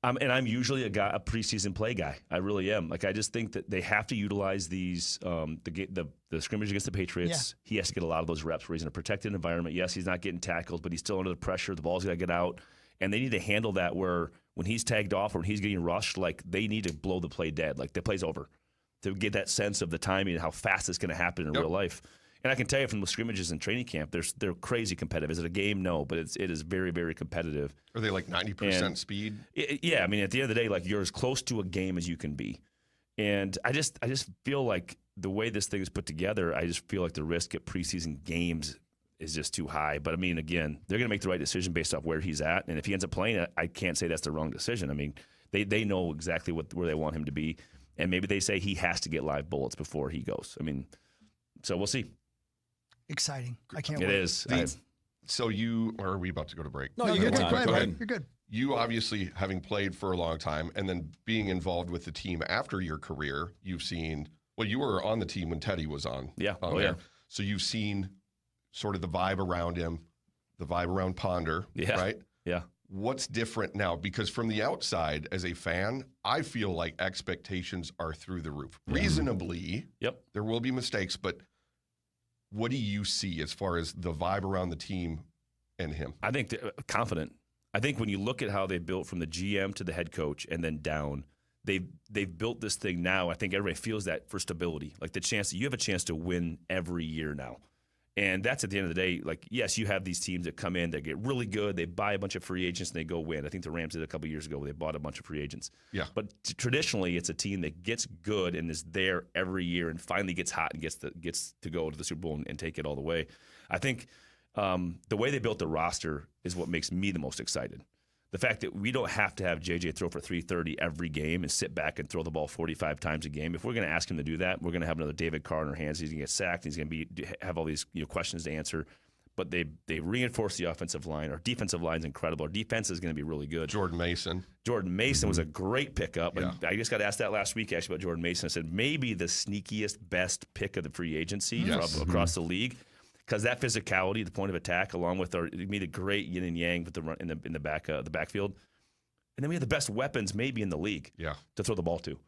[SPEAKER 7] And I'm usually a preseason play guy. I really am. Like I just think that they have to utilize these the scrimmage against the Patriots. Yeah. He has to get a lot of those reps where he's in a protected environment. Yes, he's not getting tackled, but he's still under the pressure. The ball's got to get out, and they need to handle that where when he's tagged off or when he's getting rushed, like they need to blow the play dead. Like the play's over to get that sense of the timing and how fast it's going to happen in real life. And I can tell you from the scrimmages and training camp, they're crazy competitive. Is it a game? No, but it is very, very competitive.
[SPEAKER 8] Are they like 90% speed?
[SPEAKER 7] Yeah, I mean, at the end of the day, like you're as close to a game as you can be. And I just feel like the way this thing is put together, I just feel like the risk at preseason games is just too high. But I mean, again, they're going to make the right decision based off where he's at. And if he ends up playing, I can't say that's the wrong decision. I mean, they know exactly where they want him to be. And maybe they say he has to get live bullets before he goes. I mean, so we'll see.
[SPEAKER 16] Exciting. I can't wait.
[SPEAKER 7] It is.
[SPEAKER 8] So or are we about to go to break?
[SPEAKER 16] No, you're good. Go ahead. You're good.
[SPEAKER 8] You obviously, having played for a long time and then being involved with the team after your career, you've seen, well, you were on the team when Teddy was on.
[SPEAKER 7] Yeah.
[SPEAKER 8] There. So you've seen sort of the vibe around him, the vibe around Ponder, right?
[SPEAKER 7] Yeah.
[SPEAKER 8] What's different now? Because from the outside, as a fan, I feel like expectations are through the roof. Reasonably, there will be mistakes, but What do you see as far as the vibe around the team and him?
[SPEAKER 7] I think they're confident. I think when you look at how they built from the GM to the head coach and then down, they've built this thing now. I think everybody feels that for stability, like the chance that you have a chance to win every year now. And that's at the end of the day, like, yes, you have these teams that come in, that get really good, they buy a bunch of free agents, and they go win. I think the Rams did a couple of years ago where they bought a bunch of free agents.
[SPEAKER 8] Yeah.
[SPEAKER 7] But traditionally, it's a team that gets good and is there every year and finally gets hot and gets to go to the Super Bowl and take it all the way. I think the way they built the roster is what makes me the most excited. The fact that we don't have to have JJ throw for 330 every game and sit back and throw the ball 45 times a game. If we're going to ask him to do that, we're going to have another David Carr in our hands. He's going to get sacked. He's going to have all these questions to answer. But they reinforce the offensive line. Our defensive line is incredible. Our defense is going to be really good.
[SPEAKER 8] Jordan Mason
[SPEAKER 7] was a great pickup.
[SPEAKER 8] Yeah.
[SPEAKER 7] And I just got asked that last week actually about Jordan Mason. I said maybe the sneakiest, best pick of the free agency across the league. Because that physicality, the point of attack, along with our, we made a great yin and yang with the run in the backfield, and then we have the best weapons maybe in the league to throw the ball to.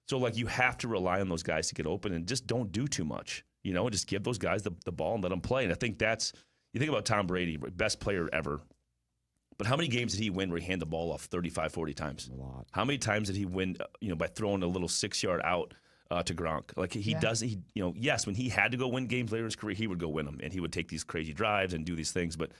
[SPEAKER 7] So like you have to rely on those guys to get open and just don't do too much. Just give those guys the ball and let them play. And I think you think about Tom Brady, best player ever. But how many games did he win where he handed the ball off 35, 40 times?
[SPEAKER 3] A lot.
[SPEAKER 7] How many times did he win? By throwing a little 6-yard out. To Gronk. Like yes, when he had to go win games later in his career, he would go win them, and he would take these crazy drives and do these things. But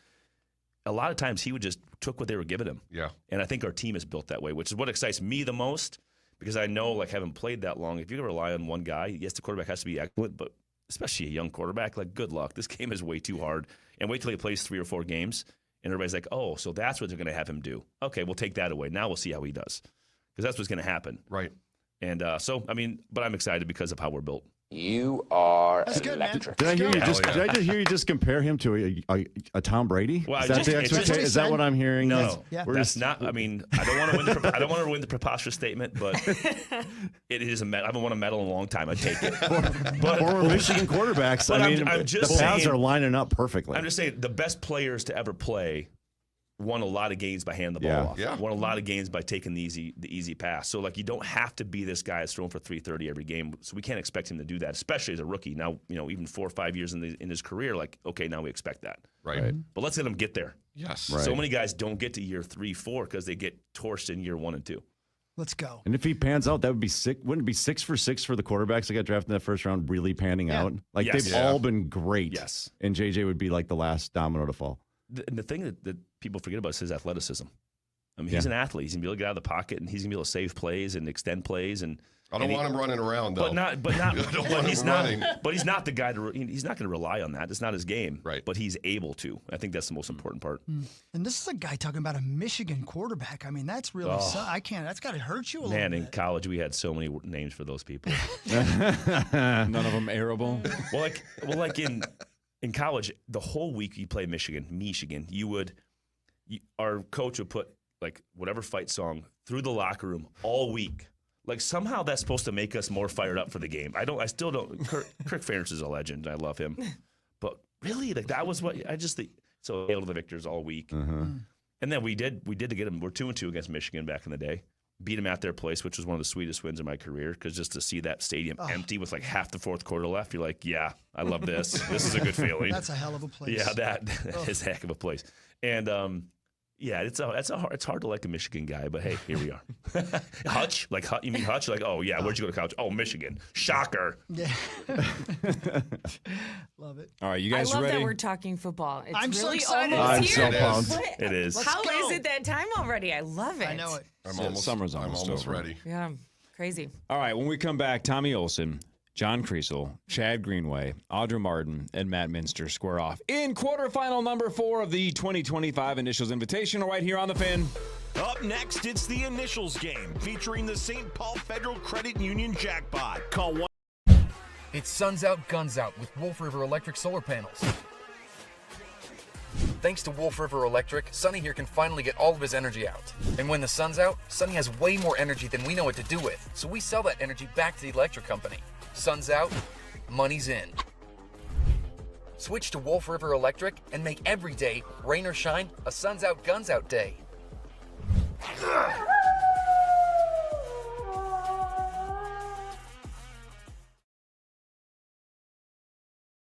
[SPEAKER 7] a lot of times he would just took what they were giving him.
[SPEAKER 8] Yeah.
[SPEAKER 7] And I think our team is built that way, which is what excites me the most, because I know, like, having played that long, if you rely on one guy, yes, the quarterback has to be excellent, but especially a young quarterback, like, good luck. This game is way too hard. And wait till he plays 3 or 4 games, and everybody's like, oh, so that's what they're going to have him do. Okay, we'll take that away. Now we'll see how he does, because that's what's going to happen.
[SPEAKER 8] Right.
[SPEAKER 7] And but I'm excited because of how we're built.
[SPEAKER 2] You are
[SPEAKER 3] electric. Did I just hear you just compare him to a Tom Brady?
[SPEAKER 7] Well,
[SPEAKER 3] is that the expectation? Is that what I'm hearing?
[SPEAKER 7] No, that's not. I mean, I don't want to win the preposterous statement, but it is a medal. I haven't won a medal in a long time. I take it. But
[SPEAKER 3] former Michigan quarterbacks.
[SPEAKER 7] But
[SPEAKER 3] I mean,
[SPEAKER 7] I'm just
[SPEAKER 3] the paths
[SPEAKER 7] saying,
[SPEAKER 3] are lining up perfectly.
[SPEAKER 7] I'm just saying the best players to ever play won a lot of games by handing the ball off. Yeah. Won a lot of games by taking the easy pass. So, like, you don't have to be this guy that's throwing for 330 every game. So we can't expect him to do that, especially as a rookie. Now, even 4 or 5 years in his career, like, okay, now we expect that.
[SPEAKER 8] Right.
[SPEAKER 7] But let's let him get there.
[SPEAKER 8] Yes.
[SPEAKER 3] Right.
[SPEAKER 7] So many guys don't get to year 3, 4 because they get torched in year 1 and 2.
[SPEAKER 16] Let's go.
[SPEAKER 3] And if he pans out, that would be sick. Wouldn't it be 6 for 6 for the quarterbacks that got drafted in that first round really panning out? Like, they've all been great.
[SPEAKER 7] Yes.
[SPEAKER 3] And JJ would be like the last domino to fall.
[SPEAKER 7] The thing that people forget about is his athleticism. I mean, he's an athlete. He's gonna be able to get out of the pocket, and he's gonna be able to save plays and extend plays. And
[SPEAKER 8] I don't want him running around though.
[SPEAKER 7] But he's not the guy he's not gonna rely on that. It's not his game.
[SPEAKER 8] Right.
[SPEAKER 7] But he's able to. I think that's the most important part.
[SPEAKER 16] And this is a guy talking about a Michigan quarterback. I mean, that's really that's got to hurt you a little bit.
[SPEAKER 7] Man, in college we had so many names for those people.
[SPEAKER 13] None of them arable.
[SPEAKER 7] Well, like in college, the whole week you play Michigan, our coach would put like whatever fight song through the locker room all week. Like somehow that's supposed to make us more fired up for the game. I still don't. Kirk Ferentz is a legend. I love him, but really, like that was what I just think. So hail to the victors all week, and then we did to get them. We're 2-2 against Michigan back in the day. Beat them at their place, which was one of the sweetest wins in my career. Because just to see that stadium empty with like half the fourth quarter left, you're like, yeah, I love this. This is a good feeling.
[SPEAKER 16] That's a hell of a place.
[SPEAKER 7] Yeah, that is a heck of a place. And it's hard to like a Michigan guy, but hey, here we are. Hutch, like you mean Hutch? Like, oh yeah, where'd you go to college? Oh, Michigan. Shocker.
[SPEAKER 16] Yeah. Love it.
[SPEAKER 13] All right, you guys
[SPEAKER 1] I love
[SPEAKER 13] ready?
[SPEAKER 1] that we're talking football. It's
[SPEAKER 16] I'm so
[SPEAKER 1] really
[SPEAKER 16] excited.
[SPEAKER 1] almost
[SPEAKER 3] I'm
[SPEAKER 1] here.
[SPEAKER 3] so pumped.
[SPEAKER 7] It is.
[SPEAKER 1] How is it that time already? I love it.
[SPEAKER 16] I know it.
[SPEAKER 13] Summer's almost over.
[SPEAKER 8] ready.
[SPEAKER 1] Yeah, crazy.
[SPEAKER 13] All right, when we come back, Tommy Olson, John Kriesel, Chad Greenway, Audra Martin, and Matt Minster square off in quarterfinal number 4 of the 2025 Initials Invitational right here on The Fan.
[SPEAKER 9] Up next, it's the Initials game featuring the St. Paul Federal Credit Union jackpot. Call 1.
[SPEAKER 2] It's Suns Out, Guns Out with Wolf River Electric solar panels. Thanks to Wolf River Electric, Sonny here can finally get all of his energy out. And when the sun's out, Sonny has way more energy than we know what to do with, so we sell that energy back to the electric company. Sun's out, money's in. Switch to Wolf River Electric and make every day, rain or shine, a Suns Out, Guns Out day.